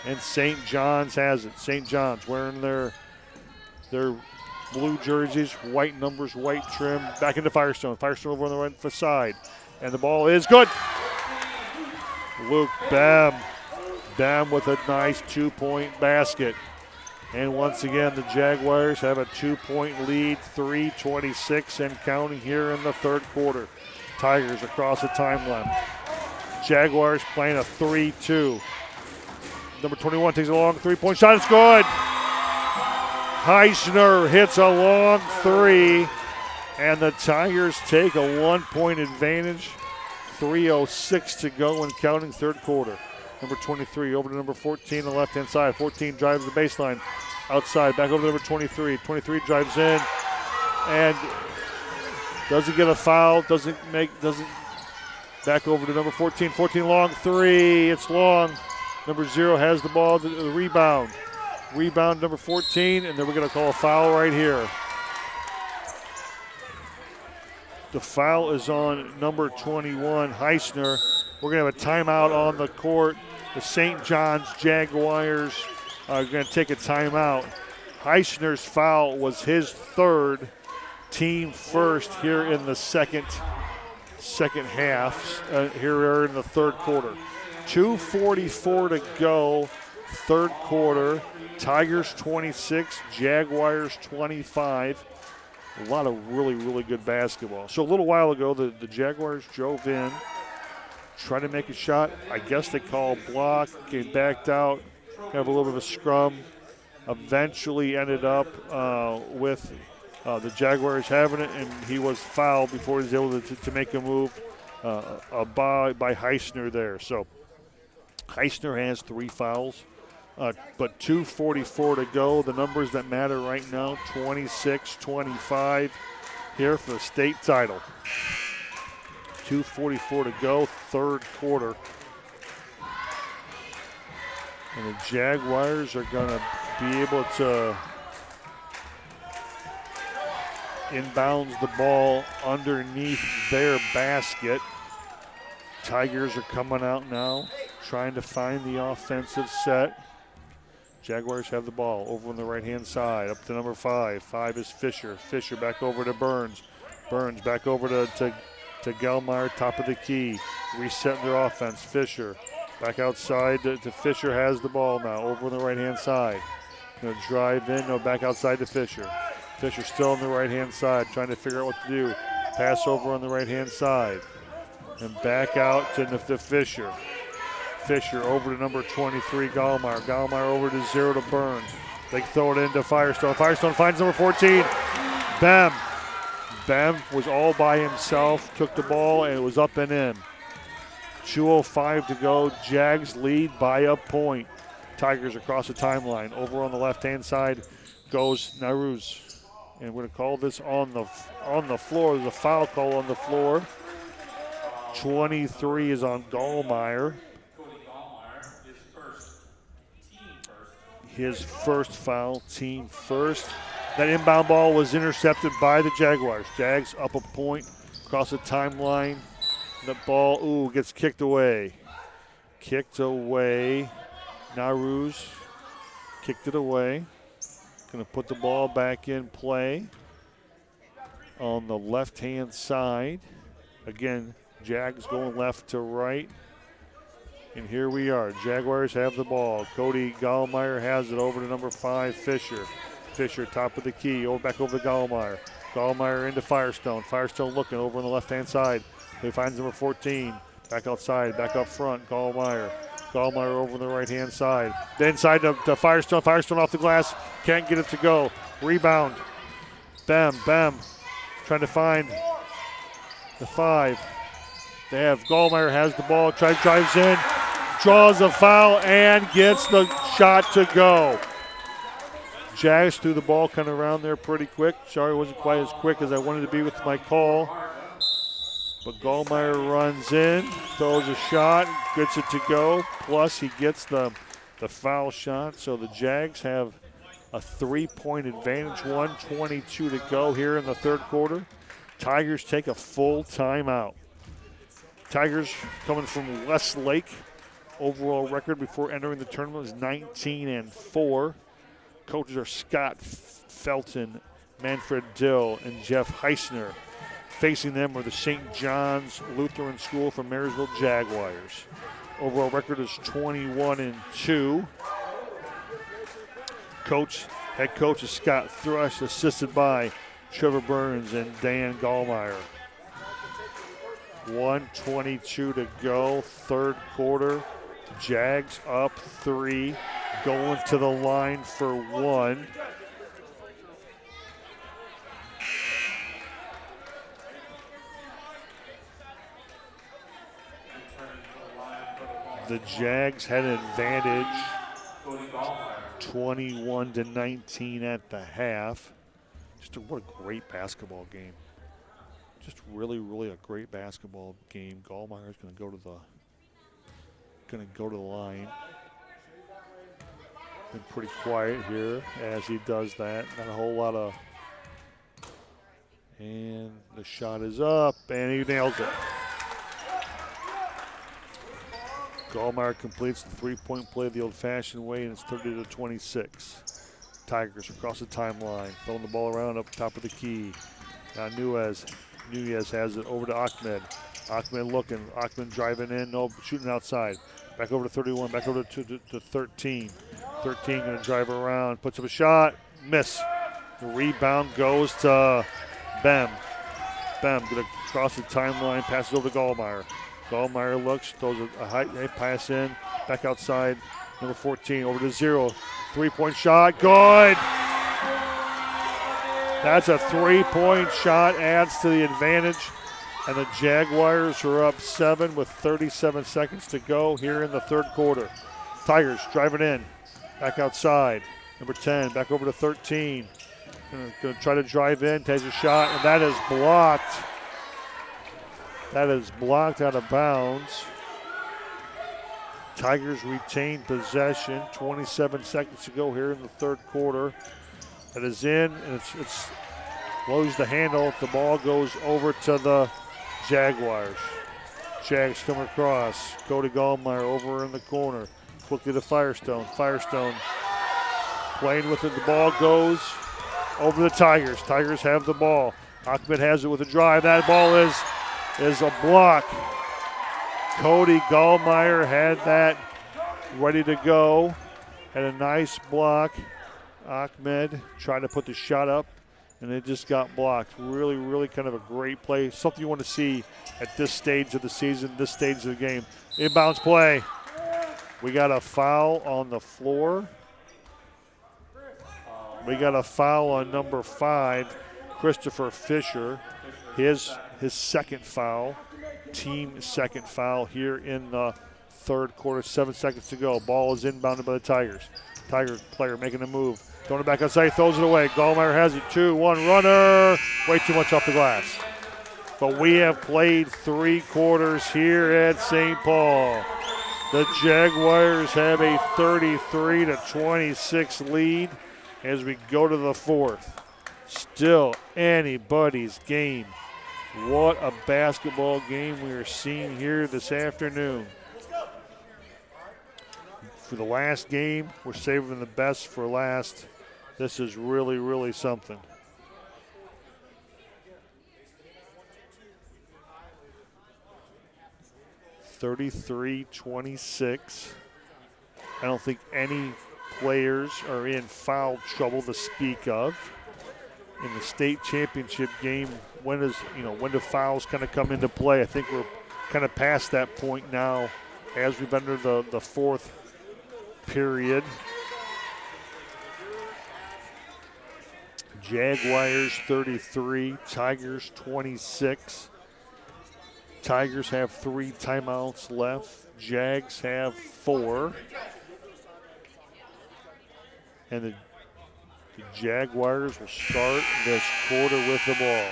And St. John's has it. St. John's wearing their blue jerseys, white numbers, white trim. Back into Firestone. Firestone over on the right side. And the ball is good. Luke Bam. Bam with a nice 2-point basket. And once again, the Jaguars have a 2-point lead, 3:26 and counting here in the third quarter. Tigers across the timeline. Jaguars playing a 3-2. Number 21 takes a long three-point shot. It's good. Heisner hits a long three, and the Tigers take a 1-point advantage. 3:06 to go and counting third quarter. Number 23 over to number 14 on the left-hand side. 14 drives the baseline outside. Back over to number 23. 23 drives in and doesn't get a foul. Doesn't back over to number 14. 14 long three. It's long. Number 0 has the ball. The rebound. Rebound number 14, and then we're going to call a foul right here. The foul is on number 21, Heisner. We're going to have a timeout on the court. The St. John's Jaguars are going to take a timeout. Heisner's foul was his third, team first here in the second half, here in the third quarter. 2:44 to go, third quarter. Tigers 26, Jaguars 25. A lot of really, really good basketball. So a little while ago, the Jaguars drove in, tried to make a shot. I guess they called block, came backed out, have a little bit of a scrum. Eventually ended up with the Jaguars having it, and he was fouled before he was able to make a move by Heisner there. So Heisner has 3 fouls. But 2:44 to go. The numbers that matter right now, 26-25 here for the state title. 2:44 to go, third quarter. And the Jaguars are going to be able to inbounds the ball underneath their basket. Tigers are coming out now, trying to find the offensive set. Jaguars have the ball over on the right-hand side, up to number 5. 5 is Fisher. Fisher back over to Burns. Burns back over to Gelmeyer, top of the key. Resetting their offense. Fisher back outside to Fisher, has the ball now, over on the right-hand side. Gonna drive in, no, back outside to Fisher. Fisher still on the right-hand side, trying to figure out what to do. Pass over on the right-hand side. And back out to Fisher. Fisher over to number 23, Gallmeyer. Gallmeyer over to 0 to Burns. They throw it into Firestone. Firestone finds number 14, Bem. Bem was all by himself, took the ball, and it was up and in. 2:05 to go. Jags lead by a point. Tigers across the timeline. Over on the left-hand side goes Naruz. And we're going to call this on the floor. There's a foul call on the floor. 23 is on Gallmeyer. His first foul, team first. That inbound ball was intercepted by the Jaguars. Jags up a point across the timeline. The ball, gets kicked away. Kicked away. Naruz kicked it away. Going to put the ball back in play on the left-hand side. Again, Jags going left to right. And here we are. Jaguars have the ball. Cody Gallmeyer has it over to number 5, Fisher. Fisher, top of the key, back over to Gallmeyer. Gallmeyer into Firestone. Firestone looking over on the left-hand side. He finds number 14. Back outside, back up front, Gallmeyer. Gallmeyer over on the right-hand side. Then inside to Firestone. Firestone off the glass. Can't get it to go. Rebound. Bem. Trying to find the 5. They have Gallmeyer has the ball. Drives in. Draws a foul and gets the shot to go. Jags threw the ball kind of around there pretty quick. Sorry, it wasn't quite as quick as I wanted to be with my call. But Gallmeyer runs in, throws a shot, gets it to go. Plus, he gets the the foul shot. So the Jags have a 3-point advantage, 1:22 to go here in the third quarter. Tigers take a full timeout. Tigers coming from Westlake. Overall record before entering the tournament is 19-4. Coaches are Scott Felton, Manfred Dill, and Jeff Heisner. Facing them are the St. John's Lutheran School from Marysville Jaguars. Overall record is 21-2. Head coach is Scott Thrush, assisted by Trevor Burns and Dan Gallmeyer. 1:22 to go, third quarter. Jags up 3, going to the line for 1. The Jags had an advantage, 21-19 at the half. What a great basketball game. Just really, really a great basketball game. Gallmeyer's going to go to the line. Been pretty quiet here as he does that. Not a whole lot of. And the shot is up, and he nails it. Gallmeyer completes the three-point play the old-fashioned way, and it's 30-26. Tigers across the timeline, throwing the ball around up top of the key. Now Nunez has it over to Ahmed. Ahmed looking, Ahmed driving in, no, shooting outside. Back over to 31, back over to 13. 13 going to drive around, puts up a shot, miss. The rebound goes to Bem. Bem going to cross the timeline, passes over to Gallmeyer. Gallmeyer looks, throws a high pass in, back outside, number 14, over to 0. Three-point shot, good. That's a three-point shot, adds to the advantage. And the Jaguars are up 7 with 37 seconds to go here in the third quarter. Tigers driving in, back outside. Number 10, back over to 13. Going to try to drive in, takes a shot, and that is blocked. That is blocked out of bounds. Tigers retain possession. 27 seconds to go here in the third quarter. That is in, and it's blows the handle. The ball goes over to the Jaguars. Jags come across. Cody Gallmeyer over in the corner. Quickly to Firestone. Firestone playing with it. The ball goes over the Tigers. Tigers have the ball. Ahmed has it with a drive. That ball is a block. Cody Gallmeyer had that ready to go. Had a nice block. Ahmed tried to put the shot up, and it just got blocked. Really, really kind of a great play. Something you want to see at this stage of the season, this stage of the game. Inbounds play. We got a foul on the floor. We got a foul on number 5, Christopher Fisher. His second foul, team second foul here in the third quarter. 7 seconds to go. Ball is inbounded by the Tigers. Tiger player making a move. Throwing it back outside, throws it away. Gallmeyer has it, 2-1 runner. Way too much off the glass. But we have played 3 quarters here at St. Paul. The Jaguars have a 33-26 lead as we go to the fourth. Still anybody's game. What a basketball game we are seeing here this afternoon. For the last game, we're saving the best for last. This is really, really something. (33-26). I don't think any players are in foul trouble to speak of. In the state championship game, when do fouls kind of come into play? I think we're kind of past that point now as we've entered the fourth period. Jaguars 33, Tigers 26. Tigers have 3 timeouts left. Jags have 4. And the Jaguars will start this quarter with the ball.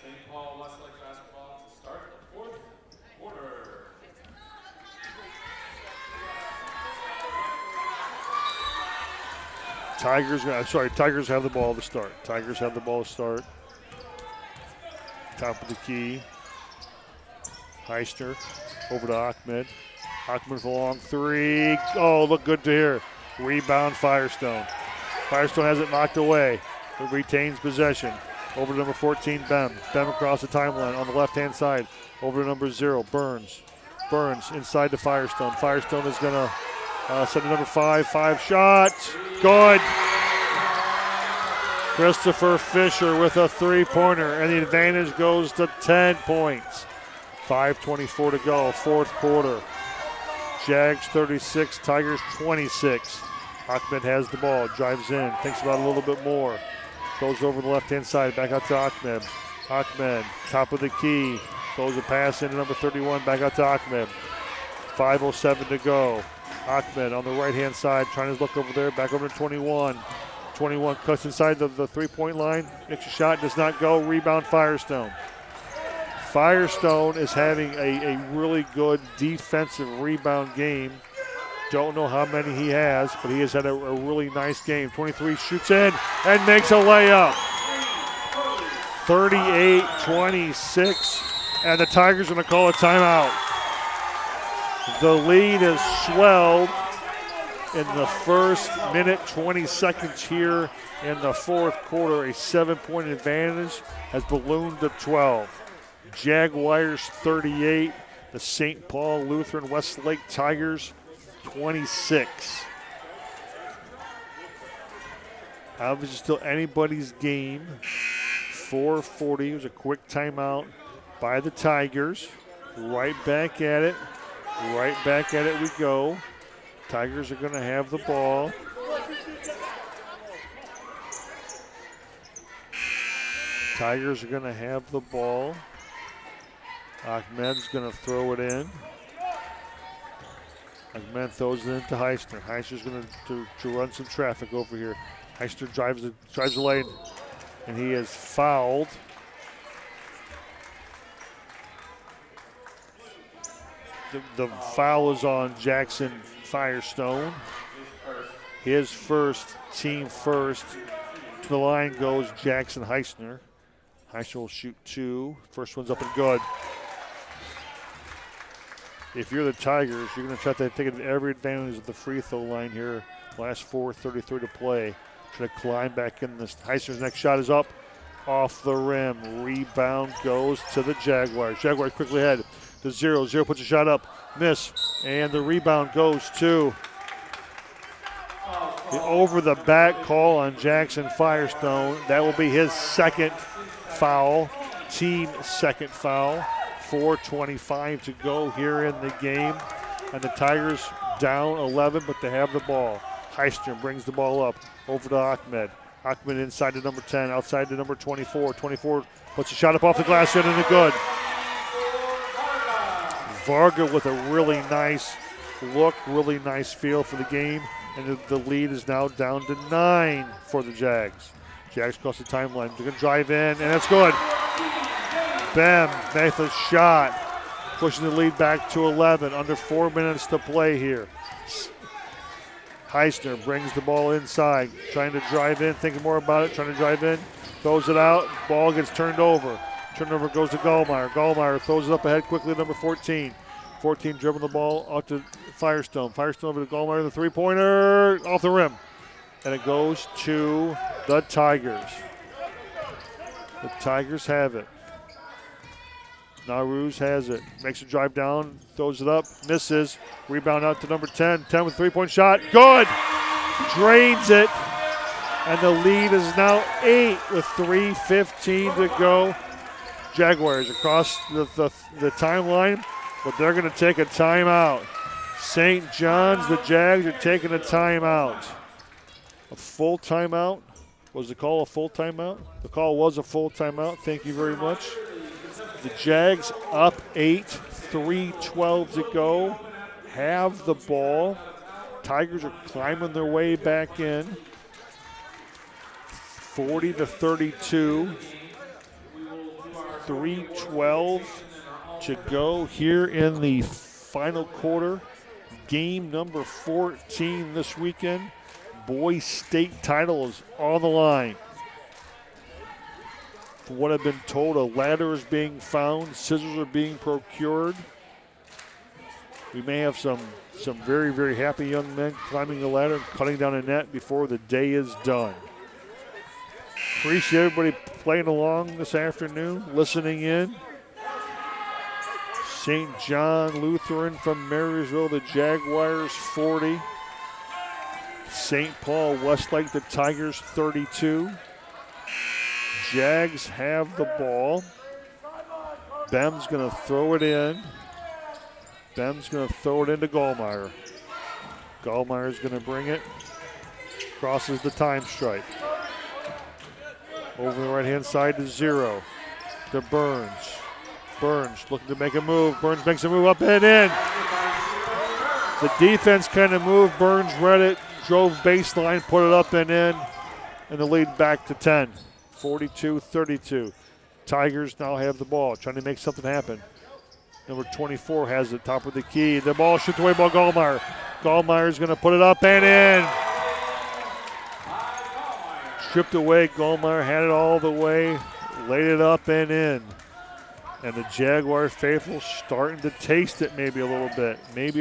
St. Paul Westlake basketball to start the fourth quarter. Tigers have the ball to start. Tigers have the ball to start. Top of the key. Heister over to Ahmed. Ahmed for a long three. Oh, look good to hear. Rebound Firestone. Firestone has it knocked away. It retains possession. Over to number 14, Bem. Bem across the timeline on the left-hand side. Over to number 0, Burns. Burns inside to Firestone. Firestone is going to send to number 5. 5 shot. Good. Christopher Fisher with a three-pointer, and the advantage goes to 10 points. 5:24 to go, fourth quarter. Jags 36, Tigers 26. Ahmed has the ball, drives in, thinks about it a little bit more. Goes over the left-hand side, back out to Ahmed. Ahmed, top of the key, throws a pass into number 31, back out to Ahmed. 5:07 to go. Ahmed on the right-hand side, trying to look over there, back over to 21. 21 cuts inside the three-point line, makes a shot, does not go, rebound Firestone. Firestone is having a really good defensive rebound game. Don't know how many he has, but he has had a really nice game. 23 shoots in and makes a layup. 38-26, and the Tigers are going to call a timeout. The lead is swelled in the first minute, 20 seconds here in the fourth quarter. A 7-point advantage has ballooned to 12. Jaguars 38, the St. Paul Lutheran Westlake Tigers 26. Obviously still anybody's game. 4:40 was a quick timeout by the Tigers. Right back at it. Right back at it we go. Tigers are going to have the ball. Tigers are going to have the ball. Ahmed's going to throw it in. Ahmed throws it into Heister. Heister's going to run some traffic over here. Heister drives the lane, and he is fouled. The foul is on Jackson Firestone. His first, team first. To the line goes Jackson Heisner. Heisner will shoot 2. First one's up and good. If you're the Tigers, you're going to try to take every advantage of the free throw line here. Last 4:33 to play. Try to climb back in this. Heisner's next shot is up, off the rim. Rebound goes to the Jaguars. Jaguars quickly ahead to 0. 0 puts a shot up, miss, and the rebound goes to the over the back call on Jackson Firestone. That will be his second foul, team second foul. 4:25 to go here in the game. And the Tigers down 11, but they have the ball. Heister brings the ball up over to Ahmed. Ahmed inside to number 10, outside to number 24. 24 puts a shot up off the glass, in and a good. Varga with a really nice look, really nice feel for the game. And the lead is now down to 9 for the Jags. Jags cross the timeline. They're going to drive in, and it's good. Bem makes a shot, pushing the lead back to 11. Under 4 minutes to play here. Heisner brings the ball inside, trying to drive in, thinking more about it, trying to drive in, throws it out, ball gets turned over. Turnover goes to Gallmeyer. Gallmeyer throws it up ahead quickly to number 14. 14 dribbling the ball out to Firestone. Firestone over to Gallmeyer, the three-pointer, off the rim. And it goes to the Tigers. The Tigers have it. Naruz has it, makes a drive down, throws it up, misses, rebound out to number 10. 10 with a three-point shot, good! Drains it, and the lead is now 8 with 3:15 to go. Jaguars across the timeline, but they're going to take a timeout. St. John's, the Jags are taking a timeout. A full timeout? Was the call a full timeout? The call was a full timeout. Thank you very much. The Jags up 8, 3:12 to go, have the ball. Tigers are climbing their way back in. 40-32. 3:12 to go here in the final quarter. Game number 14 this weekend. boys state title is on the line. From what I've been told, a ladder is being found, scissors are being procured. We may have some very, very happy young men climbing the ladder and cutting down a net before the day is done. Appreciate everybody playing along this afternoon, listening in. St. John Lutheran from Marysville, the Jaguars 40. St. Paul Westlake, the Tigers 32. Jags have the ball. Bem's going to throw it in. Bem's going to throw it into Gallmeyer. Gallmeyer's going to bring it. Crosses the time stripe. Over the right-hand side to Zero. To Burns. Burns looking to make a move. Burns makes a move up and in. The defense kind of moved. Burns read it, drove baseline, put it up and in, and the lead back to 10. 42-32. Tigers now have the ball, trying to make something happen. Number 24 has it, top of the key. The ball shoots away by Gallmeyer. Gallmeyer's going to put it up and in. Stripped away. Gallmeyer had it all the way, laid it up and in. And the Jaguar faithful starting to taste it maybe a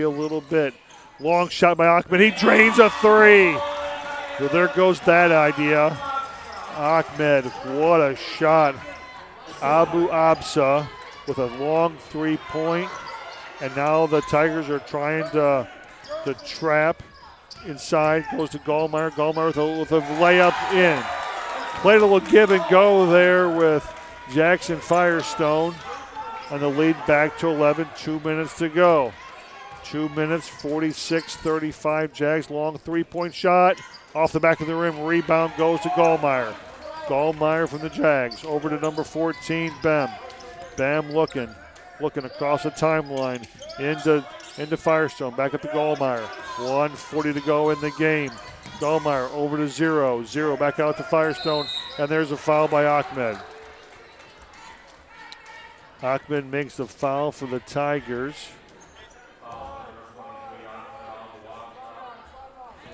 little bit. Long shot by Ahmed. He drains a three. Well, there goes that idea. Ahmed, what a shot. Abu Absa with a long three-point. And now the Tigers are trying to trap inside. Goes to Gallmeyer. Gallmeyer with a layup in. Played a little give and go there with Jackson Firestone. And the lead back to 11, 2 minutes to go. 2 minutes, 46-35. Jags long three-point shot. Off the back of the rim, rebound goes to Gallmeyer. Gallmeyer from the Jags. Over to number 14, Bem. Bem looking across the timeline. Into Firestone, back up to Gallmeyer. 1:40 to go in the game. Gallmeyer over to Zero. Zero back out to Firestone, and there's a foul by Ahmed. Ahmed makes the foul for the Tigers.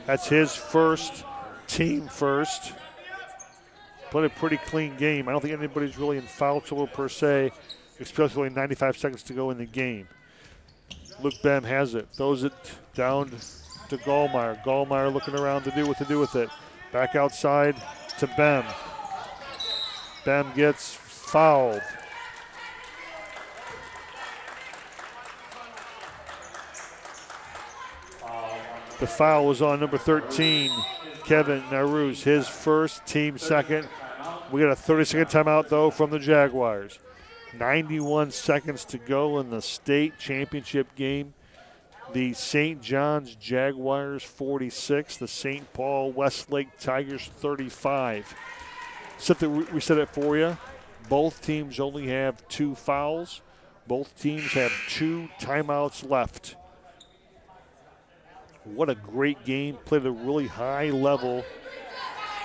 That's his first, team first. Played a pretty clean game. I don't think anybody's really in foul trouble per se, especially 95 seconds to go in the game. Luke Bem has it, throws it down to Gallmeyer. Gallmeyer looking around to do what to do with it. Back outside to Bem. Bem gets fouled. The foul was on number 13, Kevin Naruz, his first, team second. We got a 30-second timeout, though, from the Jaguars. 91 seconds to go in the state championship game. The St. John's Jaguars 46, the St. Paul Westlake Tigers 35. We said it for you. Both teams only have 2 fouls. Both teams have 2 timeouts left. What a great game. Played at a really high level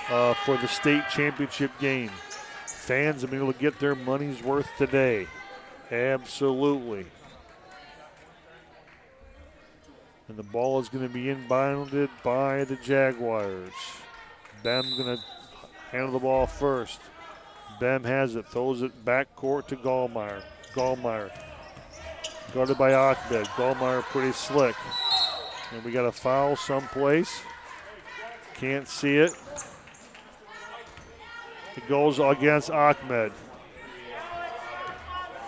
for the state championship game. Fans have been able to get their money's worth today. Absolutely. And the ball is going to be inbounded by the Jaguars. Bem going to handle the ball first. Bem has it, throws it backcourt to Gallmeyer. Gallmeyer guarded by Ahmed. Gallmeyer pretty slick. And we got a foul someplace. Can't see it. It goes against Ahmed.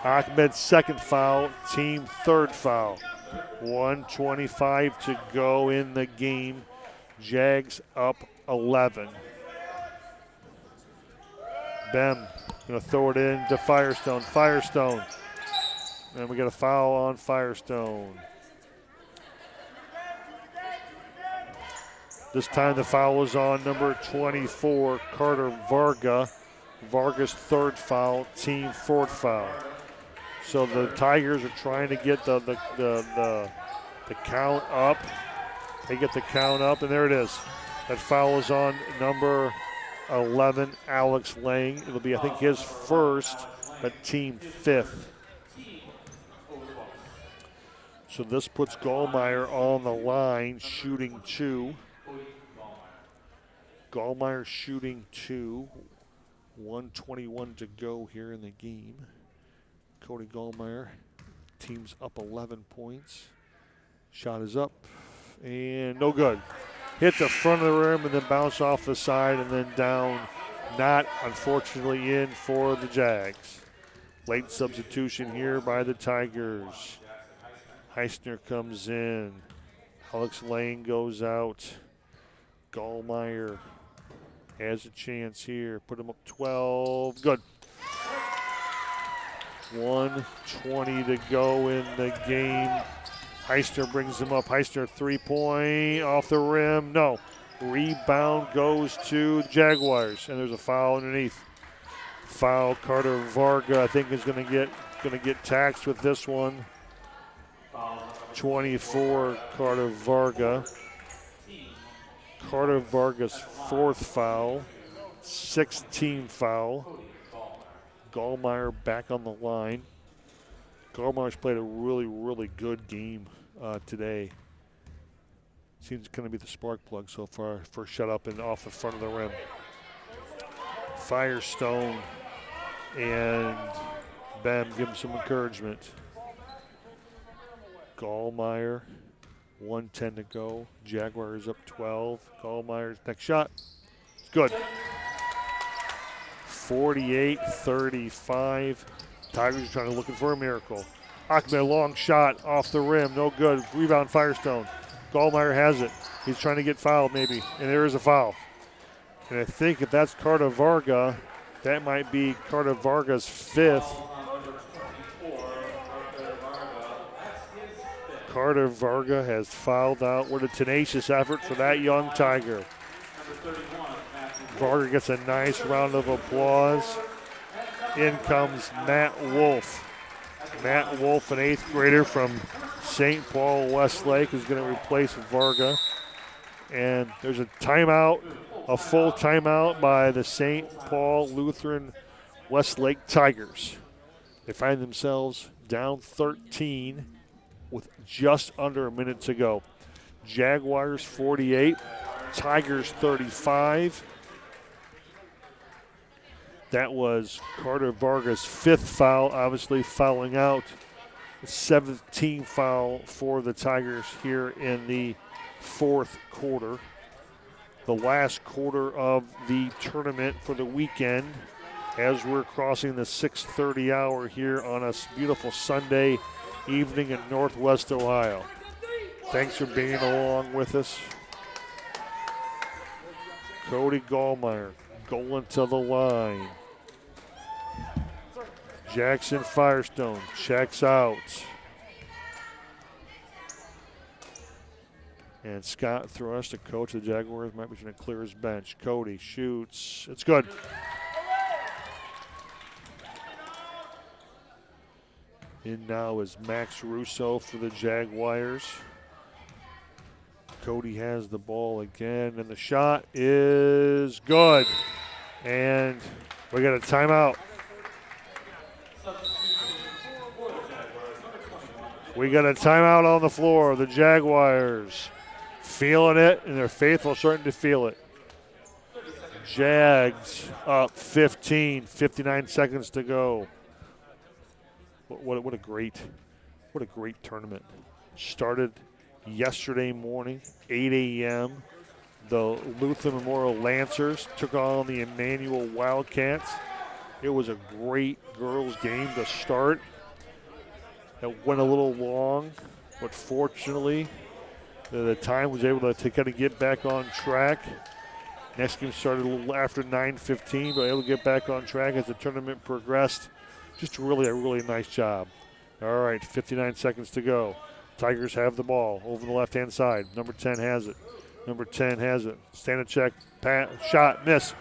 Ahmed's second foul, team third foul. 1:25 to go in the game. Jags up 11. Bem going to throw it in to Firestone. Firestone. And we got a foul on Firestone. This time the foul was on number 24, Carter Varga. Varga's third foul, team fourth foul. So the Tigers are trying to get the count up. They get the count up, and there it is. That foul is on number 11, Alex Lang. It'll be, I think, his first, but team fifth. So this puts Gallmeyer on the line, shooting 2. Gallmeyer shooting 2. 1:21 to go here in the game. Cody Gallmeyer, team's up 11 points. Shot is up and no good. Hit the front of the rim and then bounce off the side and then down. Not, unfortunately, in for the Jags. Late substitution here by the Tigers. Heisner comes in. Alex Lane goes out. Gallmeyer has a chance here. Put him up 12. Good. 1:20 to go in the game. Heisner brings him up. Heisner 3-point off the rim. No. Rebound goes to the Jaguars, and there's a foul underneath. Foul. Carter Varga, I think, is going to get taxed with this one. 24. Carter Varga. Carter Varga's 4th foul. 6th team foul. Gallmeyer back on the line. Gallmeyer's played a really, really good game today. Seems going to be the spark plug so far. First shot up and off the front of the rim. Firestone and Bem give him some encouragement. Gallmeyer, 1:10 to go. Jaguars up 12. Gallmeyer's next shot. It's good. 48-35. Tigers are looking for a miracle. Ahmed, a long shot off the rim. No good. Rebound Firestone. Gallmeyer has it. He's trying to get fouled maybe, and there is a foul. And I think if that's Carter Varga, that might be Carter Varga's 5th. Carter Varga has fouled out. What a tenacious effort for that young Tiger. Varga gets a nice round of applause. In comes Matt Wolf. Matt Wolf, an 8th grader from St. Paul Westlake, is going to replace Varga. And there's a timeout, a full timeout by the St. Paul Lutheran Westlake Tigers. They find themselves down 13 with just under a minute to go. Jaguars 48, Tigers 35. That was Carter Varga's 5th foul, obviously fouling out. 17th foul for the Tigers here in the 4th quarter. The last quarter of the tournament for the weekend as we're crossing the 6:30 hour here on a beautiful Sunday evening in Northwest Ohio. Thanks for being along with us. Cody Gallmeyer going to the line. Jackson Firestone checks out. And Scott Thrust, the coach of the Jaguars, might be trying to clear his bench. Cody shoots. It's good. In now is Max Russo for the Jaguars. Cody has the ball again, and the shot is good. And we got a timeout. We got a timeout on the floor. The Jaguars feeling it, and their faithful starting to feel it. Jags up 15, 59 seconds to go. What a great tournament. Started yesterday morning, 8 a.m. The Luther Memorial Lancers took on the Emmanuel Wildcats. It was a great girls game to start. It went a little long, but fortunately, the time was able to kind of get back on track. Next game started a little after 9:15, but able to get back on track as the tournament progressed. Just really a really nice job. All right, 59 seconds to go. Tigers have the ball over the left-hand side. Number 10 has it. Number 10 has it. Stand check, pass, shot, miss.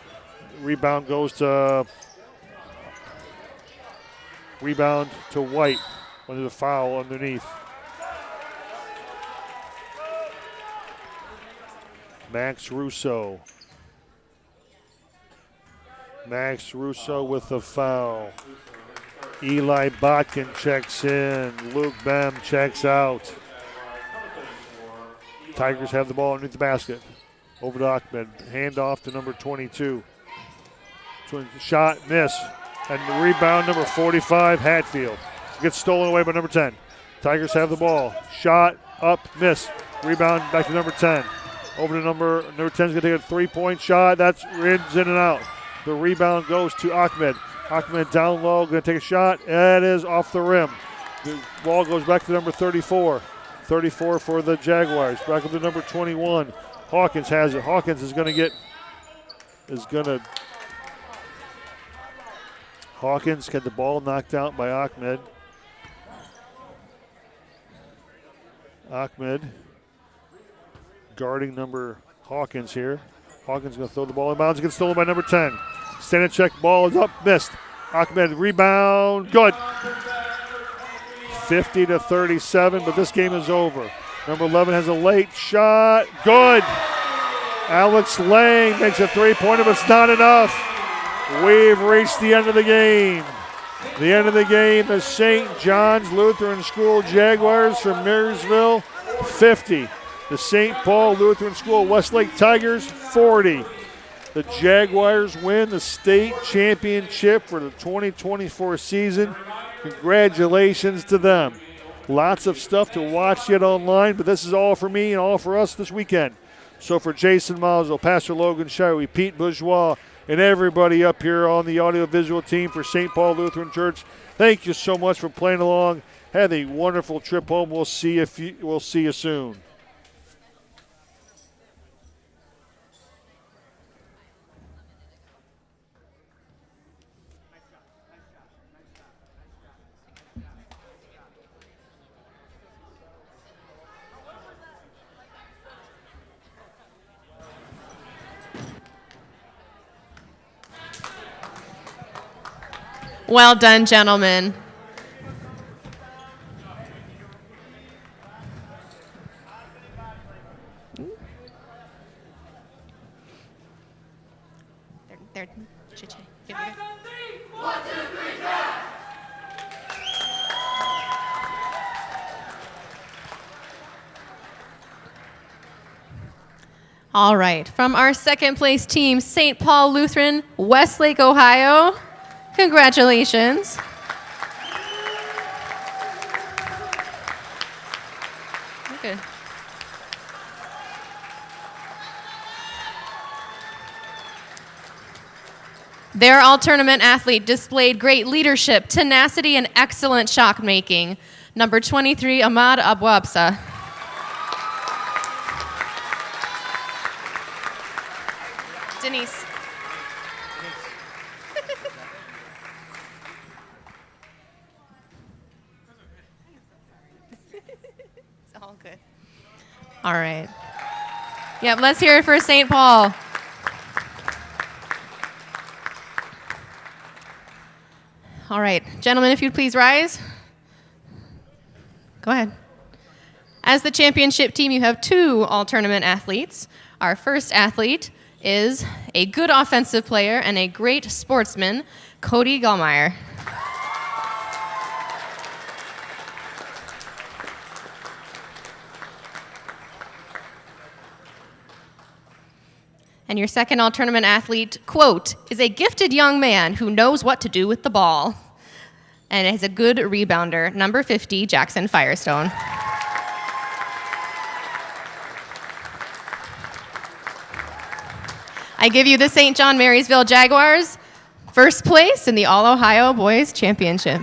Rebound goes to White. Under the foul underneath. Max Russo. Max Russo with the foul. Eli Botkin checks in. Luke Bem checks out. Tigers have the ball underneath the basket. Over to Ahmed. Hand off to number 22. Shot, miss. And the rebound, number 45, Hatfield. Gets stolen away by number 10. Tigers have the ball. Shot, up, miss. Rebound back to number 10. Over to number 10 is going to take a three-point shot. That's in and out. The rebound goes to Ahmed. Ahmed down low, going to take a shot. That is off the rim. The ball goes back to number 34. 34 for the Jaguars. Back up to number 21. Hawkins has it. Hawkins is going to Hawkins got the ball knocked out by Ahmed. Ahmed guarding number Hawkins here. Hawkins going to throw the ball in bounds. It gets stolen by number 10. Stanachek, ball is up, missed. Ahmed rebound, good. 50-37, but this game is over. Number 11 has a late shot, good. Alex Lang makes a three-pointer, but it's not enough. We've reached the end of the game. The end of the game is St. John's Lutheran School Jaguars from Marysville, 50. The St. Paul Lutheran School Westlake Tigers, 40. The Jaguars win the state championship for the 2024 season. Congratulations to them. Lots of stuff to watch yet online, but this is all for me and all for us this weekend. So for Jason Mazel, Pastor Logan Shirey, Pete Bourgeois, and everybody up here on the audiovisual team for St. Paul Lutheran Church, thank you so much for playing along. Have a wonderful trip home. We'll see you soon. Well done, gentlemen. They're chit-chatting. Give it a- 1, 2, 3, clap! All right, from our second place team, St. Paul Lutheran, Westlake, Ohio. Congratulations. Good. Their all-tournament athlete displayed great leadership, tenacity, and excellent shot making. Number 23, Ahmad Abwabsa. Denise. It's all good. All right. Yep, let's hear it for St. Paul. All right, gentlemen, if you'd please rise. Go ahead. As the championship team, you have 2 all-tournament athletes. Our first athlete is a good offensive player and a great sportsman, Cody Gallmeyer. And your second all-tournament athlete, quote, is a gifted young man who knows what to do with the ball and is a good rebounder, number 50, Jackson Firestone. I give you the St. John Marysville Jaguars, first place in the All-Ohio Boys Championship.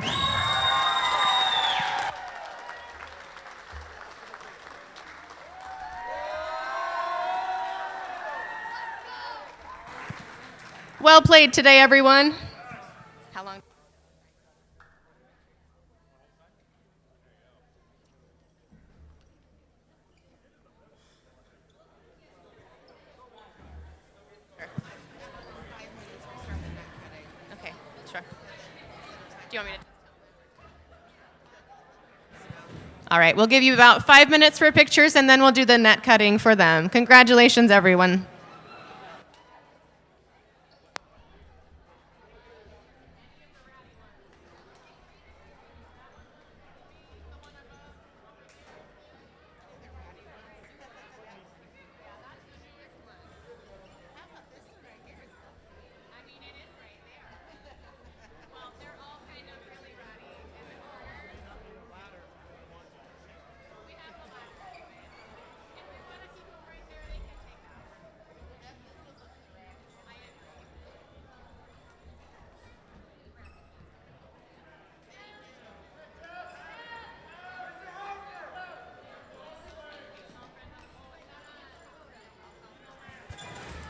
Well played today, everyone. How long? Okay, sure. Do you want me to? All right, we'll give you about 5 minutes for pictures, and then we'll do the net cutting for them. Congratulations, everyone.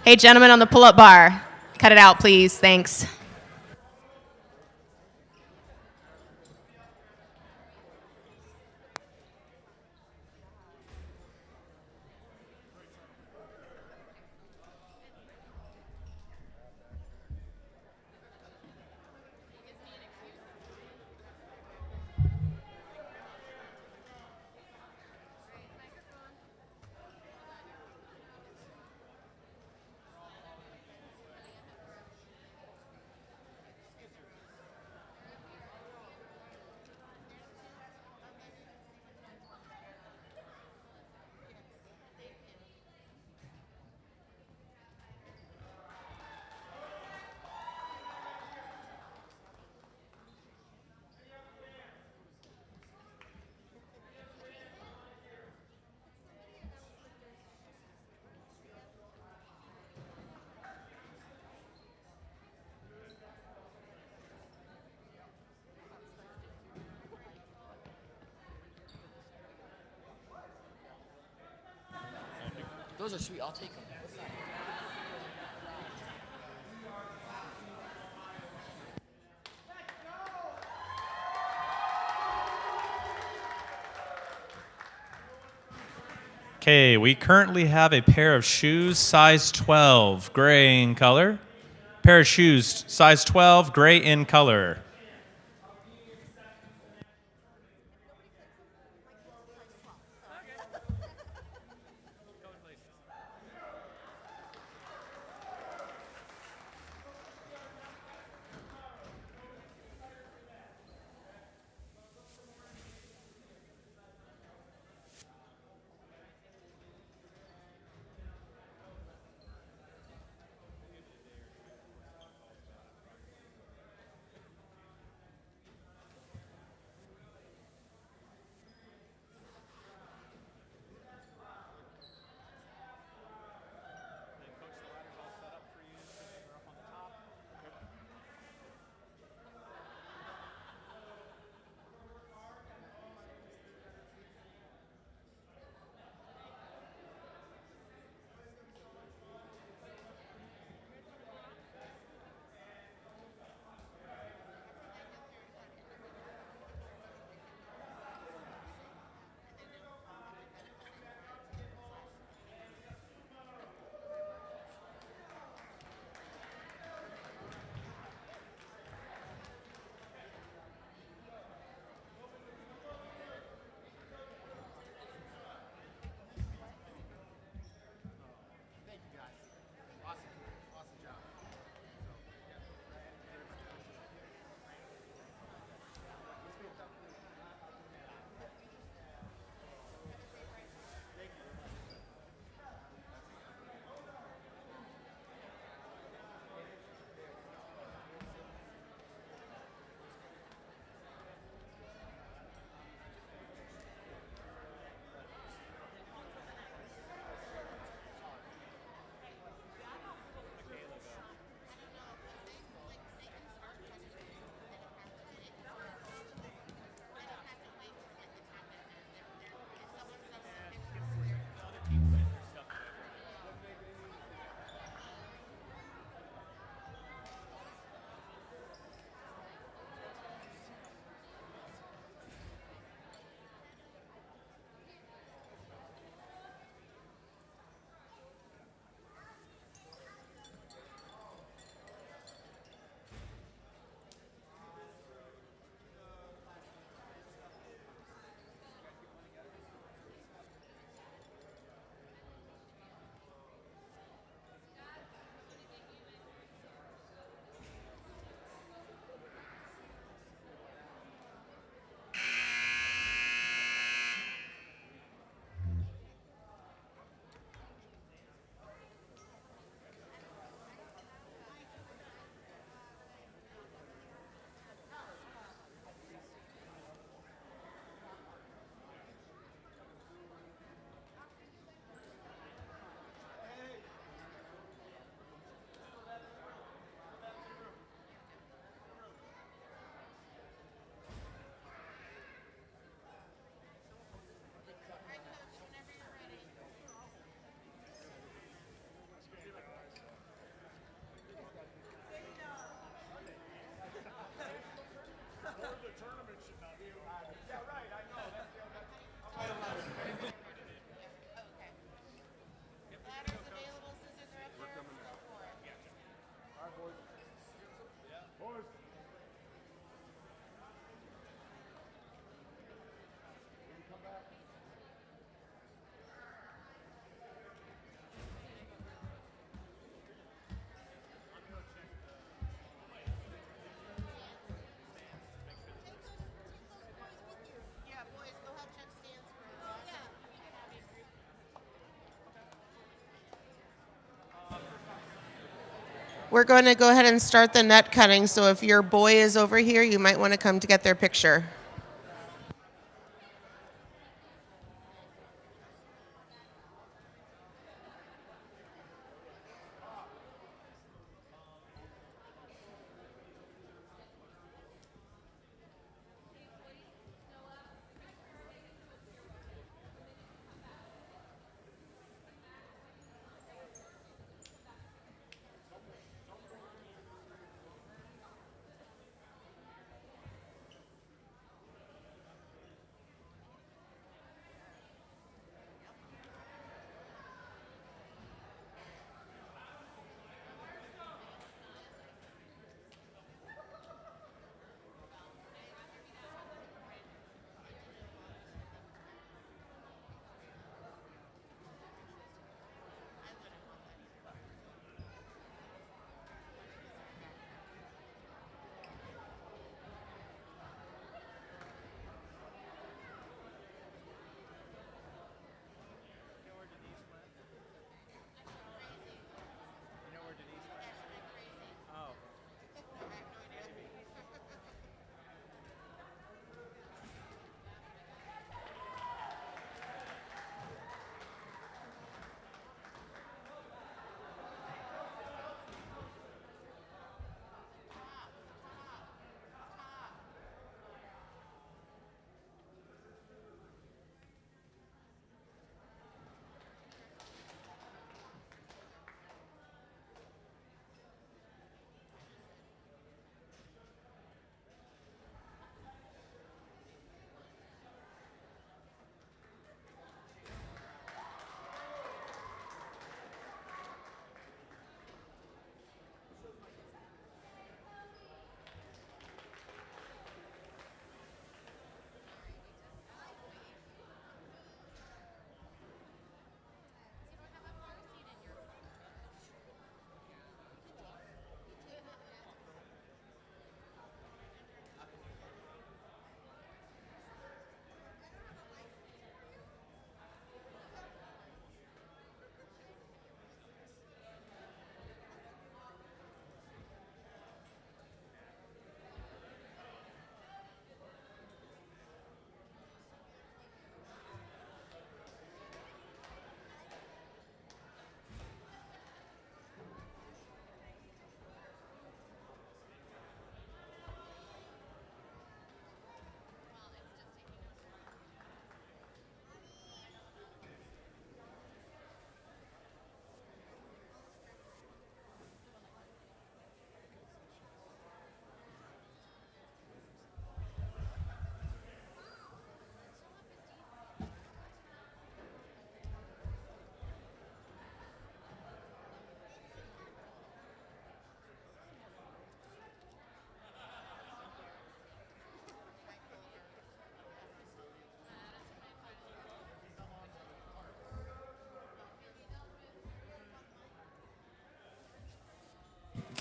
Hey, gentlemen on the pull-up bar, cut it out, please. Thanks. Those are sweet. I'll take them. Okay, we currently have a pair of shoes size 12, gray in color. Pair of shoes size 12, gray in color. We're going to go ahead and start the net cutting, so if your boy is over here, you might want to come to get their picture.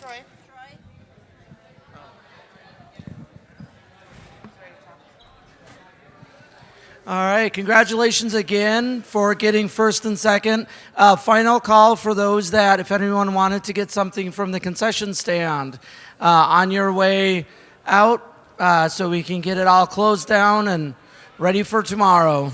Troy. All right, congratulations again for getting first and second. Final call for those that, if anyone wanted to get something from the concession stand, on your way out, so we can get it all closed down and ready for tomorrow.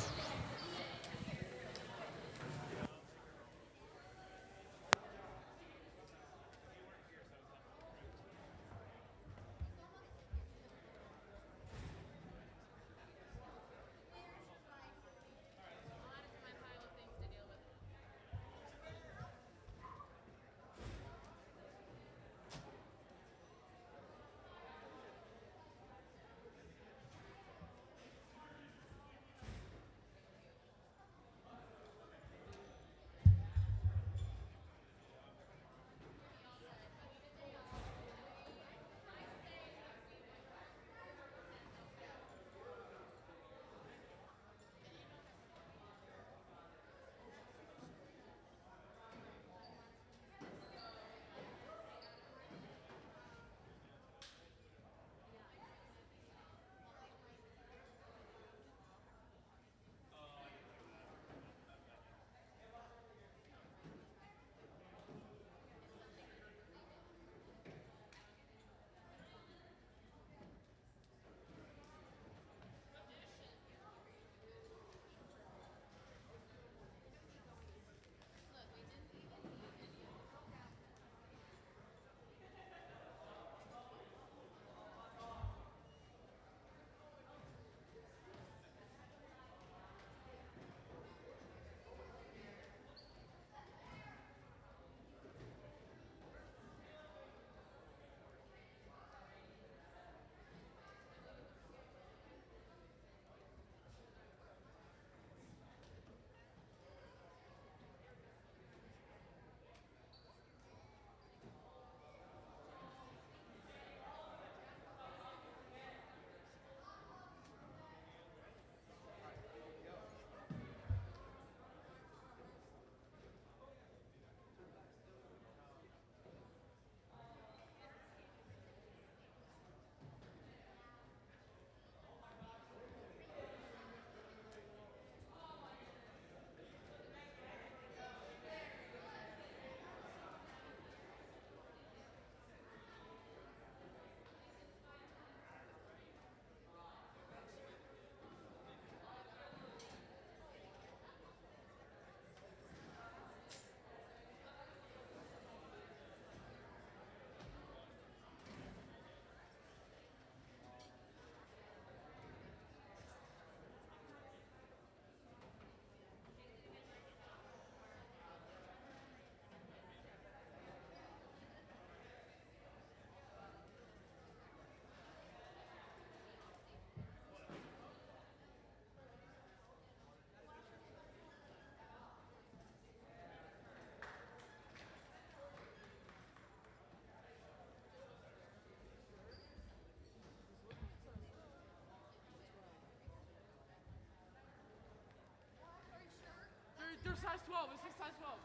was successful.